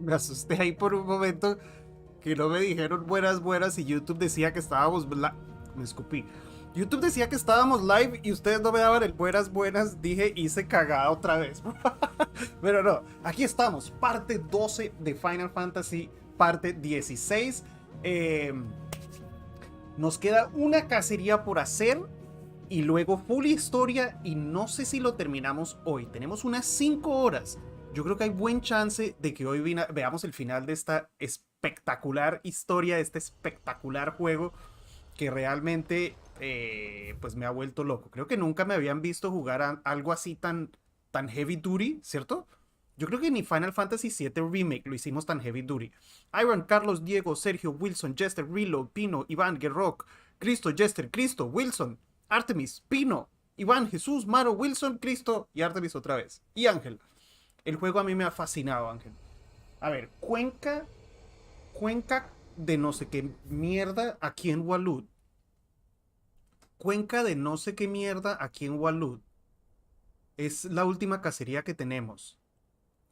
Me asusté ahí por un momento que no me dijeron buenas, buenas y YouTube decía que estábamos... Me escupí. YouTube decía que estábamos live y ustedes no me daban el buenas, buenas. Dije, hice cagada otra vez. Pero no, aquí estamos. Parte 12 de Final Fantasy, parte 16. Nos queda una cacería por hacer y luego full historia y no sé si lo terminamos hoy. Tenemos unas 5 horas. Yo creo que hay buen chance de que hoy veamos el final de esta espectacular historia, de este espectacular juego que realmente pues me ha vuelto loco. Creo que nunca me habían visto jugar a algo así tan heavy duty, ¿cierto? Yo creo que ni Final Fantasy VII Remake lo hicimos tan heavy duty. Iron, Carlos, Diego, Sergio, Wilson, Jester, Rilo, Pino, Iván, Gerrock, Cristo, Jester, Cristo, Wilson, Artemis, Pino, Iván, Jesús, Maro, Wilson, Cristo y Artemis otra vez. Y Ángel. El juego a mí me ha fascinado, Ángel. A ver, Cuenca de no sé qué mierda aquí en Walud. Cuenca de no sé qué mierda aquí en Walud. Es la última cacería que tenemos.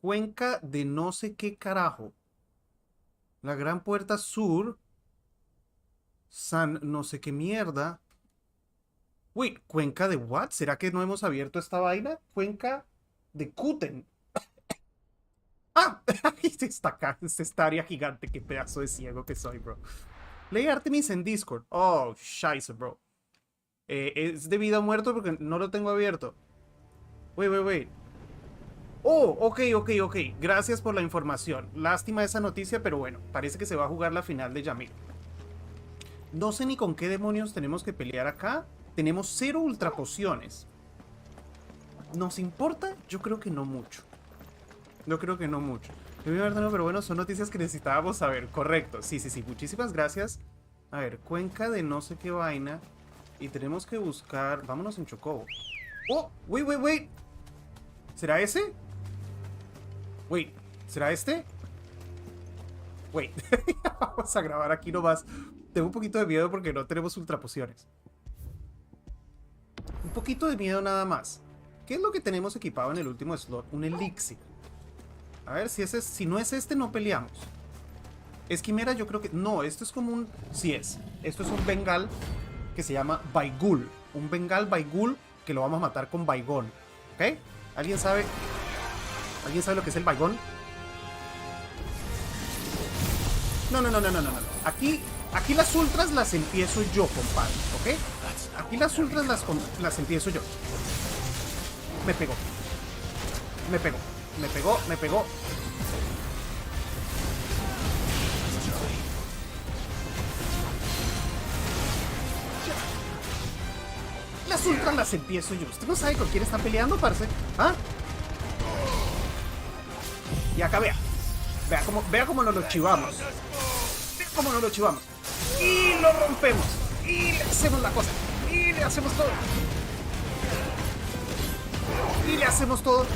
Cuenca de no sé qué carajo. La gran puerta sur. San no sé qué mierda. Wait, ¿cuenca de what? ¿Será que no hemos abierto esta vaina? Cuenca de Kuten. Ah, está acá, esta área gigante. Qué pedazo de ciego que soy, bro. Leí Artemis en Discord. Oh, scheiße, bro. Es de vida o muerto porque no lo tengo abierto. Wait. Oh, ok. Gracias por la información. Lástima esa noticia, pero bueno, parece que se va a jugar la final de Yamil. No sé ni con qué demonios tenemos que pelear acá. Tenemos 0 ultra pociones. ¿Nos importa? Yo creo que no mucho. Pero bueno, son noticias que necesitábamos saber. Correcto. Sí. Muchísimas gracias. A ver, cuenca de no sé qué vaina. Y tenemos que buscar... Vámonos en Chocobo. Oh, wait. ¿Será ese? Wait, ¿será este? Wait. Vamos a grabar aquí nomás. Tengo un poquito de miedo porque no tenemos ultra pociones. Un poquito de miedo nada más. ¿Qué es lo que tenemos equipado en el último slot? Un elixir. A ver, si no es este, no peleamos. Es quimera, yo creo que... No, esto es como un... Sí es. Esto es un bengal que se llama Baigul. Un bengal Baigul que lo vamos a matar con Baigón. ¿Ok? ¿Alguien sabe lo que es el Baigón? No. Aquí las ultras las empiezo yo, compadre. ¿Ok? Aquí las ultras las empiezo yo. Me pegó. Las ultras las empiezo yo. ¿Usted no sabe con quién está peleando, parce? ¿Ah? Y acá vea cómo nos lo chivamos. Y lo rompemos. Y le hacemos la cosa. Y le hacemos todo.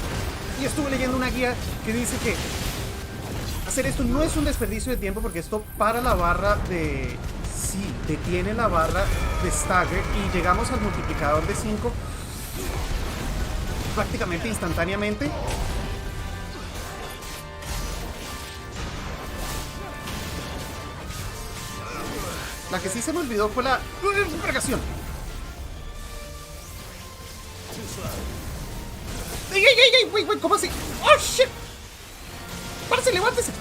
Y estuve leyendo una guía que dice que hacer esto no es un desperdicio de tiempo porque esto para la barra de... Sí, detiene la barra de stagger y llegamos al multiplicador de 5 prácticamente instantáneamente. La que sí se me olvidó fue la fregación. ¡Ey! Wait, ¿cómo así? ¡Oh, shit! ¡Parce, levántese!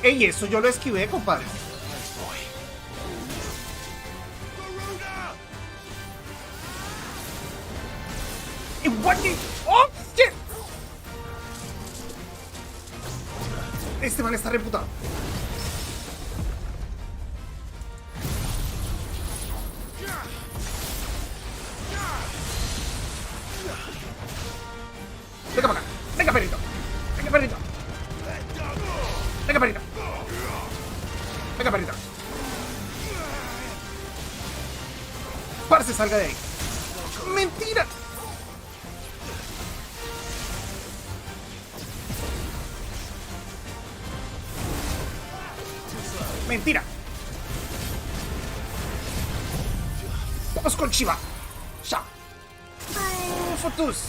¡Ey, eso yo lo esquivé, compadre! ¿Y what the... ¡Oh, shit! Este man está reputado. Venga para acá. Venga, perrito. Parce, salga de ahí. ¡Mentira! ¡Vamos con Shiva! ¡Ya! ¡Fotus!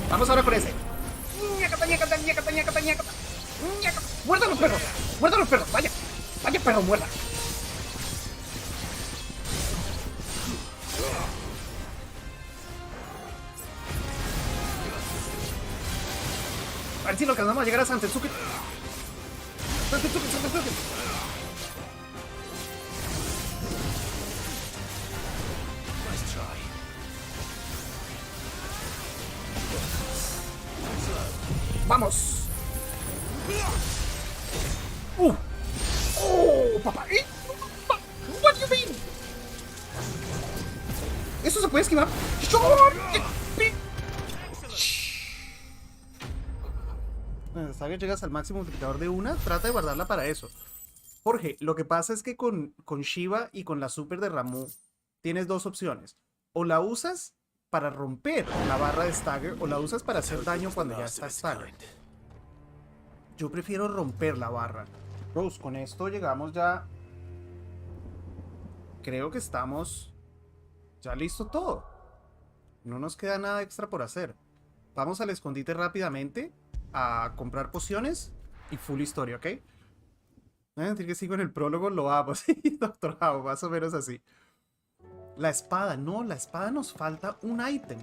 Vamos ahora con ese. ¡Ñacata, ñacata, ñacata, ñacata, ñacata! ¡Ñacata! ¡Muerda a los perros! ¡Muerda a los perros! ¡Vaya! ¡Vaya perro, muerda! A ver si lo alcanzamos a llegar a Santetsuke. Santetsuke. ¡Vamos! ¡Oh, papá! What do you mean? ¿Eso se puede esquivar? Hasta que llegas al máximo multiplicador de una, trata de guardarla para eso. Jorge, lo que pasa es que con Shiva y con la super de Ramu tienes dos opciones. O la usas para romper la barra de Stagger o la usas para hacer daño cuando ya está Stagger. Yo prefiero romper la barra. Rose, con esto llegamos ya... Creo que estamos ya listo todo. No nos queda nada extra por hacer. Vamos al escondite rápidamente a comprar pociones y full historia, ¿ok? Voy a decir que sigo en el prólogo, lo amo, sí, Doctor Howe, más o menos así. La espada, no, la espada nos falta un ítem.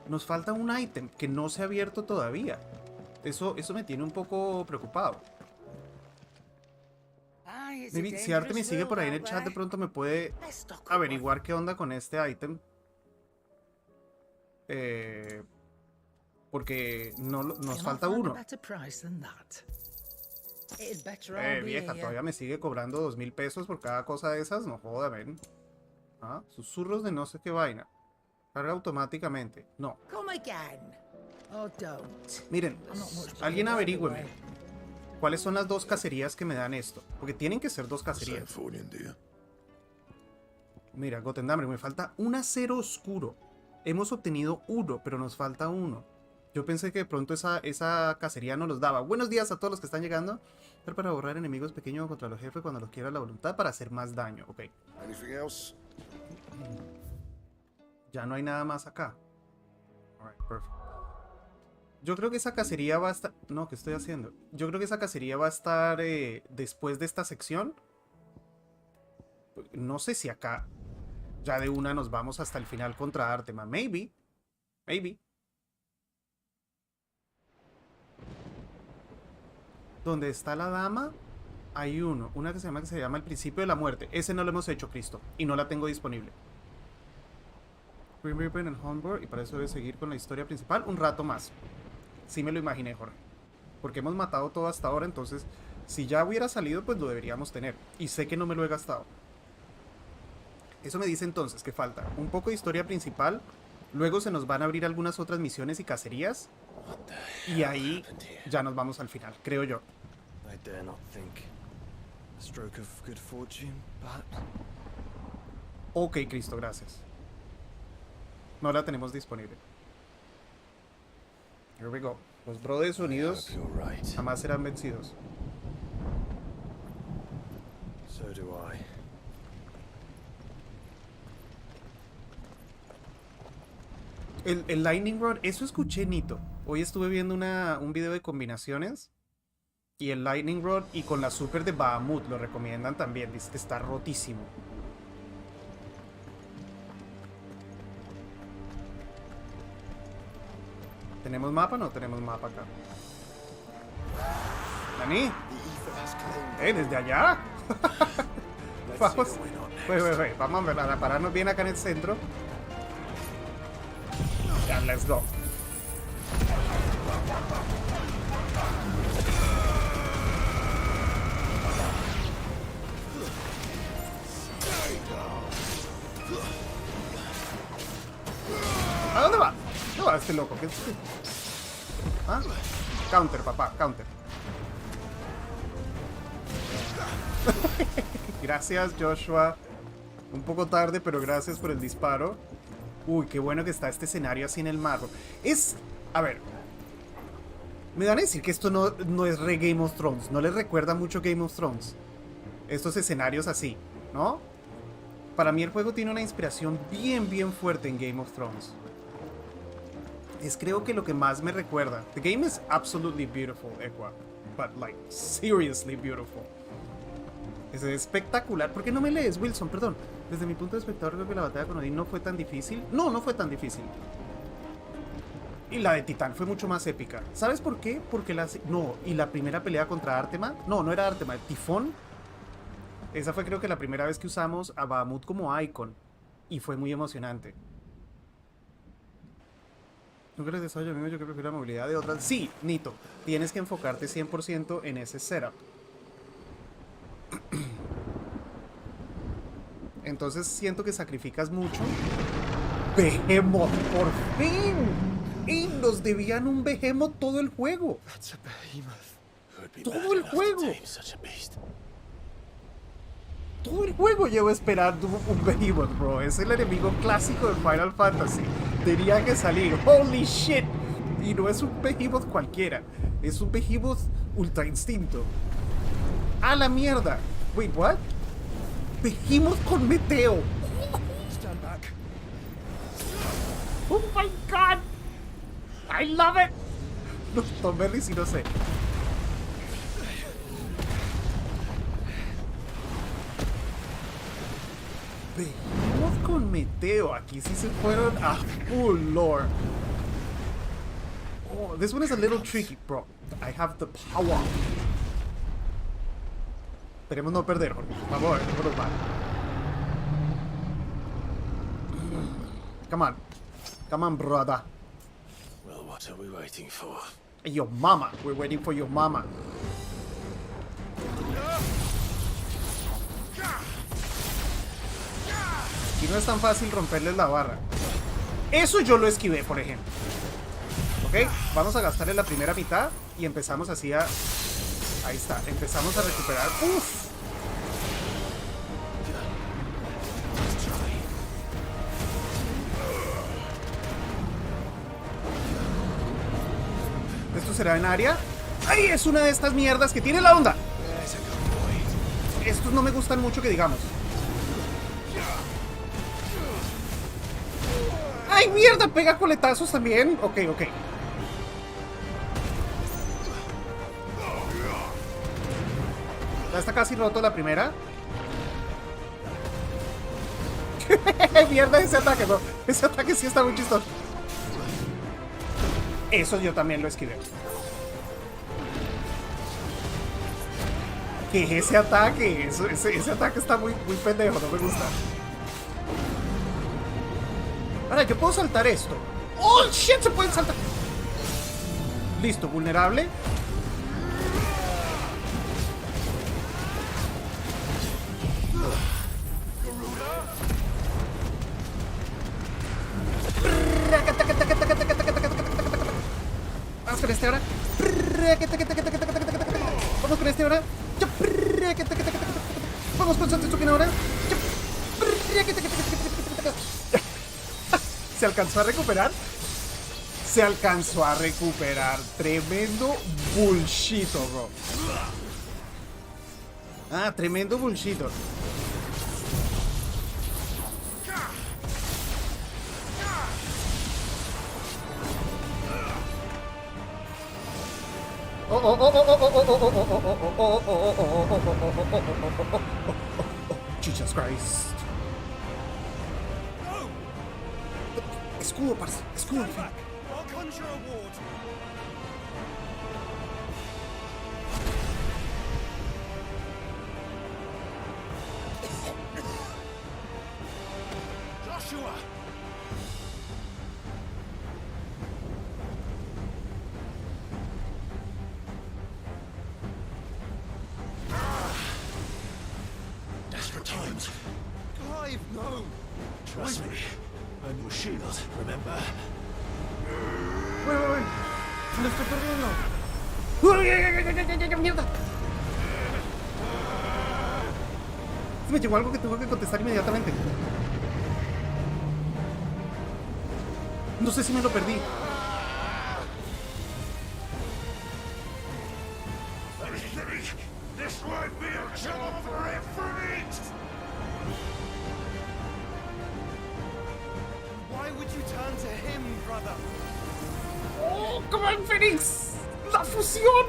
Nos falta un ítem que no se ha abierto todavía. Eso me tiene un poco preocupado. Maybe, si Artemisa sigue por ahí en el chat, de pronto me puede averiguar qué onda con este ítem. Porque no, nos falta uno. Vieja, todavía me sigue cobrando 2000 pesos por cada cosa de esas. No joda, ven. Ah, susurros de no sé qué vaina. Carga automáticamente. No. Miren, alguien averígüeme. ¿Cuáles son las dos cacerías que me dan esto? Porque tienen que ser dos cacerías. Mira, Gotendambre, me falta un acero oscuro. Hemos obtenido uno, pero nos falta uno. Yo pensé que de pronto esa cacería no los daba. Buenos días a todos los que están llegando. Para borrar enemigos pequeños contra los jefes cuando los quiera la voluntad para hacer más daño. Ok. Ya no hay nada más acá. Alright, perfecto. Yo creo que esa cacería va a estar... No, ¿qué estoy haciendo? Yo creo que esa cacería va a estar después de esta sección. No sé si acá ya de una nos vamos hasta el final contra Artema. Maybe. Maybe. Donde está la dama, hay una que se llama El Principio de la Muerte. Ese no lo hemos hecho, Cristo, y no la tengo disponible. Y para eso voy a seguir con la historia principal un rato más. Sí me lo imaginé, Jorge. Porque hemos matado todo hasta ahora, entonces, si ya hubiera salido, pues lo deberíamos tener. Y sé que no me lo he gastado. Eso me dice entonces que falta un poco de historia principal. Luego se nos van a abrir algunas otras misiones y cacerías. Y ahí ya nos vamos al final, creo yo. Ok, Cristo, gracias. No la tenemos disponible. Here we go. Los brothers unidos jamás serán vencidos. El Lightning Rod, eso escuché, Nito. Hoy estuve viendo un video de combinaciones. Y el Lightning Rod y con la super de Bahamut lo recomiendan también. Dice que está rotísimo. ¿Tenemos mapa? No tenemos mapa acá. ¿Dani? ¿Desde allá? Vamos. Vamos a pararnos bien acá en el centro. Ya, let's go. ¿A dónde va? ¿Dónde va este loco? ¿Qué es este? ¿Ah? Counter, papá, counter. Gracias, Joshua. Un poco tarde, pero gracias por el disparo. Uy, qué bueno que está este escenario así en el mar. A ver. Me van a decir que esto no es re Game of Thrones. No les recuerda mucho Game of Thrones. Estos escenarios así, ¿no? Para mí el juego tiene una inspiración bien fuerte en Game of Thrones. Es creo que lo que más me recuerda. The game is absolutely beautiful, Equa. But like, seriously beautiful. Es espectacular. ¿Por qué no me lees, Wilson? Perdón. Desde mi punto de espectador creo que la batalla con Odin no fue tan difícil. No fue tan difícil. Y la de Titán fue mucho más épica. ¿Sabes por qué? Porque y la primera pelea contra Artema. No era Artema, Tifón. Esa fue creo que la primera vez que usamos a Bahamut como icon. Y fue muy emocionante. ¿No crees desarrollo mismo? Yo creo que la movilidad de otras. Sí, Nito. Tienes que enfocarte 100% en ese setup. Entonces siento que sacrificas mucho. Behemoth, por fin. Y nos debían un Behemoth todo el juego. Todo el juego. Todo el juego llevo esperando un Behemoth, bro. Es el enemigo clásico de Final Fantasy. Tenía que salir. Holy shit. Y no es un Behemoth cualquiera. Es un Behemoth ultra instinto. ¡A la mierda! Wait, what? Behemoth con meteo. Oh my god. I love it. No, Tom Berry sí no sé. Behemoth con meteo. Aquí sí se fueron a full lore. Oh, this one is a little tricky, bro. I have the power. Esperemos no perder, Jorge. Por favor, no nos van. Come on. Come on, brother. Well, what are we waiting for? Your mama. We're waiting for your mama. Y no es tan fácil romperles la barra. Eso yo lo esquivé, por ejemplo. Ok, vamos a gastarle la primera mitad y empezamos así a... Ahí está, empezamos a recuperar. ¡Uf! ¿Esto será en área? ¡Ay! Es una de estas mierdas que tiene la onda. Estos no me gustan mucho que digamos. ¡Ay, mierda! Pega coletazos también. Ok. Ya está casi roto la primera. Mierda ese ataque, no. Ese ataque sí está muy chistoso. Eso yo también lo esquivé. ¿Qué es ese ataque? Ese ataque está muy pendejo, no me gusta. Ahora, yo puedo saltar esto. ¡Oh, shit! Se pueden saltar. Listo, vulnerable. Vamos con este ahora. Vamos con este ahora. Vamos con Satsuki ahora. ¿Se alcanzó a recuperar? Se alcanzó a recuperar. Tremendo bullshit, bro. Ah, tremendo bullshit. Jesus Christ. Escudo, parce. Escudo. Joshua! Desperate times. Clive, no! Trust me. I'm your shield, remember? Uy. Lo estoy perdiendo. ¡Mierda! Me llegó algo que tengo que contestar inmediatamente. No sé si me lo perdí. This won't be a job for it, Fenix! Why would you turn to him, brother? ¡Oh, come on, Fenix! ¡La fusión!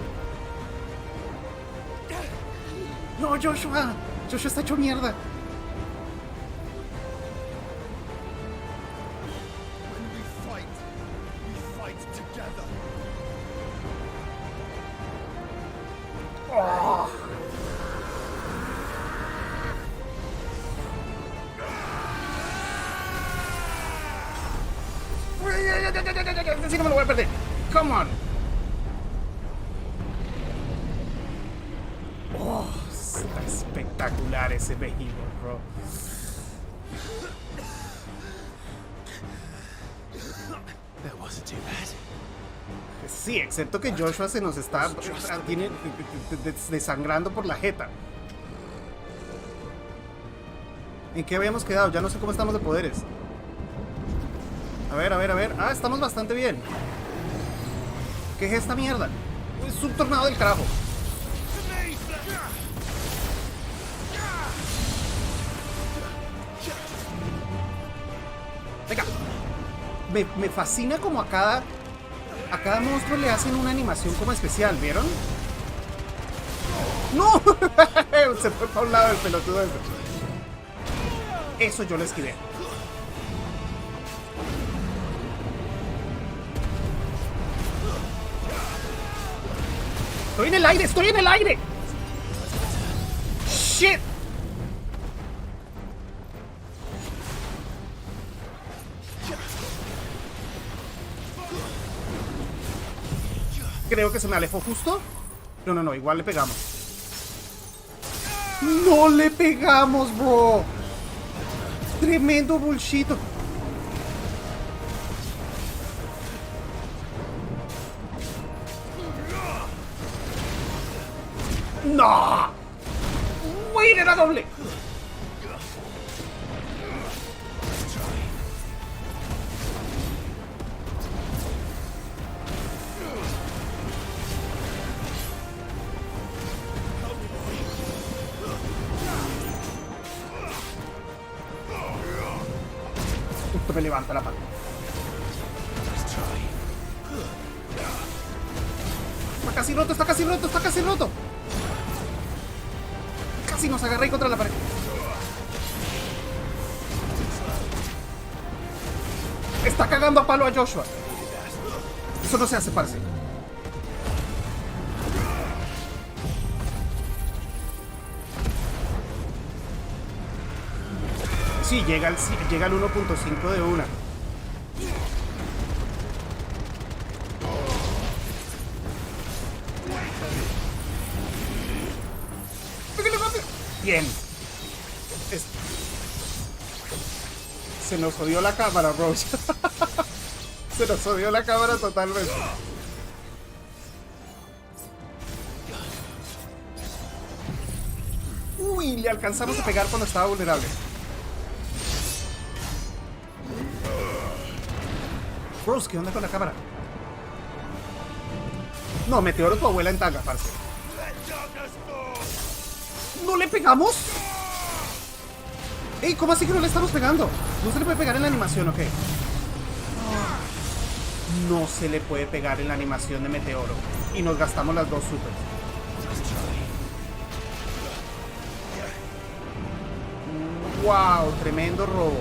No, Joshua. Joshua está hecho mierda. When we fight together. Oh. Así que me lo voy a perder. Come on. Oh, está espectacular ese behemoth, bro. That wasn't too bad. Sí, excepto que Joshua se nos está desangrando por la jeta. ¿En qué habíamos quedado? Ya no sé cómo estamos de poderes. A ver, a ver, a ver. Ah, estamos bastante bien. ¿Qué es esta mierda? Es un tornado del carajo. Venga. Me fascina como a cada monstruo le hacen una animación como especial, ¿vieron? ¡No! Se fue para un lado el pelotudo ese. Eso yo lo esquivé. ¡Estoy en el aire! ¡Estoy en el aire! ¡Shit! Creo que se me alejó justo. No, igual le pegamos. ¡No le pegamos, bro! Tremendo bullshit. ¡No! ¡Wait, era doble! Justo me levanta la pata. Está casi roto, está casi roto, está casi roto. Casi nos agarré contra la pared. Está cagando a palo a Joshua. Eso no se hace, parce. Sí, llega al 1.5 de una. Bien. Se nos jodió la cámara, bro. Se nos jodió la cámara totalmente. Uy, le alcanzamos a pegar cuando estaba vulnerable. Bros, ¿qué onda con la cámara? No, meteoro tu abuela en tanga, parce. ¿No le pegamos? Ey, ¿cómo así que no le estamos pegando? No se le puede pegar en la animación, ¿ok? No se le puede pegar en la animación de meteoro. Y nos gastamos las dos supers. Wow, tremendo robo.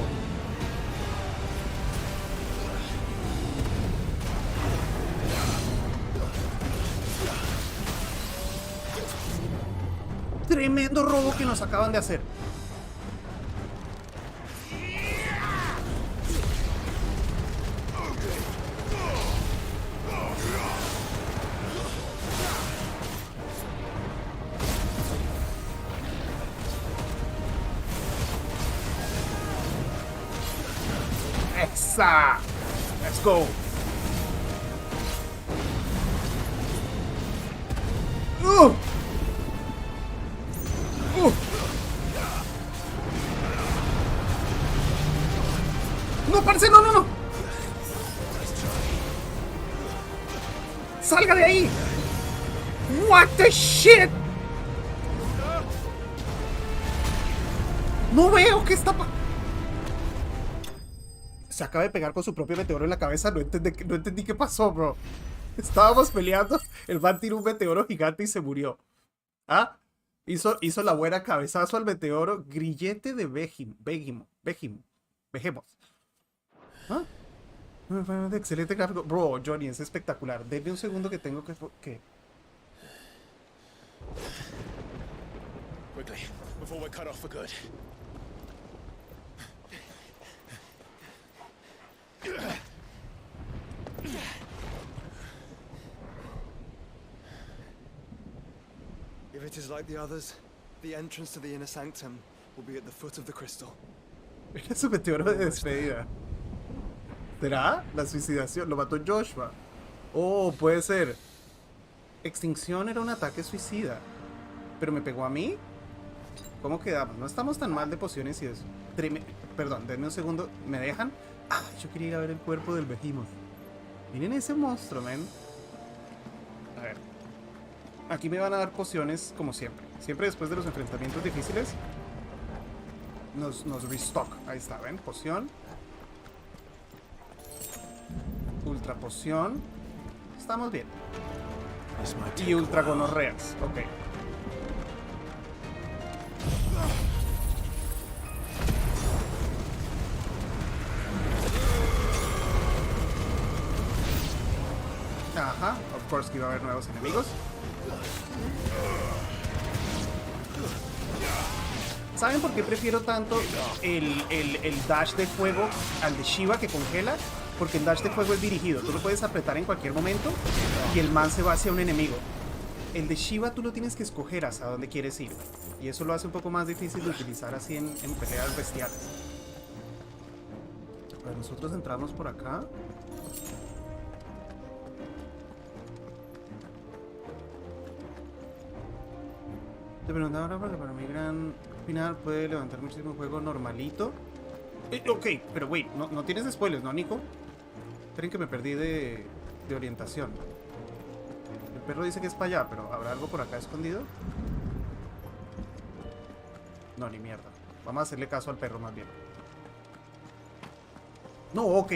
Tremendo robo que nos acaban de hacer. Exa. Let's go. No, parce, no. Salga de ahí. What the shit. ¡No veo qué está pasando! Se acaba de pegar con su propio meteoro en la cabeza. No entendí qué pasó, bro. Estábamos peleando. El man tiró un meteoro gigante y se murió. ¿Ah? Hizo la buena cabezazo al meteoro. Grillete de Behemoth. ¿Ah? Excelente gráfico. Bro, Johnny, es espectacular. Denme un segundo que tengo que... Quickly, before we're cut off for good. If it is like the others, the entrance to the inner sanctum will be at the foot of the crystal. Era su meteoro de despedida. ¿Será? La suicidación. Lo mató Joshua. Oh, puede ser. Extinción era un ataque suicida. ¿Pero me pegó a mí? ¿Cómo quedamos? No estamos tan mal de pociones y eso. Perdón, denme un segundo. ¿Me dejan? Ah, yo quería ir a ver el cuerpo del Behemoth. Miren ese monstruo, men. A ver. Aquí me van a dar pociones como siempre. Siempre después de los enfrentamientos difíciles. Nos restock. Ahí está, ¿ven? Poción. Ultra poción. Estamos bien. Y ultra gonorreas. Ok. Ajá. Of course que iba a haber nuevos enemigos. ¿Saben por qué prefiero tanto el dash de fuego al de Shiva que congela? Porque el dash de fuego es dirigido. Tú lo puedes apretar en cualquier momento y el man se va hacia un enemigo. El de Shiva tú lo tienes que escoger hacia dónde quieres ir. Y eso lo hace un poco más difícil de utilizar así en peleas bestiales. Bueno, nosotros entramos por acá. Te preguntaba ahora porque para mi gran final puede levantar muchísimo juego normalito. Ok, pero wait, no tienes spoilers, ¿no, Nico? Esperen que me perdí de orientación. El perro dice que es para allá, pero ¿habrá algo por acá escondido? No, ni mierda. Vamos a hacerle caso al perro más bien. No, ok.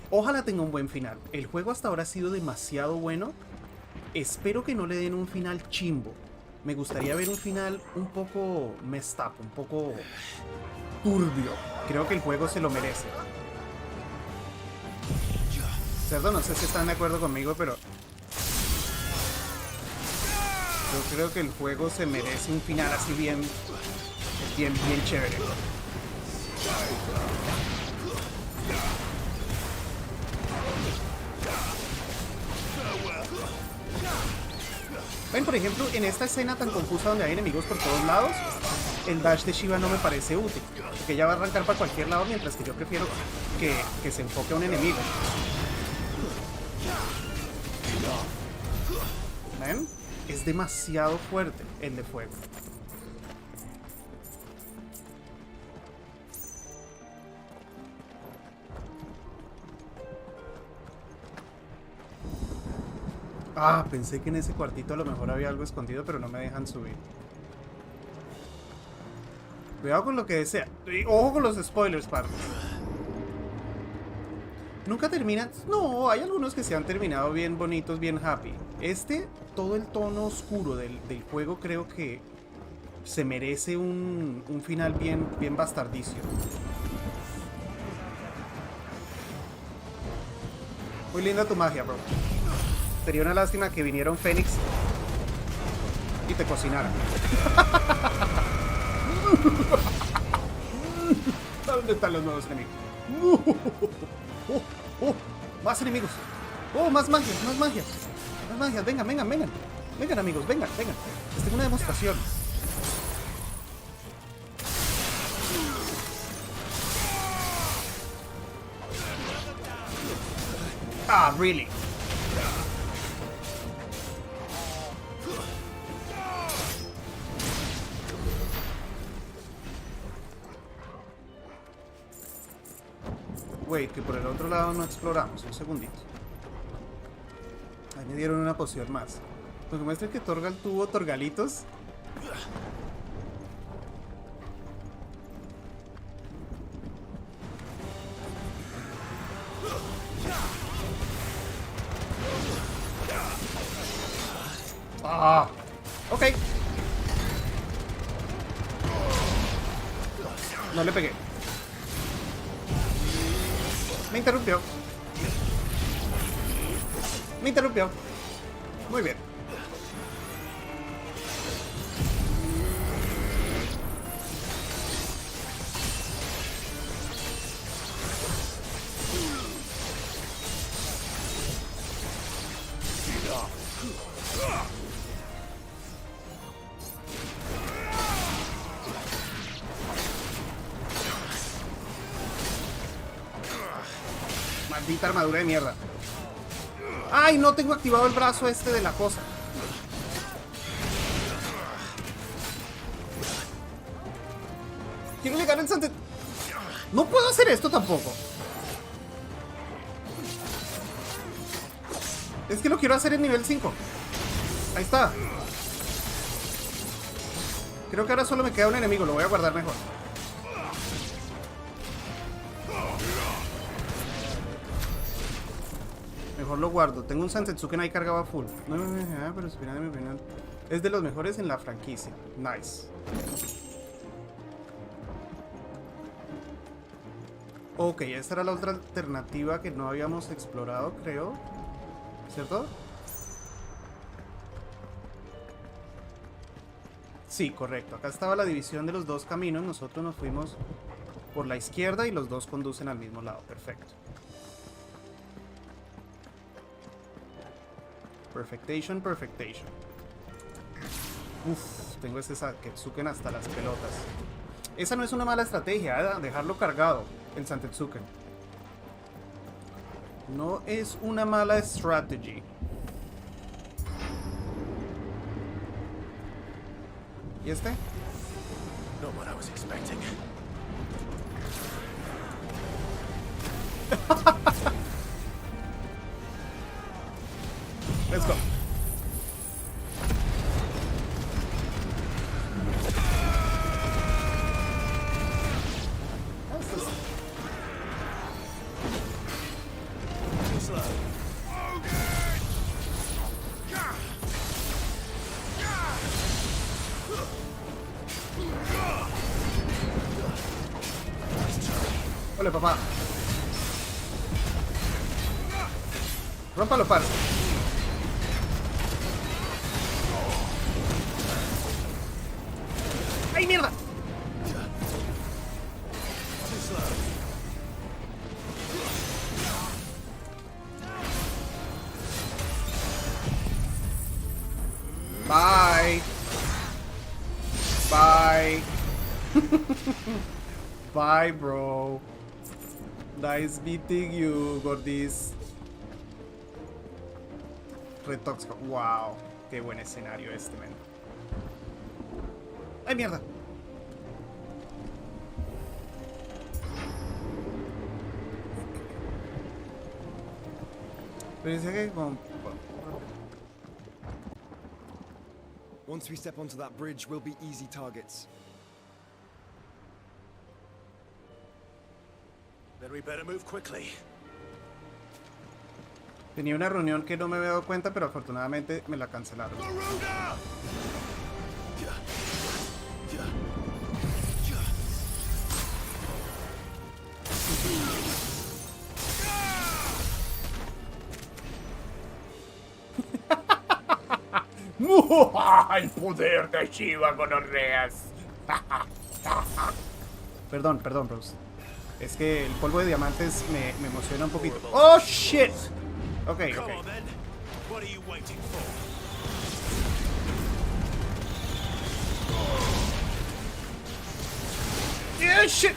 Ojalá tenga un buen final. El juego hasta ahora ha sido demasiado bueno. Espero que no le den un final chimbo. Me gustaría ver un final un poco messed up, un poco turbio. Creo que el juego se lo merece. Cerdo, no sé si están de acuerdo conmigo, pero yo creo que el juego se merece un final así bien chévere. Ven, por ejemplo, en esta escena tan confusa donde hay enemigos por todos lados, el dash de Shiva no me parece útil, porque ella va a arrancar para cualquier lado, mientras que yo prefiero que se enfoque a un enemigo. ¿Ven? Es demasiado fuerte el de fuego. Ah, pensé que en ese cuartito a lo mejor había algo escondido, pero no me dejan subir. Cuidado con lo que desea. Ojo con los spoilers, parte. Nunca terminan. No, hay algunos que se han terminado bien bonitos, bien happy. Todo el tono oscuro del juego creo que se merece un final bien bastardicio. Muy linda tu magia, bro. Sería una lástima que viniera un Fenix y te cocinara. ¿Dónde están los nuevos enemigos? Más enemigos. Oh, más magia. Vengan, amigos, vengan. Esta es una demostración. Ah, really. Wait, que por el otro lado no exploramos. Un segundito. Ahí me dieron una poción más. Lo que muestra que Torgal tuvo Torgalitos. Ah, ok. No le pegué. Me interrumpió. Me interrumpió. Muy bien. Maldita armadura de mierda. ¡Ay! No tengo activado el brazo este de la cosa. Quiero llegar al Santet. No puedo hacer esto tampoco. Es que lo quiero hacer en nivel 5. Ahí está. Creo que ahora solo me queda un enemigo. Lo voy a guardar mejor. Mejor lo guardo. Tengo un Santetsuken ahí cargado a full. No me mencionaba, pero espera de mi opinión. Es de los mejores en la franquicia. Nice. Ok, esa era la otra alternativa que no habíamos explorado, creo. ¿Cierto? Sí, correcto. Acá estaba la división de los dos caminos. Nosotros nos fuimos por la izquierda y los dos conducen al mismo lado. Perfecto. Perfectation, perfectation. Uf, tengo ese Santetsuken hasta las pelotas. Esa no es una mala estrategia, ¿eh? Dejarlo cargado, el Santetsuken. No es una mala strategy. ¿Y este? Not what I was expecting. Let's go. Ole, papá. Rómpalo, parce. ¡Ay, mierda! Bye. Bye. Bye, bro. Nice meeting you, Gordis. Retóxico. Wow. Qué buen escenario este, man. ¡Ay, mierda! Pero dice que con... Once we step onto that bridge, we'll be easy targets. Then we better move quickly. Tenía una reunión que no me había dado cuenta, pero afortunadamente me la cancelaron. El poder de Shiva con orreas. Perdón, bros. Es que el polvo de diamantes me emociona un poquito. ¡Oh, shit! Ok. Come on then. What are you waiting for? Yeah, shit!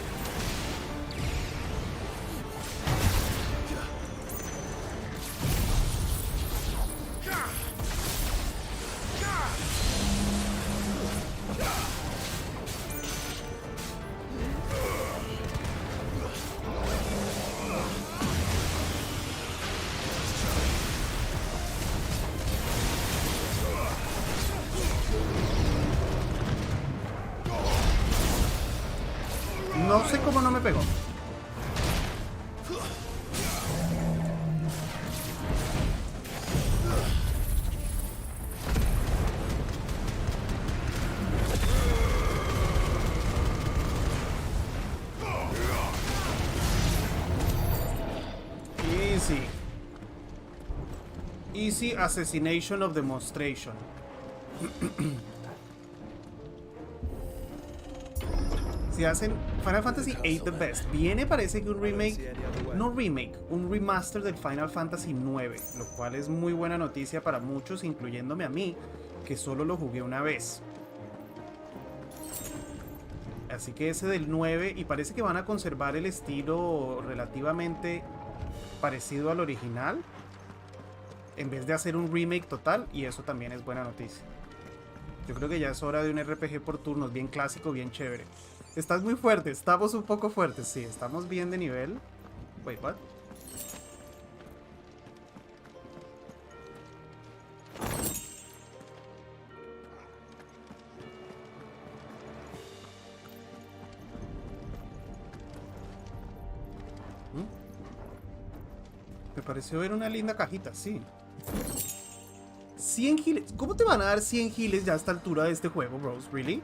No sé cómo no me pegó. Sí. Easy Assassination of Demonstration. Si hacen Final Fantasy VIII The Best, viene parece que un remake, no remake, un remaster del Final Fantasy IX, lo cual es muy buena noticia para muchos, incluyéndome a mí, que solo lo jugué una vez. Así que ese del 9, y parece que van a conservar el estilo relativamente parecido al original, en vez de hacer un remake total, y eso también es buena noticia. Yo creo que ya es hora de un RPG por turnos, bien clásico, bien chévere. Estás muy fuerte, estamos un poco fuertes, sí, estamos bien de nivel. Wait, what? Me pareció ver una linda cajita, sí. 100 giles. ¿Cómo te van a dar 100 giles ya a esta altura de este juego, bros? ¿Really?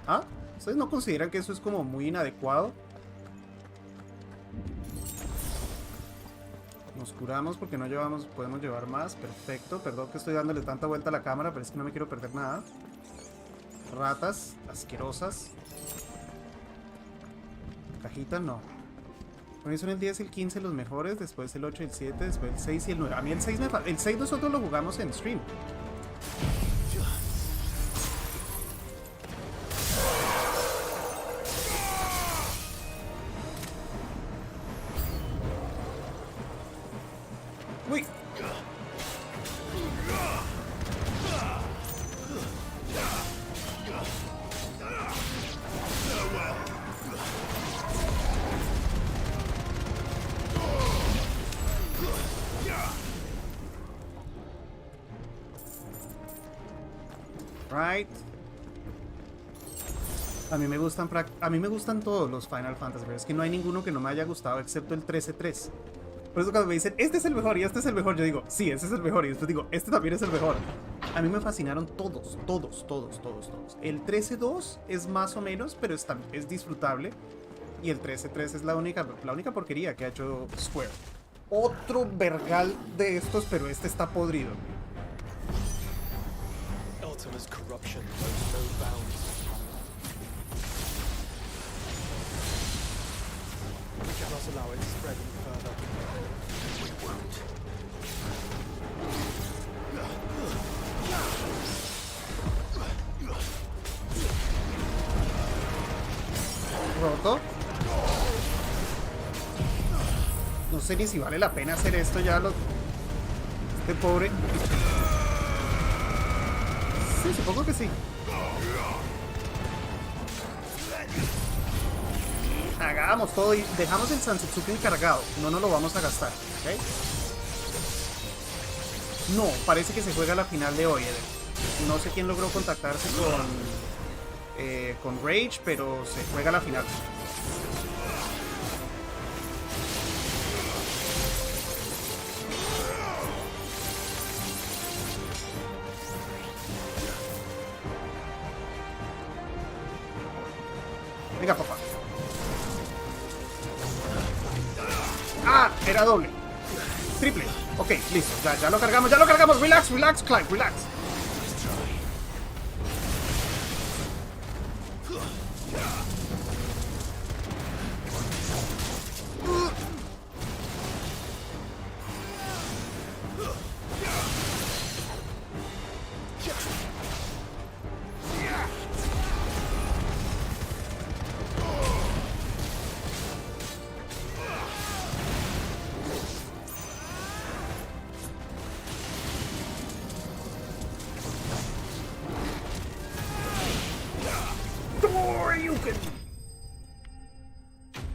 ¿Ah? ¿Ustedes no consideran que eso es como muy inadecuado? Nos curamos porque no llevamos, podemos llevar más. Perfecto. Perdón que estoy dándole tanta vuelta a la cámara, pero es que no me quiero perder nada. Ratas asquerosas. Cajita, no. Por son el 10 y el 15 los mejores, después el 8 y el 7, después el 6 y el 9. A mí el 6 el 6 nosotros lo jugamos en stream. Uy. Right. A mí me gustan todos los Final Fantasy, pero es que no hay ninguno que no me haya gustado excepto el 13-3. Por eso cuando me dicen, este es el mejor y este es el mejor, yo digo, sí, este es el mejor. Y después digo, este también es el mejor. A mí me fascinaron todos. El 13-2 es más o menos, pero es disfrutable. Y el 13-3 es la única porquería que ha hecho Square. Otro vergal de estos, pero este está podrido. Ultima's corruption knows no bounds. We cannot allow it to spread any further. We won't. Roto. No sé ni si vale la pena hacer esto ya. Este pobre. Sí, supongo que sí. Hagamos todo y dejamos el Sansetsuken encargado. No nos lo vamos a gastar, ¿ok? No, parece que se juega la final de hoy, Eder. No sé quién logró contactarse con Rage, pero se juega la final. Venga, papá. ¡Ah! Era doble. Triple. Ok, listo. Ya lo cargamos, ya lo cargamos. Relax, Clive, relax.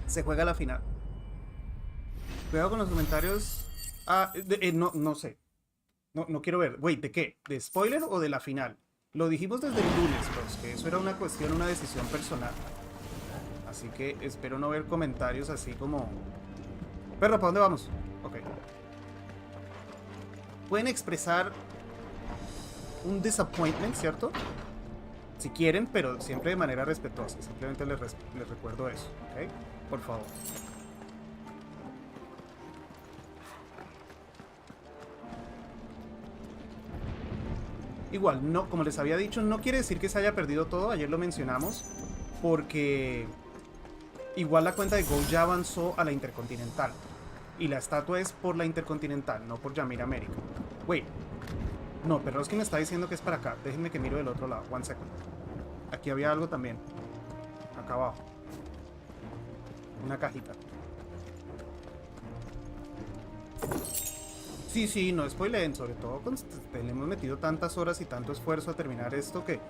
Se juega la final. Cuidado con los comentarios. Ah, no sé. No quiero ver. Wait, ¿de qué? ¿De spoiler o de la final? Lo dijimos desde el lunes, pues, que eso era una cuestión, una decisión personal. Así que espero no ver comentarios así como... Perro, ¿para dónde vamos? Ok. Pueden expresar un disappointment, ¿cierto? Si quieren, pero siempre de manera respetuosa. Simplemente les recuerdo eso, ¿ok? Por favor. Igual, no, como les había dicho, no quiere decir que se haya perdido todo. Ayer lo mencionamos. Porque igual la cuenta de Gold ya avanzó a la Intercontinental. Y la estatua es por la Intercontinental, no por Yamir América. Wait. No, pero es que me está diciendo que es para acá. Déjenme que miro del otro lado. One second. Aquí había algo también. Acá abajo. Una cajita. Sí, sí, no spoileen. Sobre todo le hemos metido tantas horas y tanto esfuerzo a terminar esto que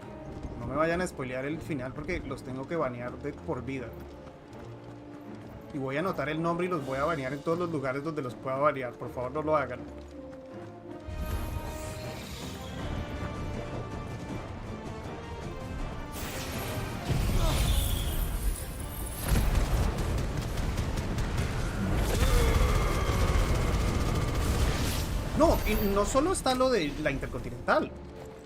no me vayan a spoilear el final porque los tengo que banear de por vida. Y voy a anotar el nombre y los voy a banear en todos los lugares donde los pueda banear. Por favor, no lo hagan. No, y no solo está lo de la Intercontinental.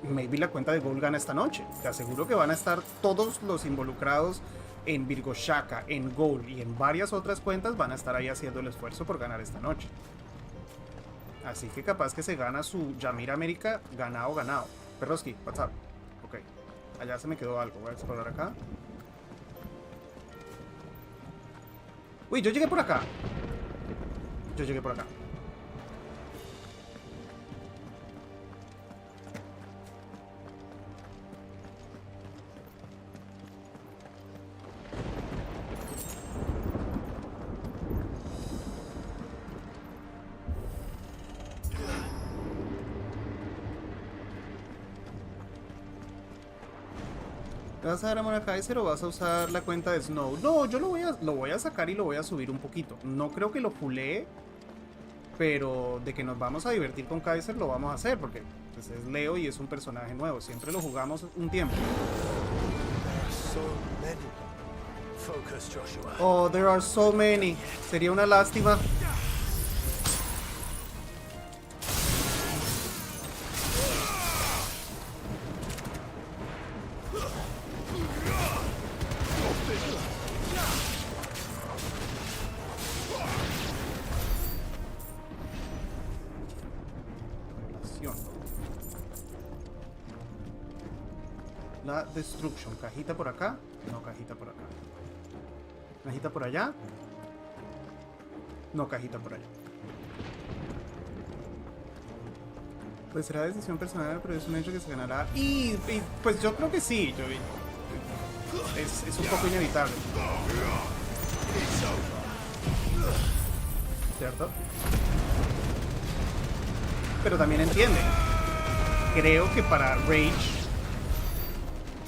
Maybe la cuenta de Gold gana esta noche. Te aseguro que van a estar todos los involucrados en Virgo Shaka, en Gold y en varias otras cuentas. Van a estar ahí haciendo el esfuerzo por ganar esta noche. Así que capaz que se gana su Yamir América ganado, ganado. Perroski, what's up? Ok, allá se me quedó algo. Voy a explorar acá. Uy, yo llegué por acá. Yo llegué por acá. ¿Vas a dar amor a Kaiser o vas a usar la cuenta de Snow? No, yo lo voy a sacar y lo voy a subir un poquito. No creo que lo pulee, pero de que nos vamos a divertir con Kaiser lo vamos a hacer, porque pues, es Leo y es un personaje nuevo. Siempre lo jugamos un tiempo. Oh, there are so many. Sería una lástima. La Destruction. Cajita por acá. No, cajita por acá. Cajita por allá. No, cajita por allá. Pues será decisión personal, pero es un hecho que se ganará. Y pues yo creo que sí. Es un poco inevitable. ¿Cierto? Pero también entiende. Creo que para Rage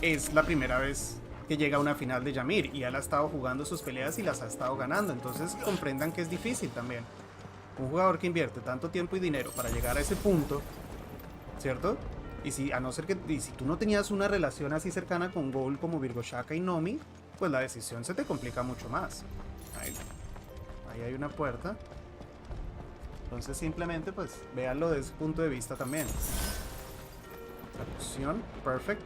es la primera vez que llega a una final de Yamir y él ha estado jugando sus peleas y las ha estado ganando, entonces comprendan que es difícil también. Un jugador que invierte tanto tiempo y dinero para llegar a ese punto, ¿cierto? Y si a no ser que si tú no tenías una relación así cercana con Gold como Virgo Shaka y Nomi, pues la decisión se te complica mucho más. Ahí hay una puerta. Entonces simplemente pues véanlo desde ese punto de vista también. Traducción, perfect.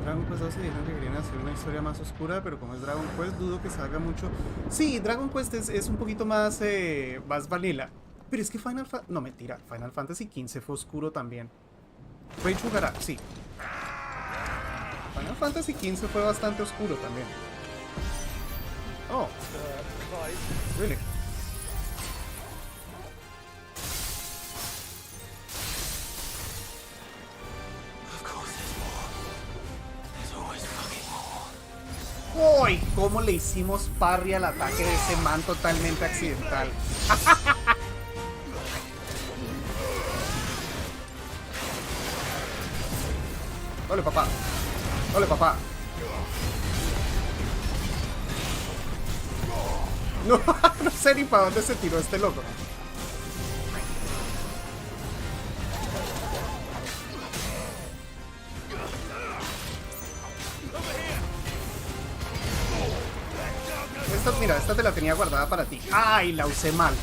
Dragon Quest 12 dijeron que querían hacer una historia más oscura, pero como es Dragon Quest, dudo que salga mucho. Sí, Dragon Quest es un poquito más, más vanilla. Pero es que no, mentira, Final Fantasy XV fue oscuro también. Rage jugará, sí. Final Fantasy XV fue bastante oscuro también. Oh, really? ¡Uy! ¿Cómo le hicimos parry al ataque de ese man totalmente accidental? ¡Ole, papá! ¡Ole, papá! No, no sé ni para dónde se tiró este loco. Esta te la tenía guardada para ti. ¡Ay! La usé mal.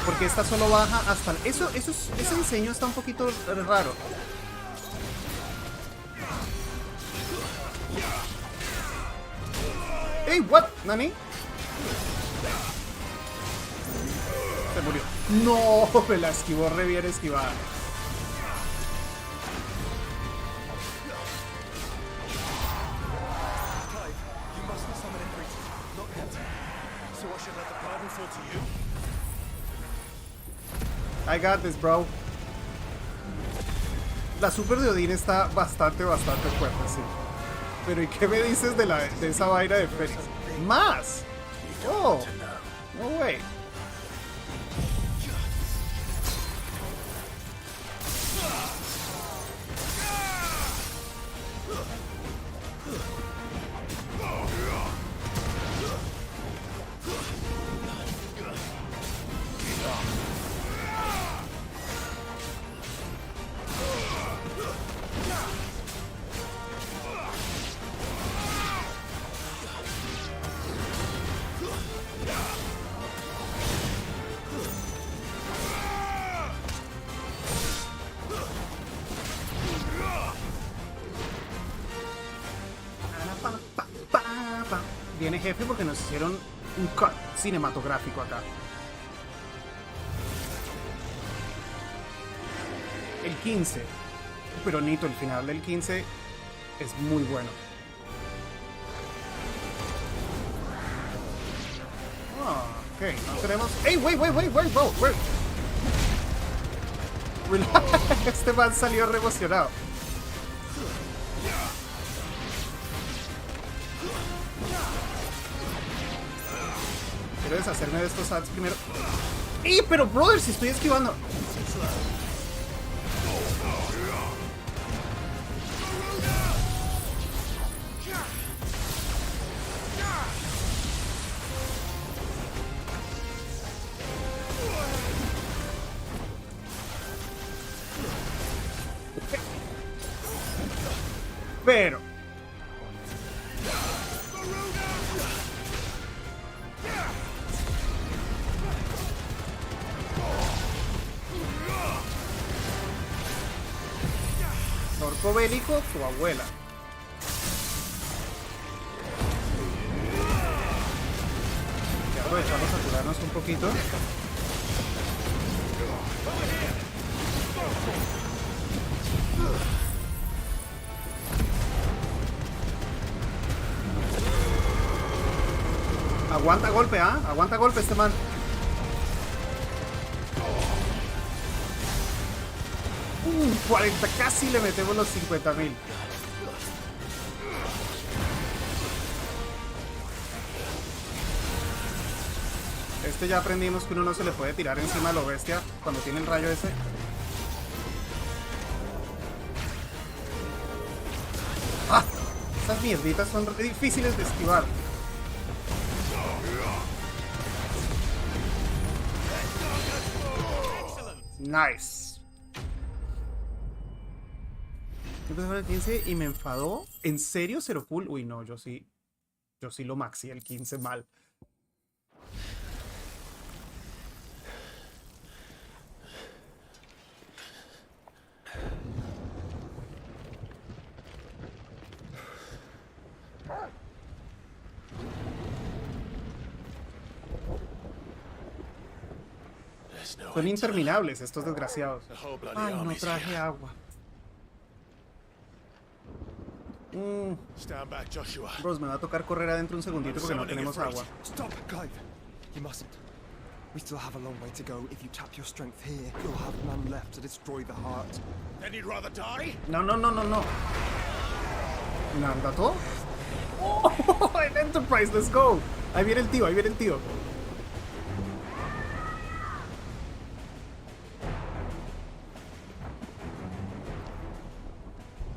Porque esta solo baja hasta... Ese diseño está un poquito raro. Wait, what? ¿Nani? Se murió. No, me la esquivó re bien esquivada. Clive, you mustn't summon in Crete. Not yet. So I should let the burden fall to you? I got this, bro. La super de Odin está bastante fuerte, sí. Pero ¿y qué me dices de esa vaina de Fenix? ¡Más! ¡Oh! No way. Viene jefe porque nos hicieron un cut cinematográfico acá. El 15. Pero Nito, el final del 15 es muy bueno. Ok, no tenemos... ¡Ey, wait, bro! Relax, este man salió re emocionado. Quiero deshacerme de estos ads primero. ¡Ey, pero brother, si estoy esquivando! Pero orco bélico, tu abuela. Ya aprovechamos a curarnos un poquito. Aguanta golpe, ¿ah? Aguanta golpe este man. 40, casi le metemos los 50.000. Este ya aprendimos que uno no se le puede tirar encima a lo bestia cuando tiene el rayo ese. ¡Ah! Esas mierditas son re difíciles de esquivar. Nice. Empezó con el 15 y me enfadó. ¿En serio, Zero Cool? Uy, no, yo sí lo maxi el 15 mal. Son interminables estos desgraciados. Ay, no traje agua. Stand back, Joshua. Bros, me va a tocar correr adentro un segundito porque no tenemos agua. Stop, Clive. You mustn't. We still have a long way to go. If you tap your strength here, you'll have none left to destroy the heart. Then you'd rather die? No. ¿Nandato? ¡Oh! El Enterprise, let's go. Ahí viene el tío.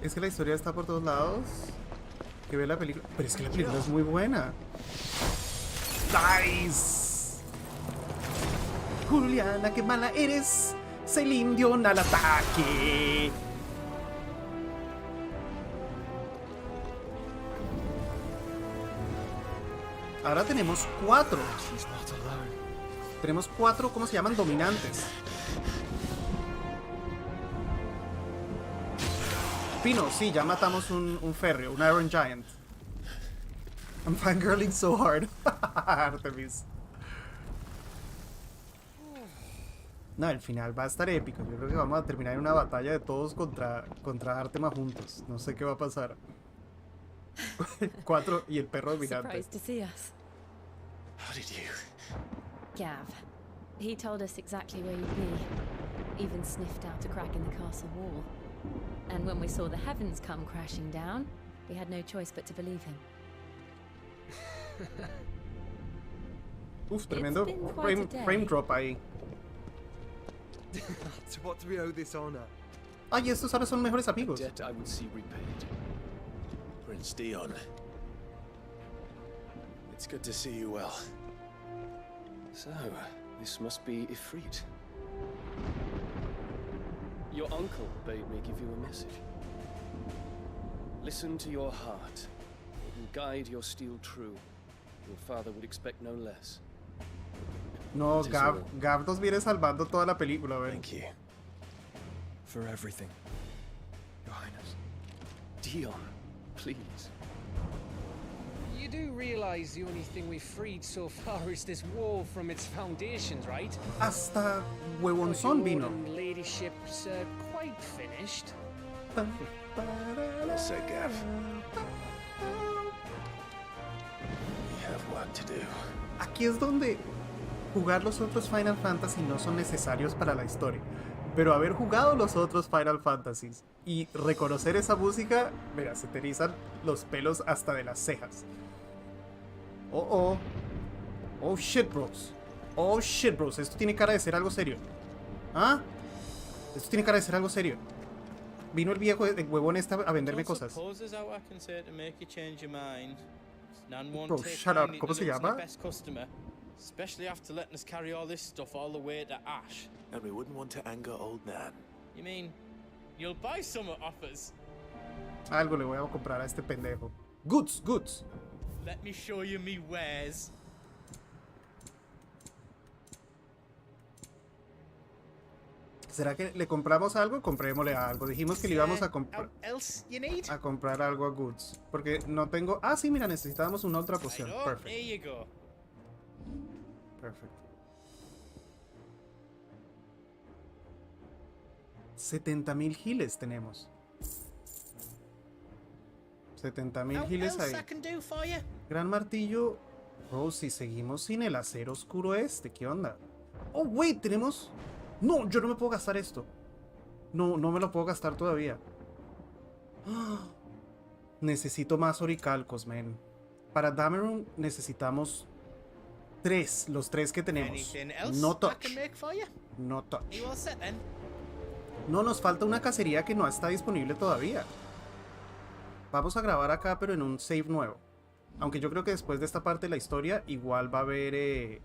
Es que la historia está por todos lados. Que ve la película. Pero es que la película es muy buena. ¡Nice! Juliana, qué mala eres. Celine Dion al ataque. Ahora tenemos 4. Tenemos 4, ¿cómo se llaman? Dominantes. Pino, sí, ya matamos un férreo, un Iron Giant. I'm fangirling so hard. Artemis. No, el final va a estar épico. Yo creo que vamos a terminar en una batalla de todos contra Artema juntos. No sé qué va a pasar. 4 y el perro dominante. Surprised to see us. How did you? Gav. He told us exactly where you'd be. Even sniffed out a crack in the castle wall. And when we saw the heavens come crashing down, we had no choice but to believe him. Uf, tremendo frame drop ahí. To what do we owe this honor? Ay, estos ahora son mejores amigos. Debt I would see repaid. Prince Dion. It's good to see you well. So, this must be Ifrit. Your uncle bade me give you a message. Listen to your heart. It will guide your steel true. Your father would expect no less. No, Gav nos viene salvando toda la película, a ver. Thank you. For everything, Your Highness. Dion, please. You do realize the only thing we've freed so far is this wall from its foundations, right? Hasta Huevonzón vino. Your ladyship's quite finished. Well said, Gav. We have work to do. Aquí es donde jugar los otros Final Fantasy no son necesarios para la historia. Pero haber jugado los otros Final Fantasies y reconocer esa música, mira, se te erizan los pelos hasta de las cejas. Oh, oh. Oh shit, bros. Oh shit, bros. Esto tiene cara de ser algo serio. ¿Ah? Esto tiene cara de ser algo serio. Vino el viejo de huevón este a venderme cosas. Bro, shut up. ¿Cómo se llama? Especially after letting us carry all this stuff all the way to Ash. And we wouldn't want to anger old Nan. You mean you'll buy some at offers? Algo le voy a comprar a este pendejo. Goods, goods. Let me show you me wares. ¿Será que le compramos algo? Comprémosle algo. Dijimos que le íbamos a comprar. Else you need? A comprar algo a Goods. Porque no tengo. Ah, sí, mira, necesitábamos una otra poción. Perfecto. Here you go. Perfecto. 70,000 giles tenemos. 70,000 giles ahí. Gran martillo. Oh, si seguimos sin el acero oscuro este, ¿qué onda? Oh, wait, tenemos. No, yo no me puedo gastar esto. No, no me lo puedo gastar todavía. Necesito más oricalcos, man. Para Dameron necesitamos 3, los 3 que tenemos. No touch. No touch. No, nos falta una cacería que no está disponible todavía. Vamos a grabar acá, pero en un save nuevo. Aunque yo creo que después de esta parte de la historia, igual va a haber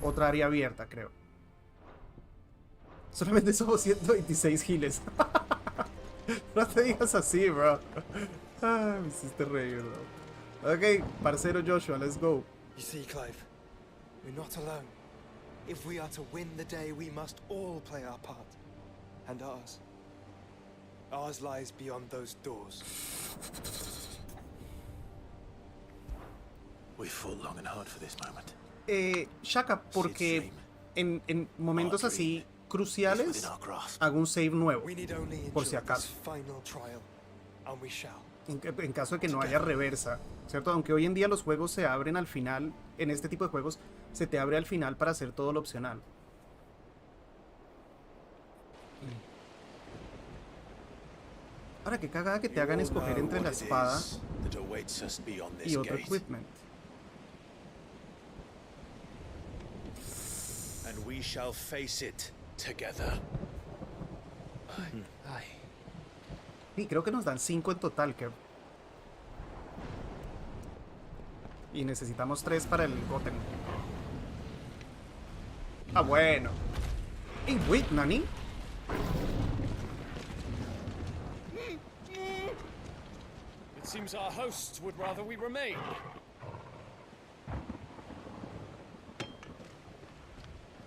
otra área abierta, creo. Solamente somos 126 giles. No te digas así, bro. Me hiciste reír, bro. Ok, parcero Joshua, let's go. You see, Clive, we're not alone. If we are to win the day, we must all play our part. And ours lies beyond those doors. We fought long and hard for this moment. Shaka, porque en momentos así cruciales hago un save nuevo, por si acaso. En caso de que no haya reversa, ¿cierto? Aunque hoy en día los juegos se abren al final, en este tipo de juegos se te abre al final para hacer todo lo opcional. Ahora, qué cagada que te hagan escoger entre la espada y otro equipment. And we shall face it together. Sí, creo que nos dan 5 en total, Kev. Y necesitamos 3 para el Goten. Ah, bueno. Hey, wait, ¿nani? It seems our hosts would rather we remain.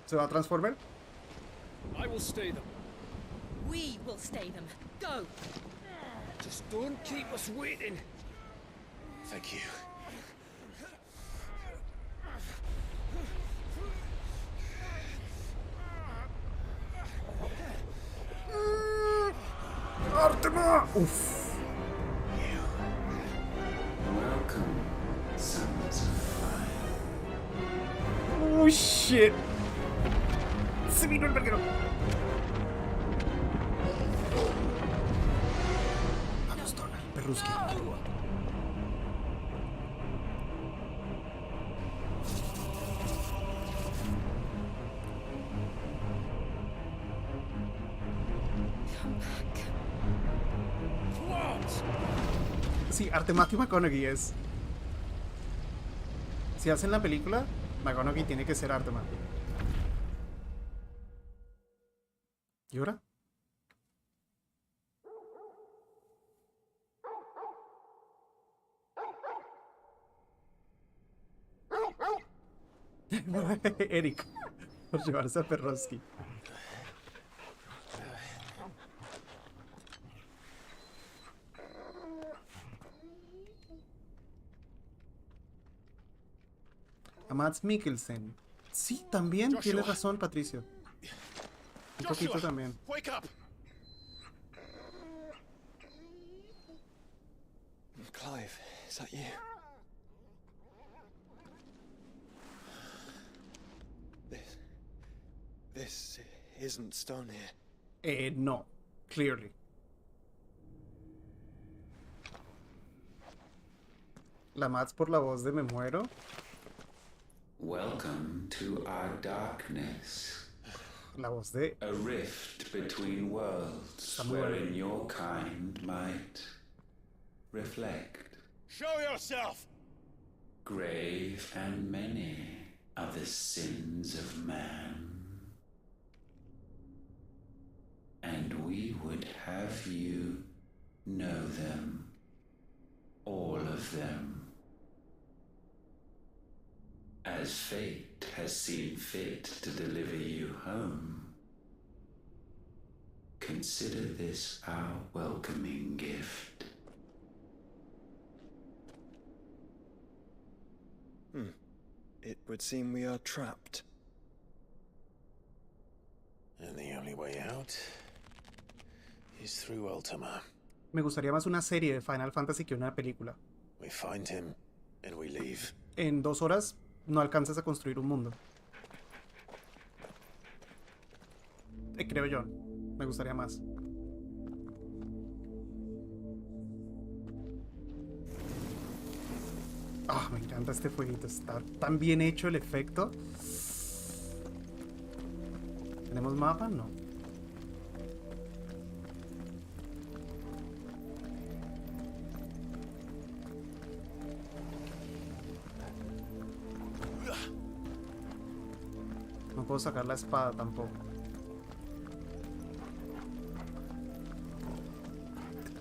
¿Se va a transformar? I will stay them. We will stay them. Go! Just don't keep us waiting. Thank you. Uf. Welcome, sons of fire. Oh, shit. Se vino el verguero. Vamos, Donna, perruski. Sí, Artema McConaughey es. Si hacen la película, McConaughey tiene que ser Artema. ¿Y ahora? Eric, por llevarse a Perrowski. A Mads Mikkelsen. Sí, también tienes razón, Patricio. Un poquito también. Wake up! Clive, is that you? This isn't stone here. No. Clearly. La Mads por la voz de Me Muero. Welcome to our darkness. La voz de... A rift between worlds Está muy bueno. wherein your kind might reflect. Show yourself! Grave and many are the sins of man. And we would have you know them. All of them. As fate has seen fit to deliver you home, consider this our welcoming gift. It would seem we are trapped. And the only way out is through Ultima. Me gustaría más una serie de Final Fantasy que una película. We find him and we leave. En 2 horas no alcanzas a construir un mundo. Creo yo. Me gustaría más. Ah, me encanta este fueguito. Está tan bien hecho el efecto. ¿Tenemos mapa? No. No puedo sacar la espada tampoco.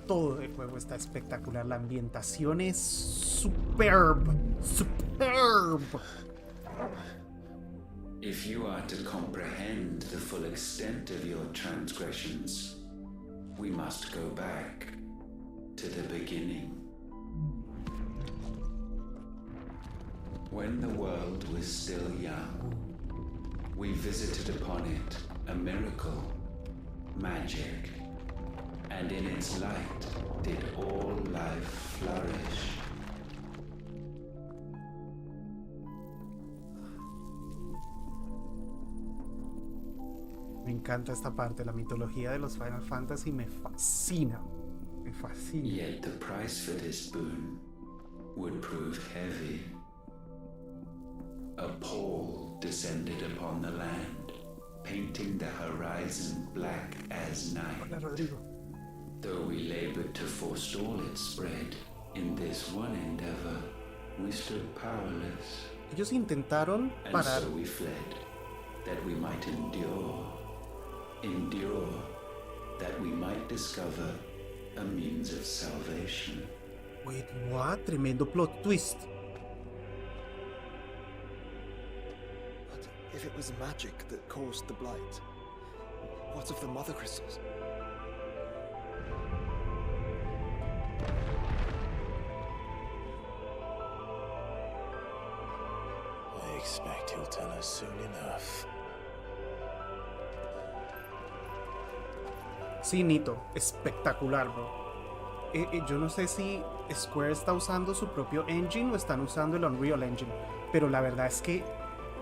Todo el juego está espectacular. La ambientación es superb. Superb. If you are to comprehend the full extent of your transgressions, we must go back to the beginning. When the world was still young, we visited upon it a miracle, magic, and in its light did all life flourish. Me encanta esta parte, la mitología de los Final Fantasy me fascina. Me fascina. Yet the price for this boon would prove heavy. A pall descended upon the land, painting the horizon black as night. Hola, Rodrigo. Though we labored to forestall its spread, in this one endeavor, we stood powerless. Ellos intentaron And parar. so we fled, that we might endure, that we might discover a means of salvation. Wait, what? Tremendo plot twist. But if it was magic that caused the blight, what of the mother crystals? I expect he'll tell us soon enough. Sí, Nito, espectacular, bro. Yo no sé si Square está usando su propio engine o están usando el Unreal Engine, pero la verdad es que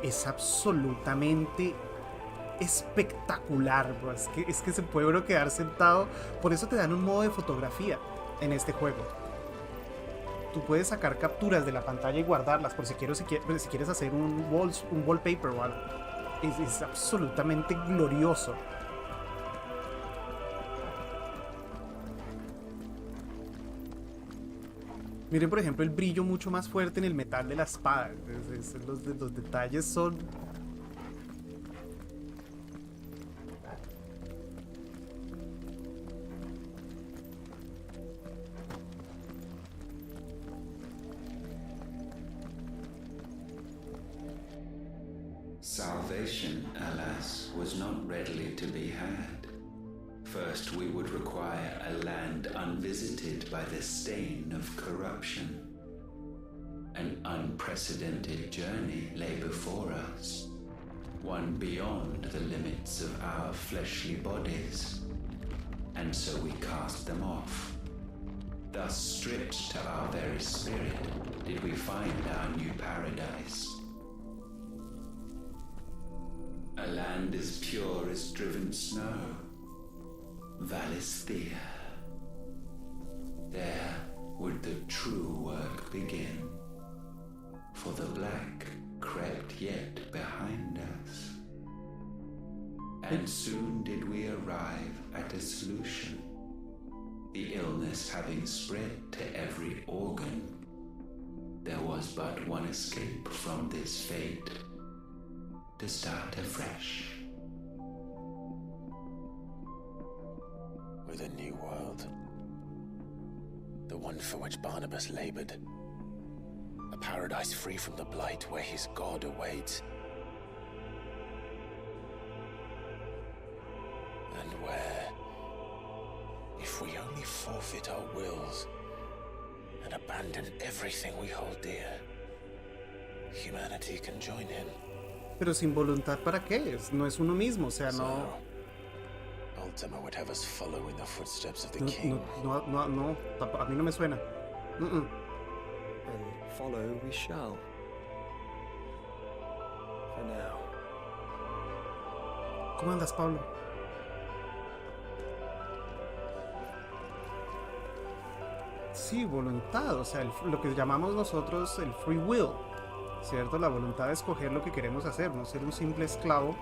es absolutamente espectacular, bro. Es que se puede uno quedar sentado. Por eso te dan un modo de fotografía en este juego. Tú puedes sacar capturas de la pantalla y guardarlas por si quieres hacer un wallpaper o algo. Es absolutamente glorioso. Miren, por ejemplo, el brillo mucho más fuerte en el metal de la espada. Los detalles son... Salvation, alas, was not readily to be had. First, we would require a land unvisited by the stain of corruption. An unprecedented journey lay before us, one beyond the limits of our fleshly bodies, and so we cast them off. Thus, stripped to our very spirit, did we find our new paradise. A land as pure as driven snow, Valisthea. There would the true work begin, for the black crept yet behind us. And soon did we arrive at a solution, the illness having spread to every organ. There was but one escape from this fate, to start afresh. With a new world. The one for which Barnabas labored. A paradise free from the blight where his god awaits. And where, if we only forfeit our wills and abandon everything we hold dear, humanity can join him. Pero sin voluntad, ¿para qué? No es uno mismo, o sea, no... Artema would have us follow in the footsteps of the king. No, a mí no me suena. And follow we shall. For now. ¿Cómo andas, Pablo? Sí, voluntad, o sea, lo que llamamos nosotros el free will, ¿cierto? La voluntad de escoger lo que queremos hacer, no ser un simple esclavo.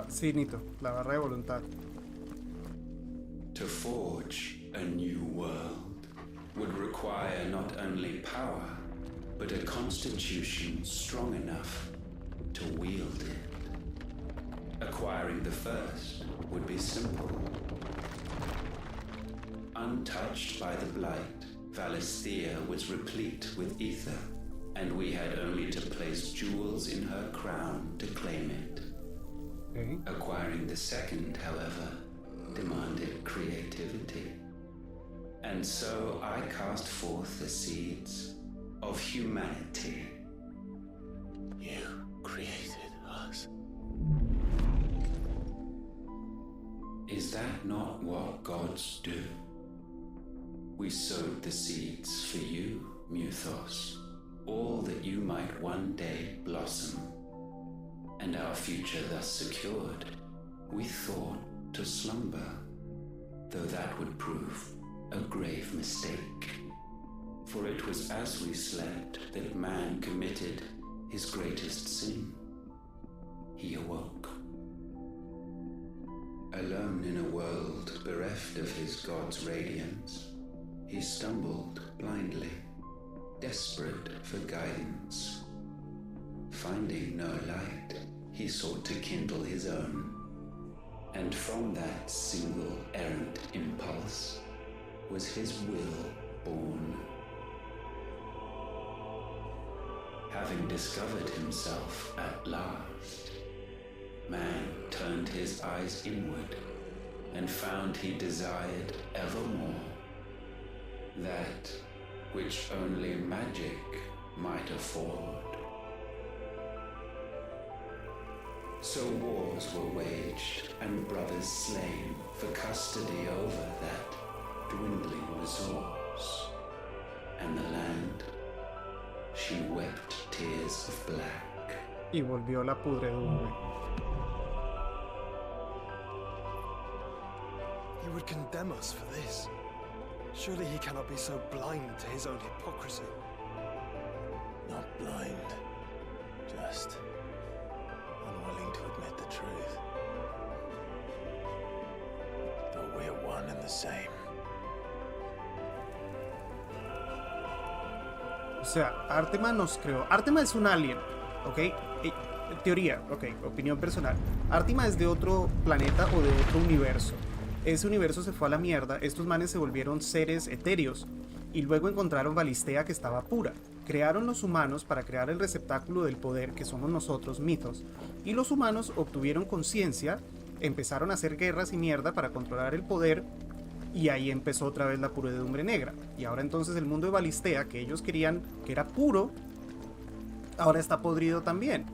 Sí, Nito, la barra de voluntad. To forge a new world would require not only power, but a constitution strong enough to wield it. Acquiring the first would be simple. Untouched by the blight, Valisthea was replete with ether, and we had only to place jewels in her crown to claim it. Okay. Acquiring the second, however, demanded creativity. And so I cast forth the seeds of humanity. You created us. Is that not what gods do? We sowed the seeds for you, Muthos, all that you might one day blossom. And our future thus secured, we thought to slumber, though that would prove a grave mistake. For it was as we slept that man committed his greatest sin. He awoke. Alone in a world bereft of his god's radiance, he stumbled blindly, desperate for guidance. Finding no light, he sought to kindle his own. And from that single errant impulse was his will born. Having discovered himself at last, man turned his eyes inward and found he desired evermore that which only magic might afford. So wars were waged and brothers slain for custody over that dwindling resource, and the land, she wept tears of black. Y volvió la pudredumbre. He would condemn us for this. Surely he cannot be so blind to his own hypocrisy. Not blind, just unwilling to admit the truth. Though we're one and the same. O sea, Artema nos creó. Artema es un alien, ¿ok? Teoría, ok, opinión personal. Artema es de otro planeta o de otro universo. Ese universo se fue a la mierda, estos manes se volvieron seres etéreos y luego encontraron Valistea que estaba pura. Crearon los humanos para crear el receptáculo del poder que somos nosotros, Mythos, y los humanos obtuvieron conciencia, empezaron a hacer guerras y mierda para controlar el poder, y ahí empezó otra vez la pudredumbre negra. Y ahora entonces el mundo de Valistea, que ellos querían que era puro, ahora está podrido también.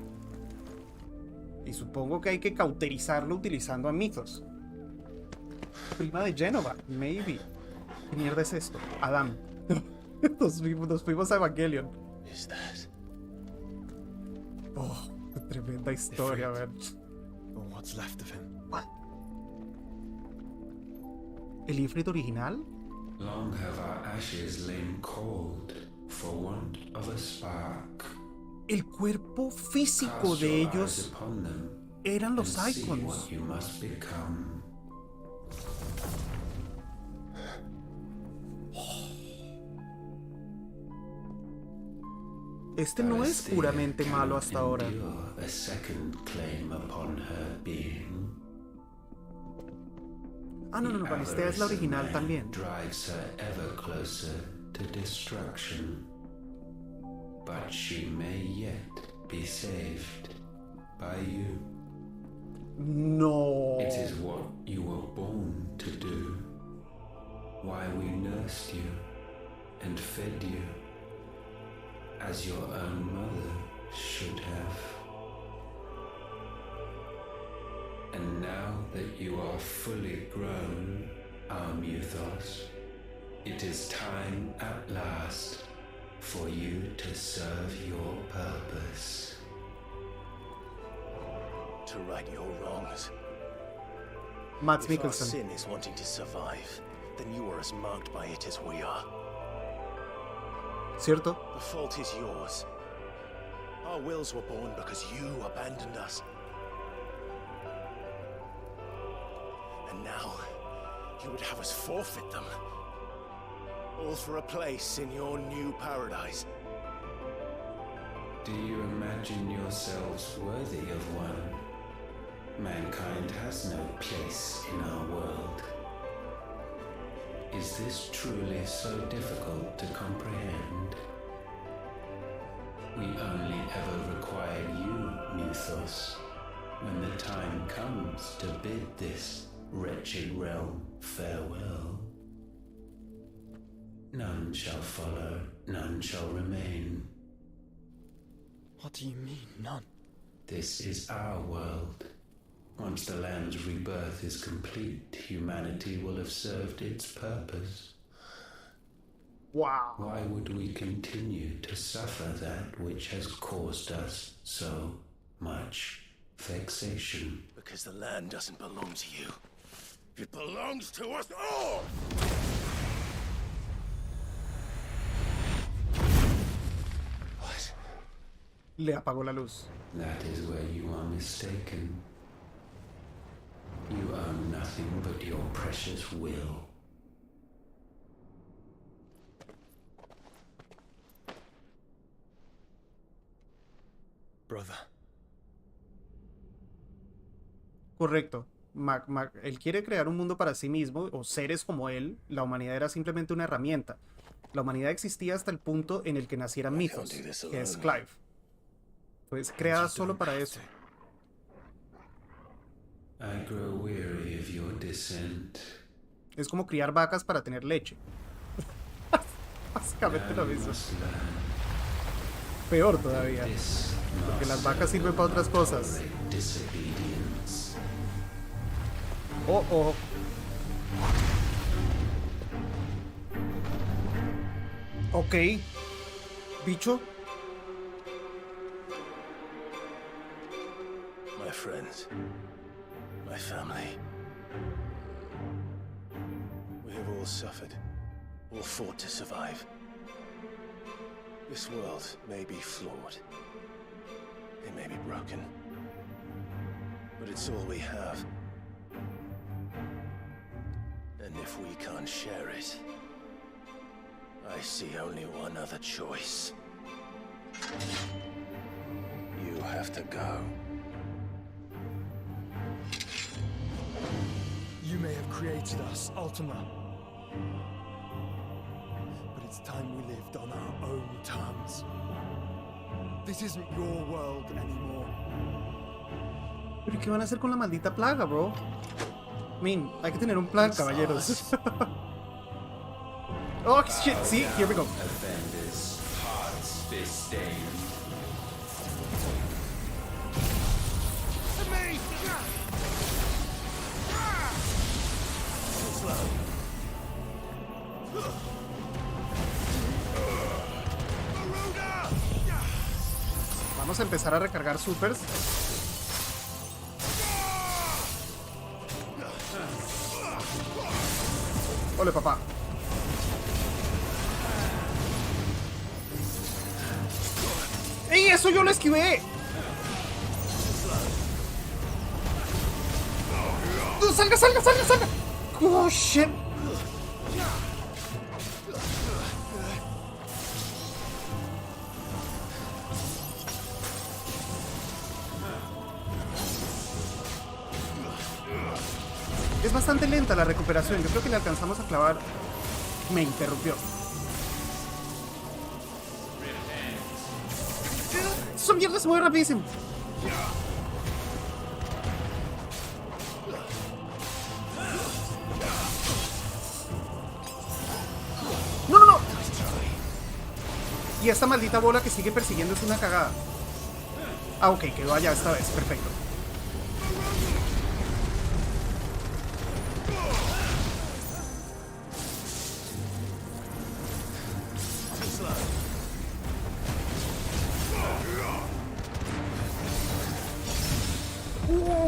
Y supongo que hay que cauterizarlo utilizando a Mythos. Prima de Génova, maybe. ¿Qué mierda es esto? Adam. Nos fuimos a Evangelion. Is that? Oh, qué tremenda historia, a ver. Or what's left of him. ¿El Ifrit original? Long have our ashes lain cold for want of a spark. El cuerpo físico Cast de your eyes ellos upon them eran los and see icons. what you must become. Este no es Valistea puramente malo cannot hasta ahora. endure a second claim upon her being. Ah, no, Valistea es la original también. Drives her ever closer to destruction. But she may yet be saved by you. No. It is what you were born to do. Why we nursed you and fed you as your own mother should have. And now that you are fully grown, our Mythos, it is time at last for you to serve your purpose. To right your wrongs. Mads If our Mikkelsen. sin is wanting to survive, then you are as marked by it as we are. ¿Cierto? The fault is yours. Our wills were born because you abandoned us. And now, you would have us forfeit them. All for a place in your new paradise. Do you imagine yourselves worthy of one? Mankind has no place in our world. Is this truly so difficult to comprehend? We only ever require you, Mythos, when the time comes to bid this wretched realm farewell. None shall follow, none shall remain. What do you mean, none? This is our world. Once the land's rebirth is complete, humanity will have served its purpose. Wow. Why would we continue to suffer that which has caused us so much vexation? Because the land doesn't belong to you. It belongs to us all! What? Le apagó la luz. That is where you are mistaken. You own nothing but your precious will. Brother. Correcto. Él quiere crear un mundo para sí mismo, o seres como él. La humanidad era simplemente una herramienta. La humanidad existía hasta el punto en el que nacieran mitos, que es Clive. Pues creada solo para eso. I grow weary of your dissent. Es como criar vacas para tener leche. Básicamente lo mismo. Peor todavía. Porque las vacas sirven para otras cosas. Oh, oh. Ok. Bicho. My friends, my family. We have all suffered, all fought to survive. This world may be flawed. It may be broken. But it's all we have. And if we can't share it, I see only one other choice. You have to go. You may have created us, Ultima. But it's time we lived on our own terms. This isn't your world anymore. ¿Pero qué van a hacer con la maldita plaga, bro? I mean, hay que tener un plan, caballeros. Oh, shit, sí, here we go. Offenders, hearts disdain. Vamos a empezar a recargar supers. Ole, papá. ¡Ey! ¡Eso yo lo esquivé! ¡No, salga, salga, salga, salga! ¡Oh, shit! Es bastante lenta la recuperación. Yo creo que le alcanzamos a clavar. Me interrumpió. ¡Esa mierda se mueve rapidísimo! ¡No, no, no! Y esta maldita bola que sigue persiguiendo es una cagada. Ah, ok, quedó allá esta vez. Perfecto.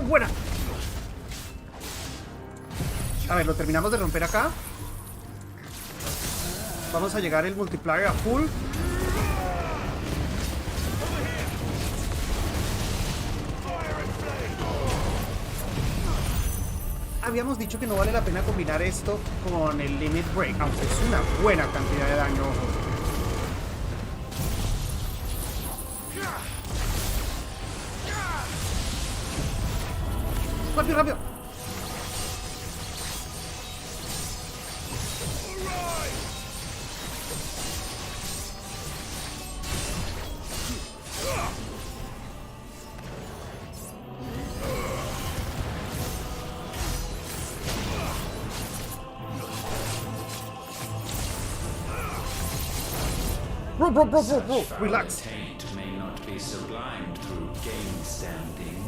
Buena. A ver, lo terminamos de romper acá. Vamos a llegar el multiplier a full. Habíamos dicho que no vale la pena combinar esto con el limit break, aunque es una buena cantidad de daño. ¡Rápido, rápido! Bro, relax. Taint may not be sublimed through game standing.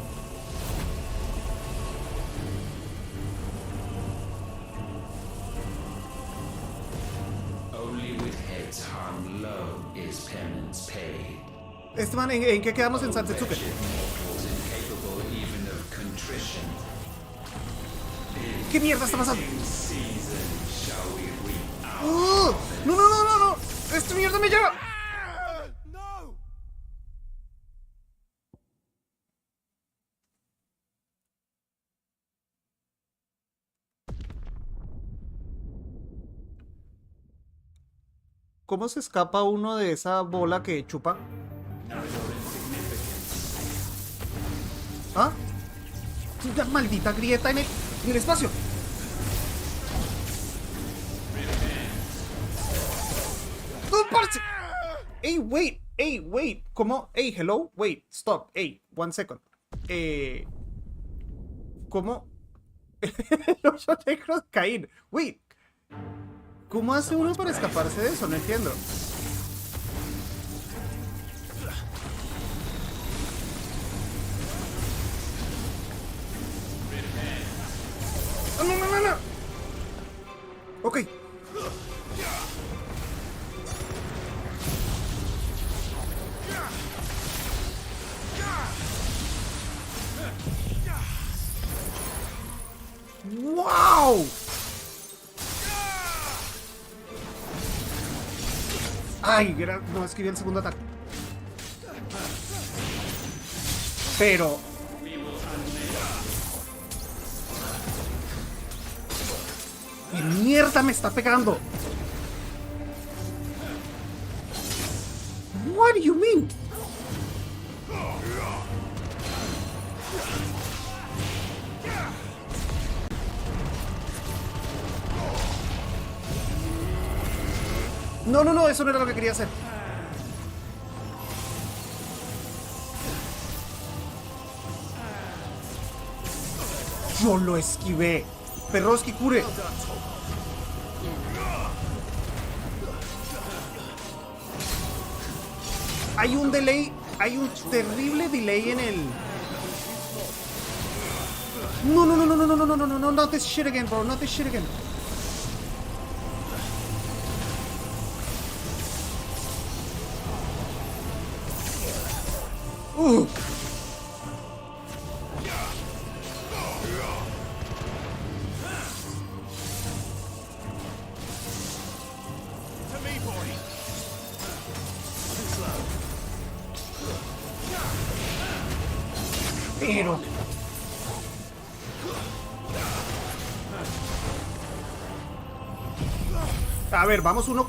Only with heads hung low is penance paid. Este man, ¿en qué quedamos en Sansetsuke? Wretched mortals incapable even of contrition. ¿Qué mierda está pasando? In season shall we reap our ¡Oh! ¡No, no, no, no, no! ¡Esta mierda me lleva! No! ¿Cómo se escapa uno de esa bola que chupa? ¿Ah? Una maldita grieta en el espacio. ¡No, parce! ¡Ey, wait! ¡Ey, wait! ¿Cómo? ¡Ey, hello! Wait, stop. ¡Ey, 1 second! ¿Cómo? Los negros Cain. Wait. ¿Cómo hace uno para escaparse de eso? No entiendo. No. Ok. ¡Wow! Ay, no escribí el segundo ataque. Pero... ¿qué mierda me está pegando? What do you mean? No, eso no era lo que quería hacer. Yo lo esquivé. Perroski cure. Hay un delay, hay un terrible delay en el... No, not this shit again, bro, not this shit again. Pero... a ver, vamos uno...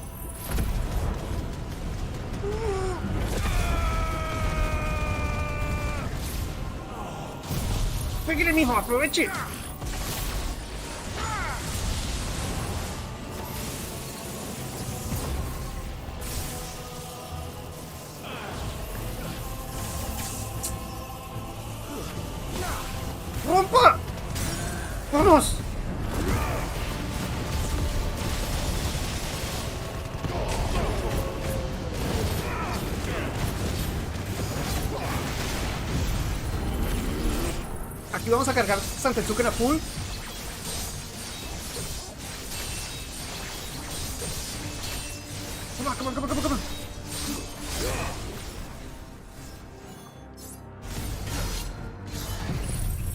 ¡pégale, mijo! ¡Aproveche! ¡Rompa! ¡Vamos! Aquí vamos a cargar Santetsuken a full. Come on.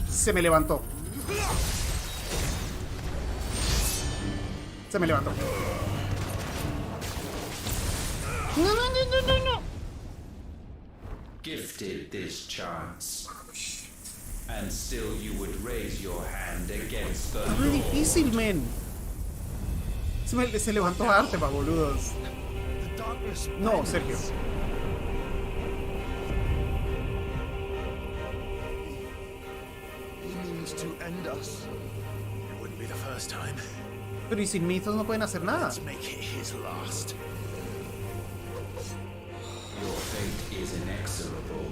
Se me levantó. No. Gifted this chance. And still you would raise your hand against the Es muy law. difícil, men. Se levantó Artema, boludos. No, Sergio. He means to end us. It wouldn't be the first time. Pero y sin mitos no pueden hacer nada. Let's make it his last. Your fate is inexorable.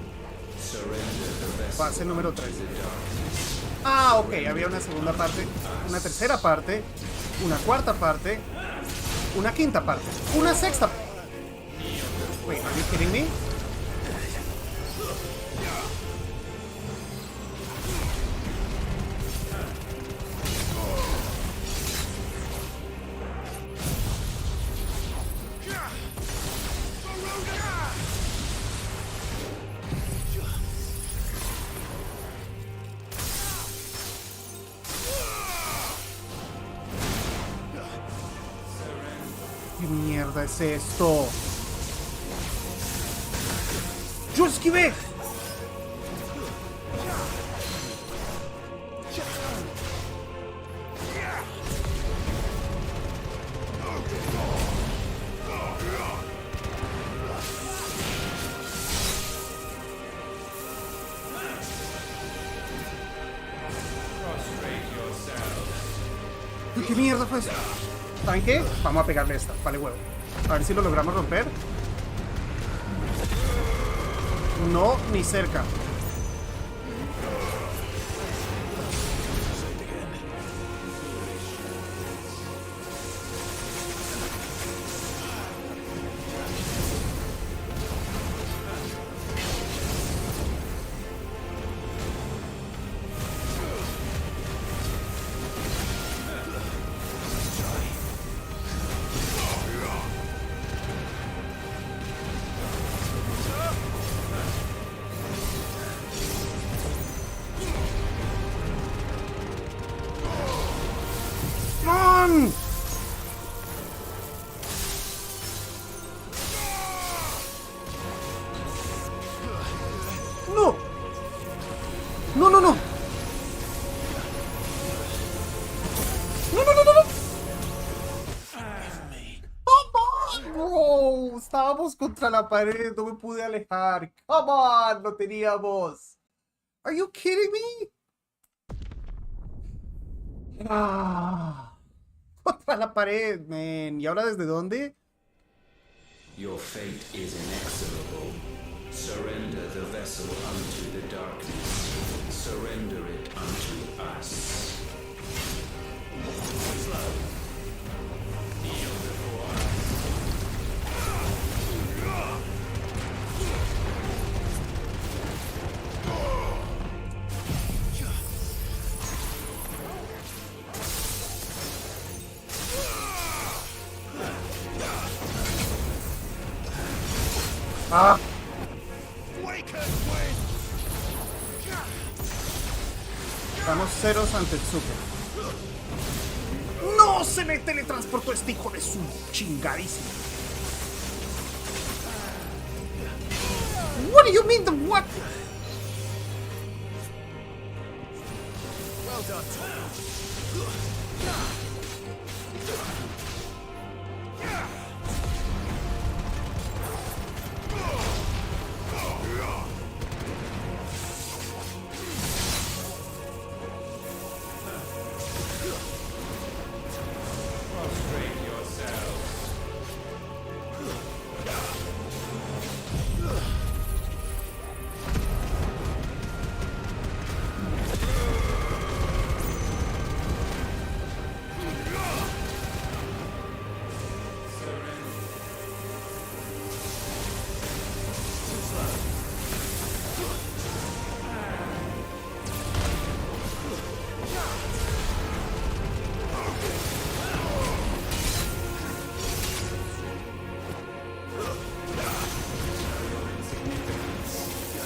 Surrender the rest Fase número 3. to the darkness. Ah, ok, había una segunda parte, una tercera parte, una cuarta parte, una quinta parte, una sexta. Wait, are you kidding me? ¿Qué mierda es esto? ¡Yo esquivé! ¿Qué mierda fue eso? ¿Saben qué? Vamos a pegarle esta. Vale, huevo. A ver si lo logramos romper. No, ni cerca. ¡No! ¡No, no, no! ¡No, no, no, no, no! ¡Bro! Estábamos contra la pared, no me pude alejar. ¡Come on! ¡Lo teníamos! ¿Are you kidding me? Contra la pared, man. ¿Y ahora desde dónde? Your fate is inexorable. Surrender the vessel unto the darkness. Surrender it unto us. Kneel before us. ¡Ah! Estamos ceros ante el super. ¡No! Se me teletransportó este hijo de su chingadísimo. What do you mean the what? Well done.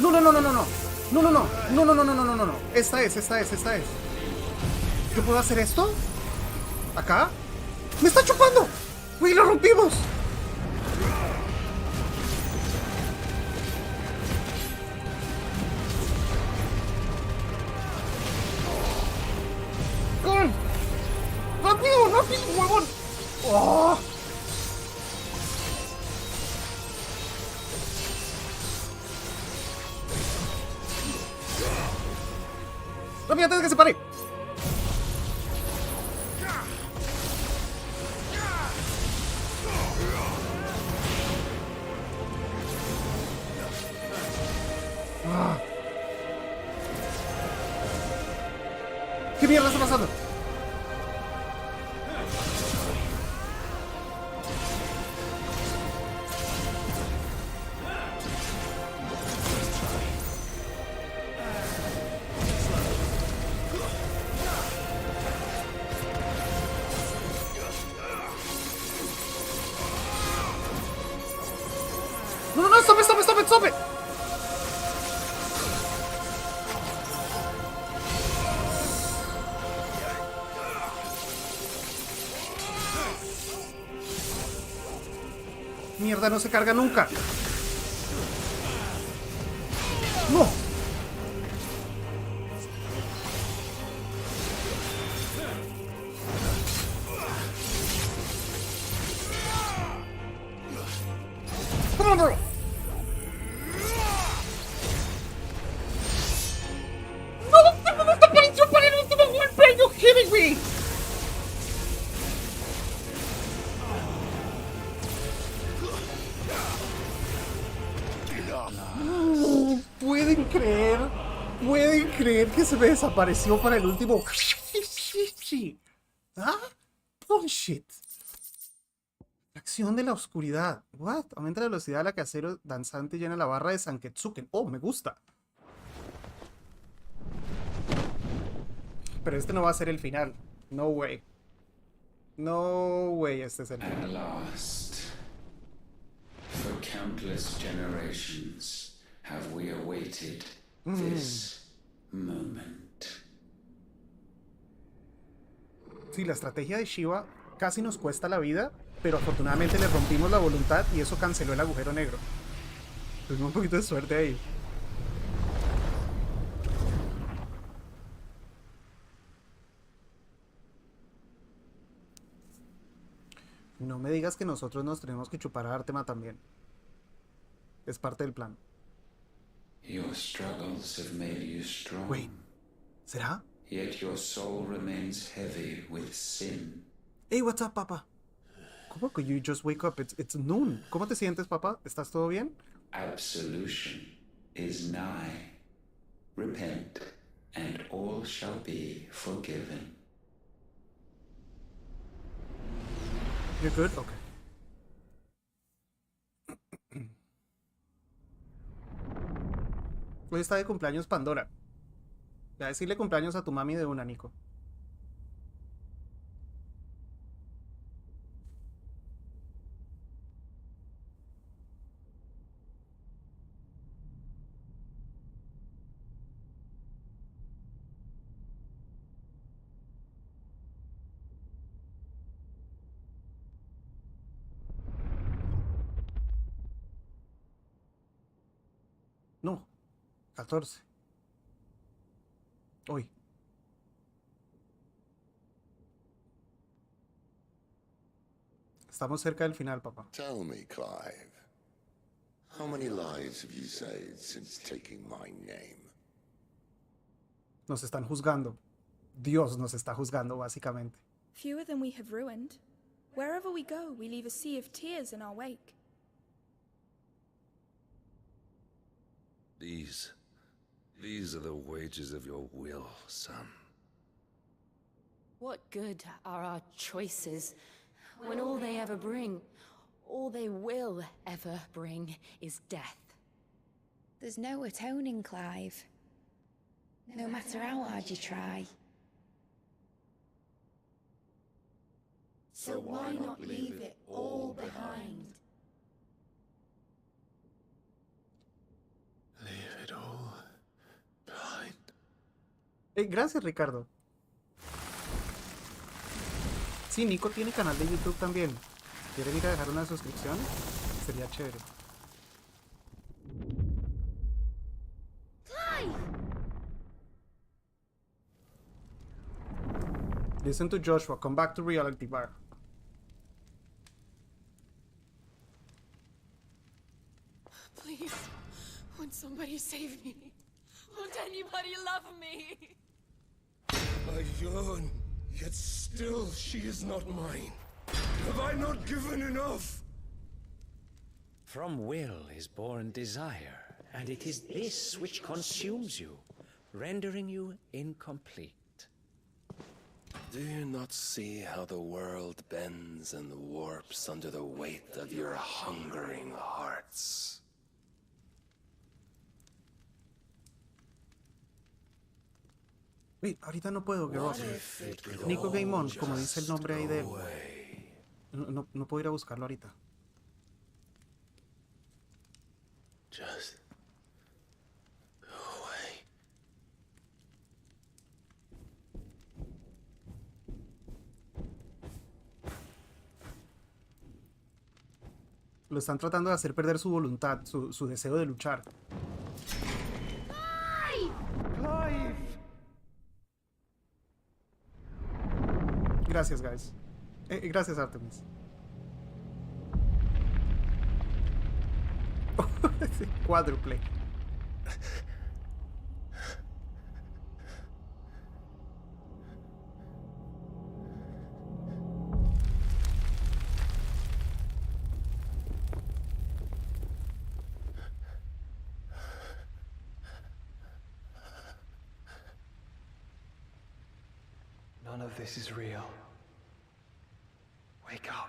No, no, no, no, no, no. No, no, no. No, no, no, no, no, no, no, no. Esta es. ¿Yo puedo hacer esto? ¿Acá? ¡Me está chupando! ¡Uy, lo rompimos! ¡Corre! ¡Rápido, rápido, huevón! ¡Oh! ¡Rápido, antes de que se pare! ¿Qué mierda está pasando? No, no, no, stop it. Mierda, no se carga nunca. No. Come on, bro. No, está para el último golpe. Are you kidding me? creer que se me desapareció para el último. ¿Ah? Bullshit. Acción de la oscuridad. What? Aumenta la velocidad a la que acero danzante llena la barra de Sanketsuken. Oh, me gusta. Pero este no va a ser el final. No way. No way, este es el final. At last, for countless generations, have we awaited this moment. Sí, la estrategia de Shiva casi nos cuesta la vida, pero afortunadamente le rompimos la voluntad y eso canceló el agujero negro. Tuvimos un poquito de suerte ahí. No me digas que nosotros nos tenemos que chupar a Artema también. Es parte del plan. Your struggles have made you strong. Wait, ¿será? Yet your soul remains heavy with sin. Hey, what's up, papá? ¿Cómo que you just wake up? It's noon. ¿Cómo te sientes, papá? ¿Estás todo bien? Absolution is nigh. Repent, and all shall be forgiven. You're good? Okay. Hoy está de cumpleaños Pandora. Voy a decirle cumpleaños a tu mami de una, Nico. No, 14. Hoy. Estamos cerca del final, papá. Tell me, Clive, how many lives have you saved since taking my name? Nos están juzgando. Dios nos está juzgando, básicamente. Fewer than we have ruined. Wherever we go, we leave a sea of tears in our wake. These are the wages of your will, son. What good are our choices when all they ever bring, all they will ever bring, is death? There's no atoning, Clive. No matter how hard you try. So why not leave it all behind? Leave it all behind. Gracias, Ricardo. Sí, Nico tiene canal de YouTube también. ¿Quieren ir a dejar una suscripción? Sería chévere. Listen to Joshua. Come back to reality bar. Please, won't somebody save me? Won't anybody love me? I yearn, yet still she is not mine. Have I not given enough? From will is born desire, and it is this which consumes you, rendering you incomplete. Do you not see how the world bends and warps under the weight of your hungering hearts? Wait, ahorita no puedo, Geralt. Nico Game On, como dice el nombre ahí de él. No puedo ir a buscarlo ahorita. Just go away. Lo están tratando de hacer perder su voluntad, su deseo de luchar. Gracias, guys. Gracias, Artemis. Cuádruple. None of this is real. Wake up.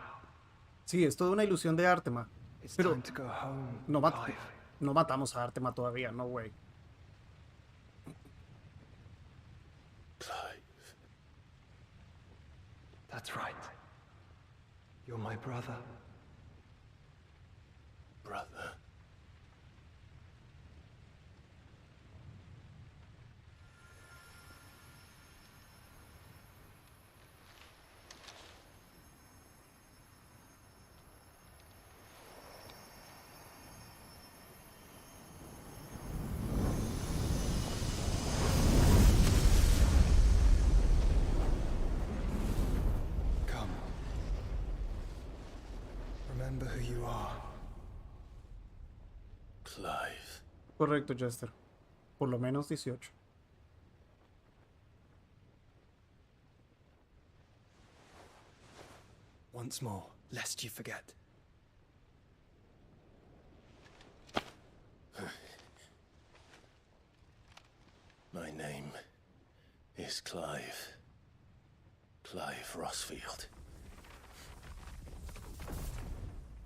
Sí, es toda una ilusión de Artema. It's Pero time to go home, no, Clive. no matamos a Artema todavía, no way. Clive. That's right. You're my brother. Brother. Come. Remember who you are. Clive. Correcto, Jester. Por lo menos 18. Once more, lest you forget. My name is Clive. Clive Rossfield.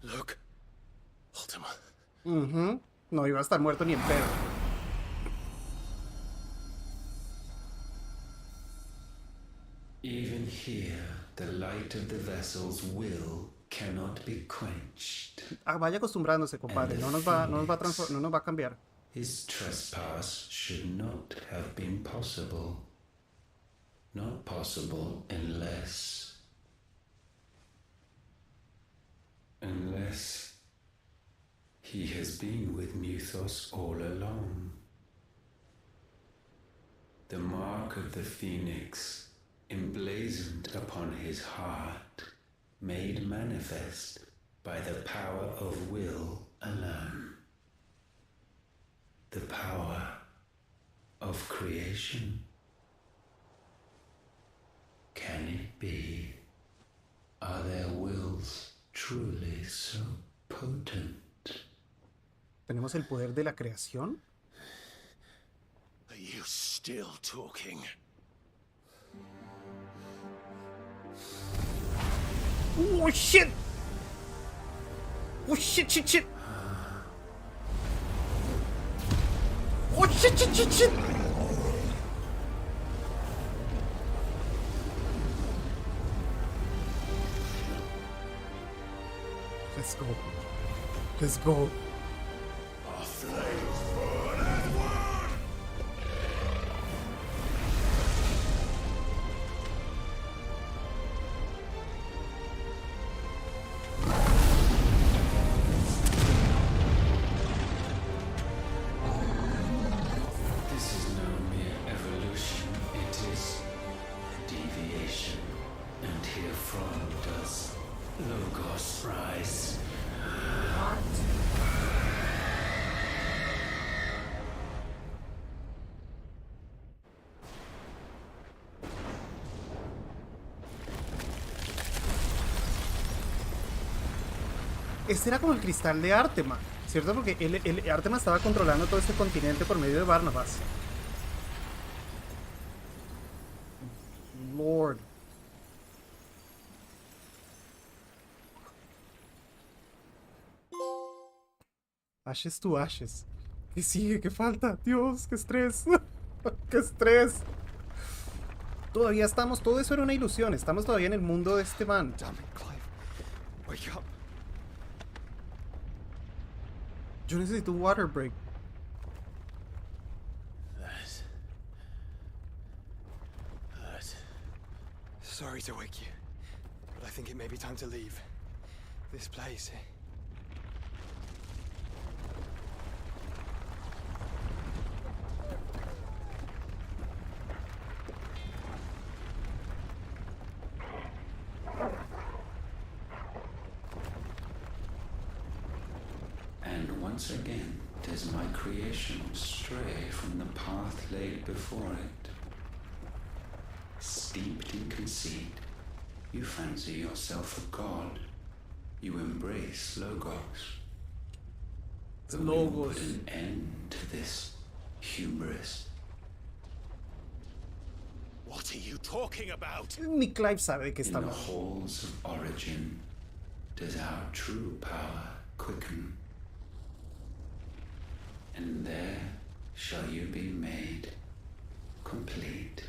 Look. Ultima. No iba a estar muerto ni en pedo. Even here, the light of the vessel's will cannot be quenched. Vaya acostumbrándose, compadre. No nos va a cambiar. His trespass should not have been possible. Not possible unless he has been with Muthos all along. The mark of the Phoenix, emblazoned upon his heart, made manifest by the power of will alone. The power of creation. Can it be? Are their wills truly so potent? ¿Tenemos el poder de la creación? Are you still talking? Oh shit! Oh shit! Oh shit! Let's go. Let's go. Our flames burn as one! This is no mere evolution, it is a deviation. And herefrom does Logos rise. Este era como el cristal de Artema, ¿cierto? Porque el Artema estaba controlando todo este continente por medio de Barnabas. Lord. Ashes to ashes. ¿Qué sigue? ¿Qué falta? Dios, qué estrés. Qué estrés. Todavía estamos, todo eso era una ilusión. Estamos todavía en el mundo de este man. Damn it, Clive. Wake up. Yo necesito un water break. That. Sorry to wake you, but I think it may be time to leave. This place. And once again does my creation stray from the path laid before it. Steeped in conceit, you fancy yourself a god. You embrace Logos. But we will put an end to this hubris. What are you talking about? Ni Clive sabe de qué In está the hablando. halls of origin does our true power quicken. And there shall you be made complete.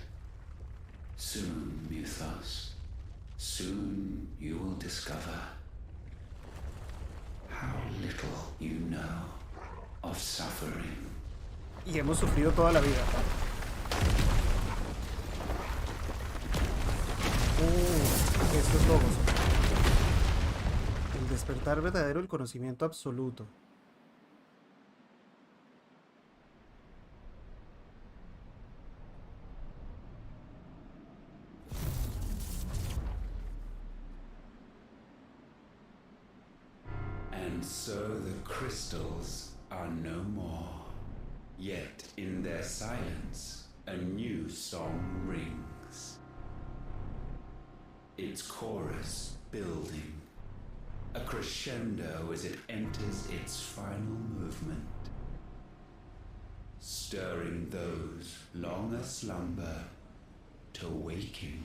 Soon, Muthos, soon you will discover how little you know of suffering. Y hemos sufrido toda la vida. Estos logos. El despertar verdadero, el conocimiento absoluto. And so the crystals are no more. Yet in their silence, a new song rings. Its chorus building, a crescendo as it enters its final movement, stirring those long aslumber to waking.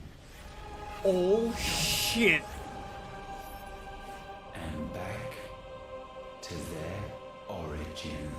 Oh shit. And back to their origin.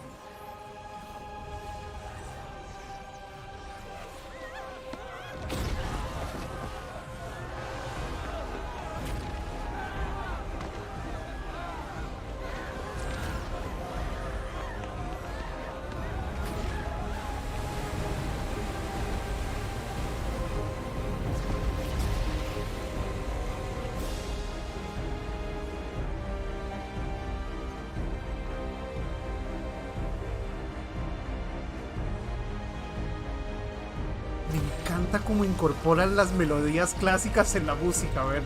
Me encanta cómo incorporan las melodías clásicas en la música, a ver.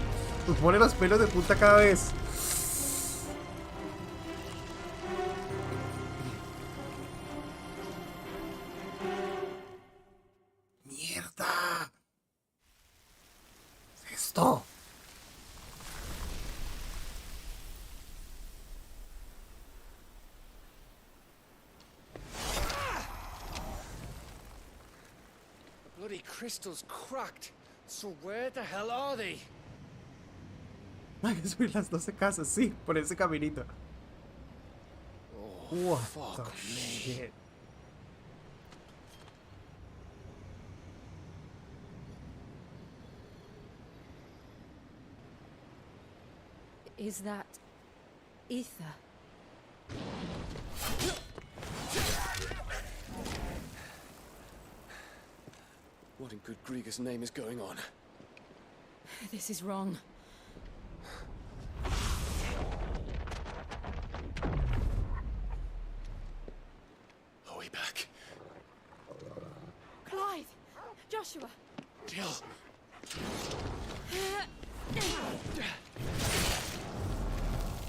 Nos pone los pelos de punta cada vez. ¡Mierda! ¿Qué es esto? Bloody crystal's cracked. So where the hell are they? Hay que subir las 12 casas, sí, por ese caminito. Oh, What fuck the me. shit? Is that ether? What in good Grieger's name is going on? This is wrong. Are we back? Clive! Joshua! Jill!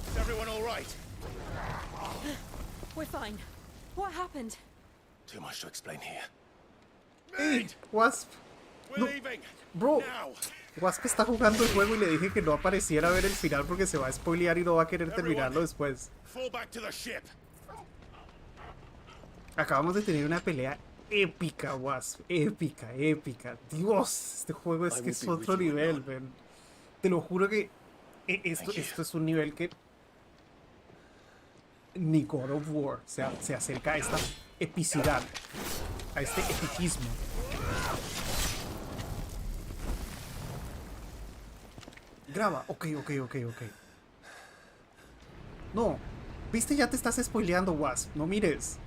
Is everyone all right? We're fine. What happened? Too much to explain here. ¡Ey! Wasp. We're No. leaving. Bro. Now. Wasp está jugando el juego y le dije que no apareciera a ver el final porque se va a spoilear y no va a querer terminarlo después. Fall back to the ship. Acabamos de tener una pelea épica, Wasp. Épica, épica. Dios, este juego es que es otro nivel, man. Te lo juro que esto es un nivel que ni God of War se acerca a esta epicidad, a este epicismo. Graba, ok. No, viste, ya te estás spoileando, Wasp. No mires.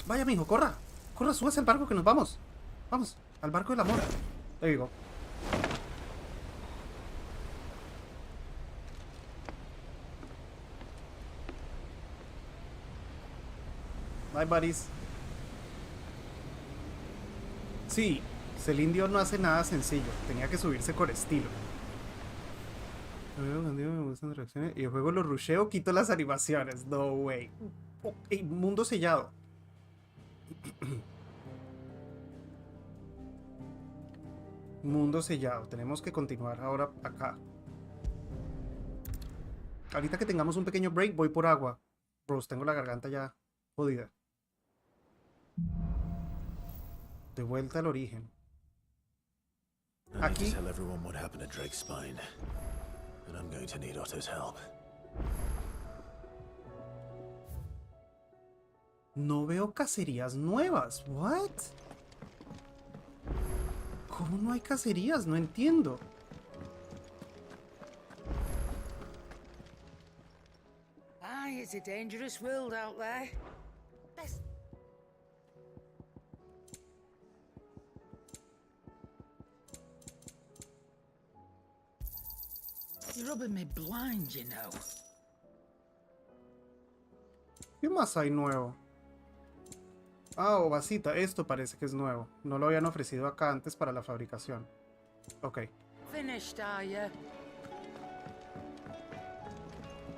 Vaya, mijo, corra. Corra, súbase al barco que nos vamos. Vamos, al barco del amor. There you go. Bye, buddies. Sí, Celine Dion no hace nada sencillo. Tenía que subirse con estilo. Me gustan reacciones. Y el juego lo rusheo, quito las animaciones. No way. Oh, mundo sellado. Mundo sellado. Tenemos que continuar ahora acá. Ahorita que tengamos un pequeño break, voy por agua. Bros, tengo la garganta ya jodida. De vuelta al origen. Aquí. Tell everyone what happened at Drake's Spine, and I'm going to need Otto's help. No veo cacerías nuevas. What? ¿Cómo no hay cacerías? No entiendo. Aye, it's a dangerous world out there. You're rubbing me blind, you know. ¿Qué más hay nuevo? Ah, Ovacita, esto parece que es nuevo. No lo habían ofrecido acá antes para la fabricación. Ok. Finished, are you?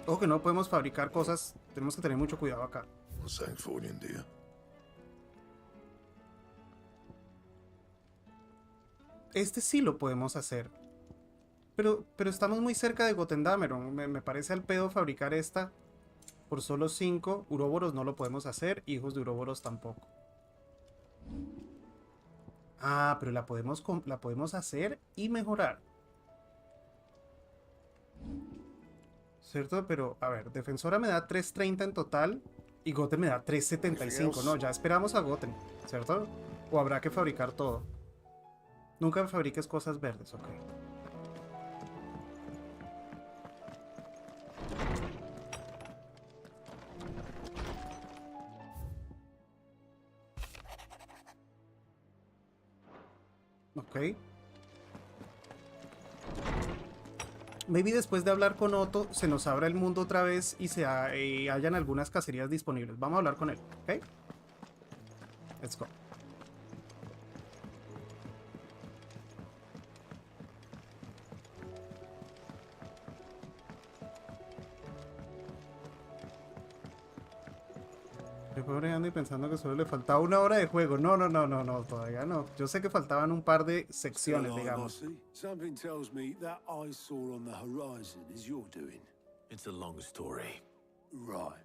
Ojo que no podemos fabricar cosas. Tenemos que tener mucho cuidado acá. What's that for you, dear? Este sí lo podemos hacer. Pero estamos muy cerca de Gotendameron. Me parece al pedo fabricar esta por solo 5. Uroboros no lo podemos hacer. Hijos de Uroboros tampoco. Ah, pero la podemos hacer y mejorar. ¿Cierto? Pero, a ver, Defensora me da 330 en total y Goten me da 375. No, ya esperamos a Goten, ¿cierto? O habrá que fabricar todo. Nunca fabriques cosas verdes, ok. Ok. Maybe después de hablar con Otto se nos abra el mundo otra vez y hayan algunas cacerías disponibles. Vamos a hablar con él, ¿ok? Let's go. Yo pobre ando y pensando que solo le faltaba 1 hora de juego. No, todavía no. Yo sé que faltaban un par de secciones, digamos. Something tells me that eyesore on the horizon is your doing. It's a long story. Right.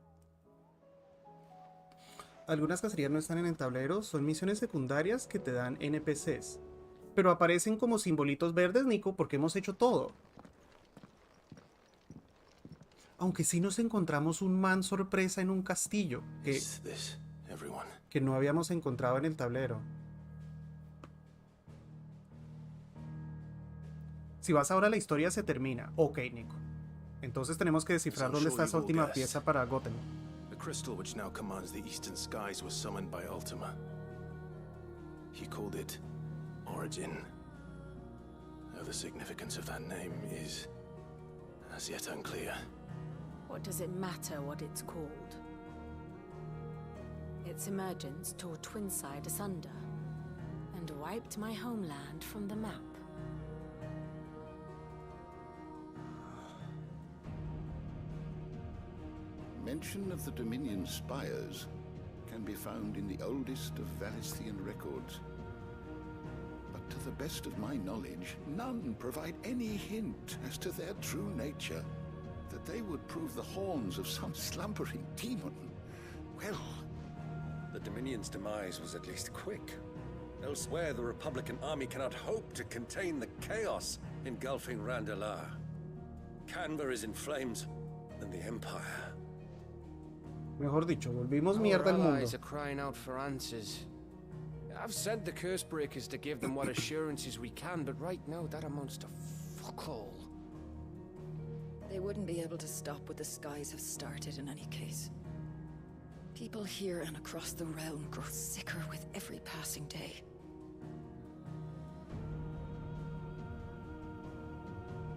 Algunas cacerías no están en el tablero, son misiones secundarias que te dan NPCs. Pero aparecen como simbolitos verdes, Nico, porque hemos hecho todo. Aunque sí nos encontramos un man sorpresa en un castillo que no habíamos encontrado en el tablero. Si vas ahora, la historia se termina. Ok, Nico. Entonces tenemos que descifrar dónde está esa última pieza para Goten. The crystal which now commands the eastern skies was summoned by Ultima. He called it Origin. Though the significance of that name is as yet unclear. What does it matter what it's called? Its emergence tore Twinside asunder and wiped my homeland from the map. Mention of the Dominion spires can be found in the oldest of Valisthian records. But to the best of my knowledge, none provide any hint as to their true nature. That they would prove the horns of some slumbering demon. Well... The Dominion's demise was at least quick. Elsewhere, the Republican army cannot hope to contain the chaos engulfing Randalar. Canberra is in flames, and the Empire. Mejor dicho, volvimos mierda al mundo. Our allies are crying out for answers. I've sent the Cursebreakers to give them what assurances we can, but right now that amounts to fuck all. They wouldn't be able to stop what the skies have started in any case. People here and across the realm grow sicker with every passing day.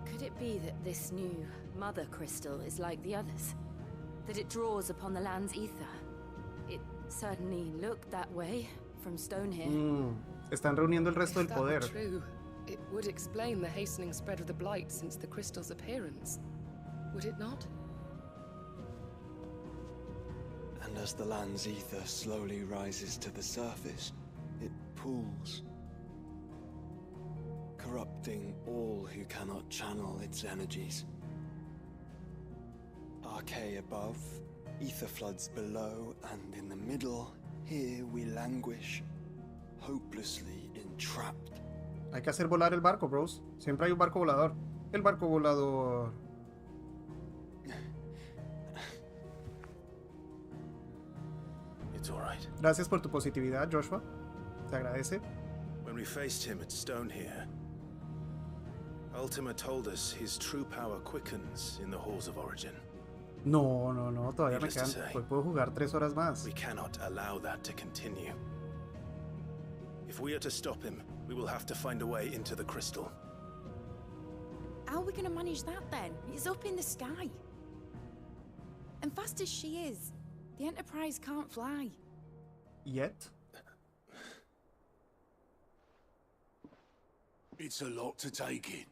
Could it be that this new Mother Crystal is like the others? That it draws upon the land's ether? It certainly looked that way from stone here. Están reuniendo el resto del If that poder. were true, it would explain the hastening spread of the blight since the crystal's appearance. Would it not? And as the land's ether slowly rises to the surface, it pools, corrupting all who cannot channel its energies. Archaea above, ether floods below, and in the middle, here we languish, hopelessly entrapped. Hay que hacer volar el barco, bros. Siempre hay un barco volador. El barco volador. It's all right. Gracias por tu positividad, Joshua. Te agradece. When we faced him at Stone here, Ultima told us his true power quickens in the halls of origin. No, todavía me Needless to quedan. say, Hoy puedo jugar 3 horas más. We cannot allow that to continue. If we are to stop him, we will have to find a way into the crystal. How are we going to manage that then? It's up in the sky. And fast as she is, the Enterprise can't fly. Yet? It's a lot to take in,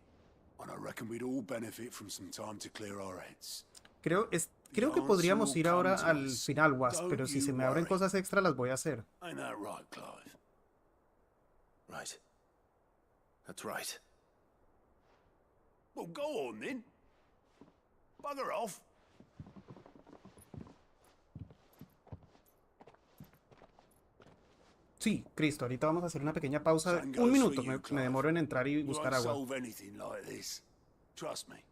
and I reckon we'd all benefit from some time to clear our heads. Creo que podríamos ir ahora al final, Wasp, pero si se me abren cosas extra las voy a hacer. Ain't that right, Clive? Right. That's right. Well, go on then. Bugger off. Sí, Cristo, ahorita vamos a hacer una pequeña pausa de 1 minuto. Me demoro en entrar y buscar agua. Solve anything like this. Trust me.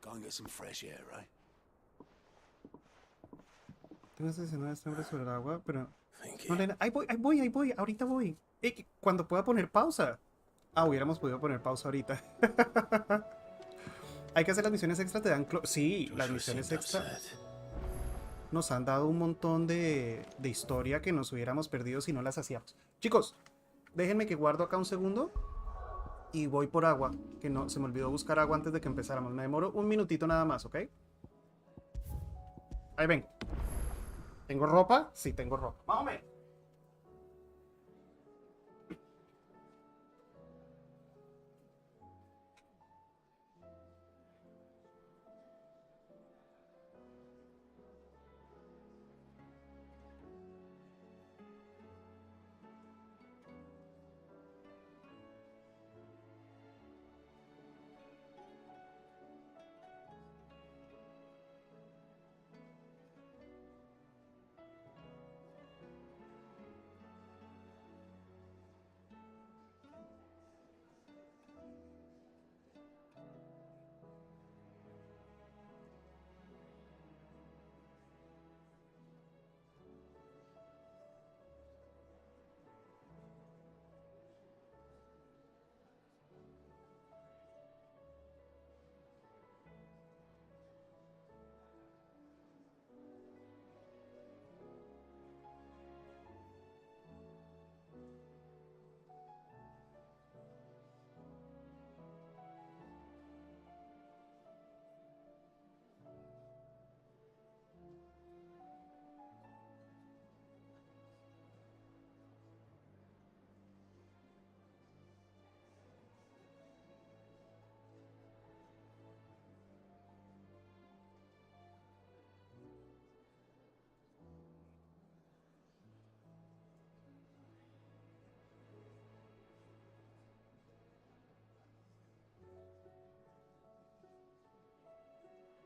Go and get some fresh air, right? Tengo esta escena de este hombre sobre el agua, pero... No, nena, ahí voy, ahorita voy. Cuando pueda poner pausa. Ah, hubiéramos podido poner pausa ahorita. Hay que hacer las misiones extras, te dan... Sí, las misiones extras nos han dado un montón de historia que nos hubiéramos perdido si no las hacíamos. Chicos, déjenme que guardo acá un segundo y voy por agua, que no se me olvidó buscar agua antes de que empezáramos. Me demoro 1 minutito nada más, ¿ok? Ahí vengo. ¿Tengo ropa? Sí, tengo ropa. Más o menos.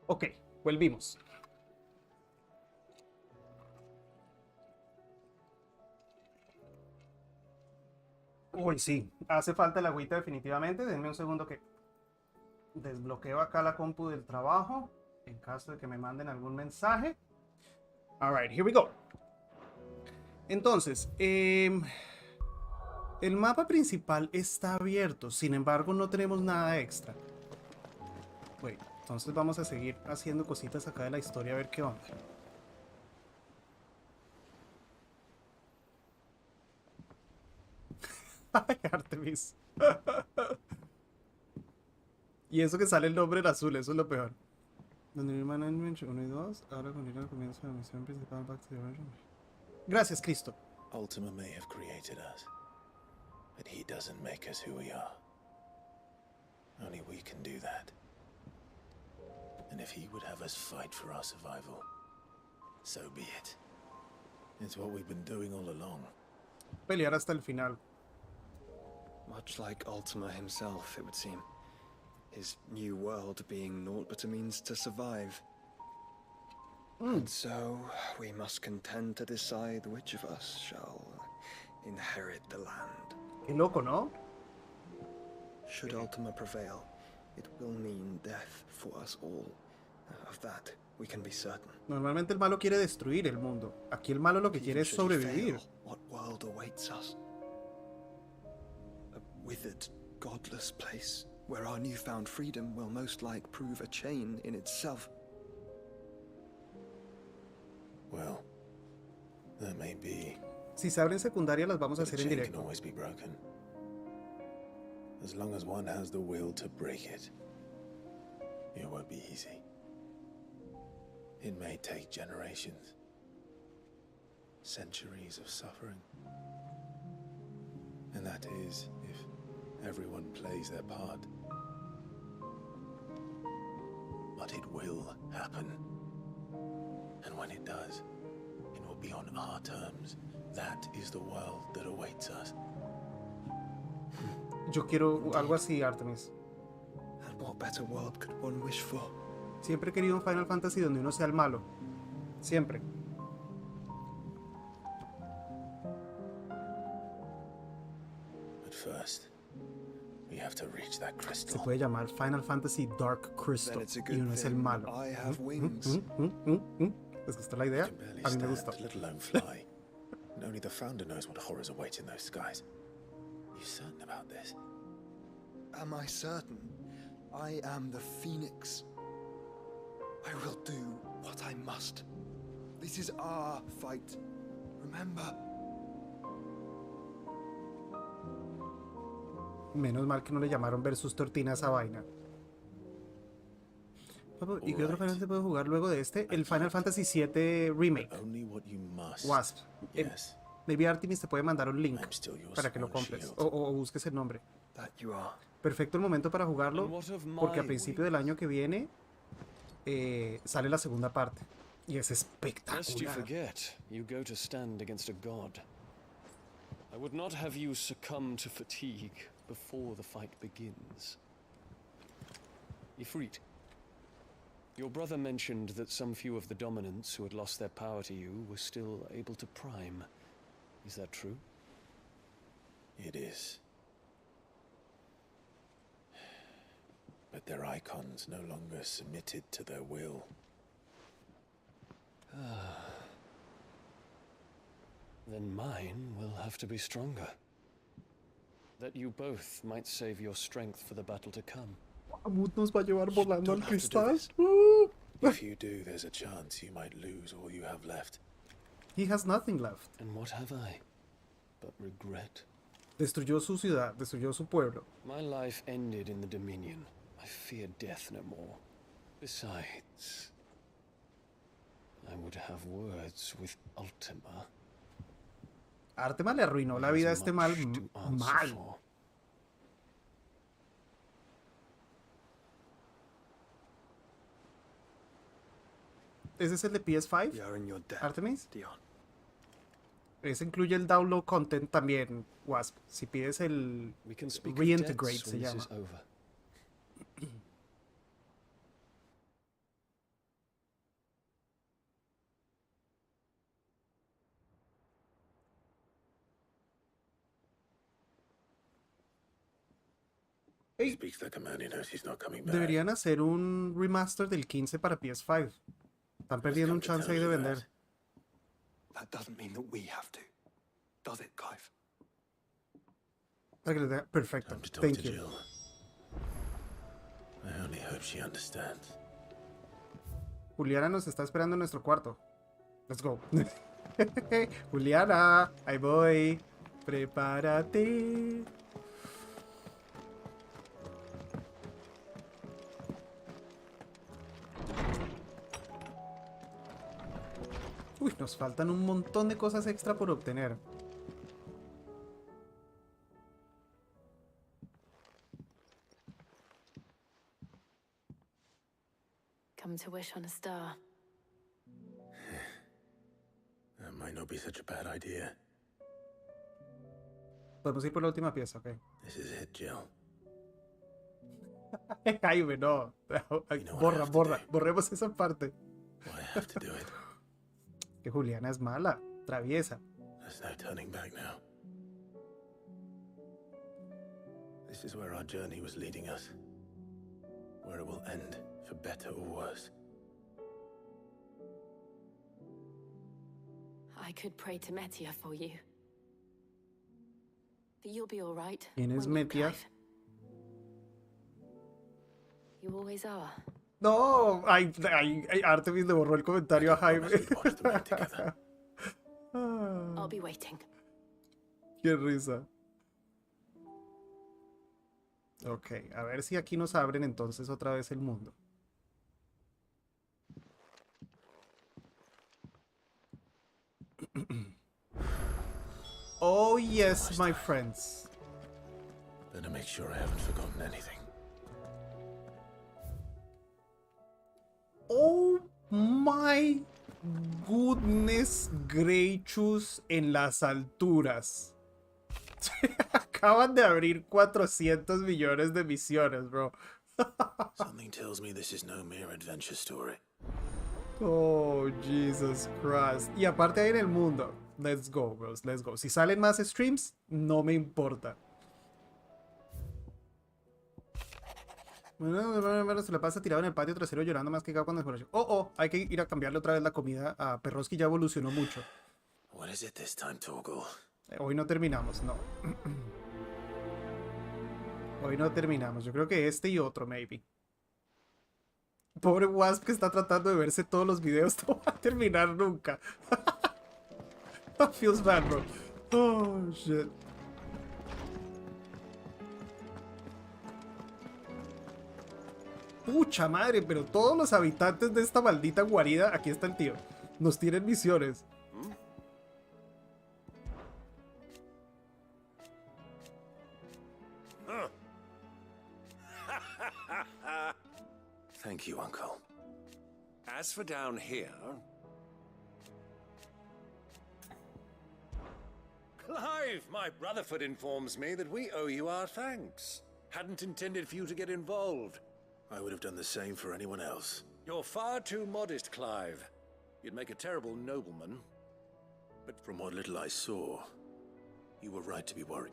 Ok, volvimos. Uy, sí, hace falta el agüita definitivamente. Denme un segundo que desbloqueo acá la compu del trabajo en caso de que me manden algún mensaje. Alright, here we go. Entonces, el mapa principal está abierto, sin embargo no tenemos nada extra. Wait. Entonces vamos a seguir haciendo cositas acá de la historia a ver qué onda. Ay, Artemis. Y eso que sale el nombre en azul, eso es lo peor. Donde mi hermana 1 y 2, ahora con ir al comienzo de la misión principal Back to the Origin. Gracias, Cristo. Ultima may have created us, but he doesn't make us who we are. Only we can do that. And if he would have us fight for our survival, so be it. It's what we've been doing all along. Pelear hasta el final. Much like Ultima himself, it would seem. His new world being naught but a means to survive. And so, we must contend to decide which of us shall inherit the land. Qué loco, ¿no? Should Ultima prevail, it will mean death for us all. Of that, we can be certain. Normalmente el malo quiere destruir el mundo. Aquí el malo lo que quiere es sobrevivir. What world awaits us? A withered, godless place where our newfound freedom will most like prove a chain in itself. Well, that may be. Si se abren secundaria las vamos a hacer en Can directo. always be broken. As long as one has the will to break it, it won't be easy. It may take generations, centuries of suffering. And that is if everyone plays their part. But it will happen. And when it does, it will be on our terms. That is the world that awaits us. Yo quiero algo así, Artemis. And what better world could one wish for? Siempre he querido un Final Fantasy donde uno sea el malo. Siempre. But first, we have to reach that Se crystal. puede llamar Final Fantasy Dark Crystal. Then it's a Y good uno es el thing malo. I have wings. ¿Les gustó la idea? A mí me gustó. Let alone fly. And only the founder knows what horrors await in those skies. Are you certain about this? Am I certain? I am the Phoenix. I will do what I must. This is our fight. Remember? Menos mal que no le llamaron versus Tortina a esa vaina. ¿Y qué otro Final se puede jugar luego de este? El Final Fantasy VII Remake. Wasp. Maybe Artemis te puede mandar un link para que lo compres. O busques el nombre. Perfecto el momento para jugarlo, porque a principio del año que viene sale la segunda parte. Y es Lest you espectacular. forget, you go to stand against a god. I would not have you succumb to fatigue before the fight begins. Ifrit, your brother mentioned that some few of the dominants who had lost their power to you were still able to prime. Is that true? It is. But their icons no longer submitted to their will. Then mine will have to be stronger. That you both might save your strength for the battle to come. Amut nos va a llevar volando al cristal. If you do, there's a chance you might lose all you have left. He has nothing left. And what have I but regret? Destruyó su ciudad, destruyó su pueblo. My life ended in the Dominion. I fear death no more. Besides, I would have words with Ultima. Artema le arruinó la vida a este mal. Mal. ¿Ese es el de PS5? Artemis. Ese incluye el download content también, Wasp. Si pides el Reintegrate se llama. Speaks the command, he knows he's not coming back. Deberían hacer un remaster del 15 para PS5. Están perdiendo un chance ahí de vender. That doesn't mean that we have to, does it, Clive? Perfecto. Time to talk Thank to you. Jill. I only hope she understands. Juliana nos está esperando en nuestro cuarto. Let's go. Juliana, ahí voy. Prepárate. Uy, nos faltan un montón de cosas extra por obtener. Come to wish on a star. That might not be such a bad idea. Podemos ir por la última pieza, ok. This is it, Jill. Ay, no. Borremos esa parte. I have to do it. Que Juliana es mala, traviesa. There's no turning back now. This is where our journey was leading us. Where it will end, for better or worse. I could pray to Metia for you. But you'll be all right. ¿Quién es won't you, Metia? Clive? You always are. No, ay, Artemis le borró el comentario a Jaime. I'll be waiting. Qué risa. Ok, a ver si aquí nos abren entonces otra vez el mundo. Oh yes, my friends. Better make sure I haven't forgotten anything. Oh my goodness gracious en las alturas. Acaban de abrir 400 millones de misiones, bro. Something tells me this is no mere adventure story. Oh, Jesus Christ. Y aparte hay en el mundo. Let's go, bros. Let's go. Si salen más streams, no me importa. Bueno, se la pasa tirado en el patio trasero llorando más que cuando desborracho. Hay que ir a cambiarle otra vez la comida a Perroski, ya evolucionó mucho. What is it this time, Torgal? Hoy no terminamos, no. Hoy no terminamos. Yo creo que este y otro, maybe. Pobre Wasp que está tratando de verse todos los videos. No va a terminar nunca. Feels bad, bro. Oh, shit. Pucha madre, pero todos los habitantes de esta maldita guarida, aquí está el tío, nos tienen misiones. Thank you, Uncle. As for down here... Clive, my Brotherford informs me that we owe you our thanks. Hadn't intended for you to get involved. I would have done the same for anyone else. You're far too modest, Clive. You'd make a terrible nobleman. But from what little I saw, you were right to be worried.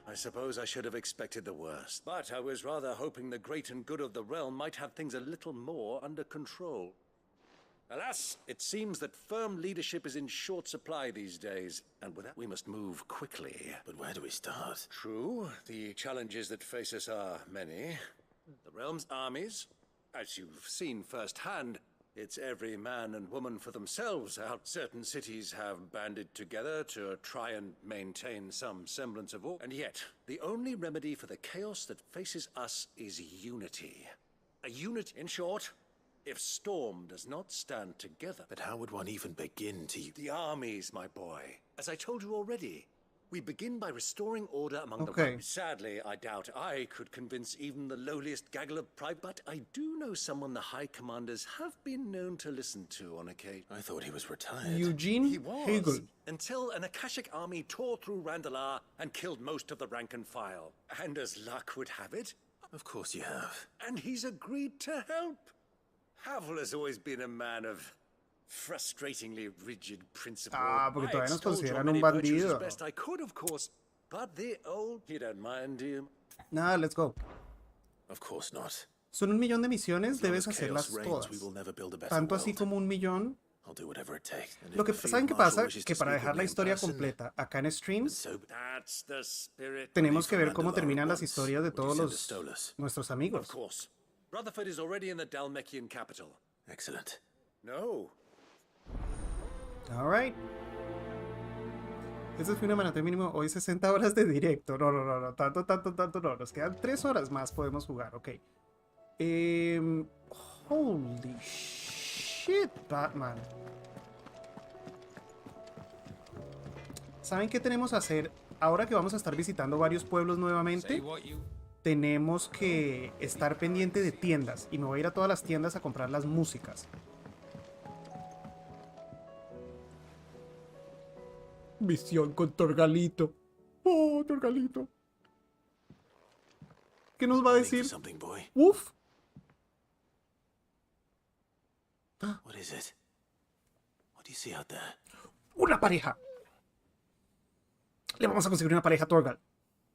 I suppose I should have expected the worst. But I was rather hoping the great and good of the realm might have things a little more under control. Alas, it seems that firm leadership is in short supply these days, and with that we must move quickly. But where do we start? True, the challenges that face us are many. The realm's armies, as you've seen firsthand, it's every man and woman for themselves out. Certain cities have banded together to try and maintain some semblance of order. And yet, the only remedy for the chaos that faces us is unity. A unit, in short, if Storm does not stand together. But how would one even begin to... The armies, my boy. As I told you already, we begin by restoring order among the... Sadly, I doubt I could convince even the lowliest gaggle of pride, but I do know someone the High Commanders have been known to listen to on occasion. I thought he was retired. Eugene He was, Hegel. until an Akashic army tore through Randalar and killed most of the rank and file. And as luck would have it... Of course you have. And he's agreed to help. Havel has always been a man of frustratingly rigid principle. Porque I todavía nos extolled your consideran many un virtues as bandido. best I could, of course. But the old... You don't mind, do you? Nada, let's go. Of course not. Son 1 millón de misiones, As long debes as chaos hacerlas reigns, todas. we will never build a better Tanto así world. como 1 millón. I'll do whatever it takes. And Lo if que, the Field ¿saben qué Marshal pasa? wishes Que to para speak dejar with la me in historia person, completa acá en streams, so That's the spirit. tenemos que Leave ver cómo Randalar terminan at las once. historias de Would you todos send los a Stolas? nuestros Of amigos. course. Rutherford is already in the Dalmekian capital. Excellent. No. Alright. Eso fue una maratón mínimo. Hoy 60 horas de directo. No. Tanto no. Nos quedan 3 horas más. Podemos jugar. Ok. Holy shit, Batman. ¿Saben qué tenemos que hacer? Ahora que vamos a estar visitando varios pueblos nuevamente, tenemos que estar pendiente de tiendas. Y me voy a ir a todas las tiendas a comprar las músicas. Misión con Torgalito. Oh, Torgalito. ¿Qué nos va a decir? Uf. What is it? What do you see out there? ¡Una pareja! Le vamos a conseguir una pareja a Torgal.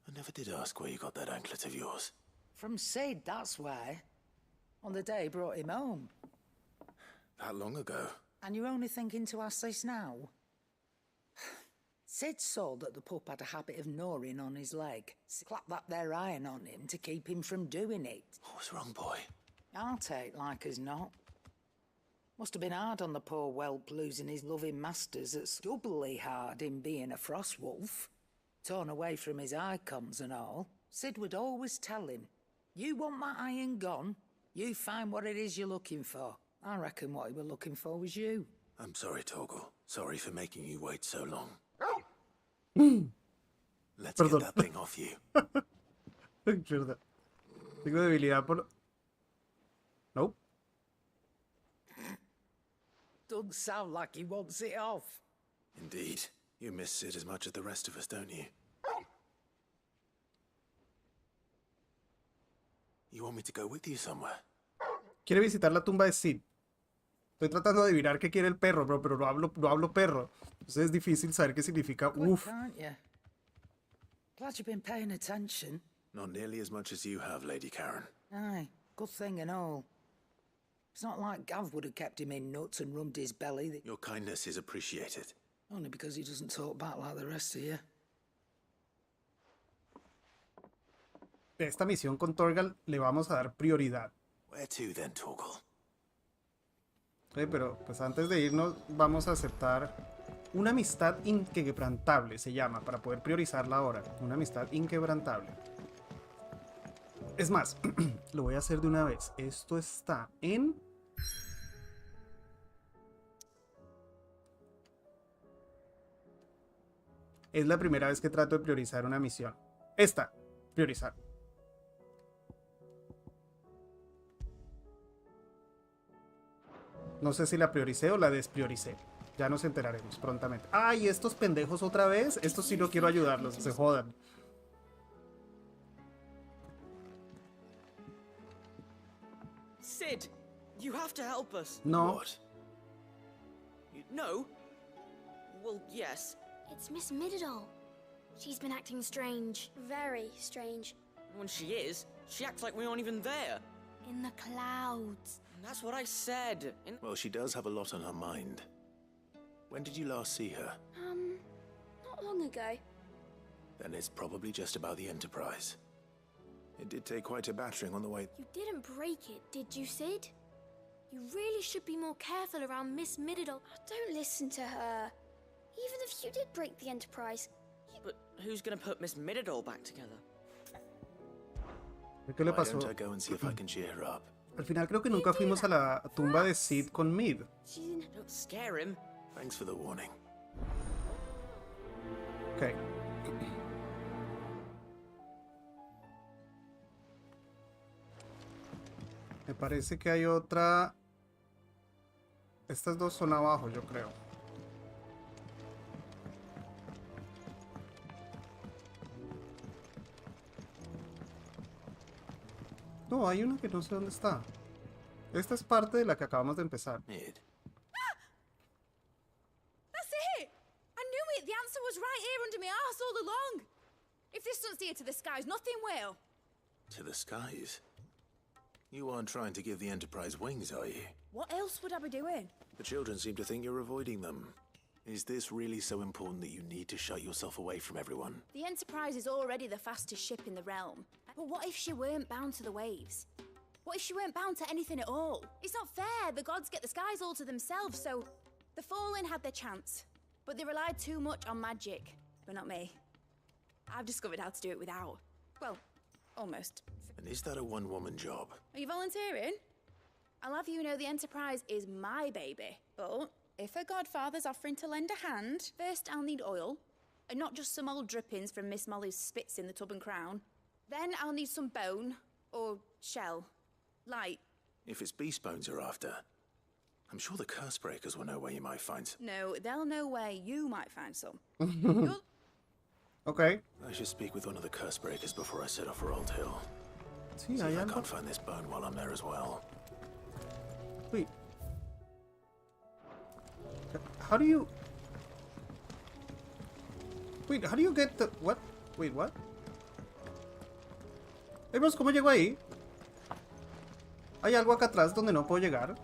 I never did ask where you got that anklet of yours. From Sid, that's why. On the day he brought him home. That long ago? And you're only thinking to ask this now? Sid saw that the pup had a habit of gnawing on his leg. Clapped that there iron on him to keep him from doing it. What was wrong, boy? I'll take like as not. Must have been hard on the poor whelp losing his loving masters. It's doubly hard in being a frost wolf. Torn away from his icons and all. Sid would always tell him, you want that iron gone? You find what it is you're looking for. I reckon what he were looking for was you. I'm sorry, Torgal. Sorry for making you wait so long. Let's get that thing off you. Perdón. Tengo debilidad por... Nope. Doesn't sound like he wants it off. Indeed. You miss Sid as much as the rest of us, don't you? You want me to go with you somewhere? Quiere visitar la tumba de Sid. Estoy tratando de adivinar qué quiere el perro, bro, pero no hablo perro. Entonces es difícil saber qué significa uff. Can't you? Glad you've been paying attention. Not nearly as much as you have, Lady Karen. Aye, good thing and all. It's not like Gav would have kept him in nuts and rubbed his belly. Your kindness is appreciated. Only because he doesn't talk back like the rest of you. Esta misión con Torgal le vamos a dar prioridad. Where to then, Torgal? Pero pues antes de irnos vamos a aceptar una amistad inquebrantable, se llama, para poder priorizarla ahora. Una amistad inquebrantable. Es más, lo voy a hacer de una vez. Esto está en... Es la primera vez que trato de priorizar una misión. Esta, priorizar. No sé si la prioricé o la desprioricé. Ya nos enteraremos prontamente. ¡Ay, estos pendejos otra vez! Estos sí no quiero ayudarlos, se jodan. Sid, you have to help us. No. What? No? Well, yes. It's Miss Mididol. She's been acting strange. Very strange. When she is, she acts like we aren't even there. In the clouds. That's what I said. Well, she does have a lot on her mind. When did you last see her? Not long ago. Then it's probably just about the Enterprise. It did take quite a battering on the way. You didn't break it, did you, Sid? You really should be more careful around Miss Mididol. Don't listen to her. Even if you did break the Enterprise. But who's gonna put Miss Mididol back together? ¿Qué le Why pasó? don't I go and see if I can cheer her up? Al final creo que nunca fuimos a la tumba de Sid con Mid. Don't scare him. Thanks for the warning. Ok. Me parece que hay otra... Estas dos son abajo, yo creo. No, hay una que no sé dónde está. Esta es parte de la que acabamos de empezar. Mid. That's it! I knew it! The answer was right here under my arse all along! If this doesn't steer to the skies, nothing will! To the skies? You aren't trying to give the Enterprise wings, are you? What else would I be doing? The children seem to think you're avoiding them. Is this really so important that you need to shut yourself away from everyone? The Enterprise is already the fastest ship in the realm. But what if she weren't bound to the waves? What if she weren't bound to anything at all? It's not fair. The gods get the skies all to themselves, so... The Fallen had their chance, but they relied too much on magic. But not me. I've discovered how to do it without. Well, almost. And is that a one-woman job? Are you volunteering? I'll have you know the Enterprise is my baby. But if a godfather's offering to lend a hand, first I'll need oil, and not just some old drippings from Miss Molly's spits in the tub and crown. Then I'll need some bone, or shell. Light. If it's beast bones you're after, I'm sure the curse breakers will know where you might find some. No, they'll know where you might find some. Okay. I should speak with one of the curse breakers before I set off for Old Hill. Sí, See hay if I algo. can't find this bone while I'm there as well. Uy. How do you... Wait, how do you get the... What? Wait, what? Hey, bros, ¿cómo llego ahí? ¿Hay algo acá atrás donde no puedo llegar?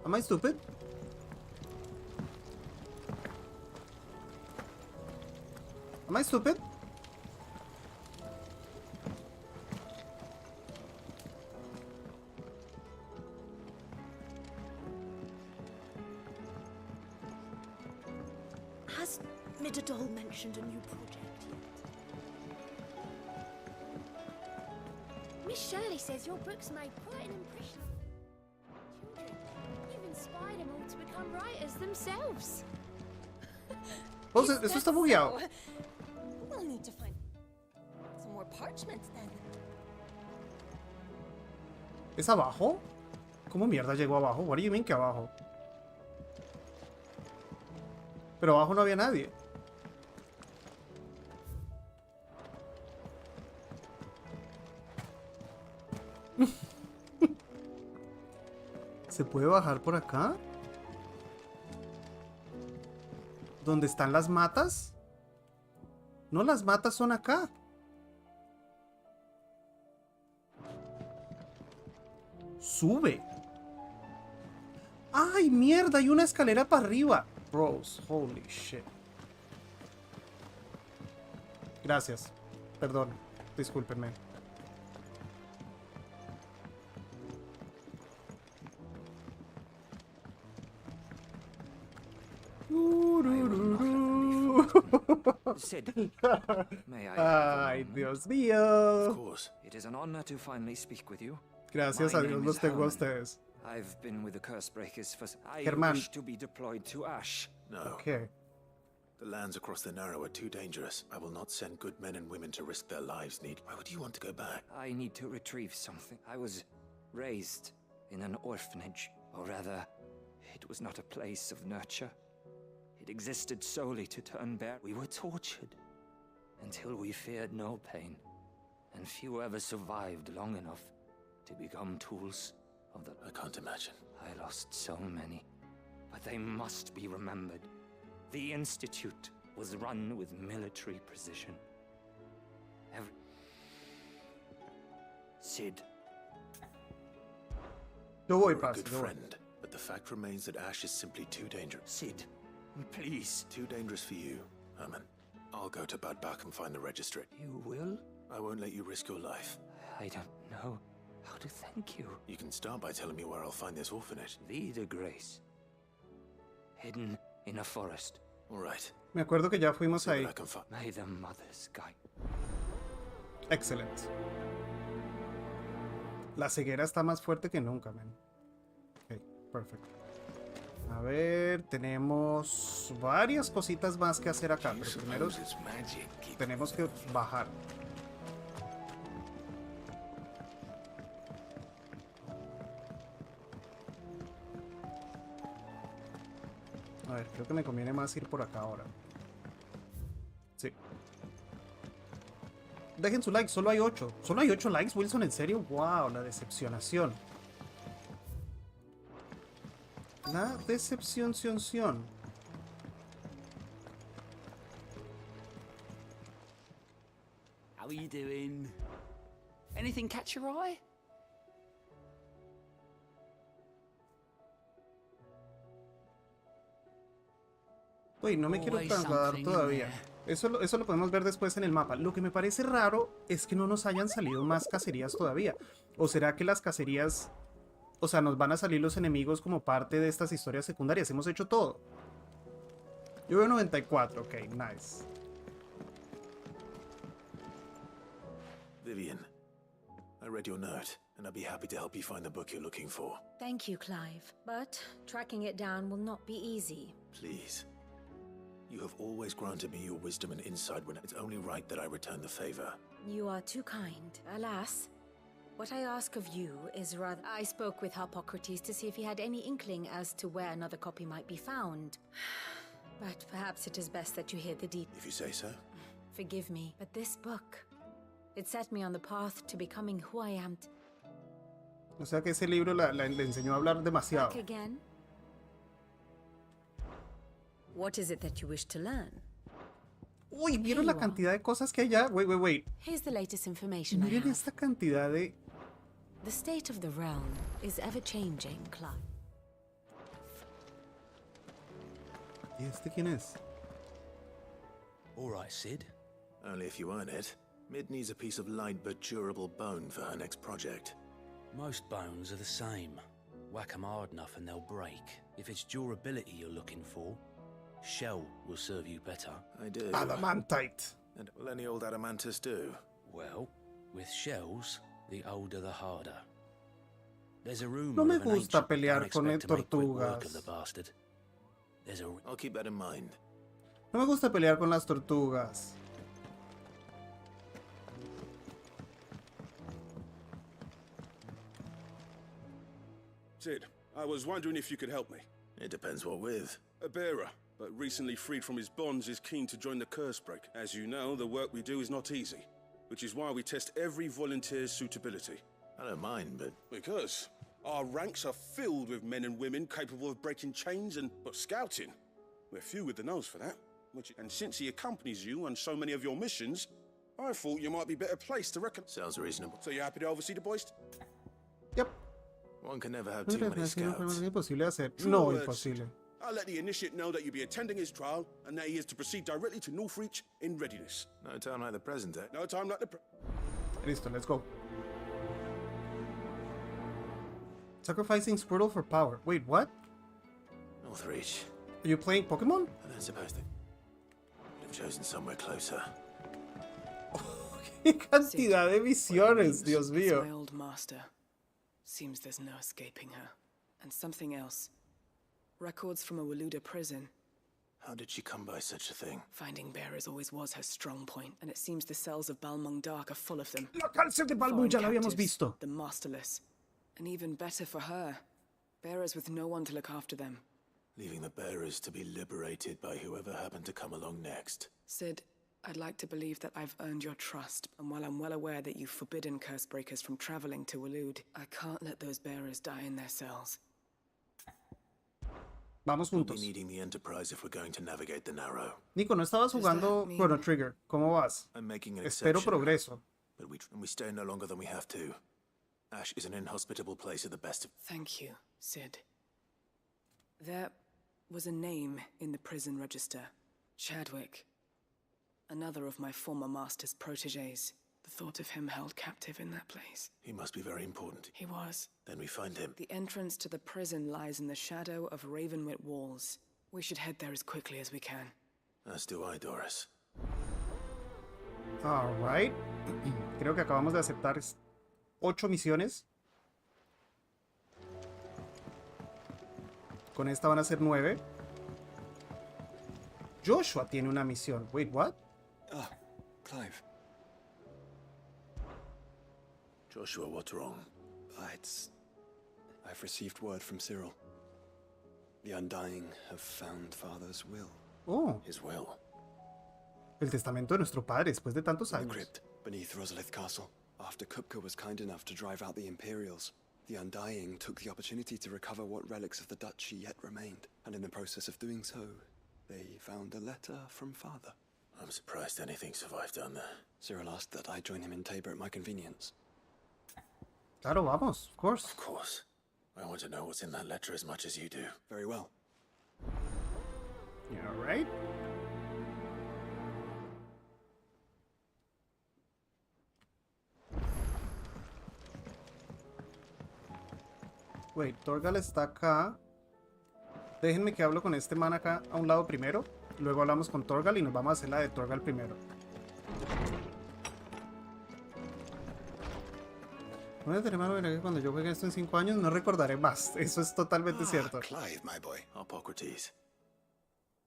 Am I stupid? Am I stupid? Has Midadol mentioned a new project yet? Miss Shirley says your books made quite an impression on children. You've inspired them all to become writers themselves. Oh, eso está bugueado. We'll need to find some more parchment then. ¿Es abajo? ¿Cómo mierda llegó abajo? What do you mean que abajo? Pero abajo no había nadie. ¿Se puede bajar por acá? ¿Dónde están las matas? No, las matas son acá. Sube. ¡Ay, mierda! Hay una escalera para arriba. Bros, holy shit. Gracias. Perdón. Discúlpenme. Sid, may I? Ay, Dios mío. Of course. It is an honor to finally speak with you. Gracias a Dios los tengo a ustedes. I've been with the curse breakers for... I Germán. wish to be deployed to Ash. No. Okay. The lands across the Narrow are too dangerous. I will not send good men and women to risk their lives. Why would you want to go back? I need to retrieve something. I was raised in an orphanage. Or rather, it was not a place of nurture. It existed solely to turn bare. We were tortured until we feared no pain. And few ever survived long enough to become tools of the... I can't imagine. I lost so many, but they must be remembered. The Institute was run with military precision. Sid. Yo voy, You're a Paz. good Yo voy. friend, but the fact remains that Ash is simply too dangerous. Sid, please. Too dangerous for you, Herman. I'll go to Bad Bach and find the registry. You will? I won't let you risk your life. I don't know how to thank you. You can start by telling me where I'll find this orphanage. Vida Grace. Hidden in a forest. All right. Me acuerdo que ya fuimos ahí. May the mothers guide. Excelente. La ceguera está más fuerte que nunca, man. Ok, perfecto. A ver, tenemos varias cositas más que hacer acá, pero primero tenemos que bajar. A ver, creo que me conviene más ir por acá ahora. Sí. Dejen su like, solo hay 8. ¿Solo hay 8 likes, Wilson? ¿En serio? Wow, la decepcionación. La decepción. How are you doing? Anything catch your eye? Uy, no me quiero trasladar todavía. Eso lo podemos ver después en el mapa. Lo que me parece raro es que no nos hayan salido más cacerías todavía. ¿O será que las cacerías... O sea, nos van a salir los enemigos como parte de estas historias secundarias? Hemos hecho todo. Yo veo 94, ok, nice. Vivian, I read your note, and I'd be happy to help you find the book you're looking for. Thank you, Clive. But tracking it down will not be easy. Please. You have always granted me your wisdom and insight when it's only right that I return the favor. You are too kind. Alas, what I ask of you is rather... I spoke with Harpocrates to see if he had any inkling as to where another copy might be found. But perhaps it is best that you hear the deep... If you say so. Forgive me, but this book... It set me on the path to becoming who I am. O sea que ese libro le enseñó a hablar demasiado. Back again? What is it that you wish to learn? Uy, ¿vieron la cantidad de cosas que hay allá? Wait. Here's the latest information I Miren have. esta cantidad de... The state of the realm is ever-changing, Clive. ¿Y este quién es? All right, Sid. Only if you earn it. Mid needs a piece of light but durable bone for her next project. Most bones are the same. Whack 'em hard enough and they'll break. If it's durability you're looking for, shell will serve you better. I do. Adamantite. And what will any old adamantus do? Well, with shells, the older the harder. There's a rumor No me of an gusta ancient pelear plan con expect to make quick work tortugas. of the bastard. I'll keep that in mind. No me gusta pelear con las tortugas. Sid, I was wondering if you could help me. It depends what with. A bearer, but recently freed from his bonds, is keen to join the curse break. As you know, the work we do is not easy, which is why we test every volunteer's suitability. I don't mind, but... Because our ranks are filled with men and women capable of breaking chains but scouting, we're few with the nose for that. And since he accompanies you on so many of your missions, I thought you might be better placed to reckon. Sounds reasonable. So you're happy to oversee the boys? Yep. One can never have too many scouts. Imposible hacer. True No, words. imposible. I'll let the initiate know that you'll be attending his trial and that he is to proceed directly to Northreach in readiness. No time like the present, eh? No time like the Listo, let's go. Sacrificing Squirtle for power. Wait, what? Northreach. Are you playing Pokemon? I don't suppose they would have chosen somewhere closer. ¡Qué cantidad de visiones, Dios It's mío! my old master. Seems there's no escaping her. And something else. Records from a Waluda prison. How did she come by such a thing? Finding bearers always was her strong point, and it seems the cells of Balmung Dark are full of them. La cárcel de Balmung ya la habíamos visto. The masterless. And even better for her. Bearers with no one to look after them. Leaving the bearers to be liberated by whoever happened to come along next. Sid, I'd like to believe that I've earned your trust, and while I'm well aware that you've forbidden Cursebreakers from traveling to Walud, I can't let those bearers die in their cells. Vamos We'll be juntos. needing the Enterprise if we're going to navigate the Narrow. Nico, ¿no estabas jugando Chrono Trigger? ¿Cómo vas? I'm making an Espero exception. progreso. But we stay no longer than we have to. Ash is an inhospitable place at the best of... Thank you, Sid. There was a name in the prison register. Chadwick. Another of my former master's protégés. The thought of him held captive in that place. He must be very important. He was. Then we find him. The entrance to the prison lies in the shadow of Ravenwit walls. We should head there as quickly as we can. As do I, Doris. Alright. Creo que acabamos de aceptar 8 misiones. Con esta van a ser 9. Joshua tiene una misión. Wait, what? Ah, Clive. Joshua, what's wrong? I've received word from Cyril. The Undying have found Father's will. Oh. His will? El testamento de nuestro padre después de tantos The años. crypt beneath Rosalith Castle. After Kupka was kind enough to drive out the Imperials, the Undying took the opportunity to recover what relics of the Duchy yet remained. And in the process of doing so, they found a letter from Father. I'm surprised anything survived down there. Cyril asked that I join him in Tabor at my convenience. Claro, vamos, of course. Of course. I want to know what's in that letter as much as you do. Very well. Yeah, right. Wait, Torgal está acá. Déjenme que hablo con este man acá a un lado primero. Luego hablamos con Torgal y nos vamos a hacer la de Torgal primero. Voy a tener malo que cuando yo juegue esto en 5 años no recordaré más. Eso es totalmente cierto. Clive, my boy. Hippocrates.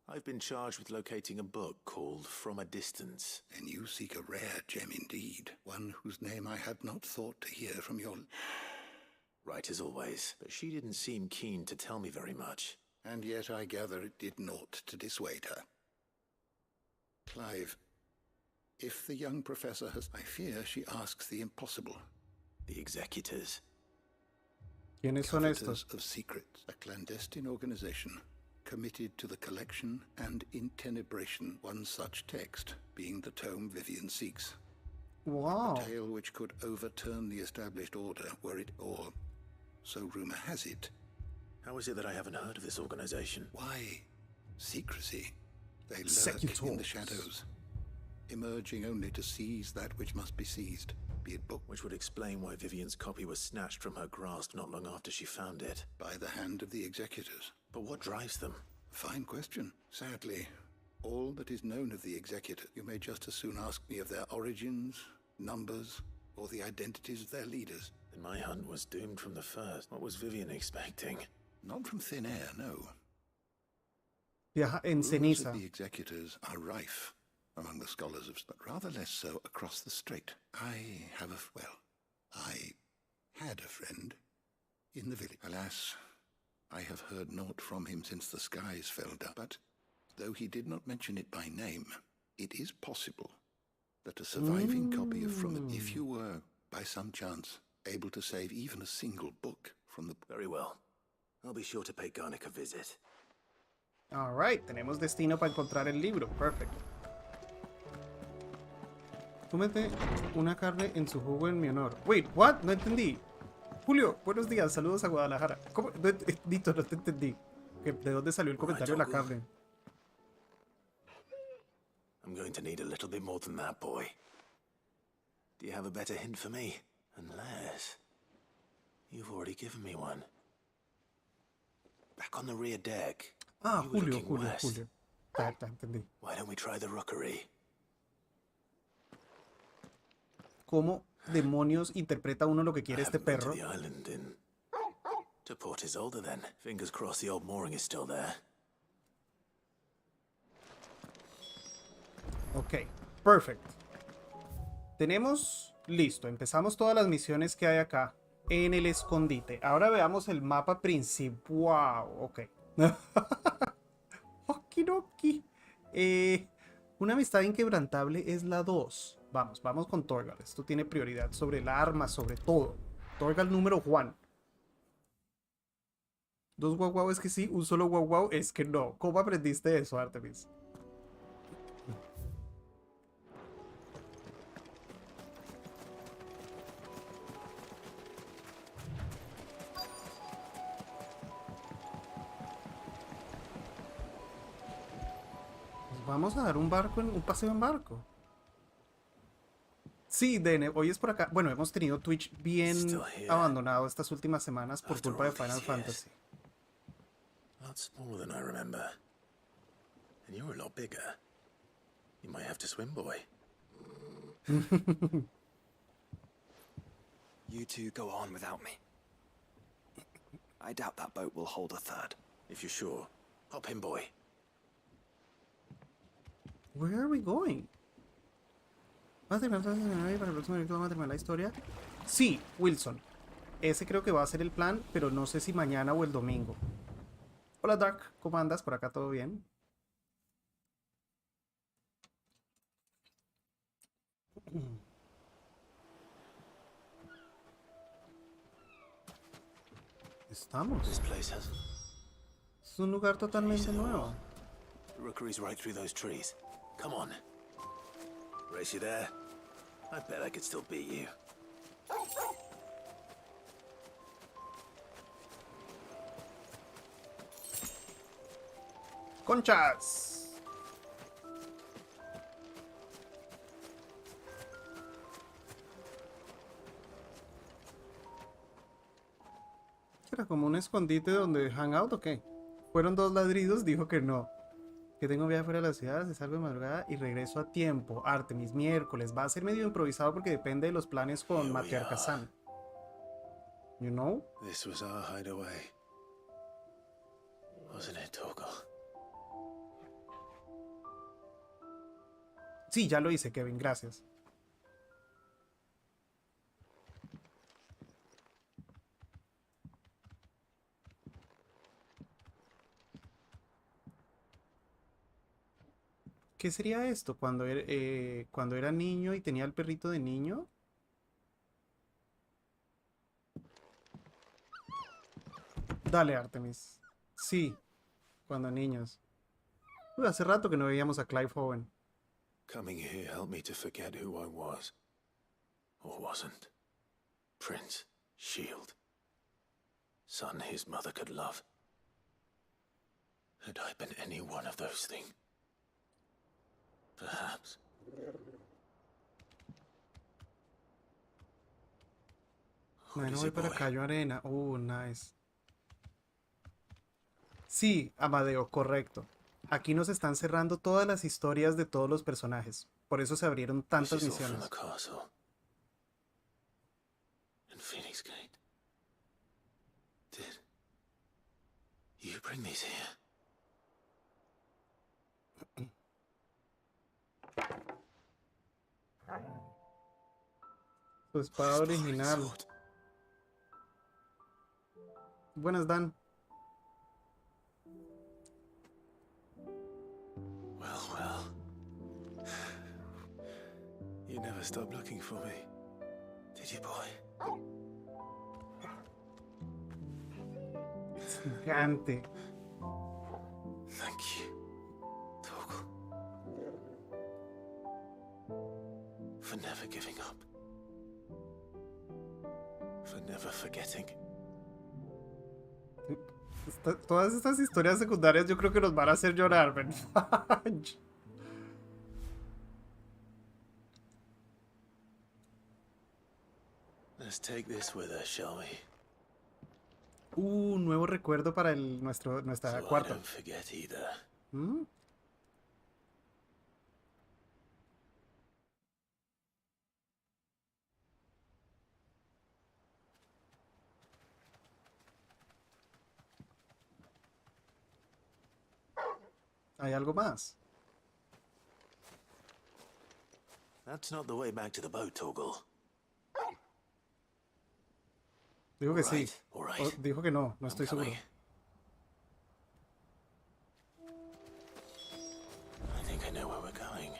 I've been charged with locating a book called From a Distance. Then you seek a rare gem indeed, one whose name I had not thought to hear from your... Right as always, but she didn't seem keen to tell me very much. And yet I gather it did naught to dissuade her. Clive, if the young professor has... I fear she asks the impossible. The Executors. ¿Quiénes son estos? Of Secrets, a clandestine organization. committed to the collection and intenebration one such text, being the tome Vivian seeks. Wow. A tale which could overturn the established order were it, or so rumor has it. How is it that I haven't heard of this organization? Why? Secrecy. They lurk in the shadows, emerging only to seize that which must be seized, be it book. Which would explain why Vivian's copy was snatched from her grasp not long after she found it. By the hand of the executors. But what drives them? Fine question. Sadly, all that is known of the executor, you may just as soon ask me of their origins, numbers, or the identities of their leaders. Then my hunt was doomed from the first. What was Vivian expecting? Not from thin air, no. Viaja en Rumors ceniza. of the executors are rife among the scholars of, but rather less so across the strait. I had a friend in the village. Alas, I have heard naught from him since the skies fell down. But though he did not mention it by name, it is possible that a surviving copy of From It, if you were, by some chance, able to save even a single book from the... Very well. I'll be sure to pay Garnick a visit. Alright, tenemos destino para encontrar el libro. Perfect. Tú mete una carne en su jugo en mi honor. Wait, what? No entendí. Julio, buenos días, saludos a Guadalajara. ¿Cómo? No, Dito, no te entendí. ¿De dónde salió el comentario de la carne? I'm going to need a little bit more than that, boy. Do you have a better hint for me? Unless... you've already given me one. Back on the rear deck. Ah, You were Julio, looking Julio, west. Julio. Ya entendí. Why don't we try the rookery? ¿Cómo demonios interpreta uno lo que quiere este perro? The island in... To Port Isolde, then. Fingers crossed the old mooring is still there. Ok, perfect. Tenemos listo. Empezamos todas las misiones que hay acá en el escondite. Ahora veamos el mapa principal. Wow, ok. Okidoki. Una amistad inquebrantable es la 2. Vamos con Torgal. Esto tiene prioridad sobre la arma, sobre todo. Torgal número 1. Dos guau guau es que sí, un solo guau guau es que no. ¿Cómo aprendiste eso, Artemis? Vamos a dar un paseo en barco. Sí, Dene, hoy es por acá. Bueno, hemos tenido Twitch bien abandonado estas últimas semanas por culpa de Final Fantasy. Lot smaller than I remember. And you're a lot bigger. You might have to swim, boy. You two go on without me. I doubt that boat will hold a third. If you're sure, hop in, boy. Where are we going? ¿Vas a terminar para el próximo directo? ¿Vamos a terminar la historia? Sí, Wilson. Ese creo que va a ser el plan, pero no sé si mañana o el domingo. Hola Dark, ¿cómo andas? ¿Por acá todo bien? Estamos. Es un lugar totalmente nuevo. The rookery's right through those trees. Come on. Race you there? I bet I could still beat you. ¡Conchas! ¿Era como un escondite donde hangout o qué? ¿Fueron 2 ladridos? Dijo que no. Que tengo viaje fuera de la ciudad, se salgo de madrugada y regreso a tiempo. Artemis, miércoles. Va a ser medio improvisado porque depende de los planes con Matriarca San. You know? This was our hideaway. Wasn't it, Torgal? Sí, ya lo hice, Kevin, gracias. ¿Qué sería esto? Cuando era niño y tenía el perrito de niño. Dale, Artemis. Sí. Cuando niños. Hace rato que no veíamos a Clive joven. Coming here helped me to forget who I was. Or wasn't. Prince, shield. Son his mother could love. Had I been any one of those things? Perhaps. Bueno, voy para Cayo Arena. Nice. Sí, Amadeo, correcto. Aquí nos están cerrando todas las historias de todos los personajes. Por eso se abrieron tantas misiones. Phoenix Gate. Did you bring these here? Su espada original. Buenas, Dan. Well. You never stopped looking for me, did you, boy? Es gigante. Thank you, Torgal, for never giving up, for never forgetting. Todas estas historias secundarias yo creo que nos van a hacer llorar, ¿verdad? Let's take this with us, shall we? Nuevo recuerdo para nuestra So cuarta. I don't forget either. ¿Hay algo más? That's not the way back to the boat, Torgal. Dijo que sí. All right. O dijo que no, no estoy seguro. I think I know where we're going.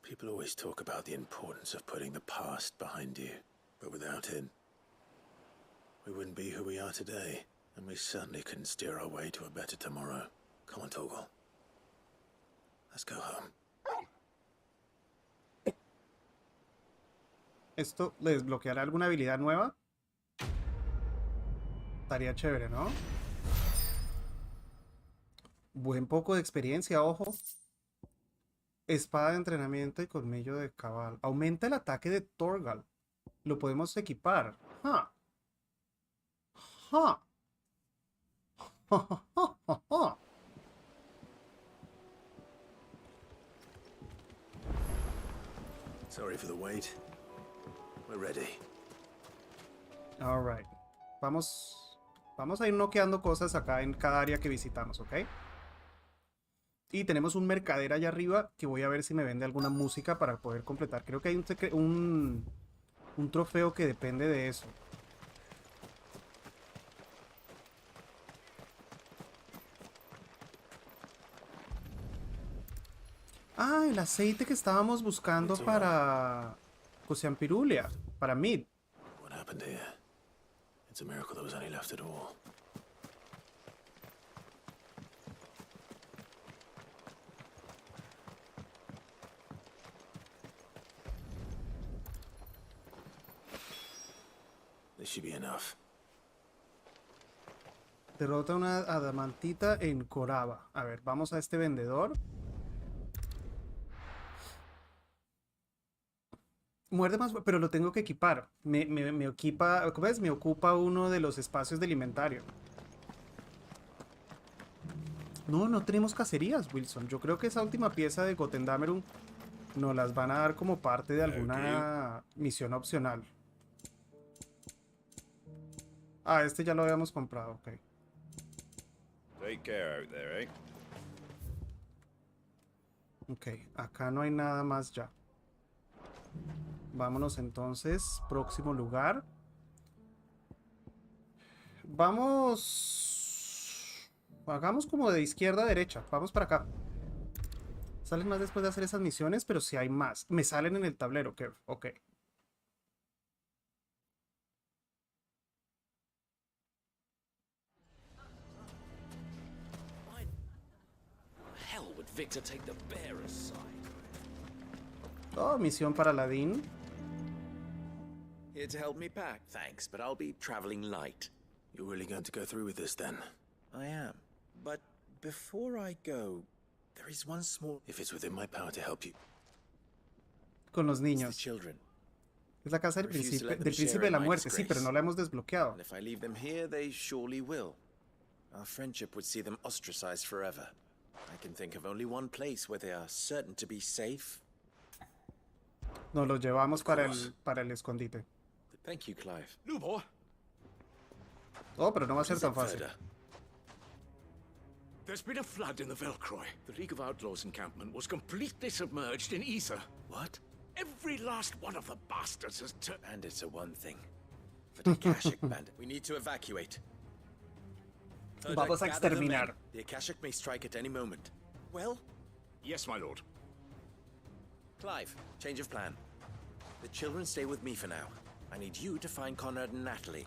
People always talk about the importance of putting the past behind you, but without it, we wouldn't be who we are today, and we certainly couldn't steer our way to a better tomorrow. Come on, Torgal. Let's go home. ¿Esto le desbloqueará alguna habilidad nueva? Estaría chévere, ¿no? Buen poco de experiencia, ojo. Espada de entrenamiento y colmillo de cabal. Aumenta el ataque de Torgal. Lo podemos equipar. Sorry for the wait. We're ready. All right. Vamos a ir noqueando cosas acá en cada área que visitamos, ¿ok? Y tenemos un mercader allá arriba que voy a ver si me vende alguna música para poder completar. Creo que hay un trofeo que depende de eso. Ah, el aceite que estábamos buscando para Cosiampirulia, para Mid. What happened here? It's a miracle there was any left at all. This should be enough. Derrota una adamantita en Coraba. A ver, vamos a este vendedor. Muerde más, pero lo tengo que equipar. Me equipa, ¿cómo es? Me ocupa uno de los espacios del inventario. No tenemos cacerías, Wilson. Yo creo que esa última pieza de Gotendameron nos las van a dar como parte de alguna misión opcional. Ah, este ya lo habíamos comprado, ok. Take care out there, eh? Ok, acá no hay nada más ya. Vámonos entonces, próximo lugar. Vamos... Hagamos como de izquierda a derecha. Vamos para acá. Salen más después de hacer esas misiones, pero si hay más. Me salen en el tablero, ok. Hell would Victor take the bearer's side? Oh, misión para Aladdin. Here to help me pack, thanks, but I'll be traveling light. You're really going to go through with this then? I am. But before I go, there is one small... If it's within my power to help you. Con los niños. Children. Es la casa del príncipe de la muerte, sí, pero no la hemos desbloqueado. And if I leave them here, they surely will. Our friendship would see them ostracized forever. I can think of only one place where they are certain to be safe. Nos los llevamos para el escondite. Thank you, Clive. Lubor! Oh, pero no va a ser tan fácil. There's been a flood in the Velcroy. The League of Outlaws encampment was completely submerged in ether. What? Every last one of the bastards has turned... Bandits are one thing. For the Akashic bandit, we need to evacuate. Vamos a exterminar. The Akashic may strike at any moment. Well? Yes, my lord. Clive, change of plan. The children stay with me for now. I need you to find Conrad and Natalie.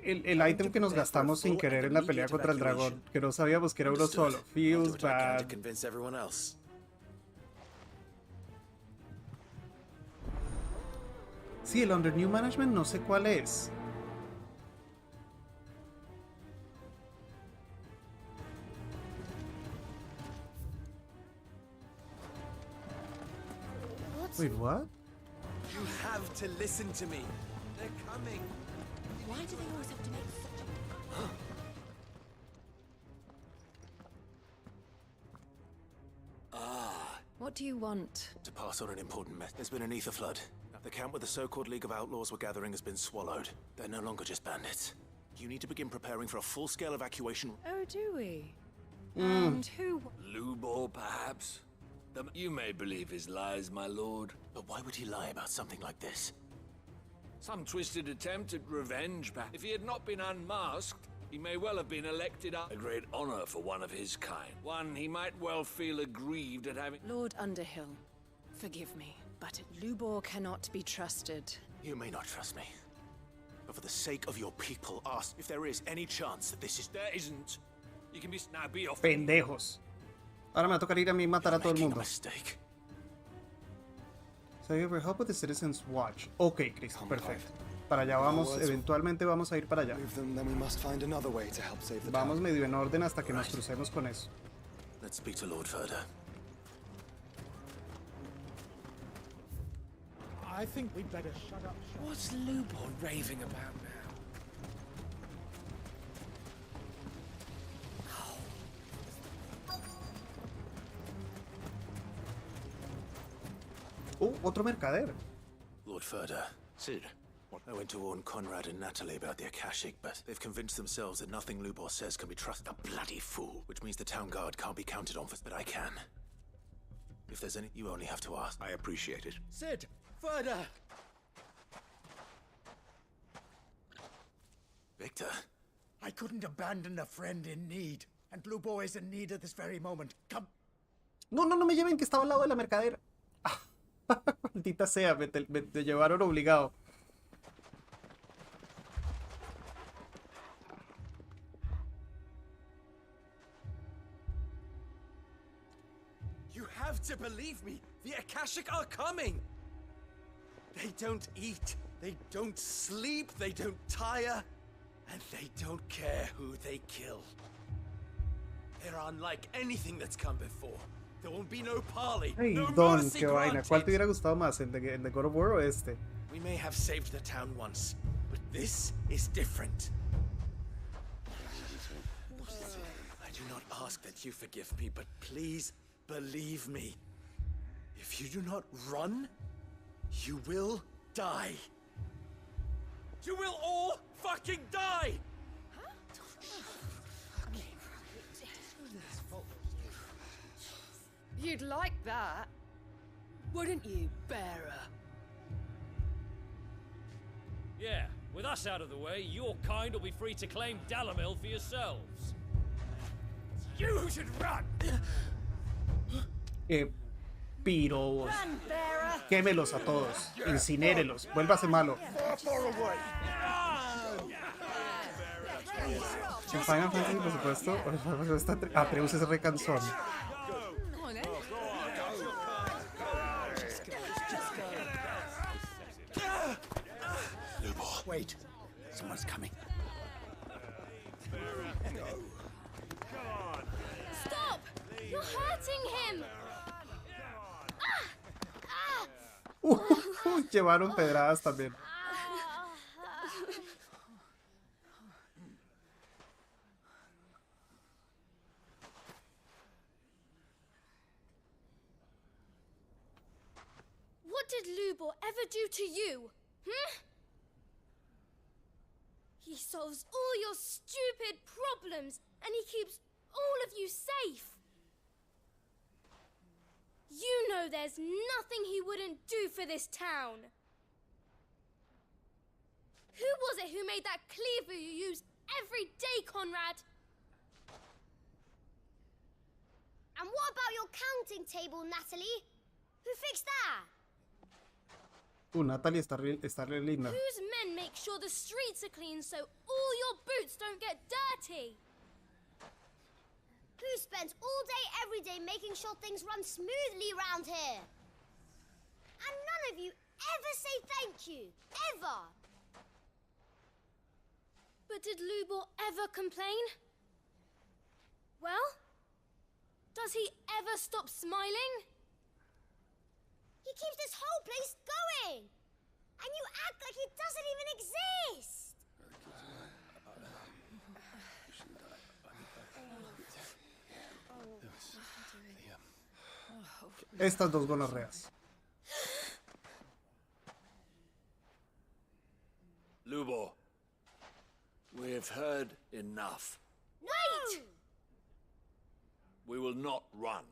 El ítem que nos gastamos sin querer en la pelea contra el dragón, que no sabíamos que era uno solo. Feels bad. Sí, el Under New Management no sé cuál es. Wait, what? You have to listen to me. They're coming. Why do they always have to make such a... What do you want? To pass on an important message. There's been an ether flood. The camp where the so-called League of Outlaws were gathering has been swallowed. They're no longer just bandits. You need to begin preparing for a full-scale evacuation. Oh, do we? And who... Lubor, perhaps? You may believe his lies, my lord. But why would he lie about something like this? Some twisted attempt at revenge, perhaps. If he had not been unmasked, he may well have been elected up. A great honor for one of his kind. One he might well feel aggrieved at having... Lord Underhill, forgive me, but Lubor cannot be trusted. You may not trust me. But for the sake of your people, ask if there is any chance that this is... There isn't. You can be... Now be off. Pendejos. Ahora me va a tocar ir a mí matar a todo el mundo. So you ever help with the Citizens Watch. Ok, Chris, perfecto. Para allá vamos, eventualmente vamos a ir para allá. Vamos medio en orden hasta que nos crucemos con eso. Let's speak to Lord Ferda. I think we'd better shut up. What's Lubor raving about now? Oh, otro mercader. Lord Ferda. Sid. I went to warn Conrad and Natalie about the Akashic, but they've convinced themselves that nothing Lubor says can be trusted. A bloody fool. Which means the town guard can't be counted on for... But I can. If there's any... You only have to ask. I appreciate it. Sid! Ferda! Victor? I couldn't abandon a friend in need. And Lubor is in need at this very moment. Come. No me lleven, que estaba al lado de la mercadera. Maldita sea, me llevaron obligado. You have to believe me. The Akashic are coming. They don't eat. They don't sleep. They don't tire. And they don't care who they kill. They're unlike anything that's come before. There won't be no parley. Hey, no Don, mercy qué vaina. granted. ¿Cuál te hubiera gustado más? ¿El de God of War o este? We may have saved the town once, but this is different. I do not ask that you forgive me, but please believe me. If you do not run, you will die. You will all fucking die! you'd like that. Wouldn't you, bearer? Yeah, with us out of the way, your kind will be free to claim Dalamil for yourselves. You should run! Pirobos. Quémelos a todos. Incinérelos. Vuélvase malo. En Final Fantasy, por supuesto, Atreus es recansón. Wait, someone's coming. Stop! You're hurting him! Llevaron pedradas también. What did Lubor ever do to you? He solves all your stupid problems, and he keeps all of you safe. You know there's nothing he wouldn't do for this town. Who was it who made that cleaver you use every day, Conrad? And what about your counting table, Natalie? Who fixed that? Natalie está re linda. Whose men make sure the streets are clean so all your boots don't get dirty? Who spends all day, every day making sure things run smoothly around here? And none of you ever say thank you. Ever. But did Lubor ever complain? Well, does he ever stop smiling? He keeps this whole place going. And you act like it doesn't even exist. Estas dos gonorreas. Lubor, we've heard enough. Wait! We will not run.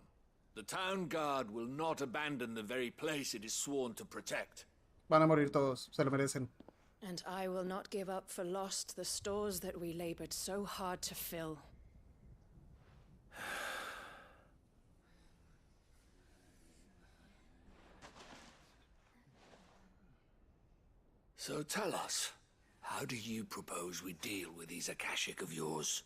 The town guard will not abandon the very place it is sworn to protect. Van a morir todos, se lo merecen. And I will not give up for lost the stores that we labored so hard to fill. So tell us, how do you propose we deal with these Akashic of yours?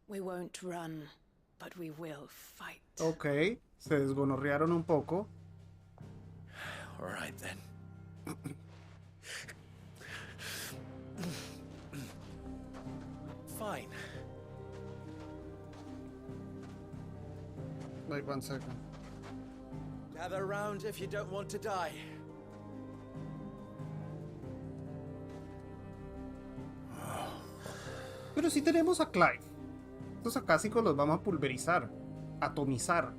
We won't run, but we will fight. Ok, se desgonorrearon un poco. All right then. Fine. Wait 1 second. Gather round if you don't want to die. Pero sí tenemos a Clive. Estos acásicos los vamos a pulverizar, atomizar.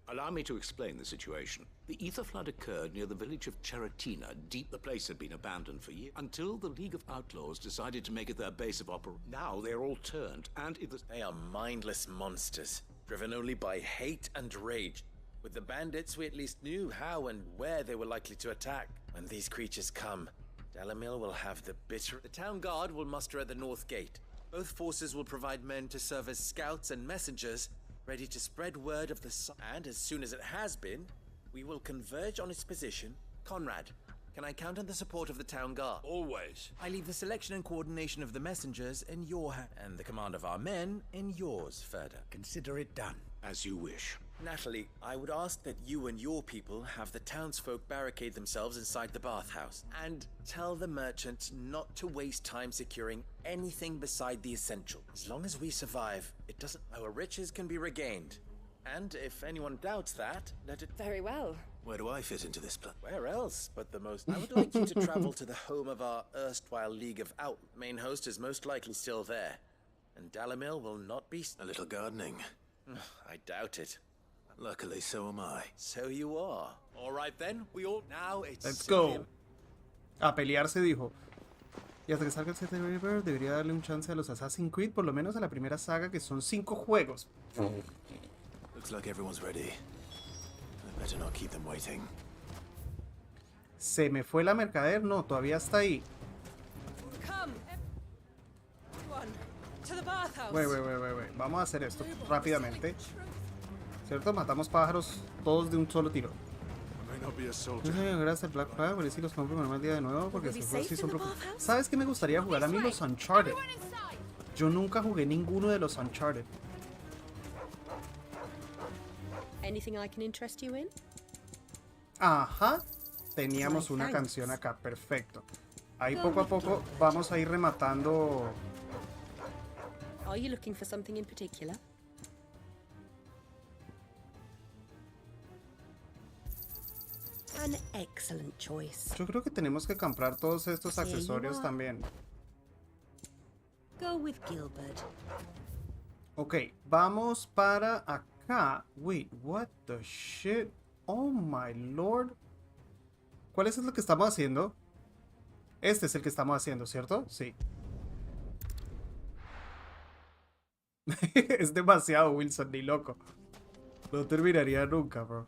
Allow me to explain the situation. The ether flood occurred near the village of Cheratina. The place had been abandoned for years, until the League of Outlaws decided to make it their base of operation. Now they're all turned, and They are mindless monsters, driven only by hate and rage. With the bandits, we at least knew how and where they were likely to attack. When these creatures come, Dalamil will have the bitter... The town guard will muster at the north gate. Both forces will provide men to serve as scouts and messengers, ready to spread word of the sun. And as soon as it has been, we will converge on its position. Conrad, can I count on the support of the town guard? Always. I leave the selection and coordination of the messengers in your hands, and the command of our men in yours, Ferda. Consider it done. As you wish. Natalie, I would ask that you and your people have the townsfolk barricade themselves inside the bathhouse, and tell the merchants not to waste time securing anything beside the essential. As long as we survive, it doesn't... Our riches can be regained. And if anyone doubts that, let it... Very well. Where do I fit into this plan? Where else but the most... I would like you to travel to the home of our erstwhile League of Out. Main host is most likely still there. And Dalamil will not be... A little gardening. I doubt it. Luckily, so am I. So you are. All right then, we all now it's Let's go. A pelear se dijo. Y hasta que salga el 7 de River, debería darle un chance a los Assassin's Creed, por lo menos a la primera saga, que son 5 juegos. Looks like everyone's ready. I better not keep them waiting. ¿Se me fue la mercader? No, todavía está ahí. Wait. Vamos a hacer esto rápidamente. ¿Cierto? Matamos pájaros todos de un solo tiro. Gracias al Black Flag, a ver si los compro normal día de nuevo, porque estos juegos sí son preocupantes. ¿Sabes qué me gustaría jugar a mí? Los Uncharted. Yo nunca jugué ninguno de los Uncharted. Anything I can interest you in? Ajá. Teníamos una canción acá, perfecto. Ahí poco a poco vamos a ir rematando. Are you looking for something in particular? An excellent choice. Yo creo que tenemos que comprar todos estos accesorios también. Go with Gilbert. Ok, vamos para acá. Wait, what the shit? Oh my lord. ¿Cuál es lo que estamos haciendo? Este es el que estamos haciendo, ¿cierto? Sí. Es demasiado, Wilson, ni loco. No terminaría nunca, bro.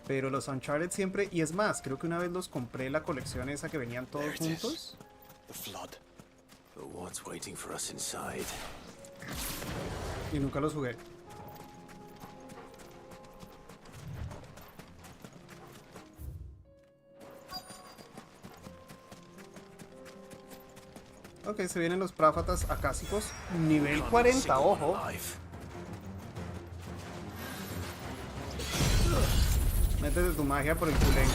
Pero los Uncharted siempre... Y es más, creo que una vez los compré la colección esa que venían todos juntos. But what's waiting for us inside? Y nunca los jugué. Ok, se vienen los práfatas acásicos. Nivel 40, ojo. Métete tu magia por el culengue.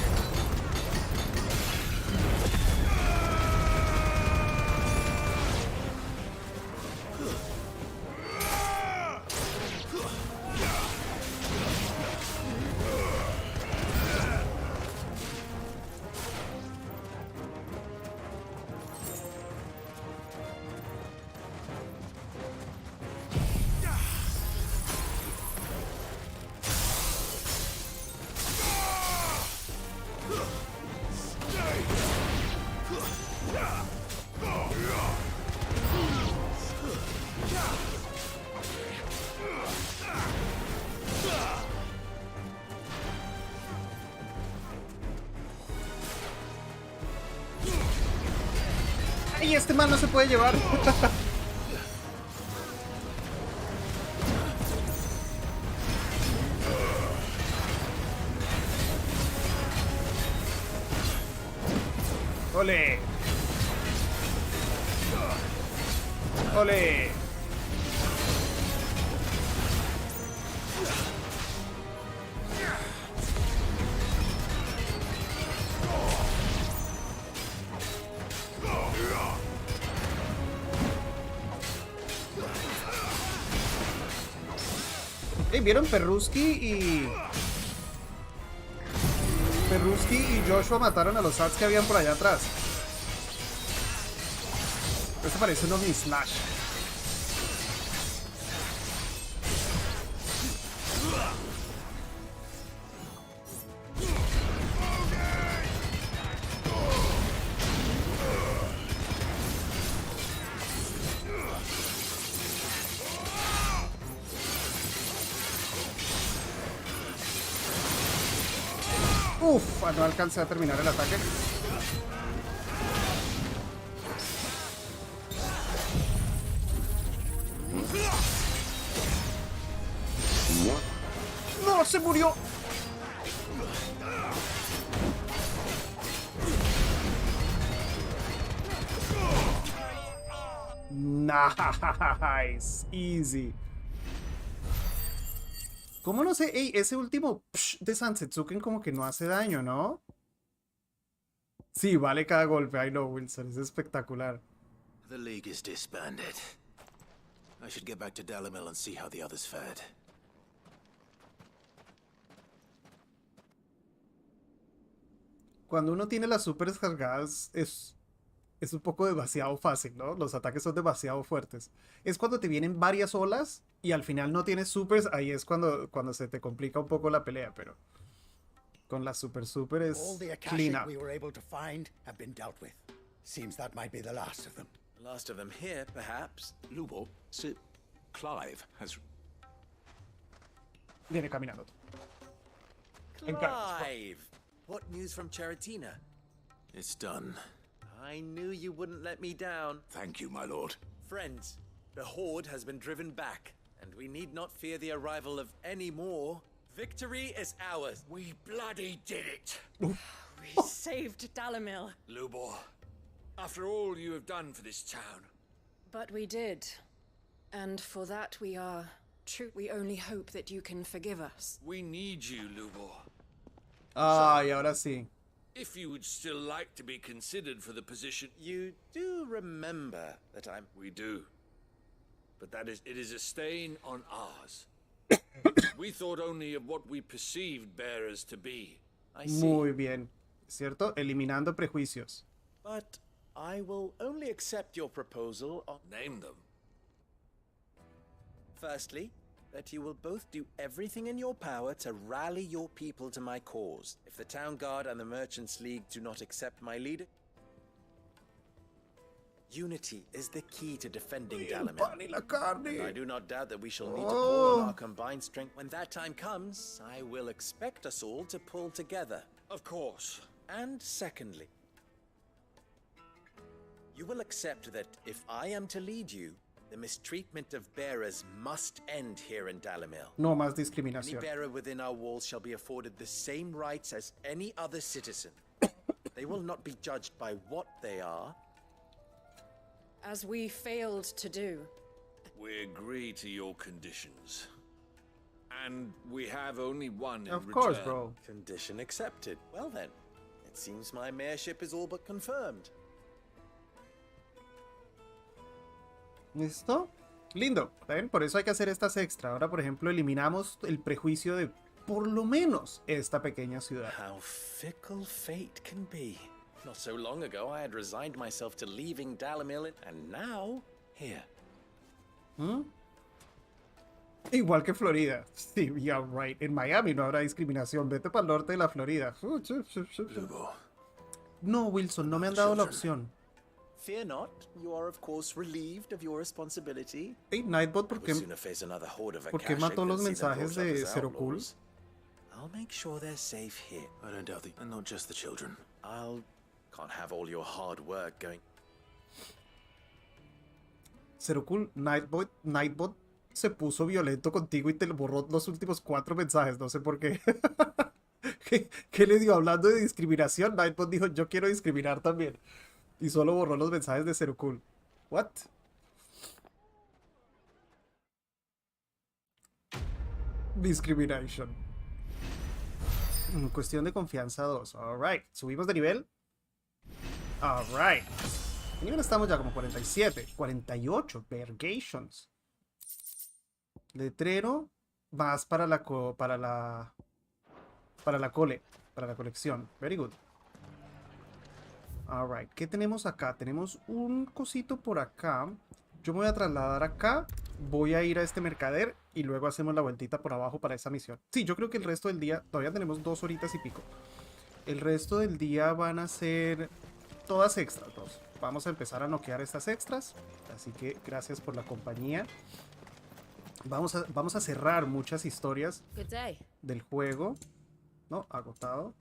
¡Ay, este man no se puede llevar! ¡Ole! ¡Ole! ¿Vieron Perruski y Joshua mataron a los ads que habían por allá atrás? Esto parece un Omni Slash. Uf, no alcancé a terminar el ataque. ¡No! ¡Se murió! Nice. Easy. ¿Cómo no sé? Ey, ese último de Sansetsuken como que no hace daño, ¿no? Sí, vale cada golpe. I know, Wilson. Es espectacular. The League is disbanded. I should get back to Dalamil and see how the others fared. Cuando uno tiene las super descargadas es un poco demasiado fácil, ¿no? Los ataques son demasiado fuertes. Es cuando te vienen varias olas y al final no tienes supers, ahí es cuando se te complica un poco la pelea, pero con la super es All the clean Akashic up. we were able to find have been dealt with. Seems that might be the last of them. The last of them here, perhaps. Lubor, Sir Clive has... Viene caminando. Clive! What news from Charatina? It's done. I knew you wouldn't let me down. Thank you, my lord. Friends, the Horde has been driven back, and we need not fear the arrival of any more. Victory is ours. We bloody did it! We saved Dalamil. Lubor, after all you have done for this town. But we did. And for that we are true. We only hope that you can forgive us. We need you, Lubor. Ay, ahora sí. If you would still like to be considered for the position... You do remember that I'm... We do. But it is a stain on ours. We thought only of what we perceived bearers to be. I see. Muy bien. ¿Cierto? Eliminando prejuicios. But I will only accept your proposal on... Name them. Firstly, that you will both do everything in your power to rally your people to my cause. If the Town Guard and the Merchants League do not accept my leader... Unity is the key to defending Dalamil. I do not doubt that we shall need to call on our combined strength. When that time comes, I will expect us all to pull together. Of course. And secondly, you will accept that if I am to lead you, the mistreatment of bearers must end here in Dalamil. No más Any discriminación. bearer within our walls shall be afforded the same rights as any other citizen. They will not be judged by what they are. As we failed to do. We agree to your conditions. And we have only one in Of course, return. bro. Condition accepted. Well then, it seems my mayorship is all but confirmed. ¿Listo? Lindo. ¿Ven? Por eso hay que hacer estas extra. Ahora, por ejemplo, eliminamos el prejuicio de por lo menos esta pequeña ciudad. How fickle fate can be. Not so long ago, I had resigned myself to leaving Dalamil, and now, here. ¿Mm? Igual que Florida. Sí, yeah, right. En Miami no habrá discriminación. Vete para el norte de la Florida. No, Wilson, no me han dado la opción. Fear not, you are of course relieved of your responsibility. Hey, Nightbot, ¿por I would qué sooner face another horde of ¿por qué Akashic mató than los see them mensajes brought up de as Zero Cool? outlaws. I'll make sure they're safe here. I don't doubt it. And not just the children. Can't have all your hard work going. Zero Cool, Nightbot se puso violento contigo y te borró los últimos 4 mensajes. No sé por qué. ¿Qué le dio? Hablando de discriminación, Nightbot dijo, yo quiero discriminar también. Y solo borró los mensajes de Zero Cool. What? Discrimination. Cuestión de confianza 2. Alright. Subimos de nivel. Alright. ¿Qué nivel estamos ya? Como 47. 48. Vergations. Letrero. Más para la colección. Very good. Alright. ¿Qué tenemos acá? Tenemos un cosito por acá. Yo me voy a trasladar acá. Voy a ir a este mercader y luego hacemos la vueltita por abajo para esa misión. Sí, yo creo que el resto del día, todavía tenemos 2 horitas y pico. El resto del día van a ser todas extras, bros. Vamos a empezar a noquear estas extras. Así que gracias por la compañía. Vamos a cerrar muchas historias del juego. No, agotado.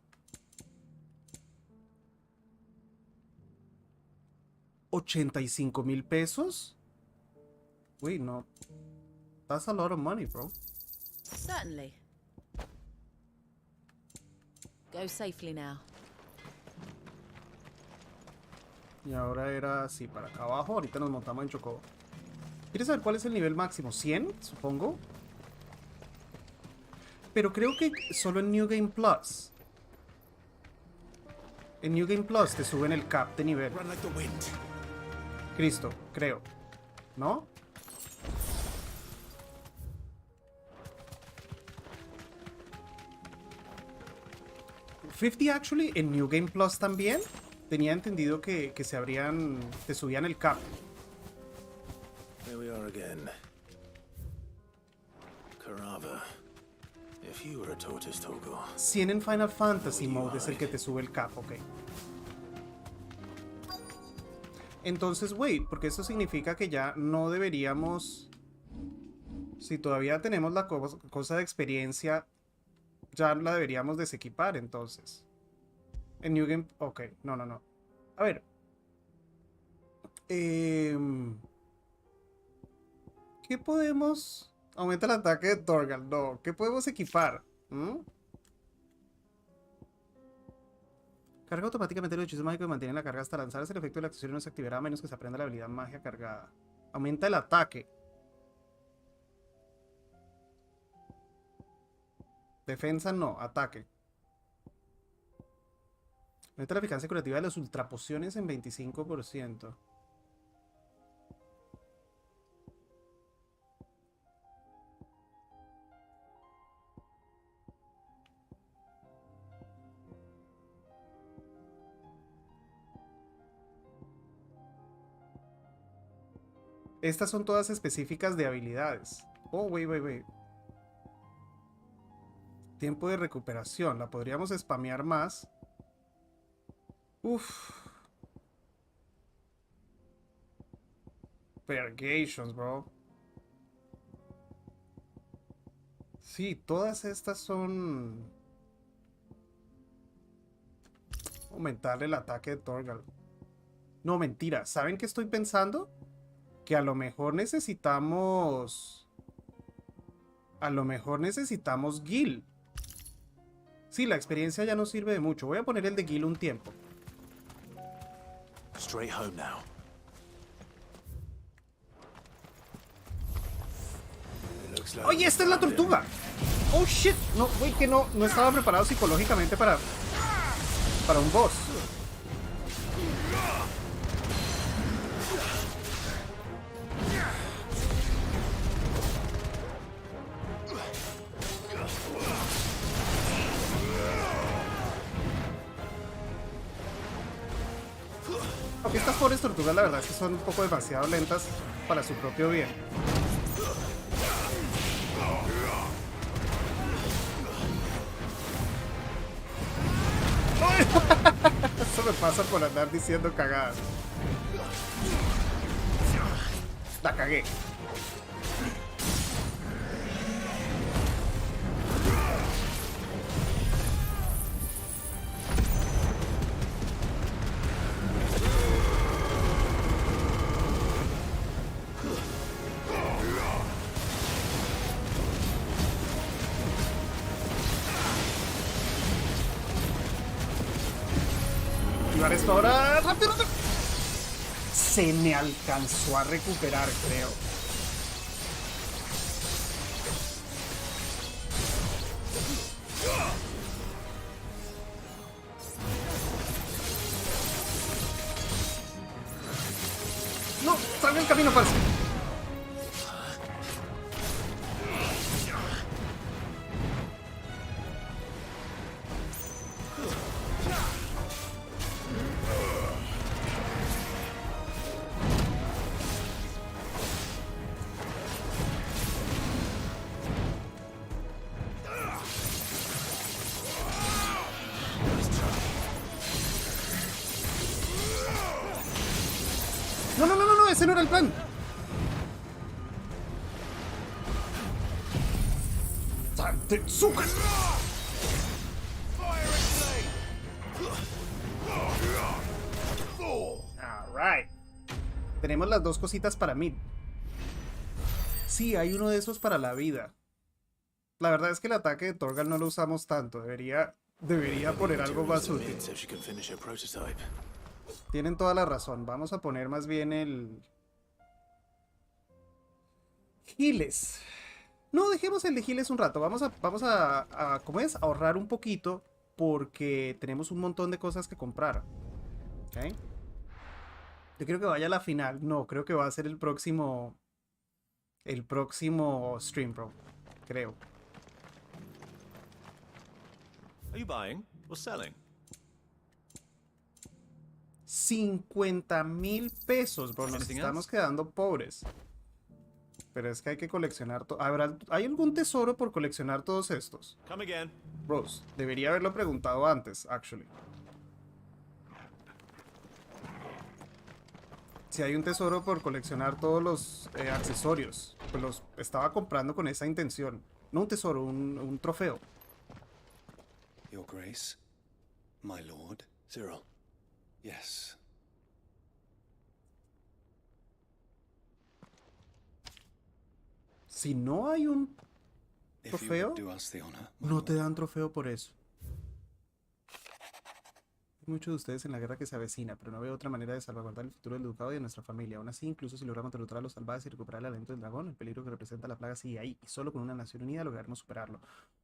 $85,000 pesos. Wait, no. That's a lot of money, bro. Certainly. Go safely now. Y ahora era así, para acá abajo. Ahorita nos montamos en Chocobo. ¿Quieres saber cuál es el nivel máximo? 100, supongo. Pero creo que solo en New Game Plus. En New Game Plus te suben el cap de nivel. Cristo, creo. ¿No? $50 actually en New Game Plus también. Tenía entendido que se abrían, te subían el cap. Here we are again. Carava. If you were a tortoise, Togo. 100 en Final Fantasy Mode es el que te sube el cap, ok. Entonces, wait, porque eso significa que ya no deberíamos... Si todavía tenemos la cosa de experiencia, ya la deberíamos desequipar, entonces. En New Game... Ok, no. A ver. ¿Qué podemos...? Aumenta el ataque de Torgal. No, ¿qué podemos equipar? Carga automáticamente el hechizo mágico y mantiene la carga hasta lanzarse. El efecto de la acción no se activará a menos que se aprenda la habilidad magia cargada. Aumenta el ataque. Defensa no, ataque. Aumenta la eficacia curativa de las ultrapociones en 25%. Estas son todas específicas de habilidades. Oh, wait. Tiempo de recuperación. La podríamos spamear más. Uff. Purgations, bro. Sí, todas estas son... Aumentarle el ataque de Torgal. No, mentira. ¿Saben qué estoy pensando? Que a lo mejor necesitamos... Gil. Sí, la experiencia ya no sirve de mucho. Voy a poner el de Gil un tiempo. Straight home now. ¡Oye, esta es la tortuga! ¡Oh, shit! No, güey, que no estaba preparado psicológicamente para un boss. Aunque estas pobres tortugas la verdad es que son un poco demasiado lentas para su propio bien. Eso me pasa por andar diciendo cagadas. La cagué. Esto ahora, rápido. Se me alcanzó a recuperar, creo. No, salga el camino, parce. No, ese no era el plan. ¡Suka! Alright. Tenemos las dos cositas para mí. Sí, hay uno de esos para la vida. La verdad es que el ataque de Torgal no lo usamos tanto. Debería poner algo más útil. Tienen toda la razón. Vamos a poner más bien el... Giles. No, dejemos el de Giles un rato. Vamos a ¿cómo es? Ahorrar un poquito porque tenemos un montón de cosas que comprar. ¿Ok? Yo creo que vaya a la final. No, creo que va a ser el próximo stream, bro. Creo. Are you buying or selling? 50,000 pesos, bro. Nos estamos quedando pobres. pero es que hay que coleccionar todo. ¿Hay algún tesoro por coleccionar todos estos? Come again. Bros, debería haberlo preguntado antes, actually. Si hay un tesoro por coleccionar todos los accesorios, pues los estaba comprando con esa intención. No un tesoro, un trofeo. Your Grace, my lord. Cyril. Yes. Si no hay un If you trofeo, would do us the honor, my no te dan trofeo por eso. Hay muchos de ustedes en la guerra que se avecina, pero no veo otra manera de salvaguardar el futuro del ducado y de nuestra familia. Aún así, incluso si logramos derrotar a los salvajes y recuperar el aliento del dragón, el peligro que representa la plaga sigue ahí, y solo con una nación unida lograremos superarlo.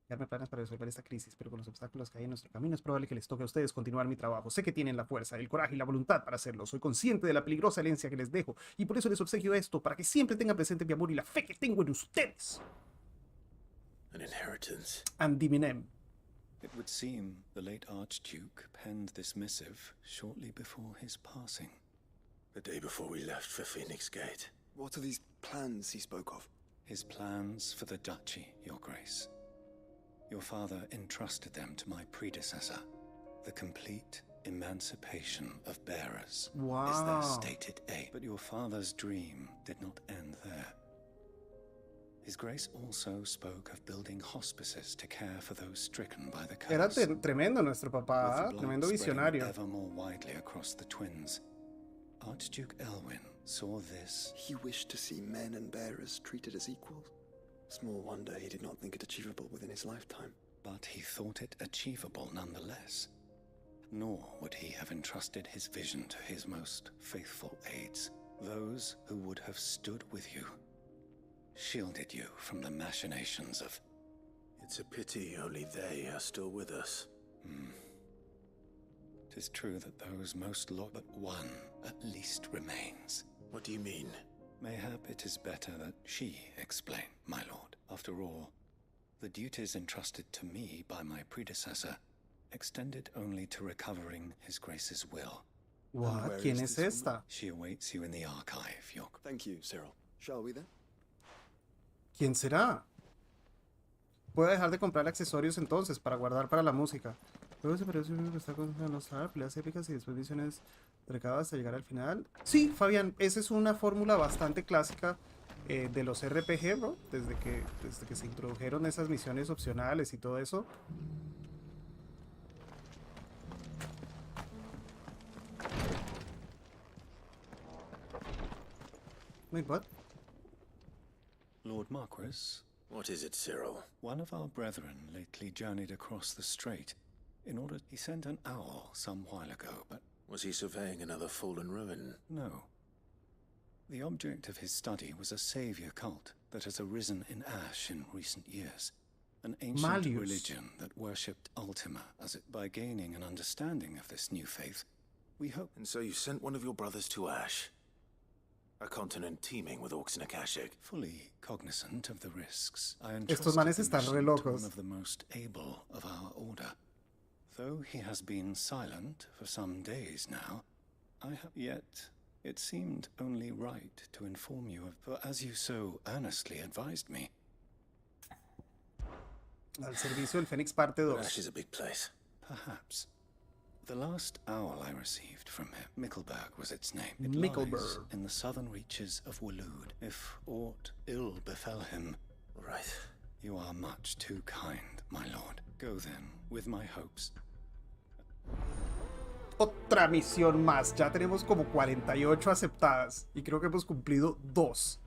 Darme planes para resolver esta crisis, pero con los obstáculos que hay en nuestro camino es probable que les toque a ustedes continuar mi trabajo. Sé que tienen la fuerza, el coraje y la voluntad para hacerlo. Soy consciente de la peligrosa herencia que les dejo, y por eso les obsequio esto, para que siempre tengan presente mi amor y la fe que tengo en ustedes. An inheritance. And diminem. It would seem the late Archduke penned this missive shortly before his passing. The day before we left for Phoenix Gate. What are these plans he spoke of? His plans for the duchy, Your Grace. Your father entrusted them to my predecessor. The complete emancipation of bearers is their stated aim. But your father's dream did not end there. His Grace also spoke of building hospices to care for those stricken by the curse. Era tremendo nuestro papá, tremendo visionario. Ever more widely across the twins. Archduke Elwyn saw this. He wished to see men and bearers treated as equals. Small wonder he did not think it achievable within his lifetime. But he thought it achievable nonetheless. Nor would he have entrusted his vision to his most faithful aides, those who would have stood with you, shielded you from the machinations of... It's a pity only they are still with us. 'Tis true that those most loyal, but one at least remains. What do you mean? Mayhap it is better that she explain, my lord. After all, the duties entrusted to me by my predecessor extended only to recovering His Grace's will. What? ¿Quién es esta? She awaits you in the archive, Hyoga. Thank you, Cyril. Shall we then? ¿Quién será? Puedo dejar de comprar accesorios entonces para guardar para la música. Luego se parece que está con los peleas épicas y después misiones recabadas hasta llegar al final. Sí, Fabián, esa es una fórmula bastante clásica de los RPG, bro. Desde que se introdujeron esas misiones opcionales y todo eso. Wait, what? Lord Marquis? What is it, Cyril? One of our brethren lately journeyed across the strait. In order, he sent an owl some while ago, but... Was he surveying another fallen ruin? No. The object of his study was a savior cult that has arisen in Ash in recent years. An ancient religion that worshipped Ultima, as it by gaining an understanding of this new faith, we hope... And so you sent one of your brothers to Ash? A continent teeming with orcs and Akashic. Fully cognizant of the risks, I Estos manes entrusted the están re mission to locos. one of the most able of our order. Though he has been silent for some days now, I have yet... It seemed only right to inform you of... For as you so earnestly advised me... Al servicio del Fenix parte 2. Ash is a big place. Perhaps. The last owl I received from him, Mickelberg was its name. It Mickelberg. lies in the southern reaches of Waloed. If aught ill befell him... Right. You are much too kind, my lord. Go then, with my hopes. Otra misión más. Ya tenemos como 48 aceptadas. Y creo que hemos cumplido 2.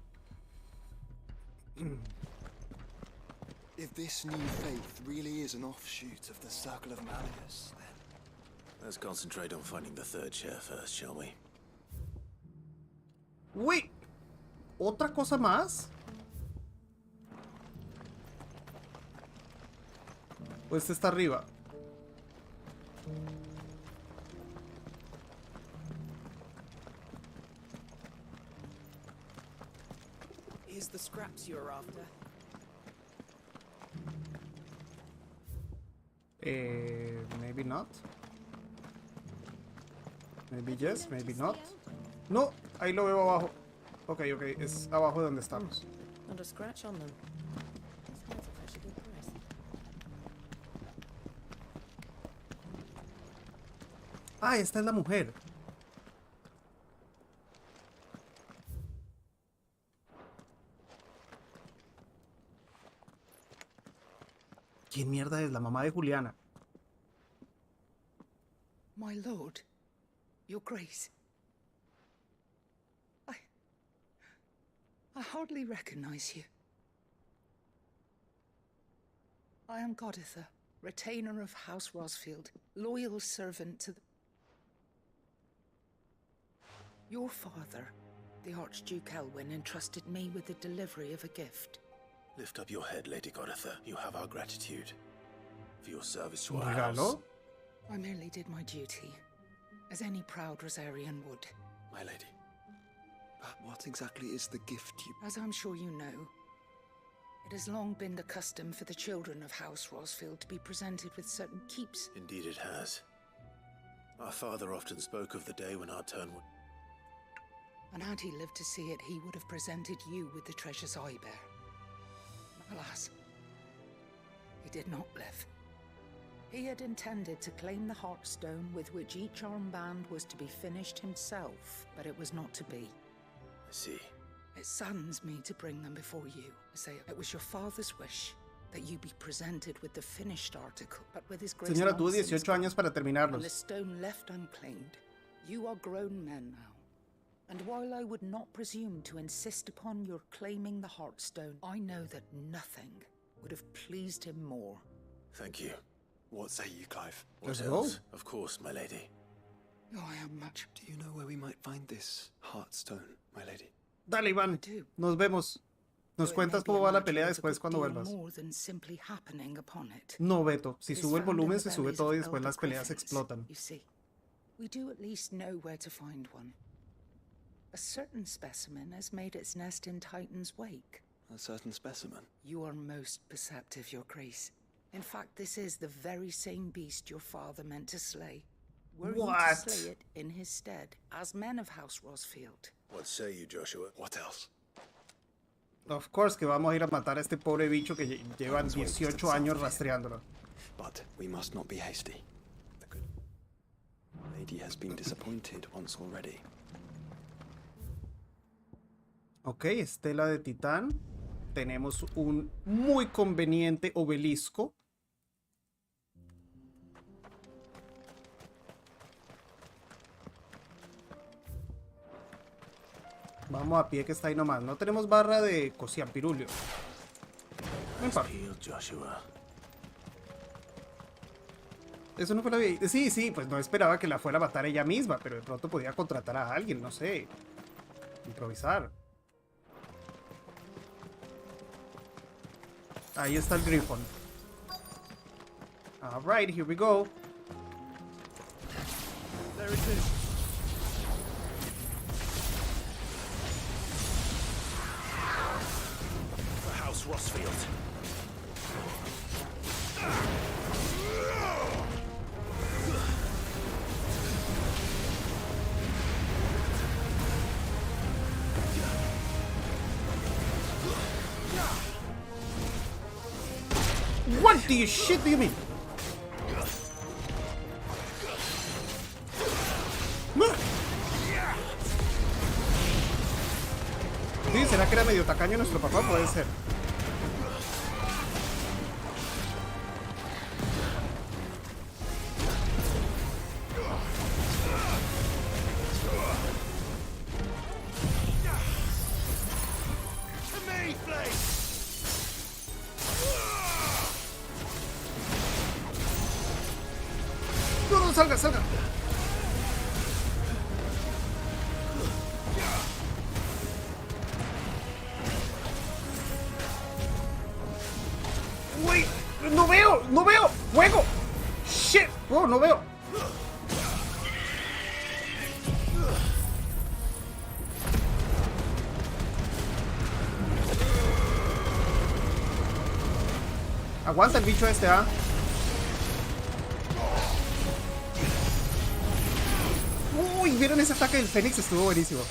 If this new faith really is an offshoot of the Circle of Malleus, then... Let's concentrate on finding the third chair first, shall we? Uy. ¿Otra cosa más? ¿O este está arriba? Here's the scraps you're after. Maybe not. Maybe yes, maybe not. No, ahí lo veo abajo. Ok, es abajo de donde estamos. Not a scratch on them. Sounds like I should impress. Ah, esta es la mujer. ¿Quién mierda es? La mamá de Juliana. My lord, your grace. I hardly recognize you. I am Goditha, retainer of House Rosfield, loyal servant to the... Your father, the Archduke Elwyn, entrusted me with the delivery of a gift. Lift up your head, Lady Goditha. You have our gratitude for your service to our ¿Regalo? house. I merely did my duty, as any proud Rosarian would. My lady. But what exactly is the gift you... As I'm sure you know, it has long been the custom for the children of House Rosfield to be presented with certain keeps. Indeed it has. Our father often spoke of the day when our turn would... And had he lived to see it, he would have presented you with the treasures I bear. Alas, he did not live. He had intended to claim the Heartstone with which each armband was to be finished himself, but it was not to be. I see. It saddens me to bring them before you. I say it was your father's wish that you be presented with the finished article, but with his grace. Señora, tuvo 18 años para and the terminarlos. stone left unclaimed. You are grown men now. And while I would not presume to insist upon your claiming the Heartstone, I know that nothing would have pleased him more. Thank you. What say you, Clive? What Let's else? go. Of course, my lady. Oh, I am much. Do you know where we might find this Heartstone, my lady? Dale, Iván. Nos vemos. Nos cuentas cómo va la pelea después cuando vuelvas. More than simply happening upon it. No, Beto. Si It is subo el found in volumen, the se sube bellies todo y of después elder las peleas griffins. explotan. You see, we do at least know where to find one. A certain specimen has made its nest in Titan's wake. A certain specimen? You are most perceptive, Your Grace. In fact, this is the very same beast your father meant to slay. Were you What? to slay it in his stead, as men of House Rosfield? What say you, Joshua? What else? Of course que vamos a ir a matar a este pobre bicho que llevan 18 años rastreándolo. But we must not be hasty. The good lady has been disappointed once already. Ok, estela de titán. Tenemos un muy conveniente obelisco. Vamos a pie que está ahí nomás. No tenemos barra de cociampirulio. No importa. Eso no fue la vida. Sí, sí, pues no esperaba que la fuera a matar ella misma, pero de pronto podía contratar a alguien, no sé. Improvisar. Ahí está el Griffon. Alright, here we go. There it is. For House Rosfield. What do you shit do you mean? Sí, ¿será que era medio tacaño nuestro papá? Puede ser. No, no, salga, salga. Uy, no veo, no veo. Juego. Shit. Oh, no veo. Aguanta el bicho este, ¿ah? Uy, ¿vieron ese ataque del Fénix? Estuvo buenísimo.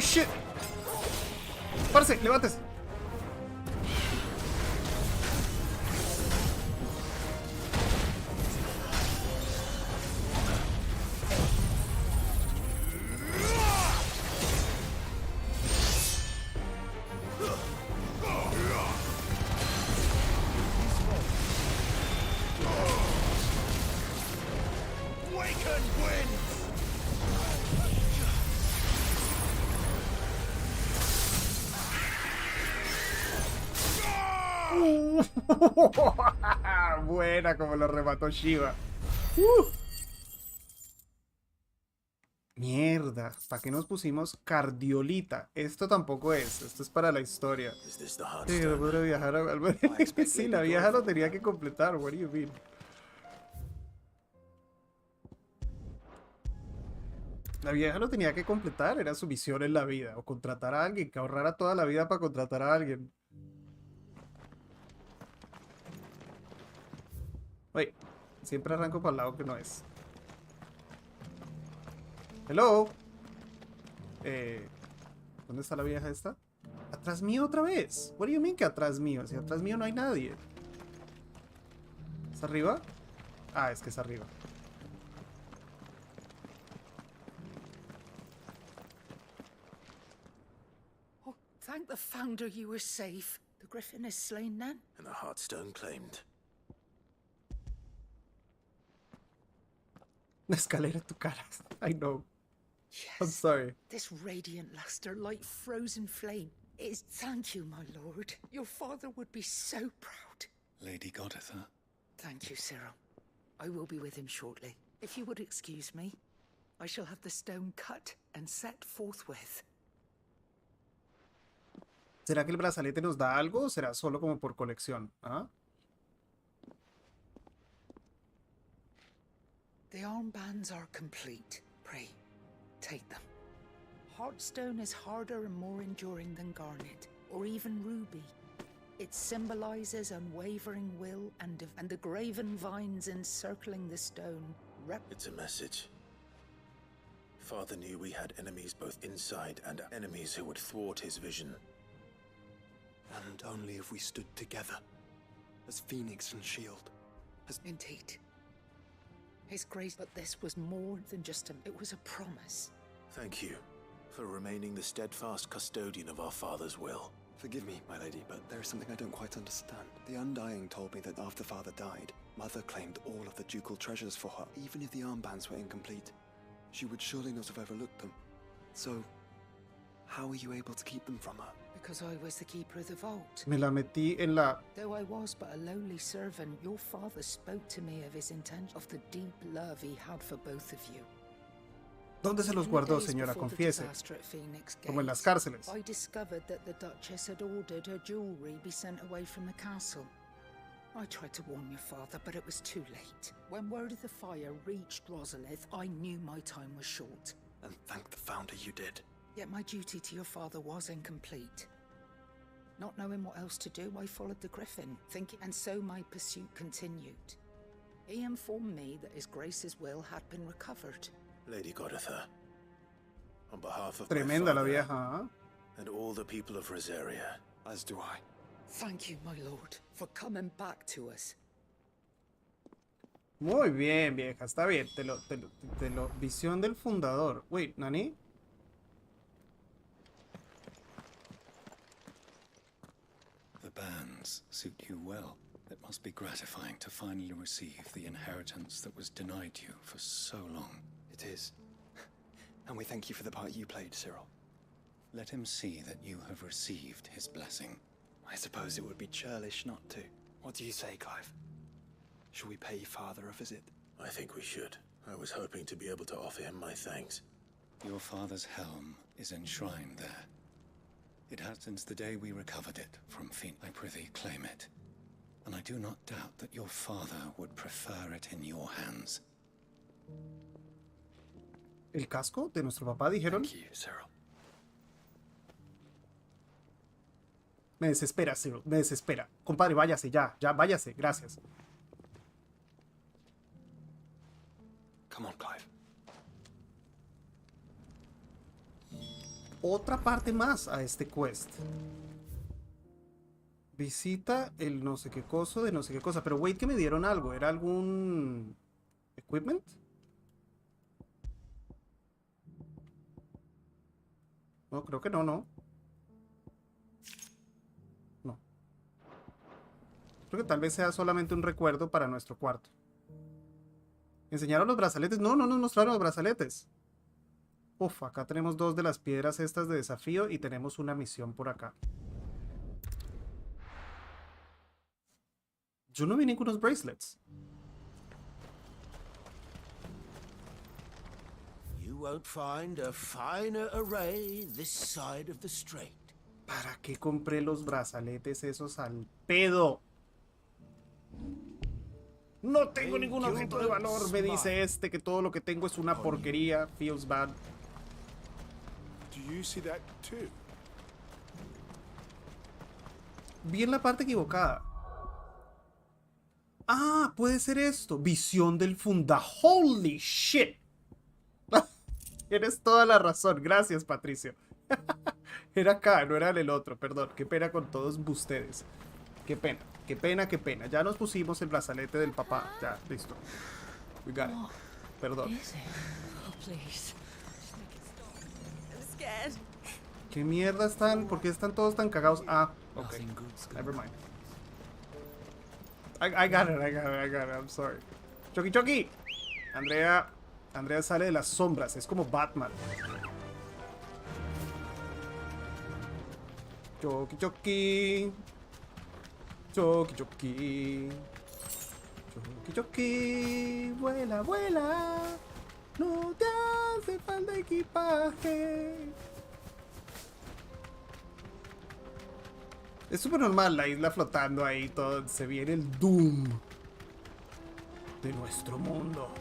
¡Uy, shit! ¡Parce! ¡Levántese! Buena como lo remató Shiva. Mierda, ¿para qué nos pusimos cardiolita? Esto tampoco es, esto es para la historia. Sí, no podré viajar a... Sí, la vieja lo tenía que completar, what do you mean? La vieja lo tenía que completar, era su misión en la vida. O contratar a alguien, que ahorrara toda la vida para contratar a alguien. Oye, siempre arranco para el lado que no es. Hello. ¿Dónde está la vieja esta? Atrás mío otra vez. What do you mean que atrás mío? Si atrás mío no hay nadie. ¿Es arriba? Ah, es que es arriba. Oh, thank the Founder you were safe. The Griffin is slain then? And the Heartstone claimed. La escalera en tu cara. I know. Yes. I'm sorry. This radiant luster like frozen flame is... Thank you, my lord. Your father would be so proud. Lady Goditha. Thank you, Cyril. I will be with him shortly. If you would excuse me, I shall have the stone cut and set forthwith. ¿Será que el brazalete nos da algo o será solo como por colección? ¿Ah? The armbands are complete. Pray, take them. Heartstone is harder and more enduring than garnet, or even ruby. It symbolizes unwavering will and the graven vines encircling the stone. It's a message. Father knew we had enemies both inside and enemies who would thwart his vision. And only if we stood together, as Phoenix and Shield. Indeed. His grace, but this was more than just it was a promise. Thank you for remaining the steadfast custodian of our father's will. Forgive me, my lady, but there is something I don't quite understand. The Undying told me that after Father died, Mother claimed all of the ducal treasures for her. Even if the armbands were incomplete, she would surely not have overlooked them. So, how were you able to keep them from her? Because I was the keeper of the vault. Me la metí en la... Though I was but a lowly servant, your father spoke to me of his intention, of the deep love he had for both of you. ¿Dónde se los guardó, señora? Confiese. Como en las cárceles. I discovered that the Duchess had ordered her jewelry be sent away from the castle. I tried to warn your father, but it was too late. When word of the fire reached Rosalith, I knew my time was short. And thank the Founder you did. Yet my duty to your father was incomplete. Not knowing what else to do, I followed the Griffin, thinking, and so my pursuit continued. He informed me that His Grace's will had been recovered. Lady Goditha, on behalf of Tremenda my la father vieja, ¿eh? and all the people of Rosaria, as do I. Thank you, my lord, for coming back to us. Muy bien, vieja, está bien. Te lo... Visión del fundador. Wait, ¿Nani? The bands suit you well. It must be gratifying to finally receive the inheritance that was denied you for so long. It is. And we thank you for the part you played, Cyril. Let him see that you have received his blessing. I suppose it would be churlish not to. What do you say, Clive? Shall we pay Father a visit? I think we should. I was hoping to be able to offer him my thanks. Your father's helm is enshrined there. It has since the day we recovered it from Phoenix. I prithee claim it. And I do not doubt that your father would prefer it in your hands. ¿El casco de nuestro papá, dijeron? Thank you, Cyril. Me desespera, Cyril, me desespera. Compadre, váyase ya, váyase, gracias. Come on, Clive. otra parte más a este quest. Visita el no sé qué cosa de no sé qué cosa. Pero wait, que me dieron algo. ¿Era algún equipment? No, creo que no, no. No. Creo que tal vez sea solamente un recuerdo para nuestro cuarto. ¿Enseñaron los brazaletes? No, no nos mostraron los brazaletes. Uf, acá tenemos 2 de las piedras estas de desafío y tenemos una misión por acá. Yo no vi ningunos bracelets. You won't find a finer array this side of the strait. ¿Para qué compré los brazaletes esos al pedo? No tengo ningún objeto de valor, me dice este, que todo lo que tengo es una porquería. Feels bad. Do you see that too? Vi en la parte equivocada. Ah, puede ser esto. Visión del funda. Holy shit. Tienes toda la razón. Gracias, Patricio. Era acá, no era en el otro. Perdón. Qué pena con todos ustedes. Qué pena. Qué pena, qué pena. Ya nos pusimos el brazalete del papá. Ya, listo. We got it. Perdón. ¿Qué mierda están? ¿Por qué están todos tan cagados? Ah, ok. Never mind. I got it. I'm sorry. Chucky, Chucky. Andrea sale de las sombras. Es como Batman. Chucky, Chucky. Chucky, Chucky. Chucky, Chucky. Vuela, vuela. No te hace falta equipaje. Es súper normal la isla flotando ahí, todo. Se viene el Doom de nuestro mundo.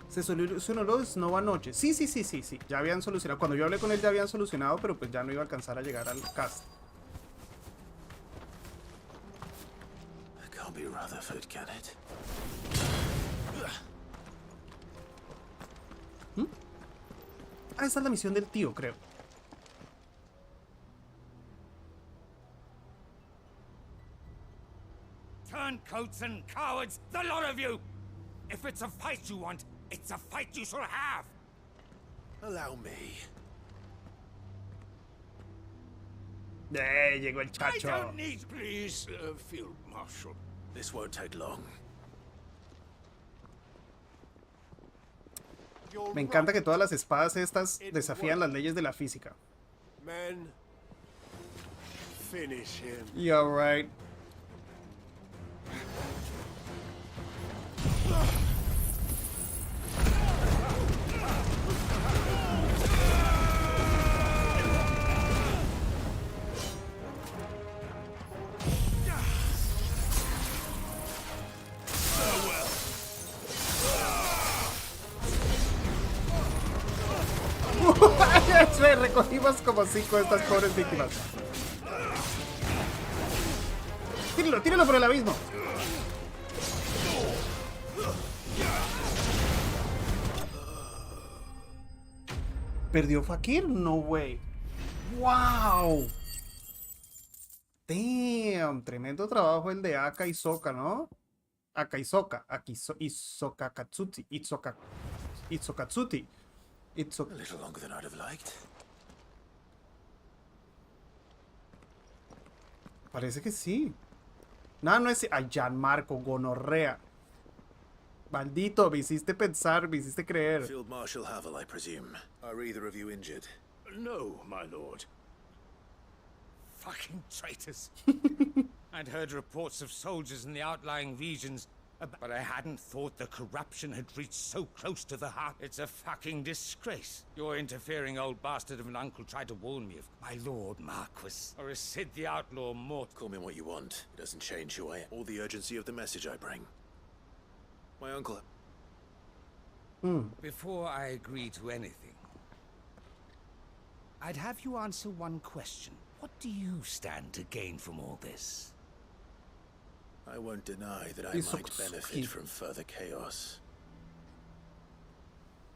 Se solucionó lo de Snow anoche. Sí. Ya habían solucionado. Cuando yo hablé con él ya habían solucionado, pero pues ya no iba a alcanzar a llegar al cast. It can't be Rutherford, can it? Ah, esa es la misión del tío, creo. Turncoats and cowards, the lot of you! If it's a fight you want, it's a fight you shall have! Allow me. Llegó el chacho. I don't need, please, Field Marshal. This won't take long. Me encanta que todas las espadas estas desafían las leyes de la física. Men, finish him. Yeah, right. Recogimos como 5 de estas pobres víctimas. Tíralo por el abismo. ¿Perdió Fakir? No way. Wow. Damn, tremendo trabajo el de Aka y Soka, ¿no? Aka y Soka, Isoka Katsuti, Itsokatsuti. A little longer than I'd have liked. Parece que sí. No es... Ay, Gianmarco, gonorrea. Maldito, me hiciste pensar, me hiciste creer. Field Marshal Havel, I presume. Are either of you injured? No, my lord. Fucking traitors. I'd heard reports of soldiers in the outlying regions, but I hadn't thought the corruption had reached so close to the heart. It's a fucking disgrace. Your interfering old bastard of an uncle tried to warn me of my lord Marquis, or is Sid the outlaw more... Call me what you want. It doesn't change who I am, or the urgency of the message I bring. My uncle... Before I agree to anything, I'd have you answer one question. What do you stand to gain from all this? I won't deny that I might benefit from further chaos.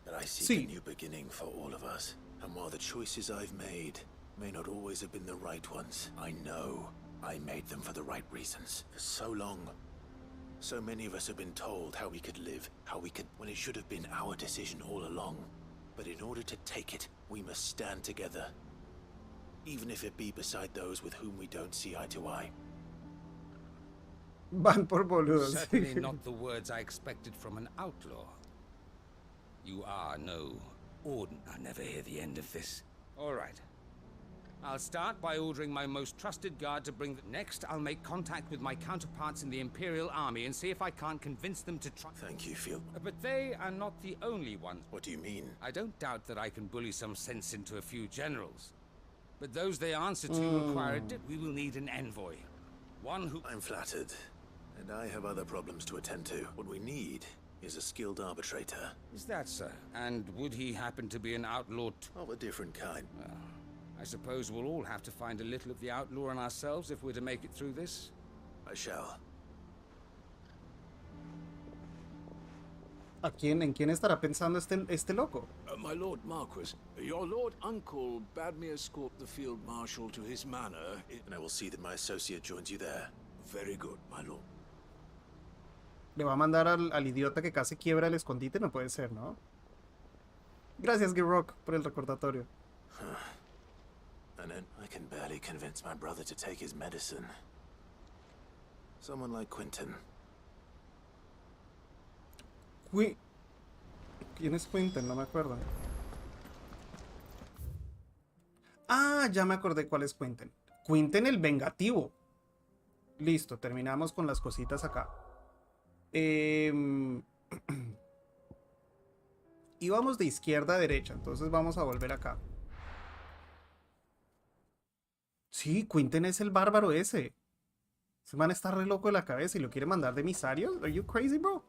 But I seek Sí. a new beginning for all of us. And while the choices I've made may not always have been the right ones, I know I made them for the right reasons. For so long, so many of us have been told how we could live, how we could, when it should have been our decision all along. But in order to take it, we must stand together. Even if it be beside those with whom we don't see eye to eye. Van por boludos. Certainly not the words I expected from an outlaw. You are no Odin. I'll never hear the end of this. All right. I'll start by ordering my most trusted guard to bring the... Next, I'll make contact with my counterparts in the Imperial Army and see if I can't convince them to try... Thank you, Field. But they are not the only ones. What do you mean? I don't doubt that I can bully some sense into a few generals. But those they answer to require a we will need an envoy. One who... I'm flattered. And I have other problems to attend to. What we need is a skilled arbitrator. Is that so? And would he happen to be an outlaw of a different kind? Well, I suppose we'll all have to find a little of the outlaw in ourselves if we're to make it through this. I shall. ¿En quién estará pensando este loco? My Lord Marquis, your Lord Uncle bade me escort the Field Marshal to his manor. And I will see that my associate joins you there. Very good, my lord. Le va a mandar al idiota que casi quiebra el escondite, no puede ser, ¿no? Gracias, Girrock, por el recordatorio. And then I can barely convince my brother to take his medicine. Someone like Quentin. ¿Quién es Quentin? No me acuerdo. Ah, ya me acordé cuál es Quentin. Quentin el vengativo. Listo, terminamos con las cositas acá. Íbamos de izquierda a derecha, entonces vamos a volver acá. Sí, Quentin es el bárbaro ese. Ese man está re loco de la cabeza y lo quiere mandar de emisario. Are you crazy, bro?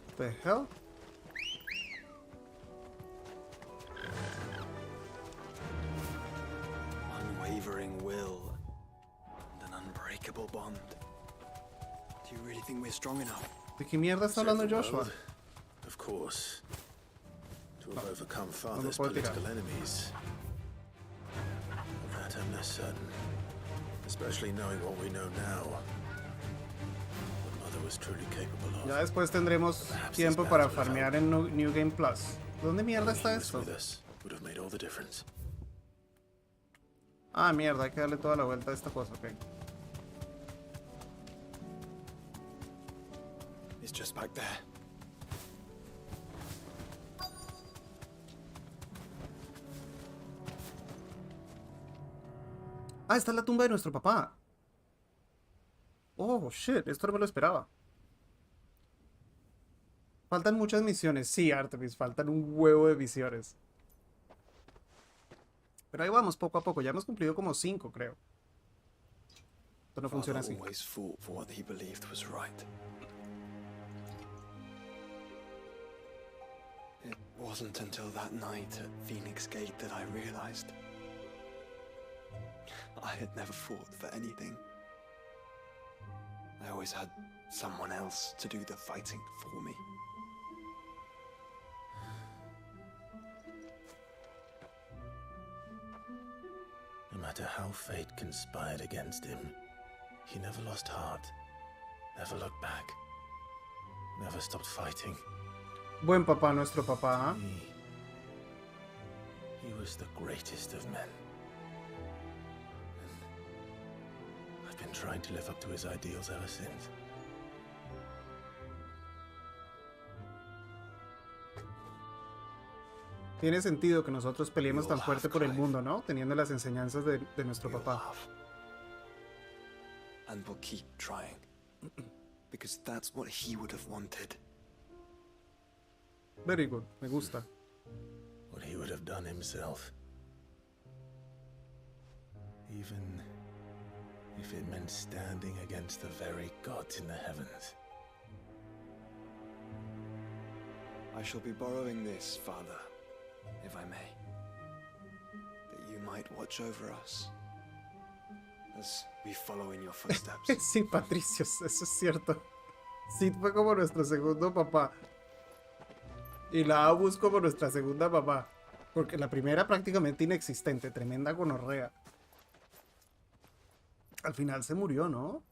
What the hell? Unwavering will and an unbreakable bond. Do you really think we're strong enough? ¿De qué mierda está hablando Joshua? Of course. To have overcome no father's lo puedo tirar. political enemies. Of that I'm less certain. Especially knowing what we know now. What mother was truly capable of. Ya después tendremos tiempo para farmear en New Game Plus. ¿Dónde mierda está esto? Would have made all the difference. Ah, mierda, hay que darle toda la vuelta a esta cosa, ok. It's just back there. Ah, está la tumba de nuestro papá. Oh, shit, esto no me lo esperaba. Faltan muchas misiones. Sí, Artemis, faltan un huevo de misiones. Pero ahí vamos, poco a poco. Ya hemos cumplido como 5, creo. Esto no funciona así. Always fought for what he believed was right. It wasn't until that night at Phoenix Gate that I realized I had never fought for anything. I always had someone else to do the fighting for me. No matter how fate conspired against him, he never lost heart, never looked back, never stopped fighting. Buen papá, nuestro papá. He was the greatest of men. And I've been trying to live up to his ideals ever since. Tiene sentido que nosotros peleemos tan fuerte por el mundo, ¿no? Teniendo las enseñanzas de nuestro papá. And we'll keep trying. Because that's what he would have wanted. Very good, me gusta. What he would have done himself. Even if it meant standing against the very gods in the heavens. I shall be borrowing this, Father, if I may. That you might watch over us as we follow in your footsteps. Sí, Patricio, eso es cierto. Sí, fue como nuestro segundo papá. Y la Abus como nuestra segunda mamá. Porque la primera prácticamente inexistente. Tremenda gonorrea. Al final se murió, ¿no?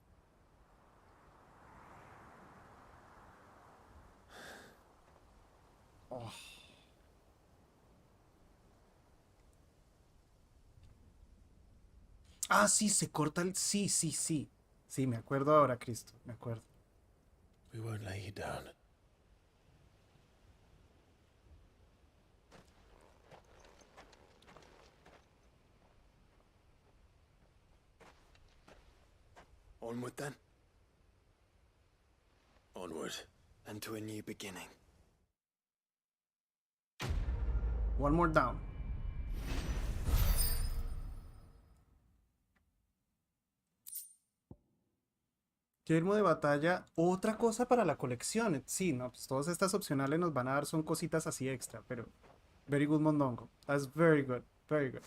Oh. Ah, sí, se corta el... Sí, sí, sí. Sí, me acuerdo ahora, Cristo. Me acuerdo. We won't lay you down. Onward then, Onward. and to a new beginning. One more down. Yermo de batalla, otra cosa para la colección. Sí, no, pues todas estas opcionales nos van a dar son cositas así extra, pero very good mondongo. That's very good, very good.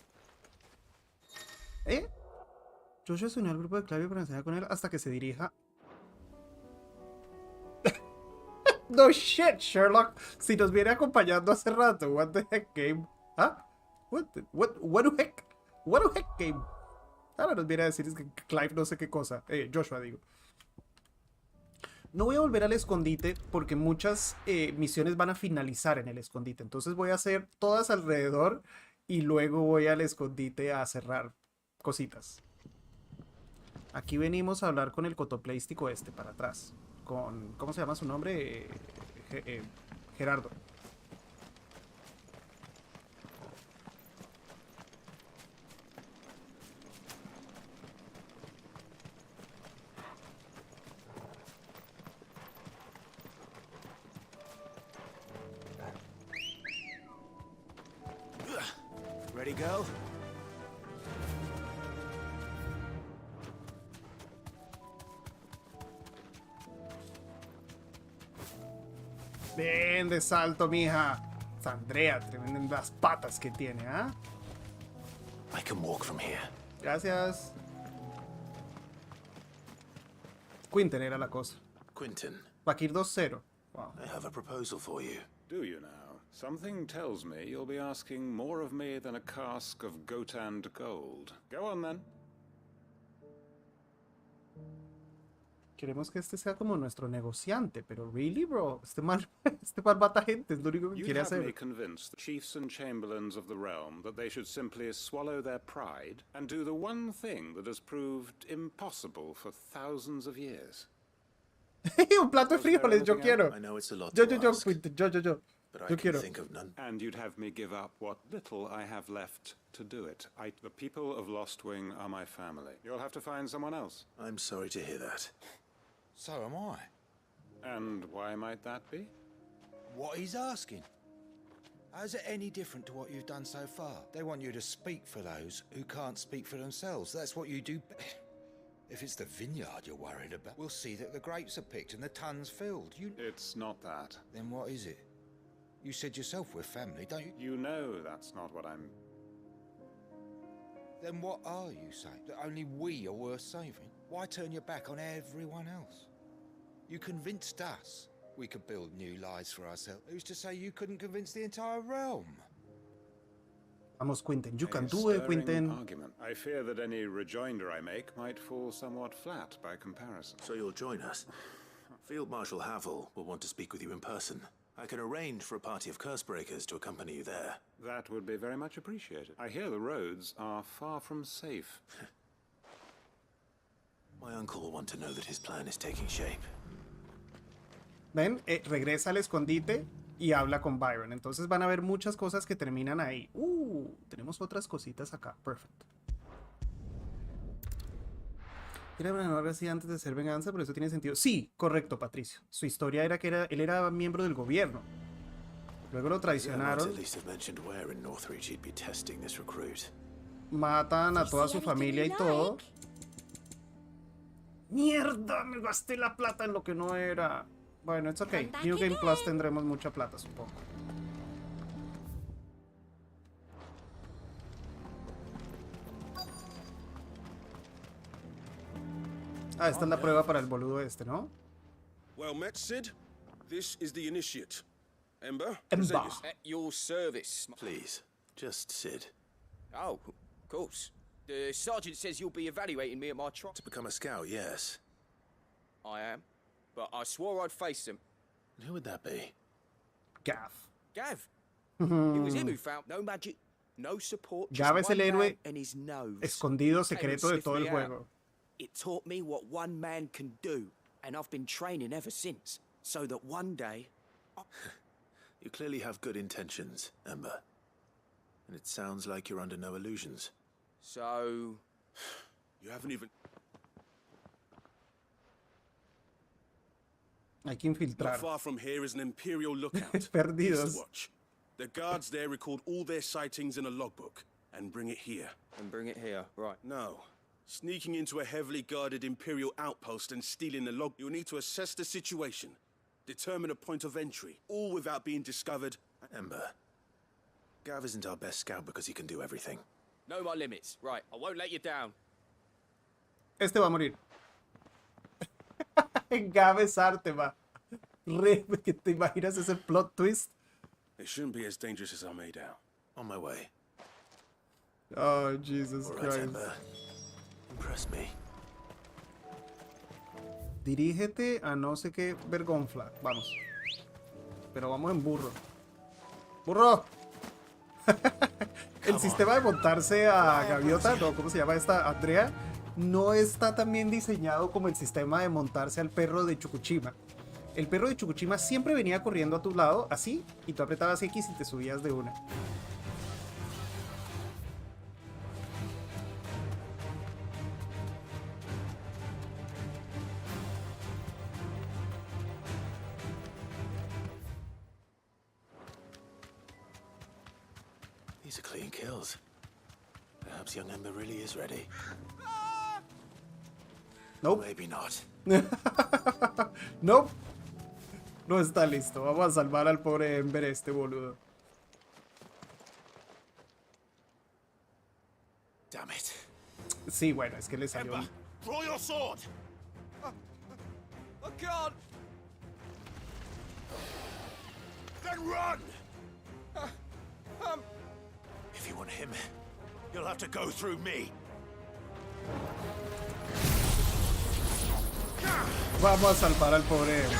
Joshua se unió al grupo de Claudio para enseñar con él hasta que se dirija. No shit, Sherlock. Si nos viene acompañando hace rato. What the heck game? ¿Ah? What the heck? What the heck game? Ahora nos viene a decir es que Clive no sé qué cosa. Joshua digo. No voy a volver al escondite porque muchas misiones van a finalizar en el escondite. Entonces voy a hacer todas alrededor y luego voy al escondite a cerrar cositas. Aquí venimos a hablar con el cotopleístico este para atrás. Con, ¿cómo se llama su nombre? Gerardo. Ready, go? Bien de salto, mija. Andrea, tremendas patas que tiene, ¿ah? I can walk from here. Gracias. Quinten era la cosa. Quinten. Bakir 2-0. Wow. I have a proposal for you. Do you now? Something tells me you'll be asking more of me than a cask of Gotand gold. Go on then. Queremos que este sea como nuestro negociante, pero really, bro, este mal mata gente, es lo único que quiere You'd have me hacer. convince the chiefs and chamberlains of the realm that they should simply swallow their pride and do the one thing that has proved impossible for thousands of years. Un plato de frijoles, yo quiero. I know it's a lot Yo, to yo, yo, ask, Quinten, yo. but I Yo can quiero. think of none. And you'd have me give up what little I have left to do it. The people of Lostwing are my family. You'll have to find someone else. I'm sorry to hear that. So am I. And why might that be? What he's asking. How's it any different to what you've done so far? They want you to speak for those who can't speak for themselves. That's what you do. If it's the vineyard you're worried about, we'll see that the grapes are picked and the tons filled. It's not that. Then what is it? You said yourself we're family, don't you? You know that's not what I'm... Then what are you saying? That only we are worth saving? Why turn your back on everyone else? You convinced us we could build new lives for ourselves. Who's to say you couldn't convince the entire realm? Vamos, Quinten. You can A do it, stirring Quinten. argument. I fear that any rejoinder I make might fall somewhat flat by comparison. So you'll join us? Field Marshal Havel will want to speak with you in person. I can arrange for a party of Cursebreakers to accompany you there. That would be very much appreciated. I hear the roads are far from safe. My uncle will want to know that his plan is taking shape. Ven, regresa al escondite y habla con Byron. Entonces van a ver muchas cosas que terminan ahí. Tenemos otras cositas acá. Perfecto. Era una así antes de ser venganza, pero eso tiene sentido. Sí, correcto, Patricio. Su historia era que él era miembro del gobierno. Luego lo traicionaron. Matan a toda su familia y todo. ¡Mierda! Me gasté la plata en lo que no era. Bueno, it's okay. New Game Plus tendremos mucha plata, supongo. Ah, esta es la prueba para el boludo este, ¿no? Well met, Sid. This is the Initiate. Ember? Ember. At your service. Please, just Sid. Oh, of course. The sergeant says you'll be evaluating me at my trial. To become a scout, yes. I am. But I swore I'd face him. And who would that be? Gav. Gav. It was him who found no magic, no support. Gav es el héroe and his nose. escondido secreto de todo el juego. It taught me what one man can do, and I've been training ever since, so that one day... You clearly have good intentions, Ember. And it sounds like you're under no illusions. So... You haven't even... Hay que infiltrar. Not far from here is an Imperial lookout. Perdidos. East Watch. The guards there record all their sightings in a logbook and bring it here. And bring it here, right. No. Sneaking into a heavily guarded Imperial outpost and stealing the log, you'll need to assess the situation, determine a point of entry, all without being discovered. Ember, Gav isn't our best scout because he can do everything. Know my limits. Right, I won't let you down. Este va a morir. Gav es Artema. ¿Que te imaginas ese plot twist? It shouldn't be as dangerous as I made out. On my way. Oh, Jesus Christ. Ember. Impress me. Dirígete a no sé qué vergonfla. Vamos. Pero vamos en burro. ¡Burro! El sistema de montarse a gaviota, no, ¿cómo se llama esta? Andrea, no está tan bien diseñado como el sistema de montarse al perro de Chukushima. El perro de Chukushima siempre venía corriendo a tu lado, así, y tú apretabas X y te subías de una. These are clean kills. Perhaps young Ember really is ready. Nope. Maybe not. Nope. No está listo. Vamos a salvar al pobre Ember este boludo. Damn it. Sí, bueno, es que le salió. Ember, draw your sword. I can't. Then run. If you want him, you'll have to go through me. Vamos a salvar al pobre Ember.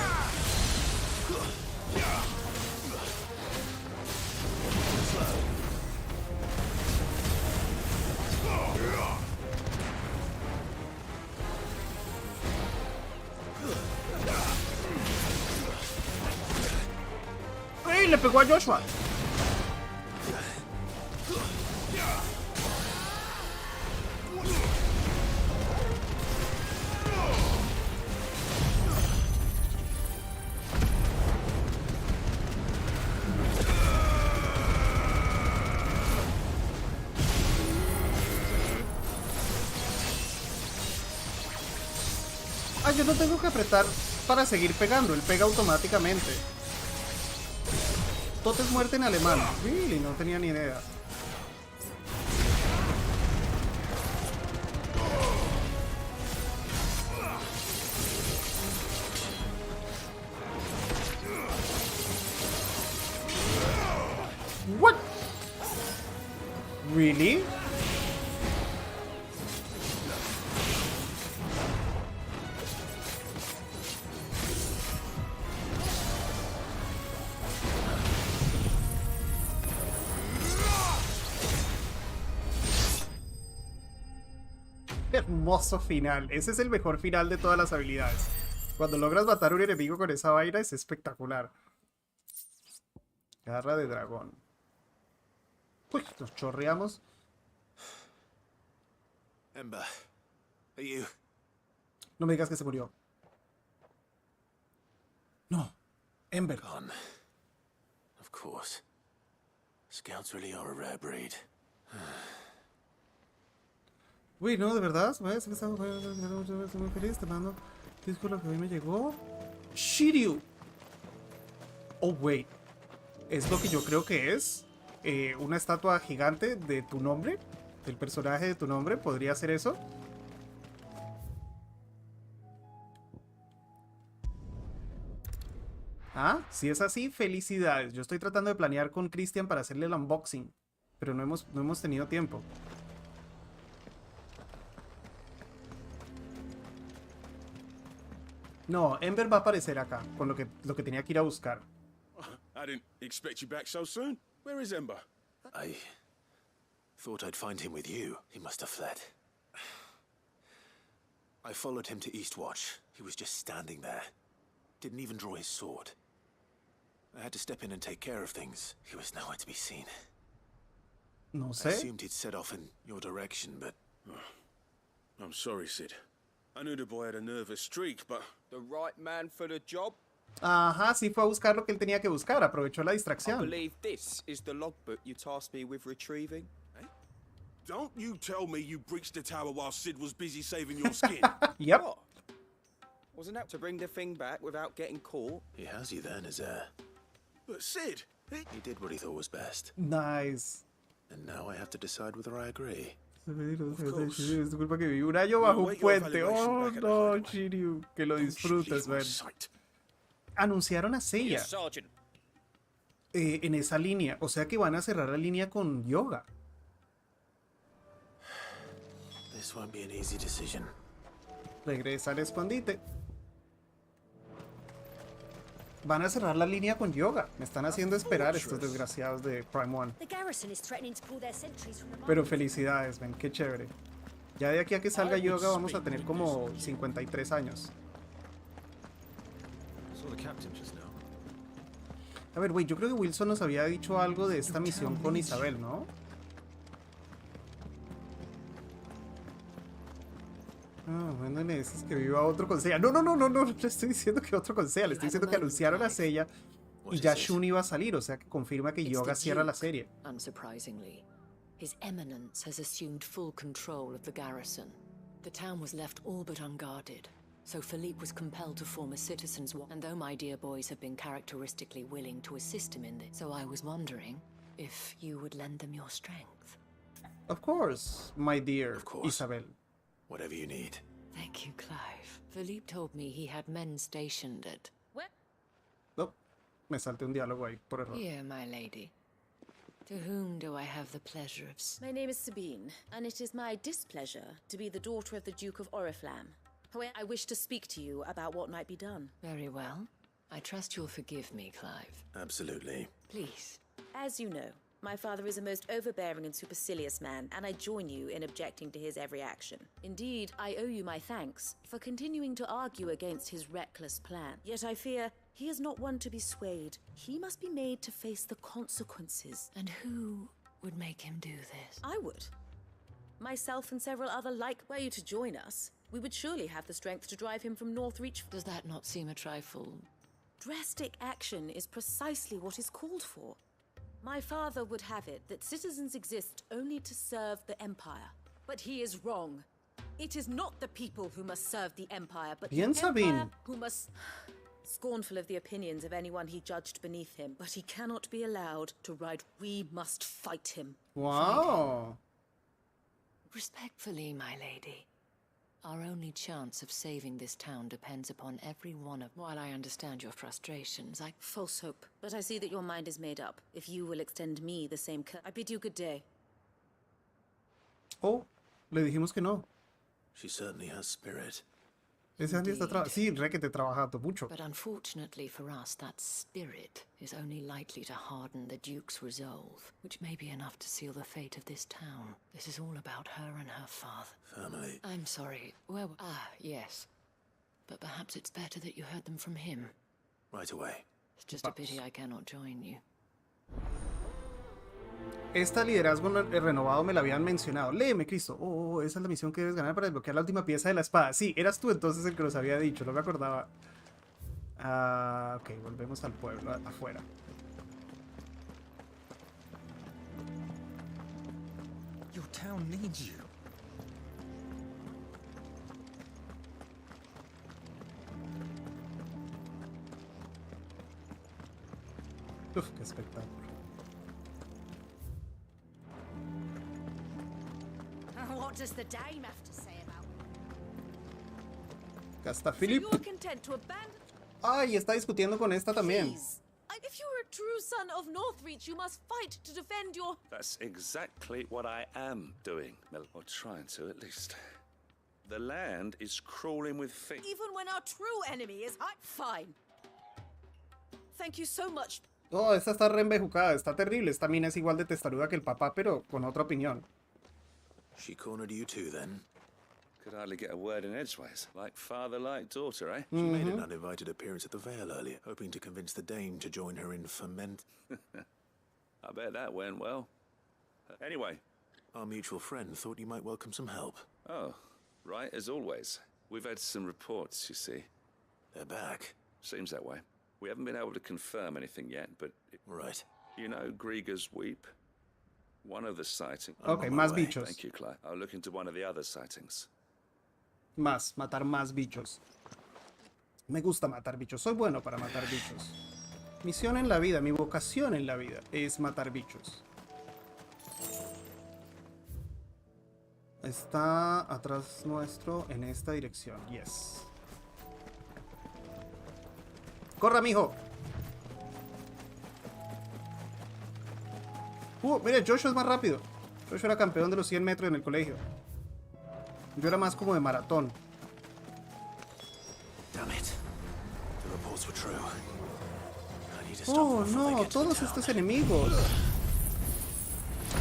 ¡Ey! Le pegó a Joshua. Ah, yo no tengo que apretar para seguir pegando, él pega automáticamente. Tot es muerte en alemán. Really, no tenía ni idea. What? Really? Hermoso final. Ese es el mejor final de todas las habilidades. Cuando logras matar a un enemigo con esa vaina es espectacular. Garra de dragón. Uy, nos chorreamos. Ember, are you? No me digas que se murió. No, Ember. Gone. Of course. Scouts really are a rare breed. Uy, no, de verdad. Muy feliz, te mando disco lo que hoy me llegó. Shiryu. Oh, wait. Es lo que yo creo que es. Una estatua gigante de tu nombre. Del personaje de tu nombre. ¿Podría ser eso? Ah, si es así, felicidades. Yo estoy tratando de planear con Christian para hacerle el unboxing, pero no hemos tenido tiempo. No, Ember va a aparecer acá, con lo que tenía que ir a buscar. I didn't expect you back so soon. Where is Ember? I thought I'd find him with you. He must have fled. I followed him to Eastwatch. He was just standing there. Didn't even draw his sword. I had to step in and take care of things. He was nowhere to be seen. No I sé. assumed he'd set off in your direction, but... I'm sorry, Sid. I knew the boy had a nervous streak, but... The right man for the job? Ajá, sí fue a buscar lo que él tenía que buscar. Aprovechó la I distracción. believe this is the logbook you tasked me with retrieving. Don't you tell me you breached the tower while Sid was busy saving your skin. Yep. What? Wasn't that to bring the thing back without getting caught? He has you then, his heir. But Sid, He did what he thought was best. Nice. And now I have to decide whether I agree. Es tu culpa que viví un año bajo un puente. Oh no, Shiryu. Que lo disfrutes, man. Anunciaron a Seiya Yes, Sergeant. en esa línea. O sea que van a cerrar la línea con Hyoga. This won't be an easy decision. Regresa al escondite. Van a cerrar la línea con Hyoga. Me están haciendo esperar estos desgraciados de Prime One. The garrison is threatening to pull their sentries from the Pero felicidades, ven, qué chévere. Ya de aquí a que salga Hyoga vamos a tener como 53 años. saw the captain just now. A ver, güey, yo creo que Wilson nos había dicho algo de esta misión con Isabel, ¿no? Ah, bueno, le dices que viva otro con Seiya. No, le estoy diciendo que otro con Seiya. Le estoy diciendo que anunciaron a Seiya y ya Shun iba a salir, o sea que confirma que Hyoga cierra la serie. Unsurprisingly, His Eminence has assumed full control of the garrison. The town was left all but unguarded, so Philippe was compelled to form a citizens' watch. And though my dear boys have been characteristically willing to assist him in this, so I was wondering if you would lend them your strength. Of course, my dear Isabel. Whatever you need. Thank you, Clive. Philippe told me he had men stationed at... No, me salté un diálogo ahí por error. Here, my lady. To whom do I have the pleasure of... My name is Sabine, and it is my displeasure to be the daughter of the Duke of Oriflamme. However, I wish to speak to you about what might be done. Very well. I trust you'll forgive me, Clive. Absolutely. Please. As you know, my father is a most overbearing and supercilious man, and I join you in objecting to his every action. Indeed, I owe you my thanks for continuing to argue against his reckless plan. Yet I fear he is not one to be swayed. He must be made to face the consequences. And who would make him do this? I would. Myself and several other like were you to join us, we would surely have the strength to drive him from Northreach. Does that not seem a trifle... Drastic action is precisely what is called for. My father would have it that citizens exist only to serve the Empire. But he is wrong. It is not the people who must serve the Empire, but Bien, the Empire Sabine. who must... Scornful of the opinions of anyone he judged beneath him, but he cannot be allowed to ride. We must fight him. Wow. Respectfully, my lady. Our only chance of saving this town depends upon every one of... While I understand your frustrations, I... False hope. But I see that your mind is made up. If you will extend me the same I bid you good day. Oh, le dijimos que no. She certainly has spirit. Ese Andy está sí, re que te trabajando mucho. But unfortunately for us, that spirit is only likely to harden the Duke's resolve, which may be enough to seal the fate of this town. This is all about her and her father. Family. I'm sorry. Where... Ah, yes. But perhaps it's better that you heard them from him. Right away. It's just a pity I cannot join you. Esta liderazgo renovado me la habían mencionado. Léeme, Cristo. Oh, esa es la misión que debes ganar para desbloquear la última pieza de la espada. Sí, eras tú entonces el que nos había dicho, no me acordaba. Ah, ok, volvemos al pueblo, afuera. Your town needs you. Uf, qué espectáculo. What does the dame have to say about Acá está So Philip. you're content to abandon... Ay, está discutiendo con esta también. Please. If you're a true son of Northreach, you must fight to defend your... That's exactly what I am doing, or trying to at least. The land is crawling with fish. Even when our true enemy is fine. Thank you so much. Oh, esta está re embejucada, está terrible. Esta mina es igual de testaruda que el papá, pero con otra opinión. She cornered you too, then? Could hardly get a word in edgeways. Like father, like daughter, eh? She made an uninvited appearance at the Vale earlier, hoping to convince the Dane to join her in ferment. I bet that went well. Anyway. Our mutual friend thought you might welcome some help. Oh, right, as always. We've had some reports, you see. They're back. Seems that way. We haven't been able to confirm anything yet, but... Right. You know Grieger's Weep? One of the sightings... Okay, más bichos. Thank you, Clive. I'll look into one of the other sightings. Matar más bichos. Me gusta matar bichos, soy bueno para matar bichos. Misión en la vida, mi vocación en la vida es matar bichos. Está atrás nuestro en esta dirección, yes. ¡Corra, mijo! Mire, Joshua es más rápido. Joshua era campeón de los 100 metros en el colegio. Yo era más como de maratón. Oh, no, todos estos enemigos.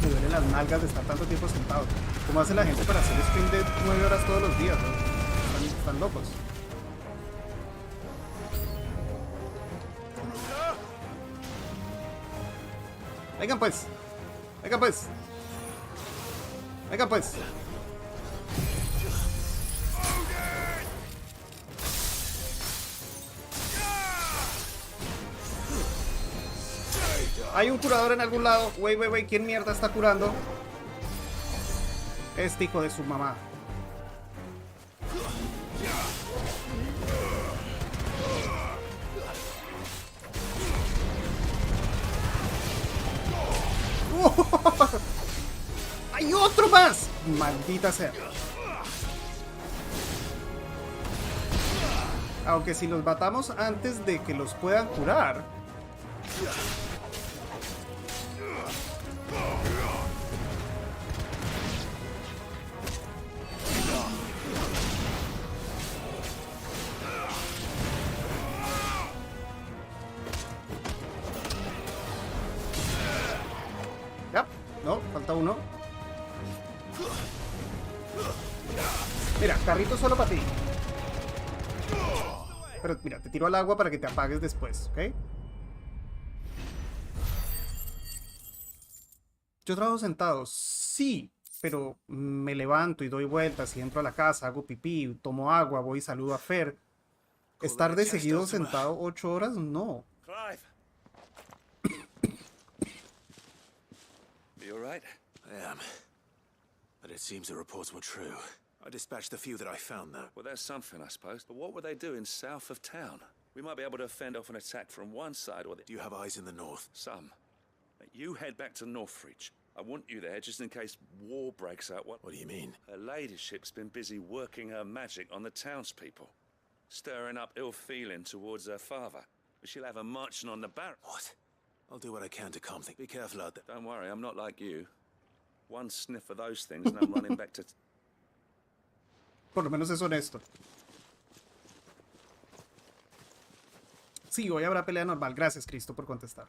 Me duelen las nalgas de estar tanto tiempo sentado. ¿Cómo hace la gente para hacer sprint de 9 horas todos los días? ¿No? Están locos. Vengan pues. Vengan pues. Vengan pues. Hay un curador en algún lado. Wey, ¿quién mierda está curando? Este hijo de su mamá. ¡Hay otro más! Maldita sea. Aunque si los matamos antes de que los puedan curar. No, falta uno. Mira, carrito solo para ti. Pero mira, te tiro al agua para que te apagues después, ¿ok? Yo trabajo sentado, sí, pero me levanto y doy vueltas y entro a la casa, hago pipí, tomo agua, voy y saludo a Fer. Estar de seguido sentado 8 horas, no. You all right? I am. But it seems the reports were true. I dispatched the few that I found, though. Well, there's something, I suppose. But what were they doing south of town? We might be able to fend off an attack from one side or the... Do you have eyes in the north? Some. You head back to Northreach. I want you there just in case war breaks out. What do you mean? Her ladyship's been busy working her magic on the townspeople. Stirring up ill feeling towards her father. She'll have her marching on the barrack. What? I'll do what I can to calm things. Be careful out there. Don't worry, I'm not like you. One sniff of those things and I'm running back to... Por lo menos es honesto. Sí, hoy habrá pelea normal. Gracias, Cristo, por contestar.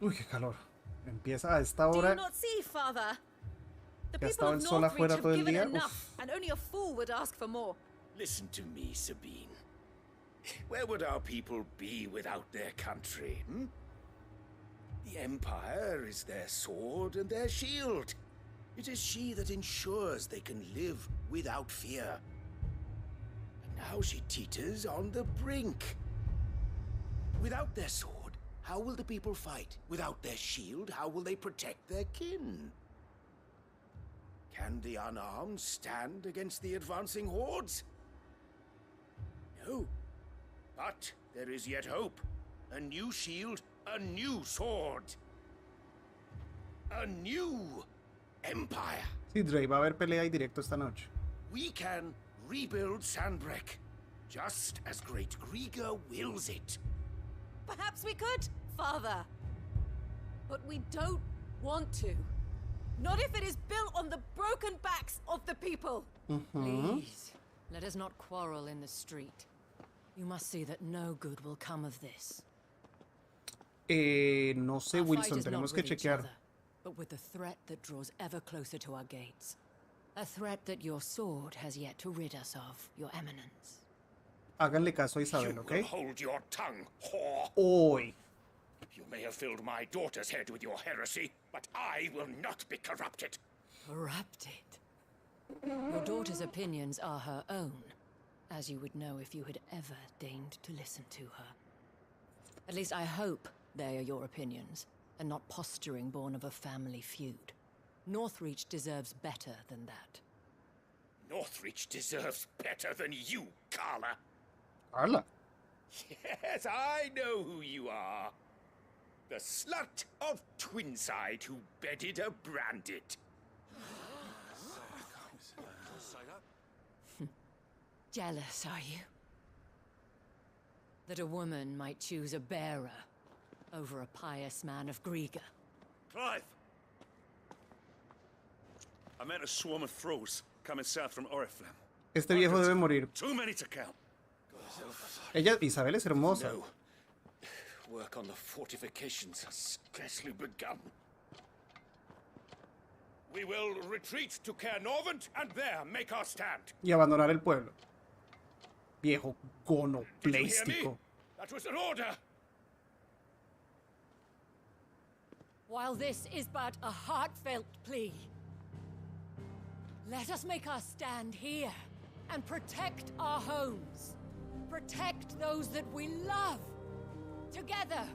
Uy, qué calor. Empieza a esta hora. Que ha estado el sol afuera todo el día. Listen to me, Sabine. Where would our people be without their country, hmm? The Empire is their sword and their shield. It is she that ensures they can live without fear. And now she teeters on the brink. Without their sword, how will the people fight? Without their shield, how will they protect their kin? Can the unarmed stand against the advancing hordes? No. But there is yet hope. A new shield, a new sword. A new empire. Sí, Dre, va a haber pelea y directo esta noche. we can rebuild Sandbreck, just as Great Griga wills it. Perhaps we could, Father. But we don't want to. Not if it is built on the broken backs of the people. Please, let us not quarrel in the street. You must see that no good will come of this. No sé, Wilson, tenemos que chequear. But with the threat that draws ever closer to our gates. A threat that your sword has yet to rid us of, Your Eminence. Háganle caso a Isabel, ¿ok? You hold your tongue, whore. Hoy. You may have filled my daughter's head with your heresy, but I will not be corrupted. Corrupted? Your daughter's opinions are her own, as you would know if you had ever deigned to listen to her. At least I hope they are your opinions, and not posturing born of a family feud. Northreach deserves better than that. Northreach deserves better than you, Carla. Carla? Yes, I know who you are. The slut of Twinside who bedded a Branded. Jealous, are you? That a woman might choose a bearer over a pious man of Griga. Clive! I met a swarm of thralls coming south from Oriflamme. Este viejo debe morir. Too many to count. Ella, Isabel es hermosa. No. Work on the fortifications has scarcely begun. We will retreat to Caernarvon and there make our stand. Y abandonar el pueblo. Viejo gono Did you hear me? plástico. That was an order. While this is but a heartfelt plea, let us make our stand here and protect our homes. Protect those that we love. Together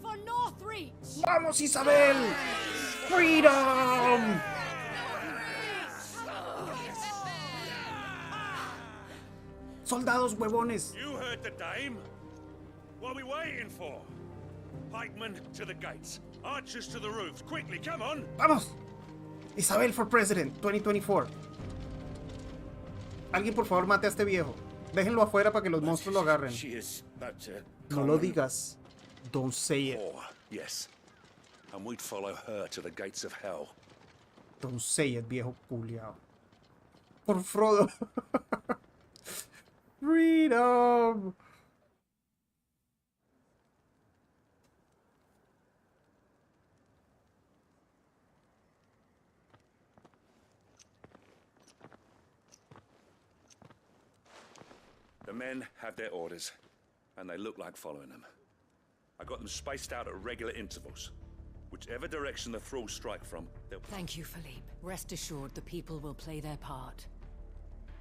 for Northreach. ¡Vamos, Isabel! ¡Freedom! ¡Soldados huevones! You heard the dame. What are we waiting for? Pikemen to the gates. Archers to the roofs. Quickly, come on. ¡Vamos! Isabel for President 2024. Alguien por favor mate a este viejo. Déjenlo afuera para que los monstruos lo agarren. No lo digas. Don't say it. Yes. And we'd follow her to the gates of hell. Don't say it, viejo culiao. Por Frodo. Freedom. The men have their orders, and they look like following them. I got them spaced out at regular intervals. Whichever direction the thralls strike from, they'll... Thank you, Philippe. Rest assured the people will play their part.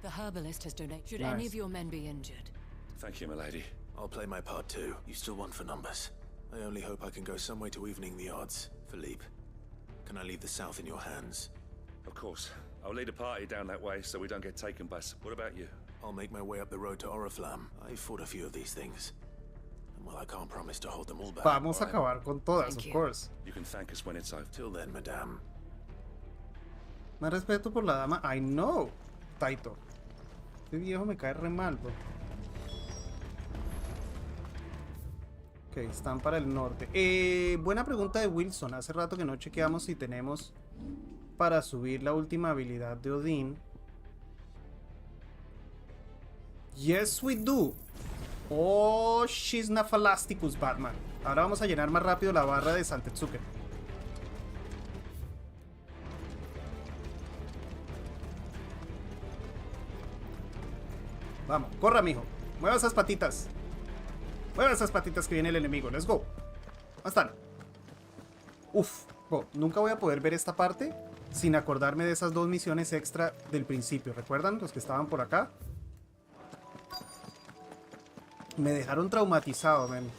The herbalist has donated. Should any of your men be injured? Thank you, milady. I'll play my part too. You still won for numbers. I only hope I can go some way to evening the odds. Philippe, can I leave the south in your hands? Of course. I'll lead a party down that way so we don't get taken by... What about you? I'll make my way up the road to Oriflamme. I've fought a few of these things. And well, I can't promise to hold them all back. Vamos a acabar con todas, of course. You can thank us when it's over. Till then, madame. Más respeto por la dama. I know, Taito. Este viejo me cae re mal, bro. Ok, están para el norte. Buena pregunta de Wilson. Hace rato que no chequeamos si tenemos para subir la última habilidad de Odin. Yes, we do. Oh, she's Naphalasticus, Batman. Ahora vamos a llenar más rápido la barra de Santetsuke. Vamos, corra, mijo. Mueva esas patitas. Mueva esas patitas que viene el enemigo. Let's go. ¿Dónde están? Uf, nunca voy a poder ver esta parte sin acordarme de esas dos misiones extra del principio. ¿Recuerdan los que estaban por acá? Me dejaron traumatizado, man.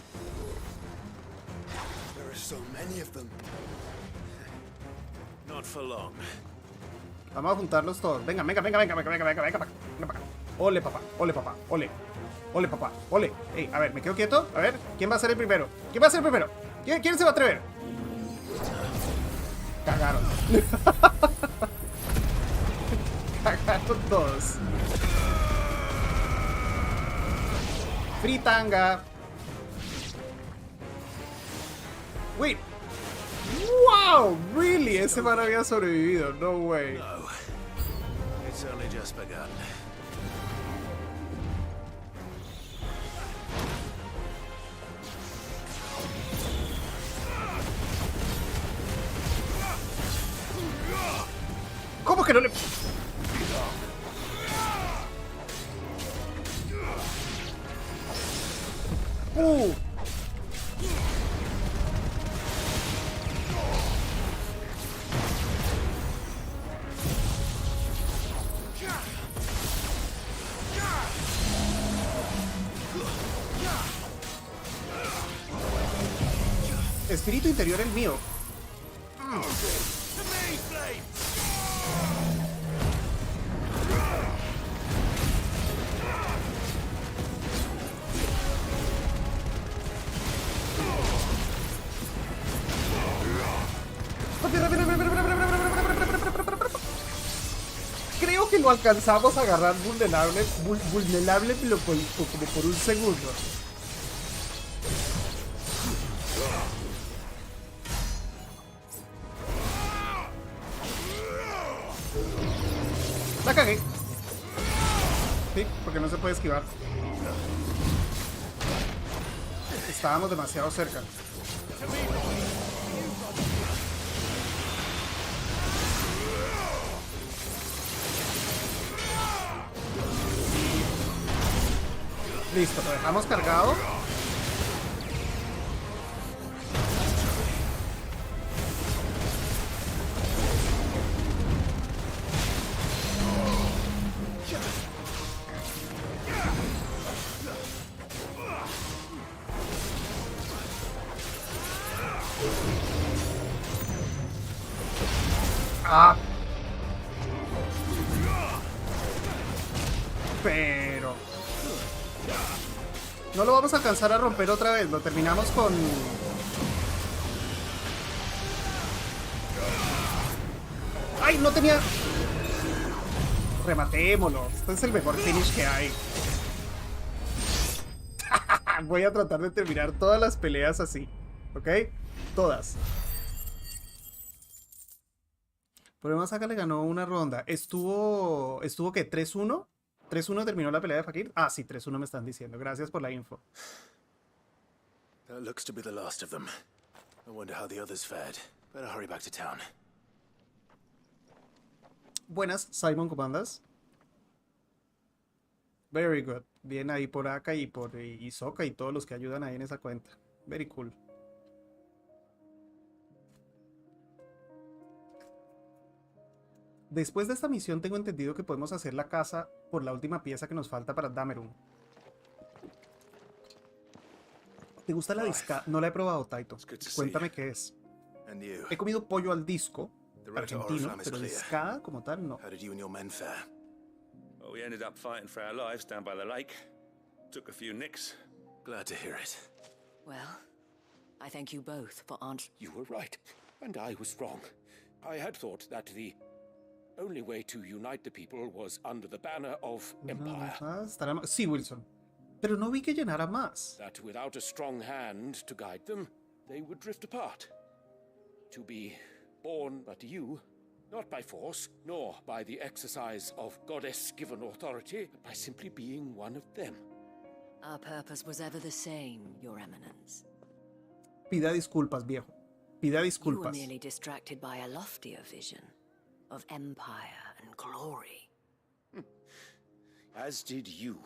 There are so many of them. Not for long. Vamos a juntarlos todos. Venga, venga, venga, venga, venga, venga, venga, venga, venga. Ole, papá, ole, papá, ole. Ole, papá, ole. Ey, a ver, me quedo quieto. A ver, ¿quién va a ser el primero? ¿Quién va a ser el primero? ¿Quién se va a atrever? Cagaron. Cagaron. Con todos. Fritanga. Wait. Wow, really? Ese man había sobrevivido. No way. No. It's only just begun. ¿Cómo que no le...? Espíritu interior el mío. Creo que lo alcanzamos a agarrar vulnerable pero como por un segundo. La cagué. Sí, porque no se puede esquivar. Estábamos demasiado cerca. Listo, lo dejamos cargado. Ah. Pero no lo vamos a alcanzar a romper otra vez. Lo terminamos con... ¡Ay! No tenía... Rematémoslo. Este es el mejor finish que hay. Voy a tratar de terminar todas las peleas así. ¿Ok? Todas. Problema Saga le ganó una ronda. ¿Estuvo qué? ¿3-1? ¿3-1 terminó la pelea de Fakir? Ah, sí, 3-1 me están diciendo. Gracias por la info. That looks to be the last of them. I wonder how the others fared. Better hurry back to town. Buenas, Simon, ¿cómo andas? Very good. Bien ahí por acá y por Hisoka y todos los que ayudan ahí en esa cuenta. Very cool. Después de esta misión tengo entendido que podemos hacer la casa por la última pieza que nos falta para Damerun. ¿Te gusta la disca? No la he probado, Taito. Cuéntame qué es. He comido pollo al disco argentino, pero discada como tal no. Well, we ended up fighting for our lives down by the lake. Took a few nicks. Glad to hear it. Well, I thank you both for answering. You were right, and I was wrong. I had thought that the only way to unite the people was under the banner of Empire. Sí, Wilson. Pero no vi que llenara más. That without a strong hand to guide them, they would drift apart. To be born but you, not by force, nor by the exercise of goddess-given authority, but by simply being one of them. Our purpose was ever the same, Your Eminence. Pida disculpas, viejo. Pida disculpas. You were merely distracted by a loftier vision of empire and glory. As did you,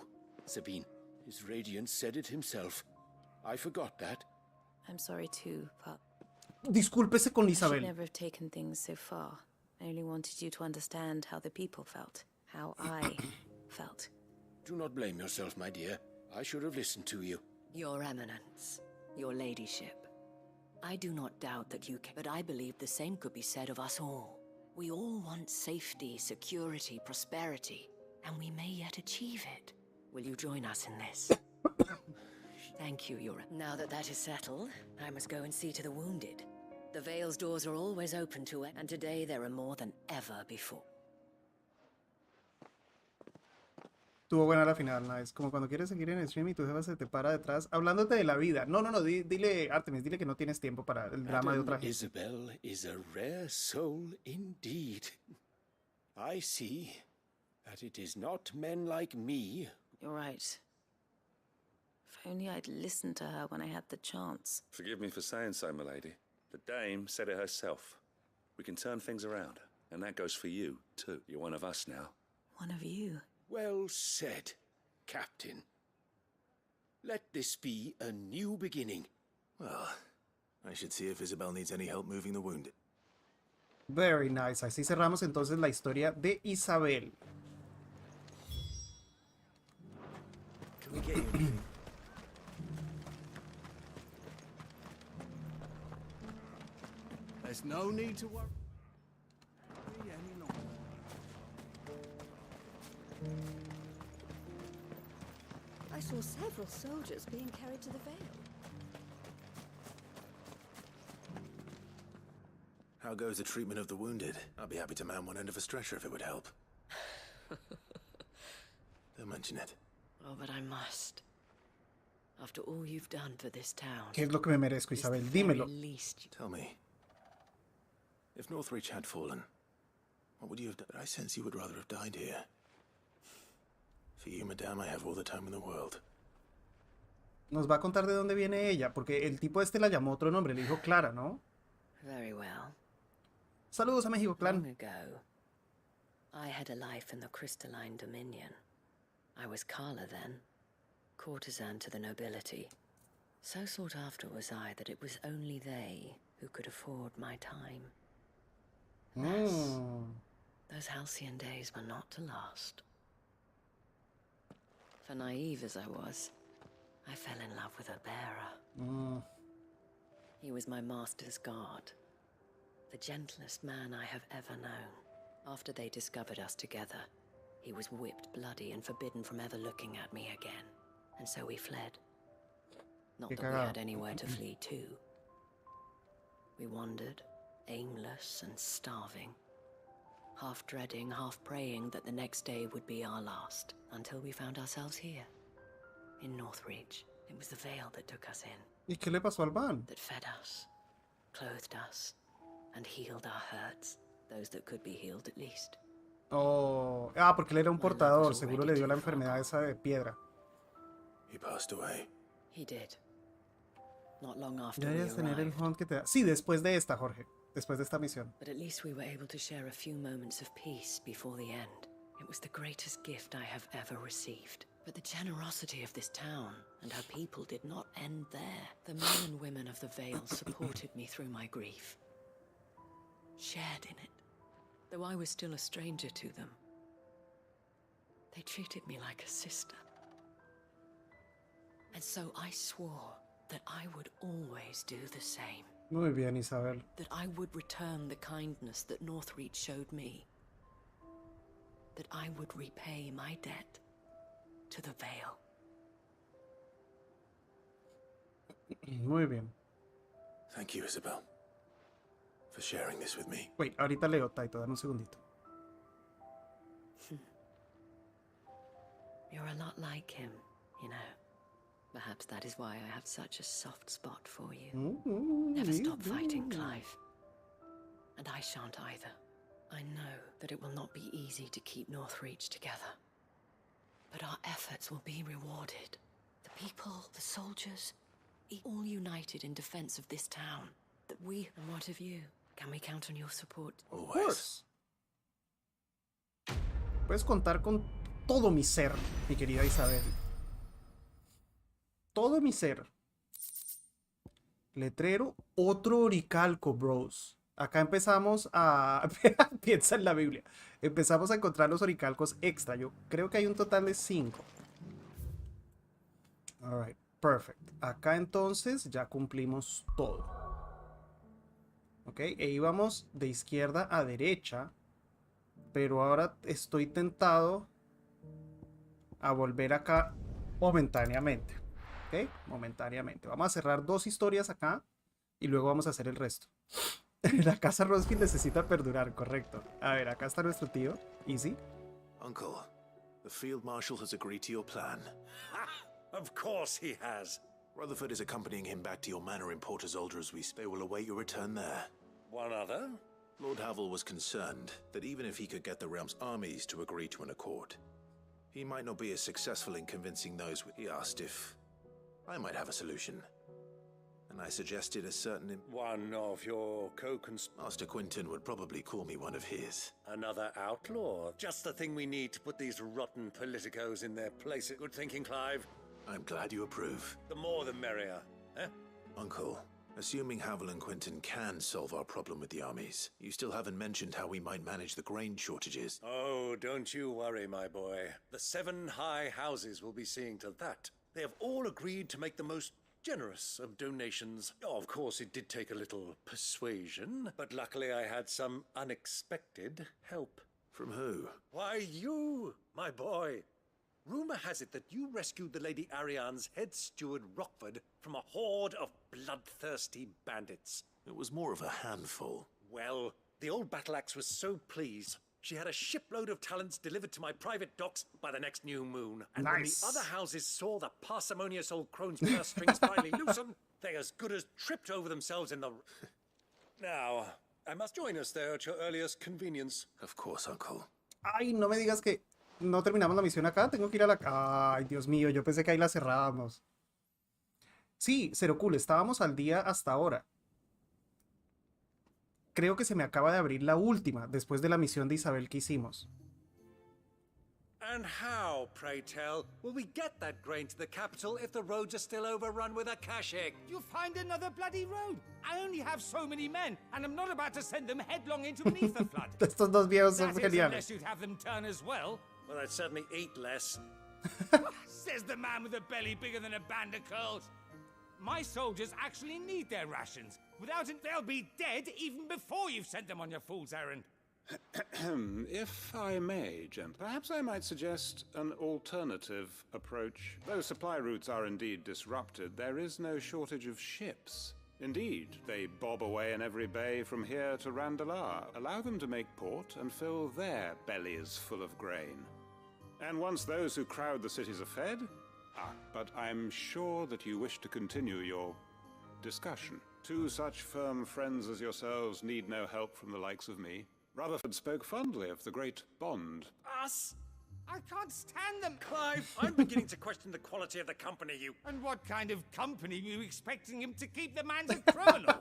Sabine. His radiance said it himself. I forgot that. I'm sorry too, Pup. Discúlpese con I Isabel. should never have taken things so far. I only wanted you to understand how the people felt. How I felt. Do not blame yourself, my dear. I should have listened to you. Your Eminence, Your Ladyship. I do not doubt that you can, but I believe the same could be said of us all. We all want safety, security, prosperity, and we may yet achieve it. Will you join us in this? Thank you, Your... Now that that is settled, I must go and see to the wounded. The Vale's doors are always open to it, and today there are more than ever before. Estuvo buena la final, nice. Como cuando quieres seguir en el stream y tu jefa se te para detrás hablándote de la vida. No, dile, Artemis, dile que no tienes tiempo para el drama de otra gente. Isabel is a rare soul indeed. I see that it is not men like me. You're right. If only I'd listened to her when I had the chance. Forgive me for saying so, milady. The dame said it herself. We can turn things around, and that goes for you, too. You're one of us now. One of you. Well said, Captain. Let this be a new beginning. Well, I should see if Isabel needs any help moving the wounded. Very nice. Así cerramos entonces la historia de Isabel. Can we get you? There's no need to worry any longer. I saw several soldiers being carried to the Vale. How goes the treatment of the wounded? I'd be happy to man one end of a stretcher if it would help. Don't mention it. Oh, but I must. After all you've done for this town. ¿Qué es lo que me merezco, Isabel? Dímelo. Tell me. If Northreach had fallen, what would you have done? I sense you would rather have died here. For you, madame, I have all the time in the world. Nos va a contar de dónde viene ella, porque el tipo este la llamó otro nombre, le dijo Clara, ¿no? Very well. Saludos a México Clan. Long ago, I had a life in the crystalline dominion. I was Carla then, courtesan to the nobility. So sought after was I that it was only they who could afford my time. Those halcyon days were not to last. For naive as I was, I fell in love with a bearer. He was my master's guard, the gentlest man I have ever known. After they discovered us together, he was whipped bloody and forbidden from ever looking at me again. And so we fled. Not that we had anywhere to flee to. We wandered, aimless and starving, half dreading, half praying that the next day would be our last, until we found ourselves here, in Northreach. It was the Vale that took us in. ¿Y qué le pasó al Van? That fed us, clothed us, and healed our hurts, those that could be healed at least. Oh, porque él era un portador, seguro le dio la enfermedad esa de piedra. He passed away. He did. Not long after we Deberías tener el arrived. hunt que te da. Sí, después de esta, Jorge. Después de esta misión. But at least we were able to share a few moments of peace before the end. It was the greatest gift I have ever received. But the generosity of this town and her people did not end there. The men and women of the Vale supported me through my grief, shared in it, though I was still a stranger to them. They treated me like a sister. And so I swore that I would always do the same. Muy bien, Isabel. That I would return the kindness that Northreach showed me. That I would repay my debt to the Vale. Muy bien. Thank you, Isabel, for sharing this with me. Wait, ahorita leo, Taito, dame un segundito. You're a lot like him, you know. Perhaps that is why I have such a soft spot for you. Never stop fighting, Clive. And I shan't either. I know that it will not be easy to keep Northreach together. But our efforts will be rewarded. The people, the soldiers, all united in defense of this town. That we, and what of you? Can we count on your support? Always. Puedes contar con todo mi ser, mi querida Isabel. Todo mi ser. Letrero, otro oricalco, bros. Acá empezamos a... Piensa en la Biblia. Empezamos a encontrar los oricalcos extra. Yo creo que hay un total de 5. Alright, perfect. Acá entonces ya cumplimos todo. Ok, e íbamos de izquierda a derecha. Pero ahora estoy tentado a volver acá momentáneamente. Ok, momentáneamente. Vamos a cerrar 2 historias acá y luego vamos a hacer el resto. La casa Roskilde necesita perdurar, correcto. A ver, acá está nuestro tío. Easy. Uncle, The Field Marshal has agreed to your plan. Ha! Of course he has. Rutherford is accompanying him back to your manor in Port Isolde as we They will await your return there. One other? Lord Havel was concerned that even if he could get the realm's armies to agree to an accord, he might not be as successful in convincing those. He asked if I might have a solution. And I suggested a certain... One of your Master Quinton would probably call me one of his. Another outlaw. Just the thing we need to put these rotten politicos in their place. Good thinking, Clive. I'm glad you approve. The more the merrier, eh? Uncle, assuming Havel and Quinton can solve our problem with the armies, you still haven't mentioned how we might manage the grain shortages. Oh, don't you worry, my boy. The 7 high houses will be seeing to that. They have all agreed to make the most generous of donations. Oh, of course, it did take a little persuasion, but luckily I had some unexpected help. From who? Why, you, my boy. Rumor has it that you rescued the Lady Ariane's head steward Rockford from a horde of bloodthirsty bandits. It was more of a handful. Well, the old battle axe was so pleased, she had a shipload of talents delivered to my private docks by the next new moon. And when the other houses saw the parsimonious old crone's purse strings finally loosen, they as good as tripped over themselves in the... Now, I must join us there at your earliest convenience. Of course, Uncle. Ay, no me digas que no terminamos la misión acá. Tengo que ir a la... Ay, Dios mío, yo pensé que ahí la cerrábamos. Sí, Cero Cool, estábamos al día hasta ahora. Creo que se me acaba de abrir la última, después de la misión de Isabel que hicimos. And how, pray tell, will we get that grain to the capital if the roads are still overrun with akashic? You'll find another bloody road. I only have so many men, and I'm not about to send them headlong into an ether flood. Estos dos viejos son That is, geniales. unless you'd have them turn as well. Well, I'd certainly eat less. Says the man with a belly bigger than a band of curls. My soldiers actually need their rations. Without it, they'll be dead even before you've sent them on your fool's errand. If I may, gent, perhaps I might suggest an alternative approach. Though supply routes are indeed disrupted, there is no shortage of ships. Indeed, they bob away in every bay from here to Randalar. Allow them to make port and fill their bellies full of grain. And once those who crowd the cities are fed... but I'm sure that you wish to continue your discussion. 2 such firm friends as yourselves need no help from the likes of me. Rutherford spoke fondly of the great bond. Us? I can't stand them. Clive, I'm beginning to question the quality of the company you... And what kind of company were you expecting him to keep? The man's a criminal.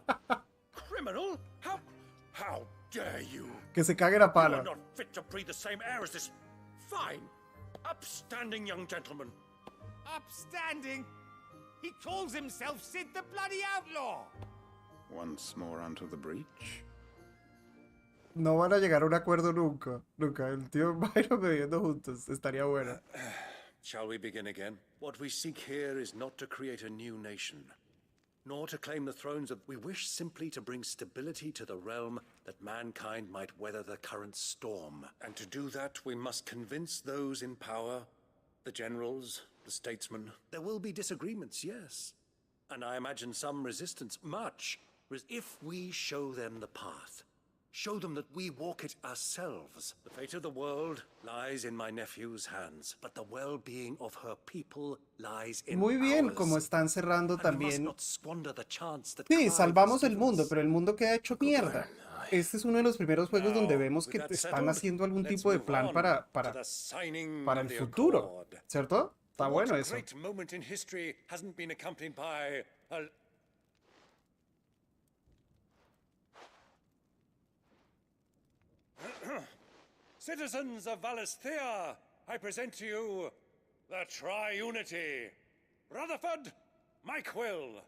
Criminal? How dare you? Que se cague la You pala. are not fit to breathe the same air as this fine, upstanding young gentleman. Upstanding? He calls himself Sid the Bloody Outlaw. Once more onto the breach. No van a llegar a un acuerdo nunca. Nunca. El tío Byron bebiendo juntos. Estaría bueno. Shall we begin again? What we seek here is not to create a new nation, nor to claim the thrones of... We wish simply to bring stability to the realm that mankind might weather the current storm. And to do that, we must convince those in power, the generals, the statesmen. There will be disagreements, yes. And I imagine some resistance, much. If we show them the path, show them that we walk it ourselves. The fate of the world lies in my nephew's hands, but the well-being of her people lies in Muy bien, ours. como están cerrando And we must también. not squander the chance that Sí, Clive salvamos has el given mundo, us. pero el mundo queda hecho mierda. Este es uno de los primeros juegos donde vemos que están haciendo algún tipo de plan para el futuro, ¿cierto? Está bueno eso. What great moment in history hasn't been accompanied by a... Citizens of Valisthea, I present to you the Triunity. Rutherford, Mike Will.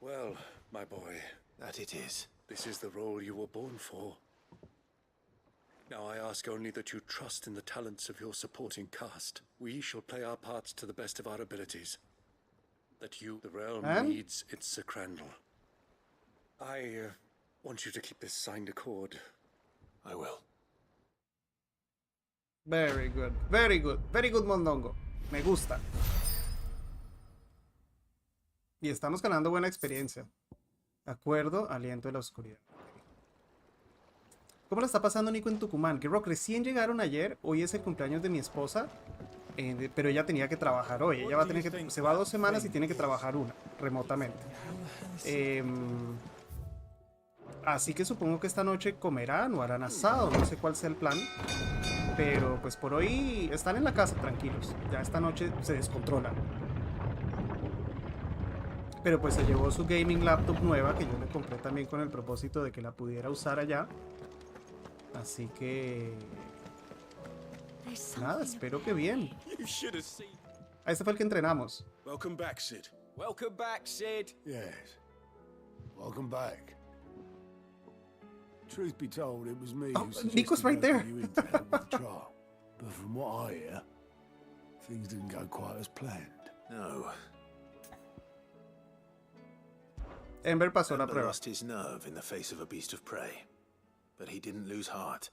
Well, my boy. That it is. This is the role you were born for. Now I ask only that you trust in the talents of your supporting cast. We shall play our parts to the best of our abilities. That you, the realm, needs its Sacrandal. I want you to keep this signed accord. I will. Very good, very good, very good, Mondongo. Me gusta. Y estamos ganando buena experiencia. Acuerdo, aliento de la oscuridad. ¿Cómo la está pasando Nico en Tucumán? Que Rock, recién llegaron ayer. Hoy es el cumpleaños de mi esposa. Pero ella tenía que trabajar hoy. Ella va a tener que... Se va 2 semanas y tiene que trabajar una, remotamente. Así que supongo que esta noche comerán o harán asado. No sé cuál sea el plan. Pero pues por hoy están en la casa tranquilos. Ya esta noche se descontrolan. Pero pues se llevó su gaming laptop nueva, que yo le compré también con el propósito de que la pudiera usar allá. Así que... nada, espero que bien. Ah, este fue el que entrenamos. Welcome back, Sid. Welcome back, Sid. Yes. Welcome back. Truth be told, it was me Oh, who suggested Nico's right there. you in to help with the trial. But from what I hear, things didn't go quite as planned. No. Ember pasó la Ember prueba. lost his nerve in the face of a beast of prey. But he didn't lose heart.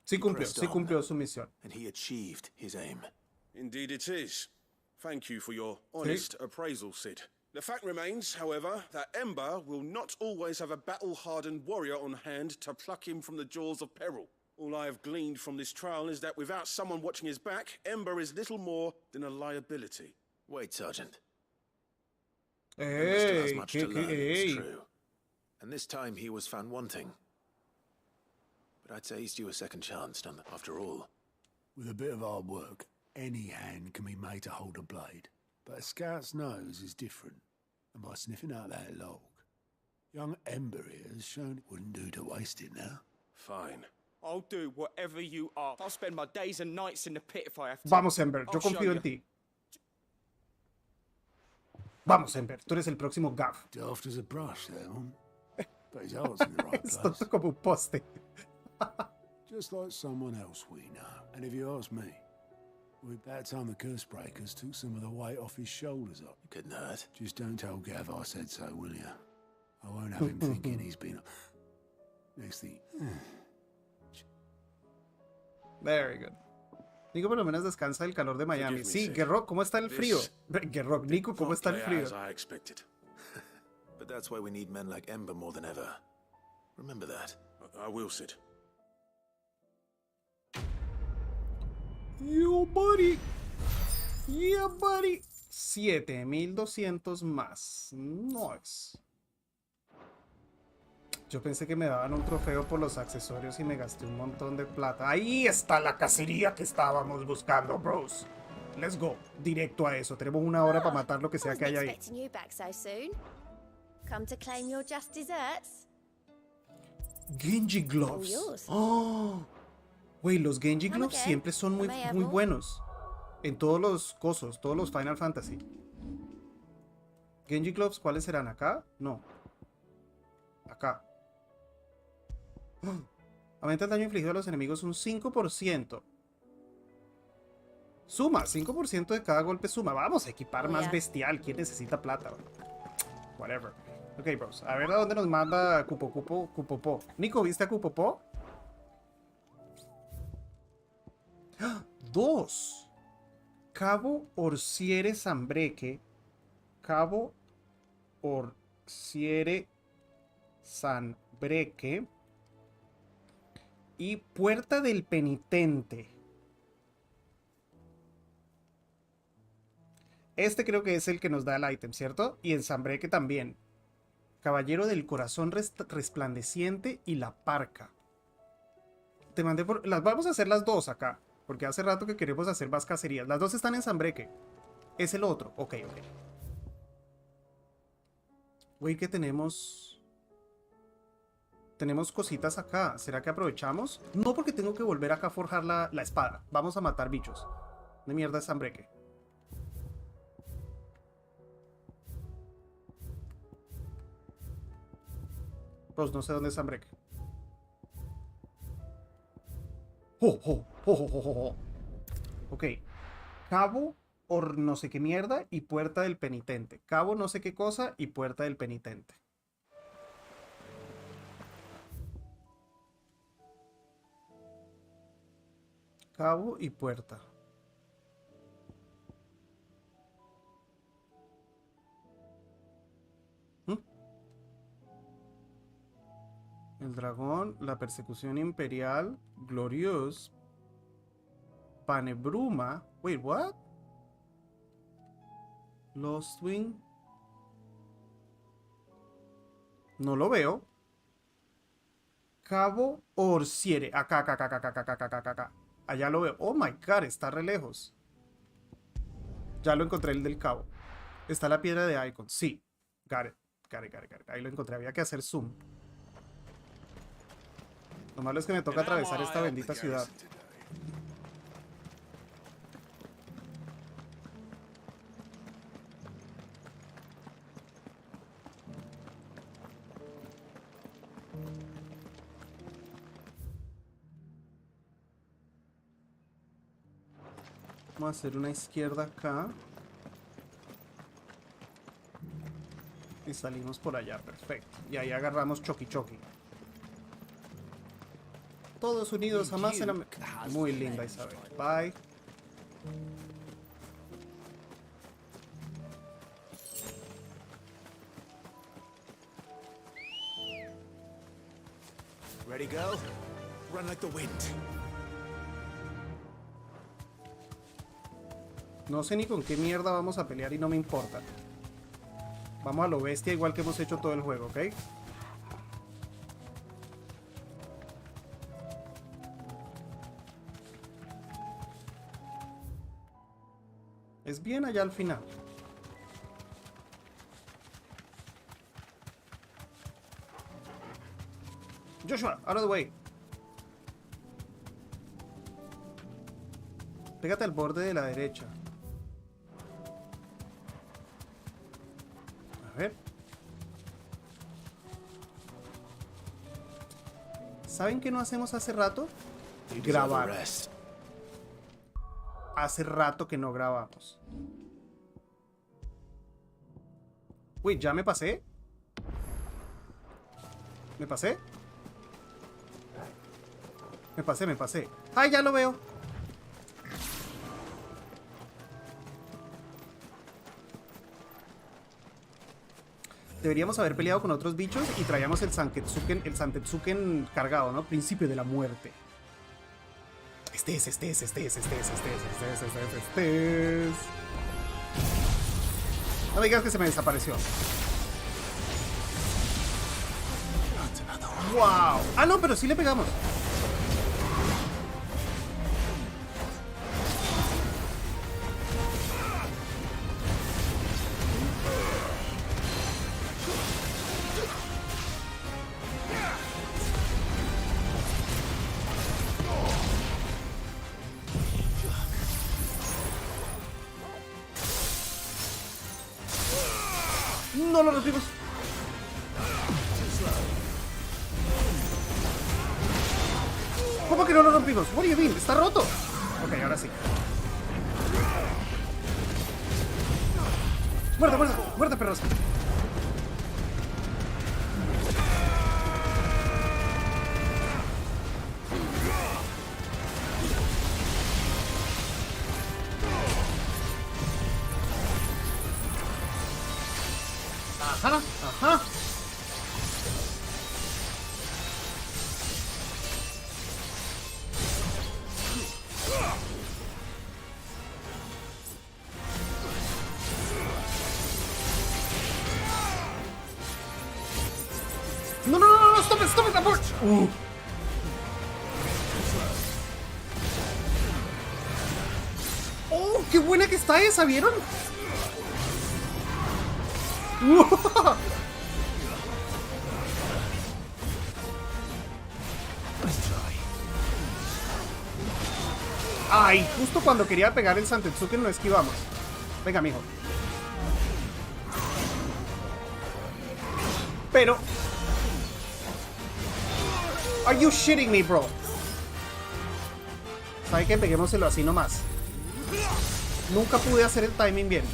Sí cumplió su misión. And he achieved his aim. Indeed it is. Thank you for your honest appraisal, Sid. The fact remains, however, that Ember will not always have a battle-hardened warrior on hand to pluck him from the jaws of peril. All I have gleaned from this trial is that without someone watching his back, Ember is little more than a liability. Wait, Sergeant. Ember still has much to learn, it's true. And this time he was found wanting. But I'd say he's due a second chance, after all. With a bit of hard work, any hand can be made to hold a blade. But a scout's nose is different. And by sniffing out that log, young Ember here has shown it wouldn't do to waste it now. Fine. I'll do whatever you ask. I'll spend my days and nights in the pit if I have to. Vamos, Ember, yo confío en ti. Vamos, Ember, tú eres el próximo Gav. Daft as a brush there, but his heart's in the right Es place. tonto como un poste. Just like someone else we know. And if you ask me, well, that time the curse breakers took some of the weight off his shoulders up. It couldn't hurt. Just don't tell Gav I said so, will you? I won't have him thinking he's been... Next thing... Very good. Nico por lo menos descansa del calor de Miami. Sí, Gerrock, ¿cómo está el frío? Gerrock, Nico, ¿cómo está el frío? As I expected. But that's why we need men like Ember more than ever. Remember that. I will, Sid. Yo, buddy. Yeah, buddy. 7200 más. Nice. Yo pensé que me daban un trofeo por los accesorios y me gasté un montón de plata. Ahí está la cacería que estábamos buscando, bros. Let's go. Directo a eso. Tenemos 1 hora para matar lo que sea que haya ahí. Expecting you back so soon. Come to claim your just desserts. Genji Gloves. Oh, güey, los Genji Gloves siempre son muy buenos. En todos los cosos, todos los Final Fantasy. Genji Gloves, ¿cuáles serán? ¿Acá? No. Acá. Aumenta el daño infligido a los enemigos un 5%. Suma, 5% de cada golpe suma. Vamos a equipar más bestial. ¿Quién necesita plata? Whatever. Ok, bros. A ver a dónde nos manda Cupopó. Nico, ¿viste a Cupopó? 2. Cabo Orsiere Zambreque. Cabo Orsiere Zambreque. Y Puerta del Penitente. Este creo que es el que nos da el ítem, ¿cierto? Y el Zambreque también. Caballero del Corazón Resplandeciente y la Parca. Te mandé por... Las vamos a hacer las dos acá. Porque hace rato que queremos hacer más cacerías. Las dos están en Zambreque. Es el otro. Ok. Güey, que tenemos... Tenemos cositas acá. ¿Será que aprovechamos? No, porque tengo que volver acá a forjar la espada. Vamos a matar bichos. ¿De mierda es Zambreque? Pues no sé dónde es Zambreque. Ok. Cabo o no sé qué mierda y Puerta del Penitente. Cabo no sé qué cosa y Puerta del Penitente. Cabo y puerta. El dragón, la persecución imperial, Glorious, Panebruma. Wait, what? Lost Wing. No lo veo. Cabo Orsiere. Acá, acá, acá, acá, acá, acá, acá, acá, acá. Allá lo veo. Oh my god, está re lejos. Ya lo encontré, el del cabo. Está la piedra de Icon. Sí. Got it. Got it, got it, got it. Ahí lo encontré. Había que hacer zoom. Lo malo es que me toca atravesar esta bendita ciudad. Vamos a hacer una izquierda acá. Y salimos por allá, perfecto. Y ahí agarramos Choki Choki. Todos unidos jamás en la... Muy linda Isabel. Bye. Ready, girl? Run like the wind. No sé ni con qué mierda vamos a pelear y no me importa. Vamos a lo bestia igual que hemos hecho todo el juego, ¿ok? Es bien allá al final. Joshua, out of the way. Pégate al borde de la derecha. A ver. ¿Saben qué no hacemos hace rato? Grabar. Hace rato que no grabamos. Uy, ¿ya me pasé? ¿Me pasé? Me pasé. ¡Ay, ya lo veo! Deberíamos haber peleado con otros bichos y traíamos el Santetsuken cargado, ¿no? Príncipe de la muerte. Este es. No me digas que se me desapareció. ¡Wow! Ah, no, pero sí le pegamos. No lo rompimos. ¿Cómo que no lo rompimos? What do you mean? ¿Está roto? Ok, ahora sí. Muerte, perros. Ajá. No, stop it, abort. Oh, qué buena que está esa, ¿vieron? Ay, justo cuando quería pegar el Santetsuken no esquivamos. Venga, mijo. Pero... Are you shitting me, bro? ¿Sabe qué? Peguémoselo así nomás. Nunca pude hacer el timing bien.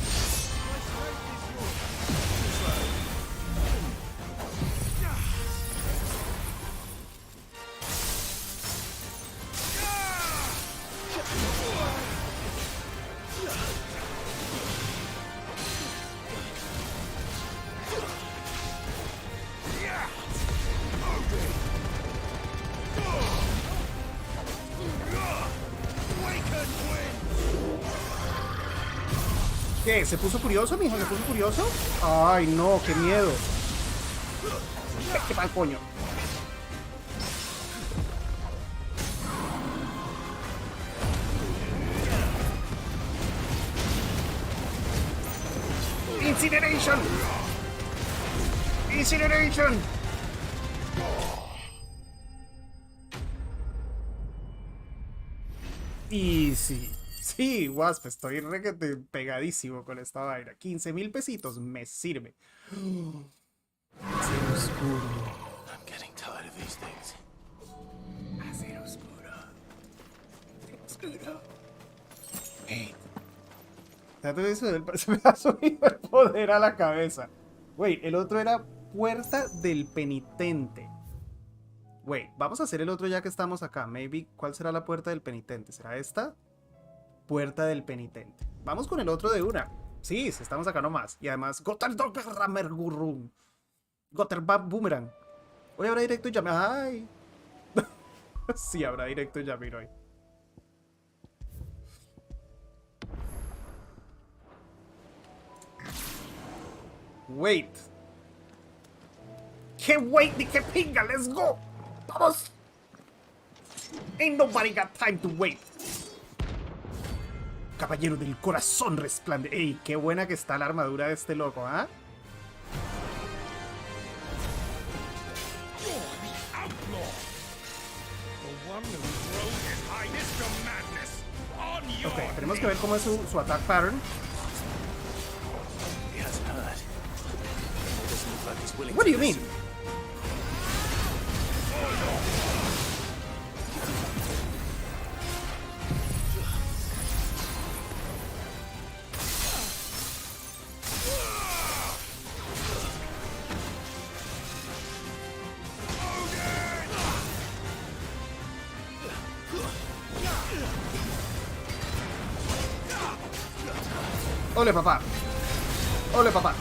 ¿Qué? ¿Se puso furioso, mijo? ¿Se puso furioso? Ay, no, qué miedo. ¿Qué pa'l coño? Incineration! Incineration! Y sí, Wasp, estoy requete pegadísimo con esta vaina. 15,000 pesitos, me sirve. Acero oscuro. I'm getting tired of these things. Acero oscuro. Acero oscuro. Hey. Tanto eso se me ha subido el poder a la cabeza. Wait, el otro era Puerta del Penitente. Wait, vamos a hacer el otro ya que estamos acá. Maybe, ¿cuál será la Puerta del Penitente? ¿Será esta? Puerta del Penitente. Vamos con el otro de una. Sí, estamos acá nomás. Y además, Gotterdogramergurrum. Gotterbab Boomerang. Hoy habrá directo y Yamir. ¡Ay! Sí, habrá directo y Yamir hoy. Wait. ¿Qué wait ni qué pinga? Let's go. Vamos. Ain't nobody got time to wait. Caballero del corazón resplandece. Ey, qué buena que está la armadura de este loco, ¿ah? Ok, tenemos que ver cómo es su attack pattern. What do you mean? Ole, papá. Ole, papá.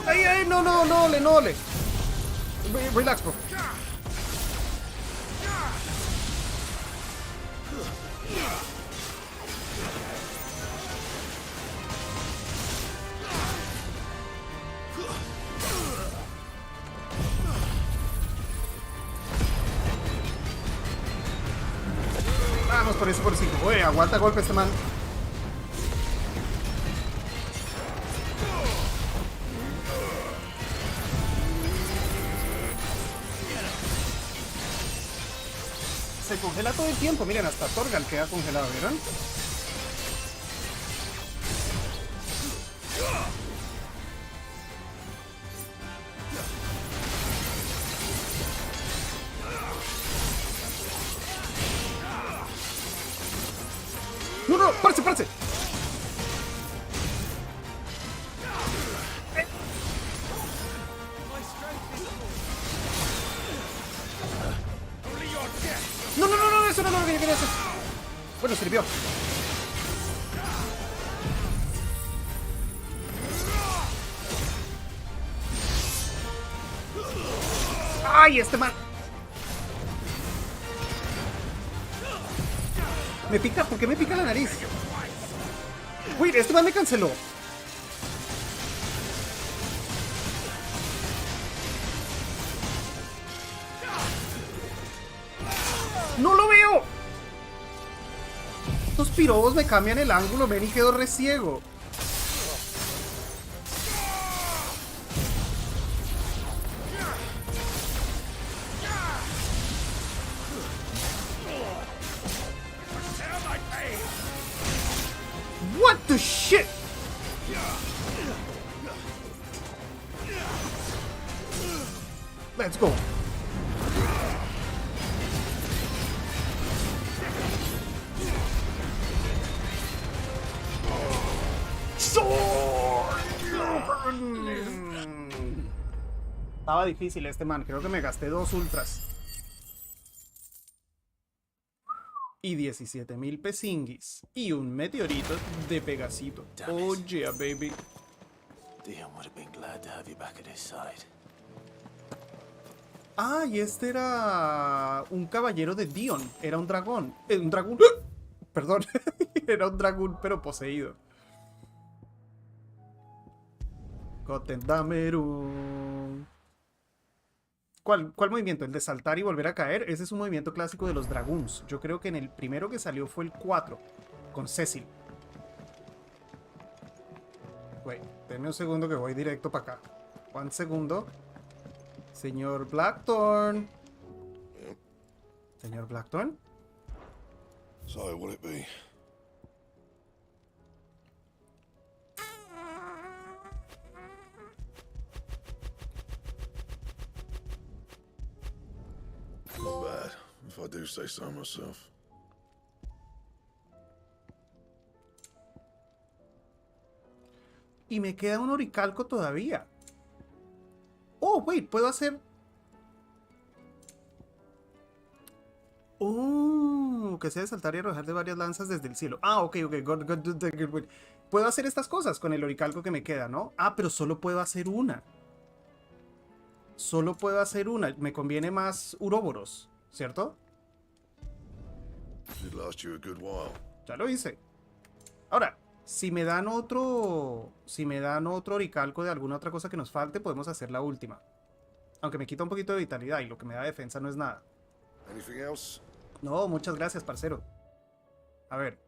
¡Ay, ay! No, no, no, ole, no, ole. Relax, bro. Vamos por eso, por 5. Oye, aguanta golpe este man. Se congela todo el tiempo. Miren, hasta Torgal queda congelado, ¿vieron? ¡No, no! ¡Párese, párese! No, no, no, no, eso no es lo que yo quería hacer. Bueno, sirvió. ¡Ay, este man! Me pica, ¿por qué me pica la nariz? Uy, este man me canceló. ¡No lo veo! Estos pirobos me cambian el ángulo, ven y quedo re ciego. What the shit? Let's go. Estaba difícil este man, creo que me gasté 2 ultras. Y 17,000 pesinguis. Y un meteorito de Pegasito. Oh yeah, baby. Dion would have been glad to have you back at his side. Ah, y este era un caballero de Dion. Era un dragón. Un dragón. Perdón, era un dragón, pero poseído. Gotendameru. ¿Cuál movimiento? ¿El de saltar y volver a caer? Ese es un movimiento clásico de los dragoons. Yo creo que en el primero que salió fue el 4, con Cecil. Wait, denme un segundo que voy directo para acá. Un segundo. Señor Blackthorn. Señor Blackthorn. So, will it be? Not bad, if I do say so myself. Y me queda un oricalco todavía. Oh, wait, puedo hacer... Oh, que sea de saltar y arrojar de varias lanzas desde el cielo. Ah, ok. Good. Puedo hacer estas cosas con el oricalco que me queda, ¿no? Ah, pero solo puedo hacer una. Solo puedo hacer una. Me conviene más Uroboros, ¿cierto? Should last you a good while. Ya lo hice. Ahora, si me dan otro oricalco de alguna otra cosa que nos falte, podemos hacer la última. Aunque me quita un poquito de vitalidad y lo que me da defensa no es nada. Anything else? No, muchas gracias, parcero. A ver,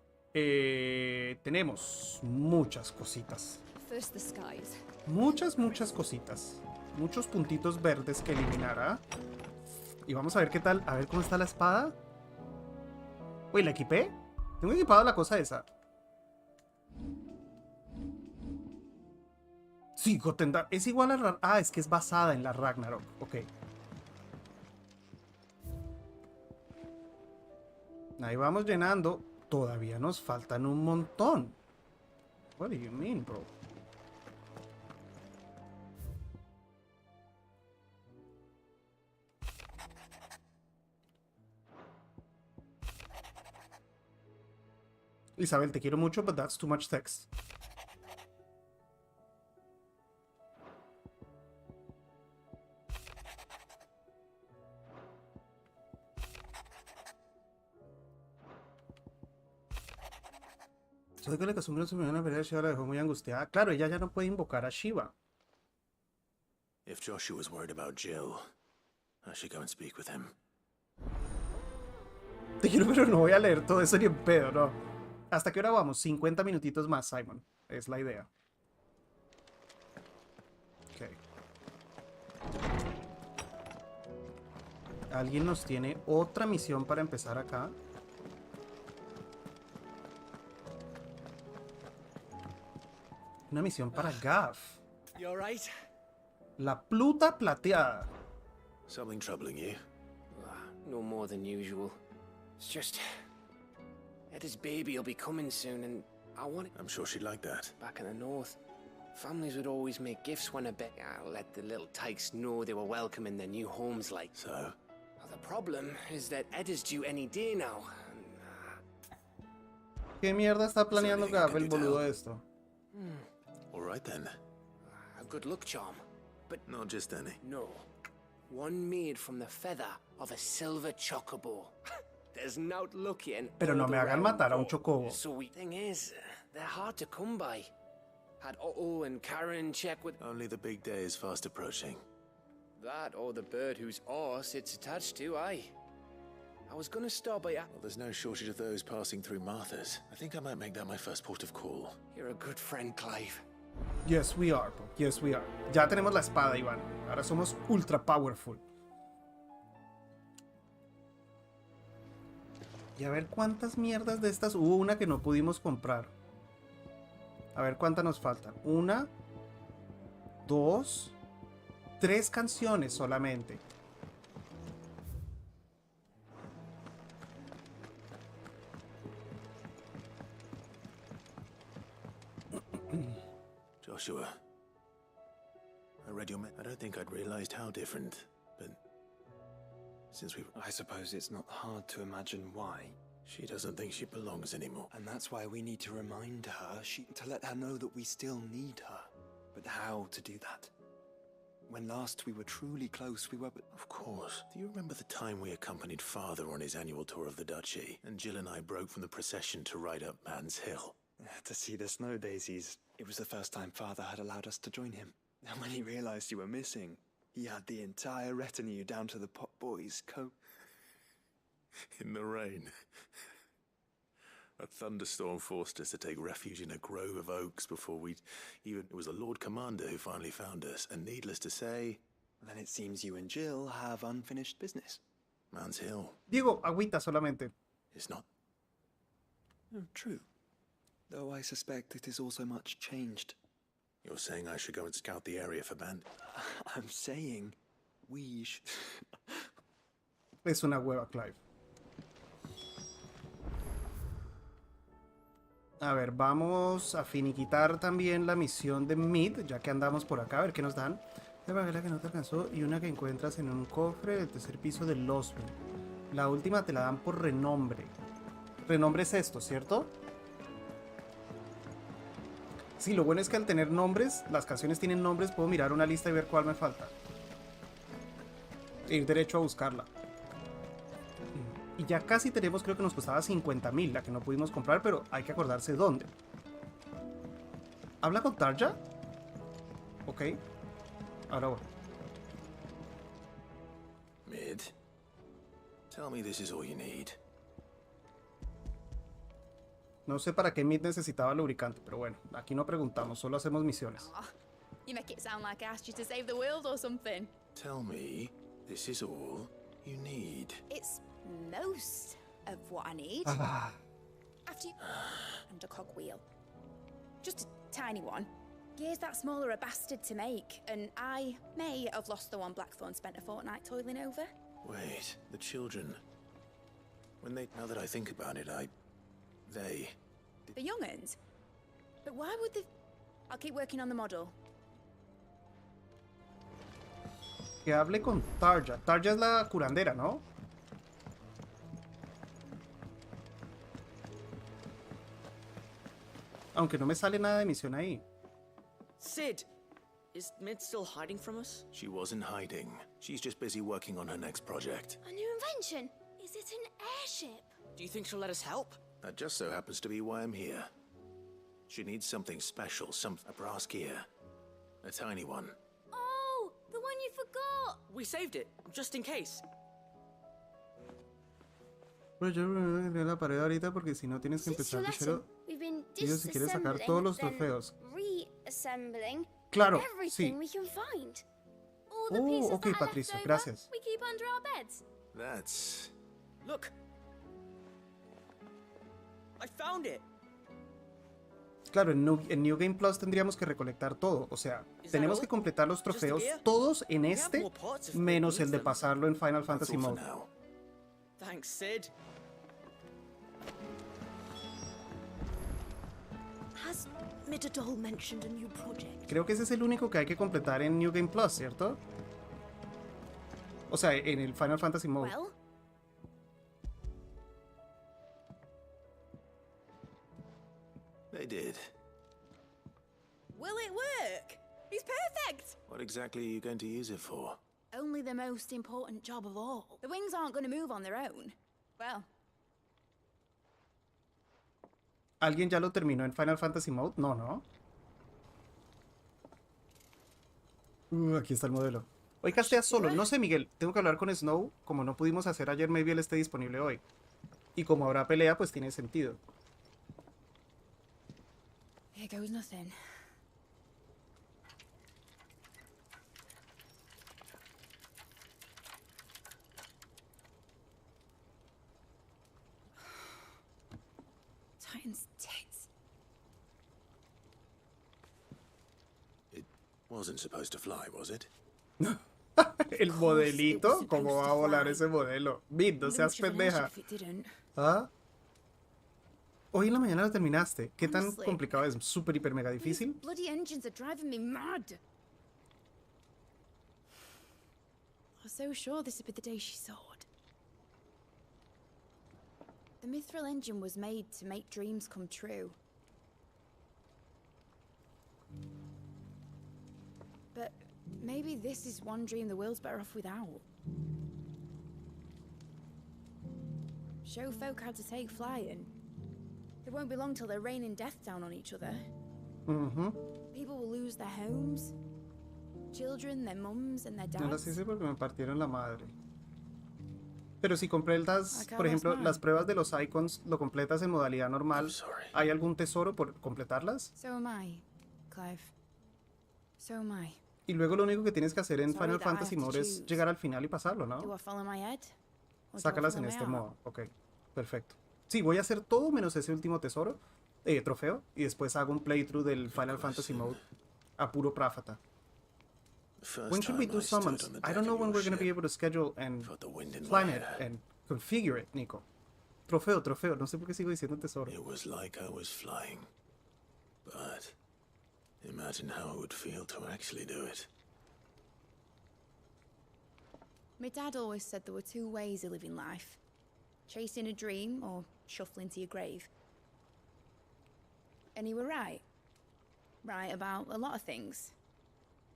tenemos muchas cositas. First the skies. Muchas cositas. Muchos puntitos verdes que eliminar, ¿ah? Y vamos a ver qué tal. A ver cómo está la espada. Uy, ¿la equipé? Tengo equipada la cosa esa. Sí, Gotenda. Es igual a... Ah, es que es basada en la Ragnarok. Ok. Ahí vamos llenando. Todavía nos faltan un montón. What do you mean, bro? Isabel, te quiero mucho, but that's too much text. Soy que le costumbre su primera pelea de Shiva la dejó muy angustiada. Claro, ella ya no puede invocar a Shiva. If Joshua's worried about Jill, I should go and speak with him. Te quiero, pero no voy a leer todo eso ni en pedo, no. ¿Hasta qué hora vamos? 50 minutitos más, Simon. Es la idea. Ok. ¿Alguien nos tiene otra misión para empezar acá? Una misión para Gav. You all right? La pluta plateada. Something troubling you? No more than usual. It's just... Eda's baby will be coming soon, and I want it... I'm sure she'd like that. Back in the north, families would always make gifts when I let the little tykes know they were welcome in their new homes, like... So? Well, the problem is that Eda's due any day now. ¿Qué mierda está planeando Gav, el boludo de esto? All right then. A good luck charm, but... Not just any. No. One made from the feather of a silver chocobo. There's not lucky and... Pero no me hagan matar a un chocobo. So thing is, they're hard to come by. Had Otto and Karen check with... Only the big day is fast approaching. That or the bird whose horse it's attached to, aye. I was gonna stop by... Well, there's no shortage of those passing through Martha's. I think I might make that my first port of call. You're a good friend, Clive. Yes, we are, bro. Yes, we are. Ya tenemos la espada, Iván. Ahora somos ultra powerful. Y a ver cuántas mierdas de estas... Hubo una que no pudimos comprar. A ver cuántas nos faltan. 1, 2, 3 canciones solamente. Joshua, I read your... I don't think I'd realized how different, but... Since we... I suppose it's not hard to imagine why. She doesn't think she belongs anymore. And that's why we need to remind her, to let her know that we still need her. But how to do that? When last we were truly close, we were but... Of course. Do you remember the time we accompanied Father on his annual tour of the duchy, and Jill and I broke from the procession to ride up Man's Hill? To see the snow daisies. It was the first time Father had allowed us to join him. And when he realized you were missing, he had the entire retinue down to the pot boy's coat. In the rain. A thunderstorm forced us to take refuge in a grove of oaks before we'd even... It was the Lord Commander who finally found us, and needless to say... Then it seems you and Jill have unfinished business. Man's Hill. Digo, agüita solamente. It's not... Oh, true. Though I suspect it is also much changed. You're saying I should go and scout the area for band? I'm saying we should... Es una hueva, Clive. A ver, vamos a finiquitar también la misión de Mid, ya que andamos por acá, a ver qué nos dan. La que no te alcanzó y una que encuentras en un cofre del tercer piso de Loswell. La última te la dan por renombre. Renombre es esto, ¿cierto? Sí, lo bueno es que al tener nombres, las canciones tienen nombres, puedo mirar una lista y ver cuál me falta. E ir derecho a buscarla. Y ya casi tenemos, creo que nos costaba 50.000 la que no pudimos comprar, pero hay que acordarse dónde. ¿Habla con Tarja? Ok. Ahora voy. Mid, tell me this is all you need. No sé para qué Mid necesitaba lubricante, pero bueno, aquí no preguntamos, solo hacemos misiones. Oh, you make it sound like I asked you to save the world or something. Tell me this is all you need. It's most of what I need. After you... and a cogwheel. Just a tiny one. Gears that small are a bastard to make, and I may have lost the one Blackthorn spent a fortnight toiling over. Wait, the children. When they... Now that I think about it, They... The young'uns? But why would they... I'll keep working on the model. Que hable con Tarja. Tarja es la curandera, ¿no? Aunque no me sale nada de misión ahí. Sid, is Mid still hiding from us? She wasn't hiding. She's just busy working on her next project. A new invention? Is it an airship? Do you think she'll let us help? That just so happens to be why I'm here. She needs something special, a brass gear. A tiny one. Oh, the one you forgot! We saved it, just in case. Pues yo voy a la pared ahorita porque si no tienes que empezar de cero. Digo, si quieres sacar todos los trofeos. Claro, sí. Ok, Patricio, gracias. That's... Look. I found it. Claro, en New Game Plus tendríamos que recolectar todo. O sea, tenemos que completar los trofeos todos en este, menos el de pasarlo en Final Fantasy Mode. Thanks, Sid. Has Deathtoll mentioned a new project? Creo que ese es el único que hay que completar en New Game Plus, ¿cierto? O sea, en el Final Fantasy Mode. Well, They did. Will it work? It's perfect! What exactly are you going to use it for? Only the most important job of all. The wings aren't going to move on their own. Well... ¿Alguien ya lo terminó en Final Fantasy Mode? No, ¿no? Aquí está el modelo. Hoy castea solo. No sé, Miguel. Tengo que hablar con Snow. Como no pudimos hacer ayer, maybe él esté disponible hoy. Y como habrá pelea, pues tiene sentido. Here goes nothing. Titan's tits. It wasn't supposed to fly, was it? El modelito. ¿Cómo va a volar ese modelo? Mid, no seas pendeja. ¿Ah? Hoy en la mañana lo terminaste. ¿Qué tan complicado es? ¿Súper, hiper, mega difícil? Bloody engines are driving me mad. I was so sure this would be the day she soared. The Mithril engine was made to make dreams come true. But Maybe this is one dream the world's better off without. Show folk how to take flight, and it won't be long till they're raining death down on each other. People will lose their homes, children, their mums, and their dads. No las hice porque me partieron la madre. Pero si completas, por ejemplo, las pruebas de los icons, lo completas en modalidad normal, ¿hay algún tesoro por completarlas? So am I, Clive. So am I. Y luego lo único que tienes que hacer en Final Fantasy Mode es llegar al final y pasarlo, ¿no? Do I follow my head? Sácalas en este modo. Ok, perfecto. Sí, voy a hacer todo menos ese último tesoro, trofeo, y después hago un playthrough del Final Fantasy Mode a puro práfata. When should we do summons? I don't know when we're going to be able to schedule and plan it and configure it, Nico. Trofeo, trofeo. No sé por qué sigo diciendo tesoro. It was like I was flying. But imagine how it would feel to actually do it. My dad always said there were two ways of living life. Chasing a dream or shuffling to your grave. And he were right. Right about a lot of things.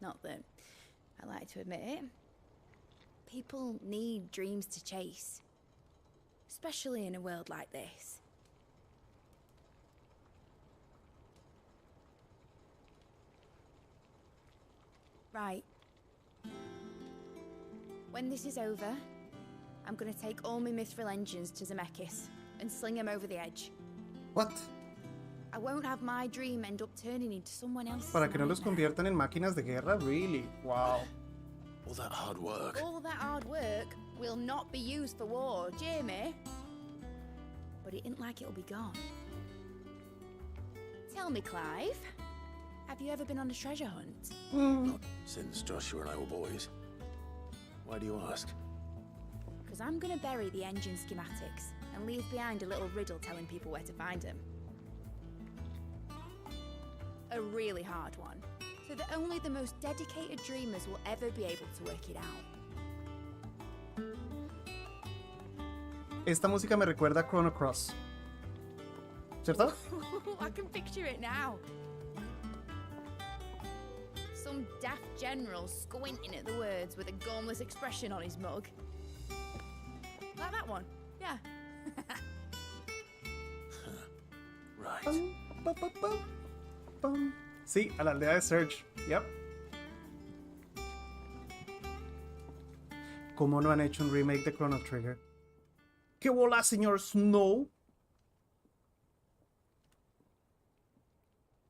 Not that I like to admit it. People need dreams to chase. Especially in a world like this. Right. When this is over, I'm gonna take all my mithril engines to Zemeckis and sling them over the edge. What? I won't have my dream end up turning into someone else's. Para que no los conviertan en máquinas de guerra, really? Wow. All that hard work. All that hard work will not be used for war, Jamie. But it ain't like it'll be gone. Tell me, Clive, have you ever been on a treasure hunt? Not since Joshua and I were boys. Why do you ask? Because I'm gonna bury the engine schematics and leave behind a little riddle telling people where to find them. A really hard one, so that only the most dedicated dreamers will ever be able to work it out. Esta música me recuerda a Chrono Cross. ¿Cierto? I can picture it now. Some daft general squinting at the words with a gormless expression on his mug. Like that one, yeah. Right. Sí, a la aldea de Surge. Yep. ¿Cómo no han hecho un remake de Chrono Trigger? ¡Qué bola, señor Snow!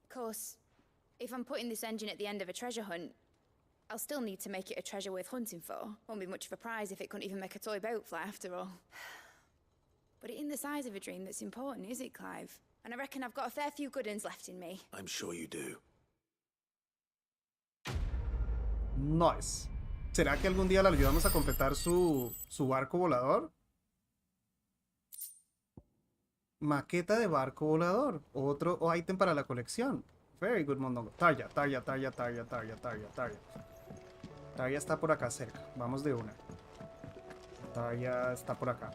Of course, if I'm putting this engine at the end of a treasure hunt, I'll still need to make it a treasure worth hunting for. Won't be much of a prize if it couldn't even make a toy boat fly after all. But it ain't the size of a dream that's important, is it, Clive? And I reckon I've got a fair few good uns left in me. I'm sure you do. Nice. ¿Será que algún día le ayudamos a completar su barco volador? Maqueta de barco volador. Otro ítem para la colección. Very good, Mondongo. Tarja. Tarja está por acá cerca. Vamos de una. Tarja está por acá.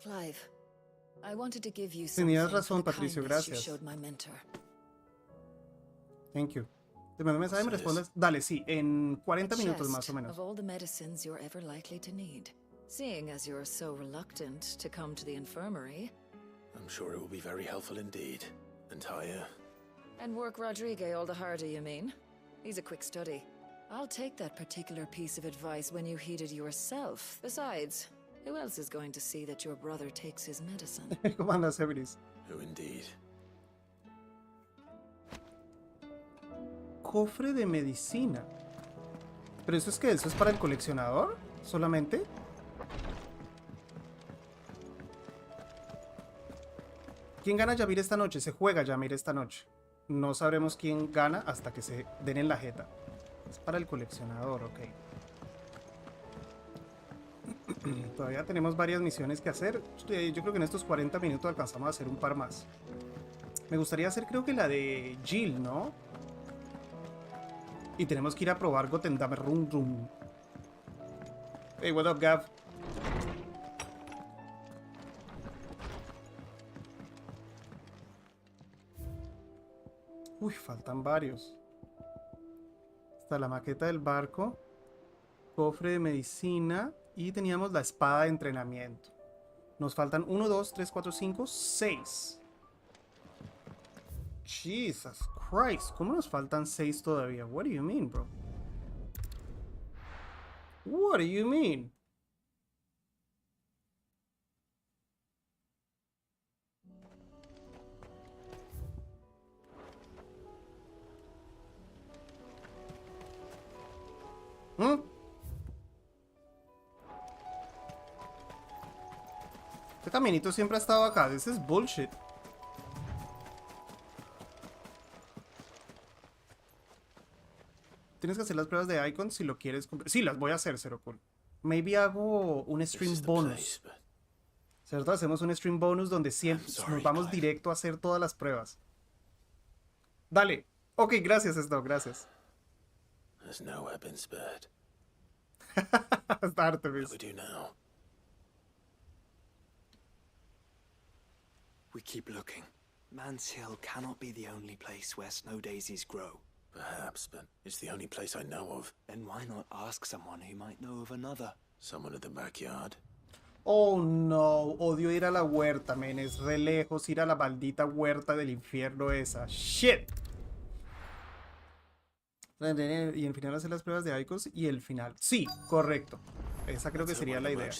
Clive, I wanted to give you something Tenías for razón, the Patricio, kindness you gracias. showed my mentor. Thank you. Te mando un mensaje y me respondes. Dale, sí, en 40 minutos Chest más o menos. of all the medicines you're ever likely to need. Seeing as you're so reluctant to come to the infirmary. I'm sure it will be very helpful indeed. And Taya. And work Rodrigue all the harder, you mean? He's a quick study. I'll take that particular piece of advice when you heed it yourself. Besides, who else is going to see that your brother takes his medicine? ¿Cómo andas, Geminis? Who indeed? Cofre de medicina. ¿Pero eso es qué? ¿Eso es para el coleccionador? ¿Solamente? ¿Quién gana Yamir esta noche? Se juega Yamir esta noche. No sabremos quién gana hasta que se den en la jeta. Es para el coleccionador, ok. Todavía tenemos varias misiones que hacer. Yo creo que en estos 40 minutos alcanzamos a hacer un par más. Me gustaría hacer, creo que la de Jill, ¿no? Y tenemos que ir a probar Gotendame Rum Rum. Hey, what up, Gav? Uy, faltan varios. Está la maqueta del barco, cofre de medicina y teníamos la espada de entrenamiento. Nos faltan 1, 2, 3, 4, 5, 6. Jesus Christ, ¿cómo nos faltan 6 todavía? What do you mean, bro? What do you mean? ¿Mm? Este caminito siempre ha estado acá. This is bullshit. Tienes que hacer las pruebas de icons si lo quieres comprar. Sí, las voy a hacer, Zero Cool. Maybe hago un stream bonus. ¿Cierto? Hacemos un stream bonus donde siempre nos vamos directo a hacer todas las pruebas. Dale. Ok, gracias, esto, gracias. There's no weapon spared. Hasta Artemis. What do we do now? We keep looking. Man's Hill cannot be the only place where snow daisies grow. Perhaps, but it's the only place I know of. Then why not ask someone who might know of another? Someone at the backyard. Oh no, odio ir a la huerta, men. Es re lejos ir a la maldita huerta del infierno esa. Shit. Y en final hacer las pruebas de icons y el final. Sí, correcto. Esa creo que sería la idea.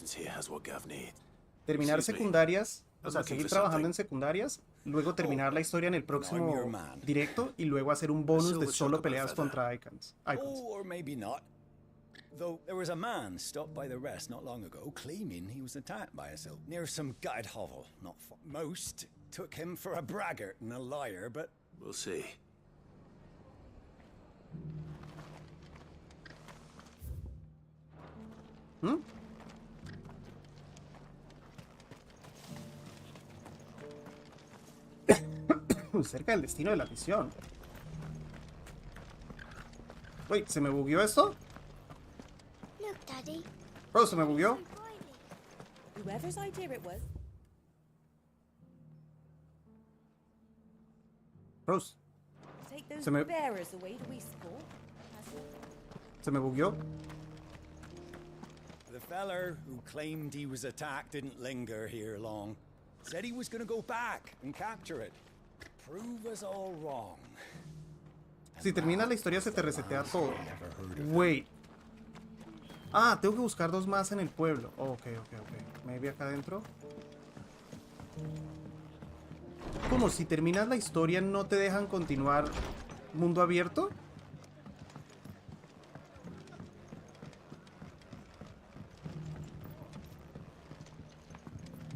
Terminar secundarias, o sea, seguir trabajando en secundarias, luego terminar la historia en el próximo directo y luego hacer un bonus de solo peleas contra icons. Oh, or maybe not. Though there was a man stopped by the rest not long ago claiming he was attacked by a silk near some gutted hovel. Not most took him for a braggart and a liar, but we'll see. ¿Mm? Cerca del destino de la misión. Wait, ¿se me bugueó esto? Look, Daddy. Bro, ¿se me bugueó? Whoever's idea it was. Bros, Take those Se me- bearers away to East Port. ¿se me bugueó? the feller who claimed he was attacked didn't linger here long. Said he was gonna go back and capture it. Prove us all wrong. Si termina la historia se te resetea todo. Wait. Ah, tengo que buscar 2 más en el pueblo. Oh, ok. Maybe acá adentro. ¿Cómo? Si terminas la historia no te dejan continuar mundo abierto.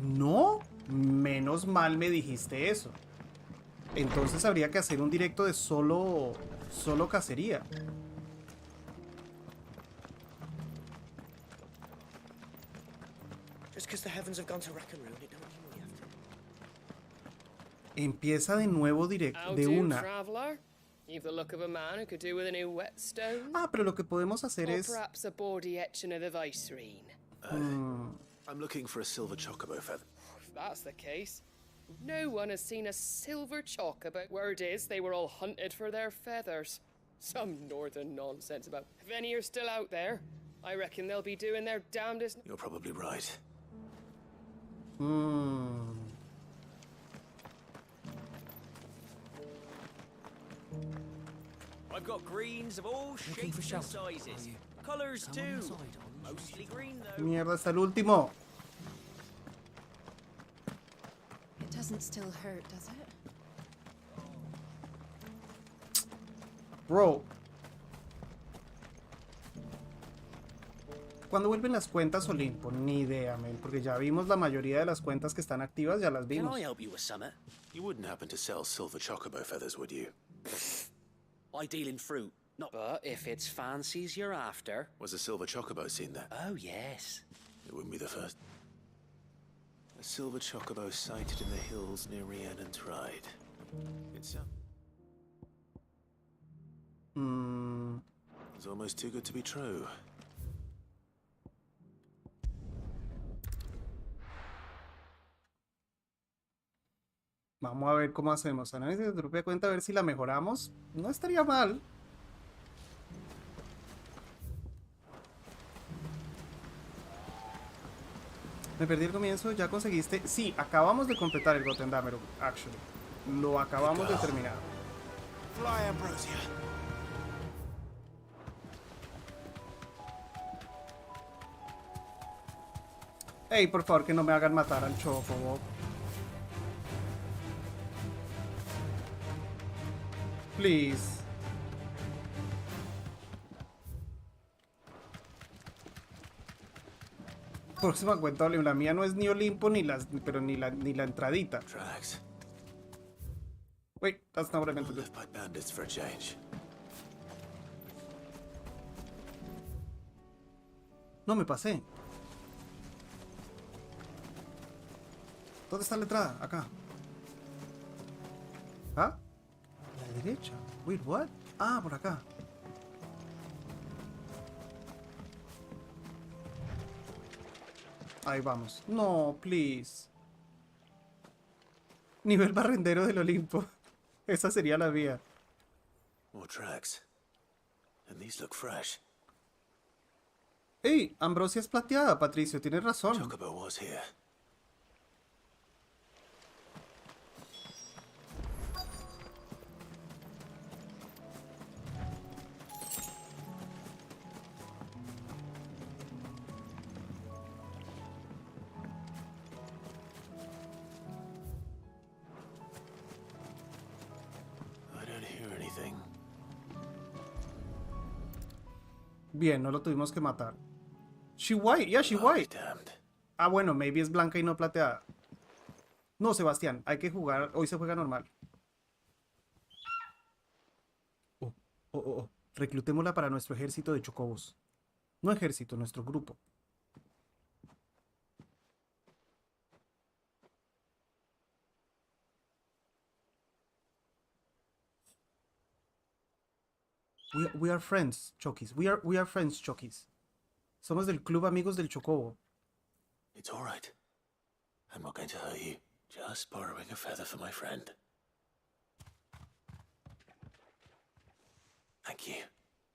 No, menos mal me dijiste eso. Entonces habría que hacer un directo de solo cacería. Just because the heavens have gone to rack and ruin, it don't mean we have to. Empieza de nuevo directo de una. Traveler? You've the look of a man who could do with a new whetstone. Ah, pero lo que podemos hacer Or es perhaps a bawdy etching of the Vicerine. I'm looking for a silver chocobo feather. If that's the case, no one has seen a silver chocobo. Word is they were all hunted for their feathers. Some northern nonsense about. If any are still out there, I reckon they'll be doing their damnedest. You're probably right. I've got greens of all shapes and sizes. Colours too. Mostly green though. Mierda, hasta el último. It doesn't still hurt, does it? Bro. ¿Cuándo vuelven las cuentas Olimpo? Ni idea, men, porque ya vimos la mayoría de las cuentas que están activas, ya las Can vimos. I help you with something? You wouldn't happen to sell silver chocobo feathers, would you? I deal in fruit, not. But if it's fancies you're after. Was a silver chocobo seen there? Oh, yes. It wouldn't be the first. A silver chocobo sighted in the hills near Rhiannon's Ride. It's Sounds almost too good to be true. Vamos a ver cómo hacemos. Análisis de tu propia cuenta, a ver si la mejoramos. No estaría mal. Me perdí el comienzo, ya conseguiste. Sí, acabamos de completar el Gotendameron, actually. Lo acabamos de terminar. Fly, Ambrosia. Ey, por favor, que no me hagan matar al Chocobo. Please. Próxima cuenta, la mía no es ni Olimpo ni las, pero ni la entradita. Wait, that's not what I meant to do. Left by bandits for a change. No, me pasé. ¿Dónde está la entrada? Acá. ¿Ah? A la derecha. Wait, what? Ah, por acá. Ahí vamos. No, please. Nivel barrendero del Olimpo. Esa sería la vía. More tracks. And these look fresh. Ey, Ambrosia es plateada, Patricio, tienes razón. Chocobo was here. Bien, no lo tuvimos que matar. She white, yeah, she white. Ah, bueno, maybe es blanca y no plateada. No, Sebastián, hay que jugar. Hoy se juega normal. Oh. Reclutémosla para nuestro ejército de chocobos. No ejército, nuestro grupo. We are friends, Chokis. We are friends, Chokis. Somos del club amigos del Chocobo. It's all right. I'm not going to hurt you. Just borrowing a feather for my friend. Thank you.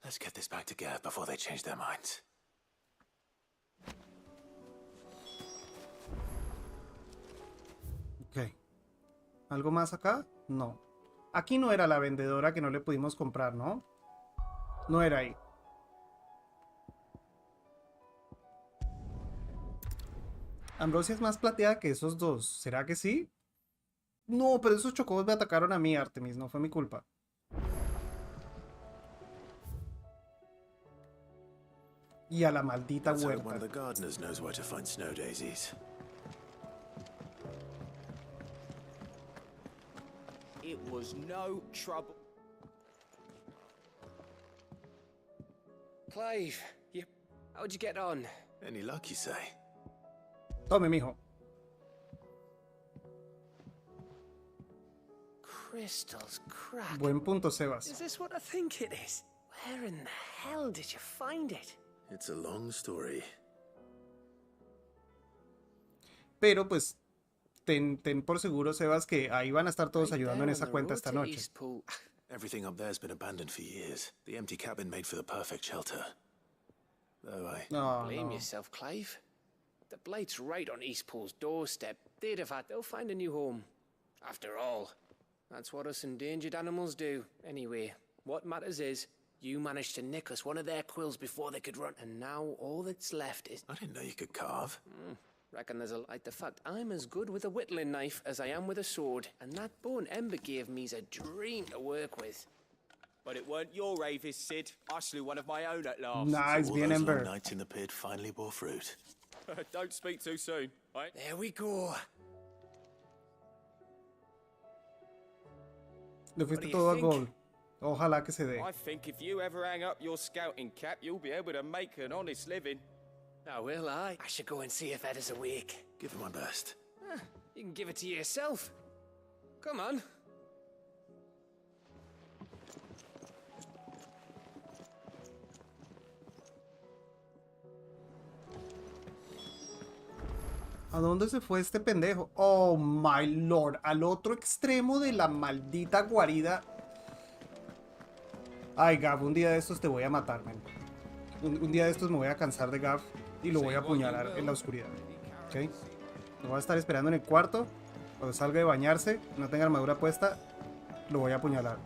Let's get this back to Gav before they change their minds. Ok. ¿Algo más acá? No. Aquí no era la vendedora que no le pudimos comprar, ¿no? No era ahí. Ambrosia es más plateada que esos dos. ¿Será que sí? No, pero esos chocobos me atacaron a mí, Artemis. No fue mi culpa. Y a la maldita huerta. One of the gardeners knows where to find snow daisies. It was no trouble. Clive, how'd you get on? Any luck, you say? Tome, mijo. Crystals crack. Buen punto, Sebas. Is this what I think it is? Where in the hell did you find it? It's a long story. Pero pues ten por seguro, Sebas, que ahí van a estar todos ayudando en esa cuenta esta noche. Everything up there's been abandoned for years. The empty cabin made for the perfect shelter. Though I... Blame yourself, Clive. The Blight's right on Eastpool's doorstep. They'll find a new home. After all, that's what us endangered animals do. Anyway, what matters is, you managed to nick us one of their quills before they could run, and now all that's left is... I didn't know you could carve. Reckon there's a light. The fact I'm as good with a whittling knife as I am with a sword, and that bone Ember gave me's a dream to work with. But it weren't your ravis, Sid. I slew one of my own at last. Nice, so bien, Ember. Nights in the pit finally bore fruit. Don't speak too soon, right? There we go. Le fuiste todo a gol. Ojalá que se dé. I think if you ever hang up your scouting cap, you'll be able to make an honest living. Now, will I? I should go and see if Ed is awake. Give it my best. You can give it to yourself. Come on. ¿A dónde se fue este pendejo? Oh my lord, al otro extremo de la maldita guarida. Ay, Gav, un día de estos te voy a matar, man. Un día de estos me voy a cansar de Gav y lo voy a apuñalar en la oscuridad. ¿Ok? Lo voy a estar esperando en el cuarto. Cuando salga de bañarse, no tenga armadura puesta, lo voy a apuñalar.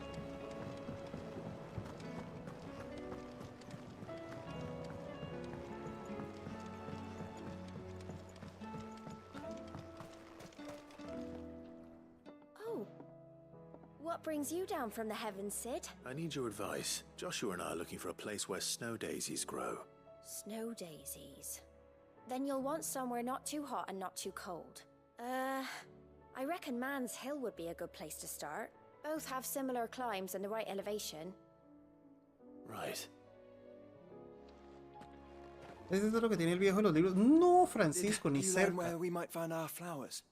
What brings you down from the heavens, Sid? I need your advice. Joshua and I are looking for a place where snow daisies grow. Snow daisies. Then you'll want somewhere not too hot and not too cold. I reckon Man's Hill would be a good place to start. Both have similar climbs and the right elevation. Right. ¿Es eso lo que tiene el viejo de los libros? No, Francisco, ni cerca. Where we might find our flowers.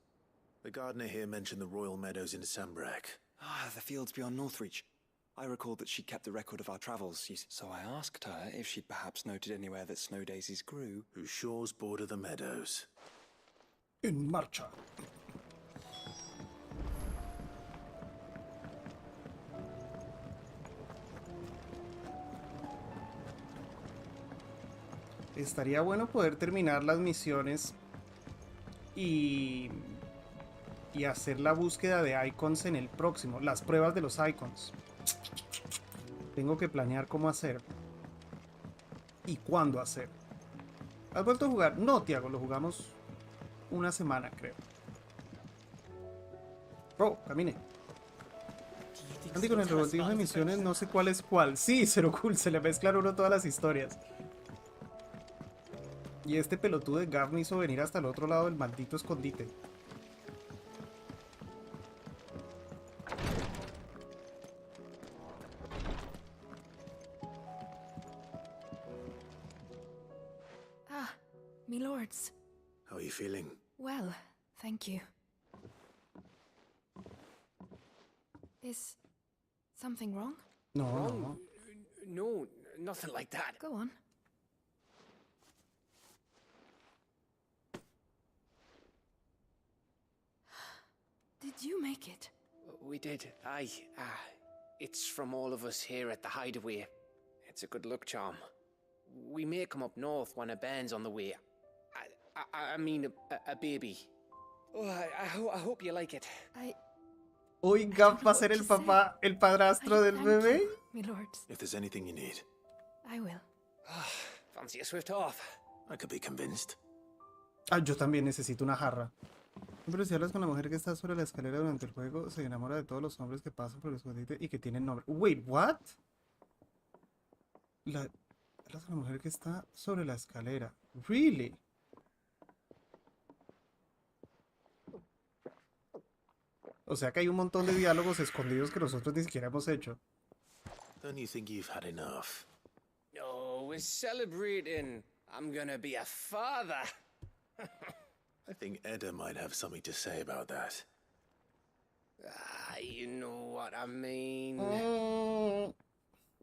The gardener here mentioned the royal meadows in Sambrak. Ah, the fields beyond Northreach. I recalled that she kept a record of our travels, so I asked her if she'd perhaps noted anywhere that snow daisies grew. Whose shores border the meadows. En marcha. Estaría bueno poder terminar las misiones y hacer la búsqueda de icons en el próximo, las pruebas de los icons. Tengo que planear cómo hacer y cuándo hacer. ¿Has vuelto a jugar? No, Tiago, lo jugamos una semana, creo. Oh, camine. Andy, con el revoltijo de misiones no sé cuál es cuál. Sí, cero cool, se le mezclan a uno todas las historias. Y este pelotudo de Gav me hizo venir hasta el otro lado del maldito escondite. Me lords. How are you feeling? Well, thank you. Is something wrong? No. No, nothing like that. Go on. Did you make it? We did. Aye. It's from all of us here at the hideaway. It's a good luck charm. We may come up north when a band's on the way. I mean, a baby. Oh, I hope you like it. Hoy Gav va a ser el papá, el padrastro del bebé. Me lords. If there's anything you need. I will. Fancy a swift off. I could be convinced. Ah, yo también necesito una jarra. Pero si hablas con la mujer que está sobre la escalera durante el juego, se enamora de todos los hombres que pasan por el escondite y que tienen nombre. Wait, what? Hablas con la mujer que está sobre la escalera. Really? O sea que hay un montón de diálogos escondidos que nosotros ni siquiera hemos hecho. Don't you think you've had enough? No, we're celebrating. I'm gonna be a father. I think Edda might have something to say about that. You know what I mean.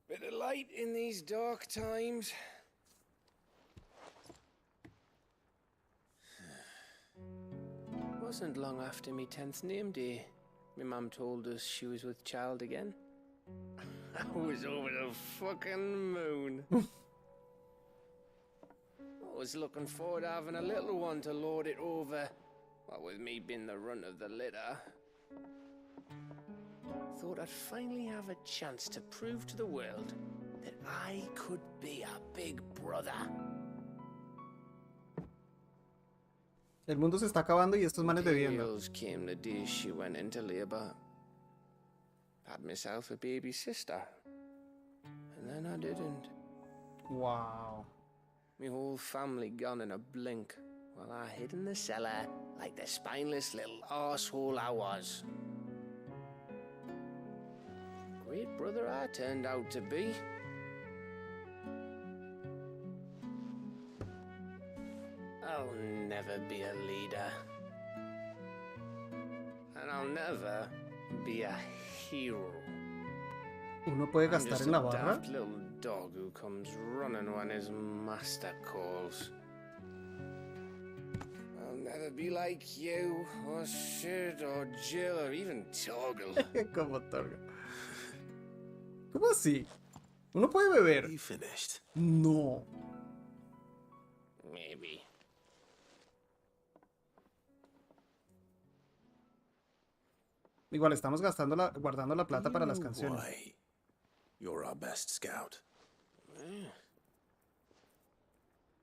Bit of light in these dark times. Wasn't long after me 10th name day. My mum told us she was with child again. I was over the fucking moon. I was looking forward to having a little one to lord it over. What with me being the runt of the litter. Thought I'd finally have a chance to prove to the world that I could be a big brother. El mundo se está acabando y estos manes bebiendo. Tales came the day she went into labor. Had myself a baby sister. And then I didn't. Wow. My whole family gone in a blink, while I hid in the cellar like the spineless little arsehole I was. Great brother I turned out to be. I'll never be a leader. And I'll never be a hero. ¿Uno puede I'm gastar just en la a barra? daft little dog who comes running when his master calls. I'll never be like you, or Sid, or Jill, or even Torgal. Como Torgal. ¿Cómo así? ¿Uno puede beber? You finished? No. Maybe. Igual estamos guardando la plata para las canciones. Why? You're our best scout.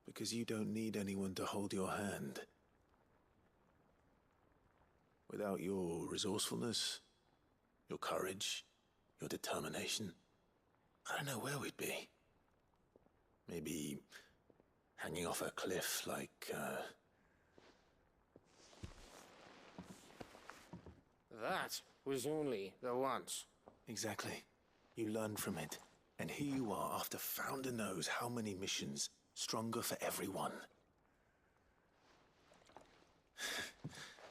Because you don't need anyone to hold your hand. Without your resourcefulness, your courage, your determination, I don't know where we'd be. Maybe hanging off a cliff like, That was only the once. Exactly. You learned from it. And here you are, after Founder knows how many missions, stronger for everyone.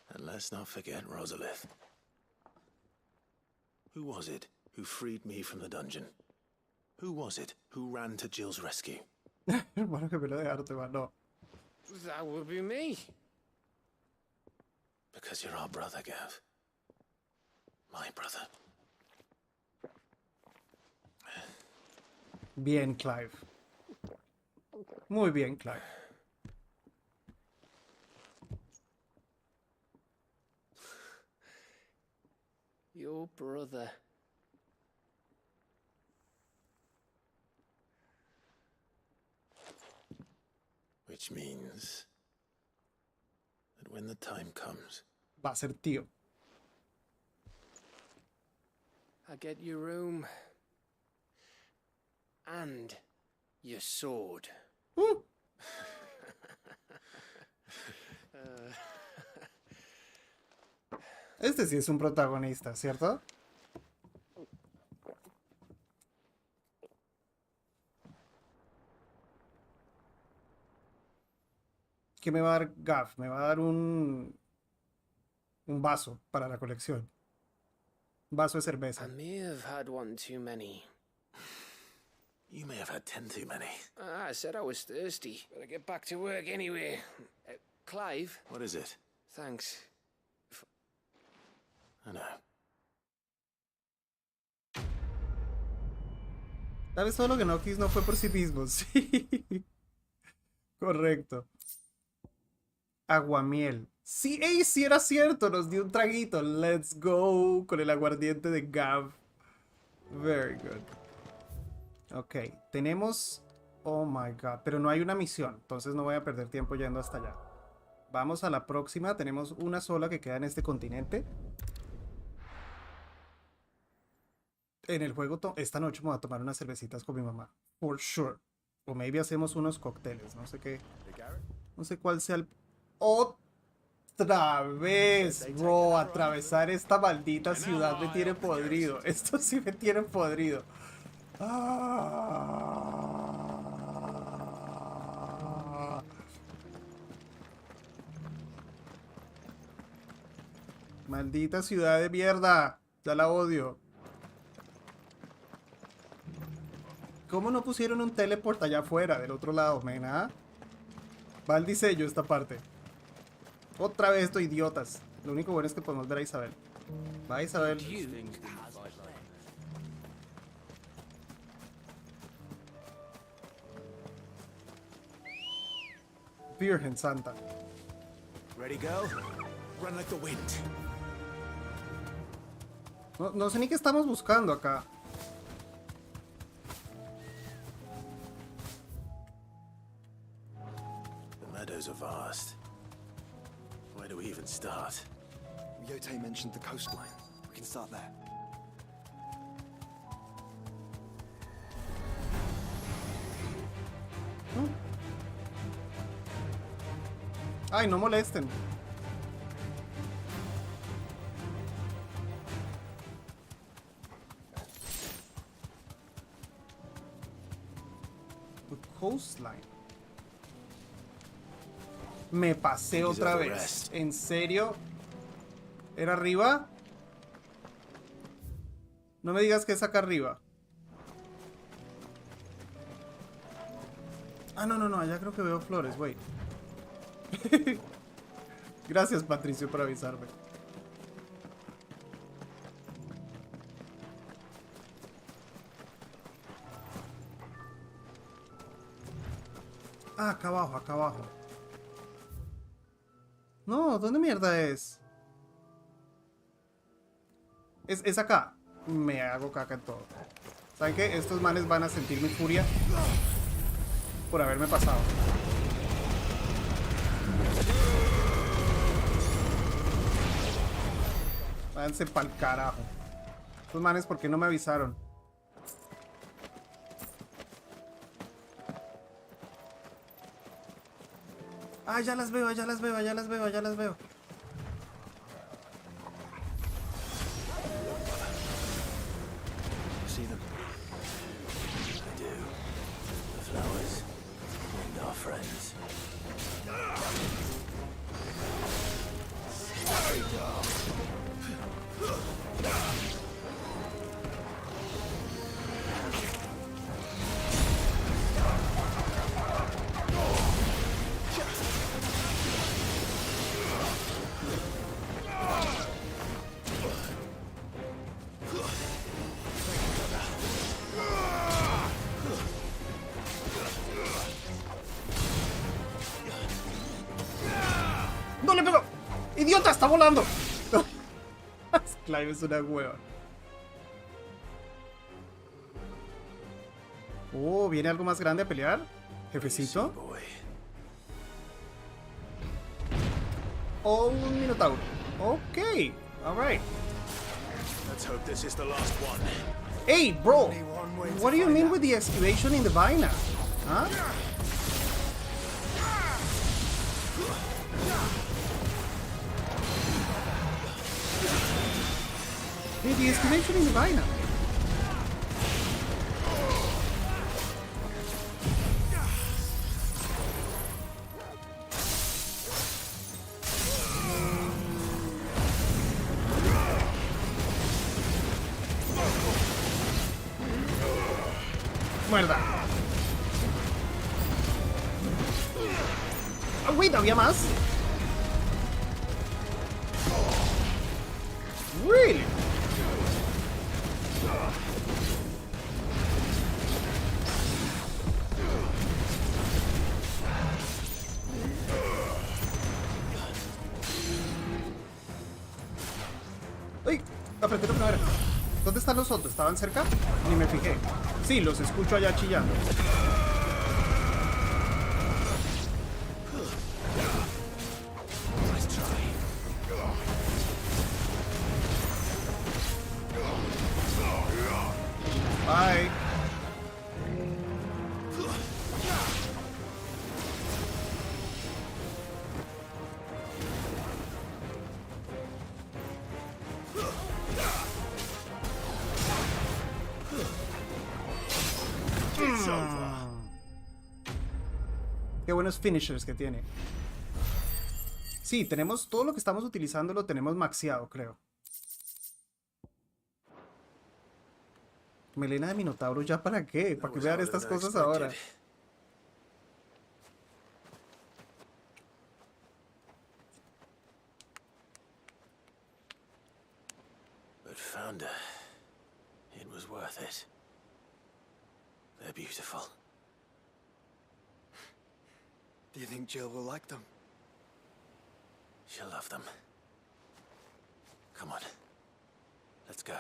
And let's not forget Rosalith. Who was it who freed me from the dungeon? Who was it who ran to Jill's rescue? Hermano gemelo de Artema, no. That would be me. Because you're our brother, Gav. My brother. Bien, Clive. Muy bien, Clive. Your brother. Which means that when the time comes, Va a ser tío. I get your room. And your sword. Este sí es un protagonista, ¿cierto? ¿Qué me va a dar Gav? Me va a dar un vaso para la colección. Un vaso de cerveza. I may have had one too many. You may have had 10 too many. I said I was thirsty. Better get back to work anyway. Clive? What is it? Thanks. I know. Tal vez todo lo que no quiso no fue por sí mismo. Sí. Correcto. Aguamiel. Sí, ey, sí era cierto. Nos dio un traguito. Let's go. Con el aguardiente de Gav. Very good. Ok, tenemos... Oh my god, pero no hay una misión, entonces no voy a perder tiempo yendo hasta allá. Vamos a la próxima, tenemos una sola que queda en este continente. En el juego, esta noche me voy a tomar unas cervecitas con mi mamá. For sure. O maybe hacemos unos cócteles, no sé qué. No sé cuál sea el... ¡Otra vez! Bro, atravesar esta maldita ciudad me tiene podrido. Esto sí me tiene podrido. Maldita ciudad de mierda. Ya la odio. ¿Cómo no pusieron un teleport allá afuera, del otro lado, men? ¿Ah? Va el diseño esta parte. Otra vez estos idiotas. Lo único bueno es que podemos ver a Isabel. Va Isabel. Virgen Santa. Ready, go? Run like the wind. No sé ni qué estamos buscando acá. The meadows are vast. Where do we even start? Yote mentioned the coastline. We can start there. Ay, no molesten. The coastline. Me pasé otra vez. ¿En serio? ¿Era arriba? No me digas que es acá arriba. Ah, no, allá creo que veo flores, wait. Gracias, Patricio, por avisarme. Ah, acá abajo, acá abajo. No, ¿dónde mierda es? Es acá. Me hago caca en todo. ¿Saben qué? Estos manes van a sentir mi furia por haberme pasado. Váyanse pa'l carajo. Estos manes, ¿por qué no me avisaron? Ah, ya las veo, ya las veo, ya las veo, ya las veo. See them? I do. The flowers and our friends. ¡No le pego! ¡Idiota! ¡Está volando! Clive es una hueva. Oh, ¿viene algo más grande a pelear? ¿Jefecito? Oh, un minotauro. Ok, alright. Let's hope this is the last one. Hey, bro! What do you mean with the excavation in the Vina? Huh? Hey, the excavation in the Vina. Muerda. Oh, wait, ¿había más? Really? ¡Uy! Apreté la primera. ¿Dónde están los otros? ¿Estaban cerca? Ni me fijé. Sí, los escucho allá chillando. Bye. Qué buenos finishers que tiene. Sí, tenemos todo lo que estamos utilizando, lo tenemos maxeado, creo. Melena de Minotauro, ¿ya para qué? ¿Para que vean estas cosas ahora? But found her. It was worth it. They're beautiful. Do you think Jill will like them? She'll love them. Come on. Let's go.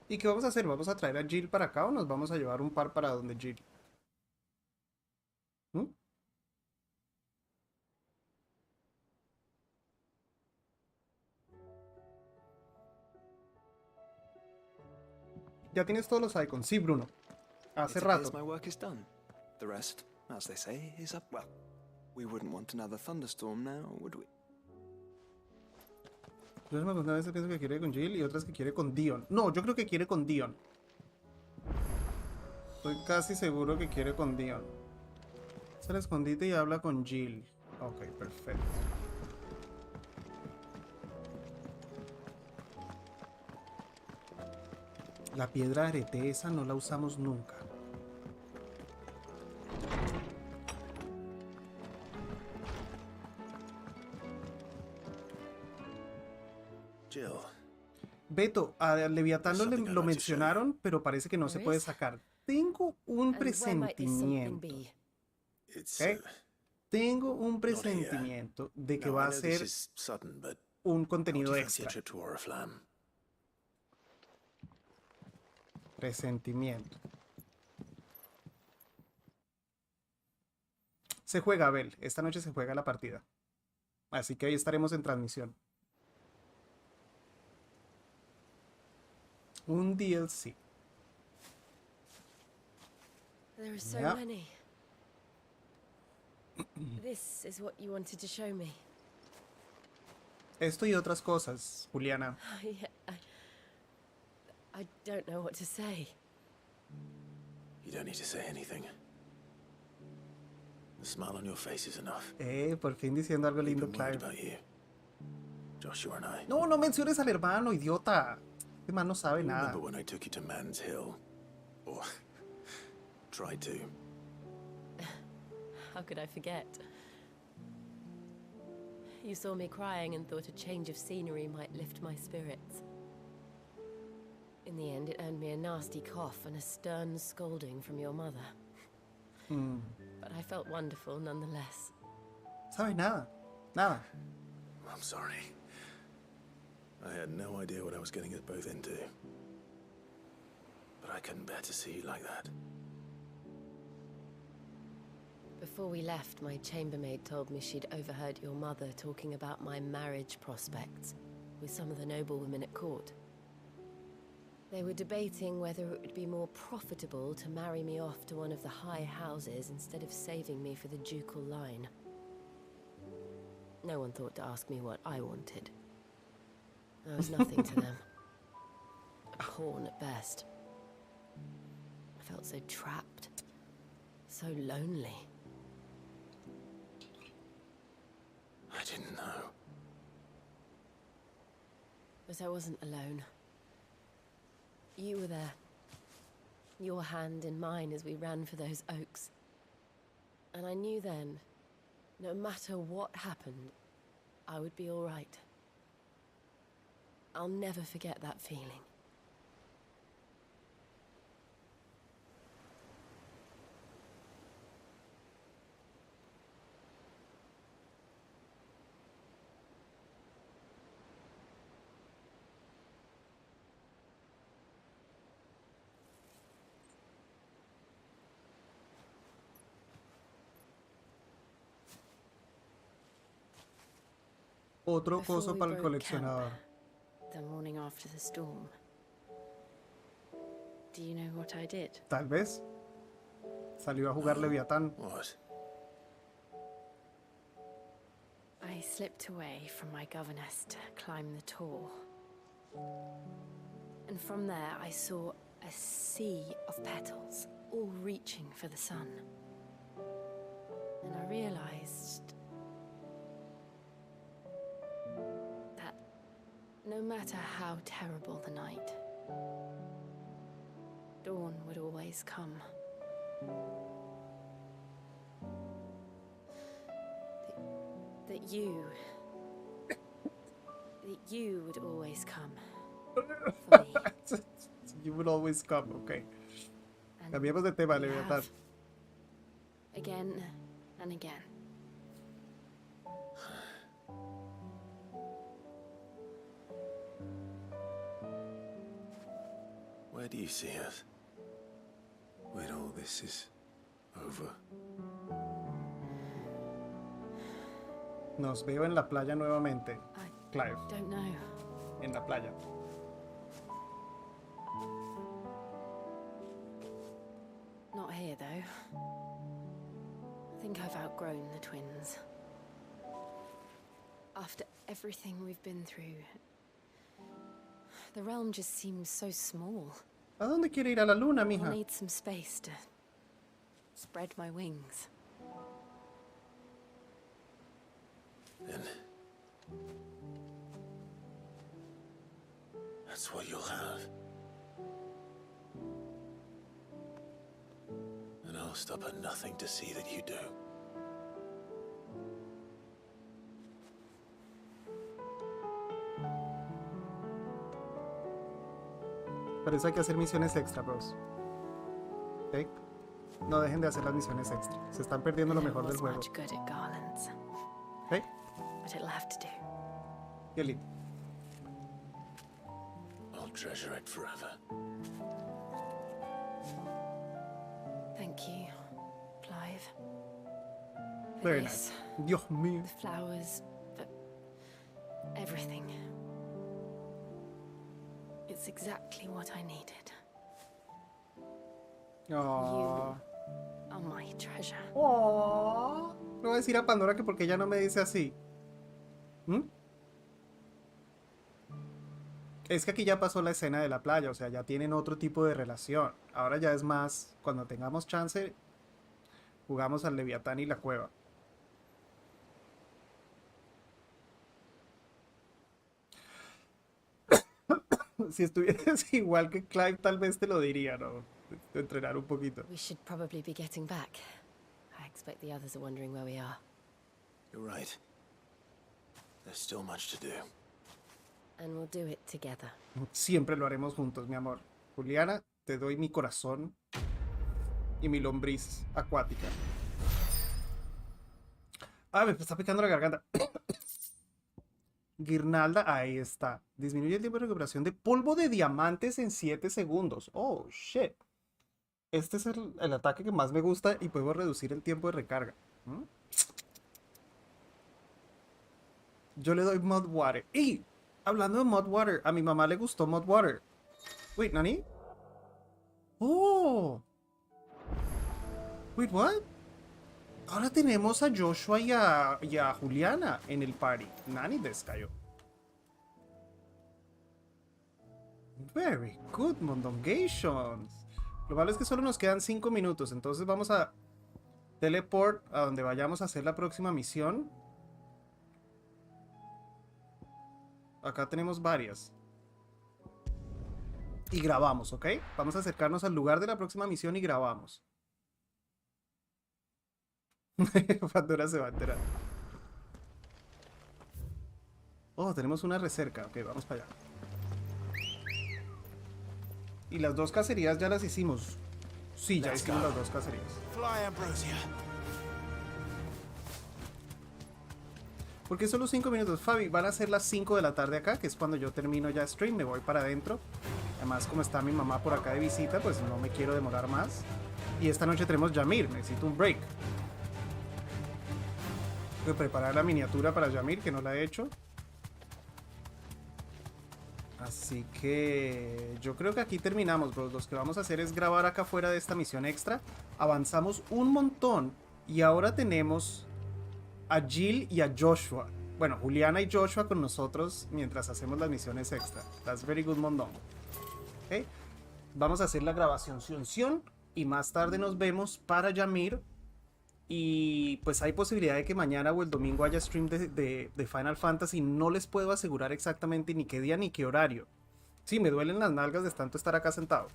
¿Y qué vamos a hacer? ¿Vamos a traer a Jill para acá o nos vamos a llevar un par para donde Jill? ¿Mm? Ya tienes todos los icons. Sí, Bruno. Hace rato. My work is done. The rest, as they say, is up. Well, we wouldn't want another thunderstorm now, would we? Una vez pienso que quiere con Jill y otras que quiere con Dion. No, yo creo que quiere con Dion. Estoy casi seguro que quiere con Dion. Se al escondite y habla con Jill. Ok, perfecto. La piedra de arete esa no la usamos nunca. Still, Beto, a Leviatán There's something I'd lo like to show you. mencionaron, pero parece que no se There puede is? sacar. Tengo un And where might this something presentimiento. be? it's ¿Ok? Tengo un not here. presentimiento de que Now, va I a know this ser is sudden, but un how would contenido you fancy a extra. trip to Oriflamme? Presentimiento. Se juega, Abel. Esta noche se juega la partida. Así que ahí estaremos en transmisión. Un DLC. There are so Yeah. many. This is what you wanted to show me. Esto y otras cosas, Juliana. Yeah, I don't know what to say. You don't need to say anything. The smile on your face is enough. Por fin diciendo algo We've lindo, been worried Clive. about you, Joshua and I. No, no menciones al hermano, idiota. Este man no sabe You nada. remember when I took you to Man's Hill? Or tried to. How could I forget? You saw me crying and thought a change of scenery might lift my spirits. In the end, it earned me a nasty cough and a stern scolding from your mother. But I felt wonderful nonetheless. Sabe nada. Nada. I'm sorry. I had no idea what I was getting us both into. But I couldn't bear to see you like that. Before we left, my chambermaid told me she'd overheard your mother talking about my marriage prospects with some of the noblewomen at court. They were debating whether it would be more profitable to marry me off to one of the high houses instead of saving me for the ducal line. No one thought to ask me what I wanted. I was nothing to them. A pawn at best. I felt so trapped. So lonely. I didn't know. But I wasn't alone. You were there. Your hand in mine as we ran for those oaks. And I knew then, no matter what happened, I would be all right. I'll never forget that feeling. Otro Before coso we para el broke coleccionador. camp, the morning after the storm. Do you know what I did? Tal vez. Salió a jugar Leviatán. What? I slipped away from my governess to climb the tor. And from there I saw a sea of petals, all reaching for the sun. And I realized that no matter how terrible the night, dawn would always come. That you would always come. For me. You will always come, ok. And Cambiemos de tema, you Leviatán. have. Again and again. Where do you see us? When all this is over? Nos veo en la playa nuevamente. Clive. Don't know. En la playa. Not here, though. I think I've outgrown the twins. After everything we've been through, the realm just seems so small. ¿A dónde quiere ir a la luna, I'll mija? need some space to spread my wings. Then that's what you'll have. And I'll stop at nothing to see that you do. Por eso hay que hacer misiones extra, bros. ¿Ok? No dejen de hacer las misiones extra. Se están perdiendo lo mejor del juego. ¿Ok? Qué lindo. I'll treasure it forever. Thank you, Clive. For Very this, nice. Dios mío. the flowers, for everything. It's exactly what I needed. Oh. You are my treasure. Oh. Le voy a decir a Pandora que porque ella no me dice así. ¿Mm? Es que aquí ya pasó la escena de la playa, o sea, ya tienen otro tipo de relación. Ahora ya es más, cuando tengamos chance, jugamos al Leviatán y la cueva. Si estuvieras igual que Clive, tal vez te lo diría, ¿no? De entrenar un poquito. We should probably be getting back. I expect the others are wondering where we are. You're right. There's still much to do. And we'll do it together. Siempre lo haremos juntos, mi amor. Juliana, te doy mi corazón y mi lombriz acuática. Ah, me está picando la garganta. Guirnalda, ahí está. Disminuye el tiempo de recuperación de polvo de diamantes en 7 segundos. Oh, shit. Este es el ataque que más me gusta y puedo reducir el tiempo de recarga. ¿Mm? Yo le doy Mod Water. ¡Y! Hablando de Mod Water, a mi mamá le gustó Mod Water. Wait, ¿Nani? ¡Oh! Wait, what? Ahora tenemos a Joshua y a Juliana en el party. Nani descayó. Very good, Mondongations. Lo malo es que solo nos quedan 5 minutos. Entonces vamos a teleport a donde vayamos a hacer la próxima misión. Acá tenemos varias. Y grabamos, ¿ok? Vamos a acercarnos al lugar de la próxima misión y grabamos. Pandora se va a enterar. Oh, tenemos una recerca. Ok, vamos para allá. Y las 2 cacerías ya las hicimos. Sí, ya hicimos las 2 cacerías. Fly, Ambrosia. ¿Por qué solo 5 minutos? Fabi, van a ser las 5 de la tarde acá, que es cuando yo termino ya stream. Me voy para adentro. Además, como está mi mamá por acá de visita, pues no me quiero demorar más. Y esta noche tenemos Yamir. Necesito un break. Tengo que preparar la miniatura para Yamir, que no la he hecho. Así que yo creo que aquí terminamos, bros. Lo que vamos a hacer es grabar acá fuera de esta misión extra. Avanzamos un montón. Y ahora tenemos a Jill y a Joshua. Bueno, Juliana y Joshua con nosotros mientras hacemos las misiones extra. That's very good, Mondong. ¿Okay? Vamos a hacer la grabación y más tarde nos vemos para Yamir. Y pues hay posibilidad de que mañana o el domingo haya stream de Final Fantasy. No les puedo asegurar exactamente ni qué día ni qué horario. Sí, me duelen las nalgas de tanto estar acá sentado.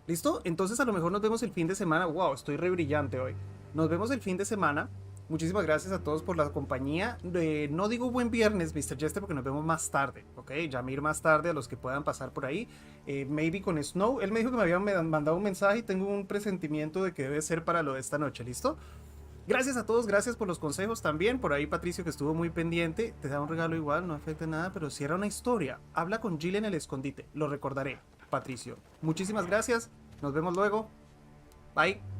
¿Listo? Entonces a lo mejor nos vemos el fin de semana. Wow, estoy re brillante hoy. Nos vemos el fin de semana. Muchísimas gracias a todos por la compañía. No digo buen viernes, Mr. Jester, porque nos vemos más tarde, ¿ok? Yamir más tarde, a los que puedan pasar por ahí. Maybe con Snow. Él me dijo que me habían mandado un mensaje y tengo un presentimiento de que debe ser para lo de esta noche, ¿listo? Gracias a todos, gracias por los consejos también. Por ahí Patricio, que estuvo muy pendiente. Te da un regalo igual, no afecta nada, pero cierra una historia. Habla con Jill en el escondite. Lo recordaré, Patricio. Muchísimas gracias. Nos vemos luego. Bye.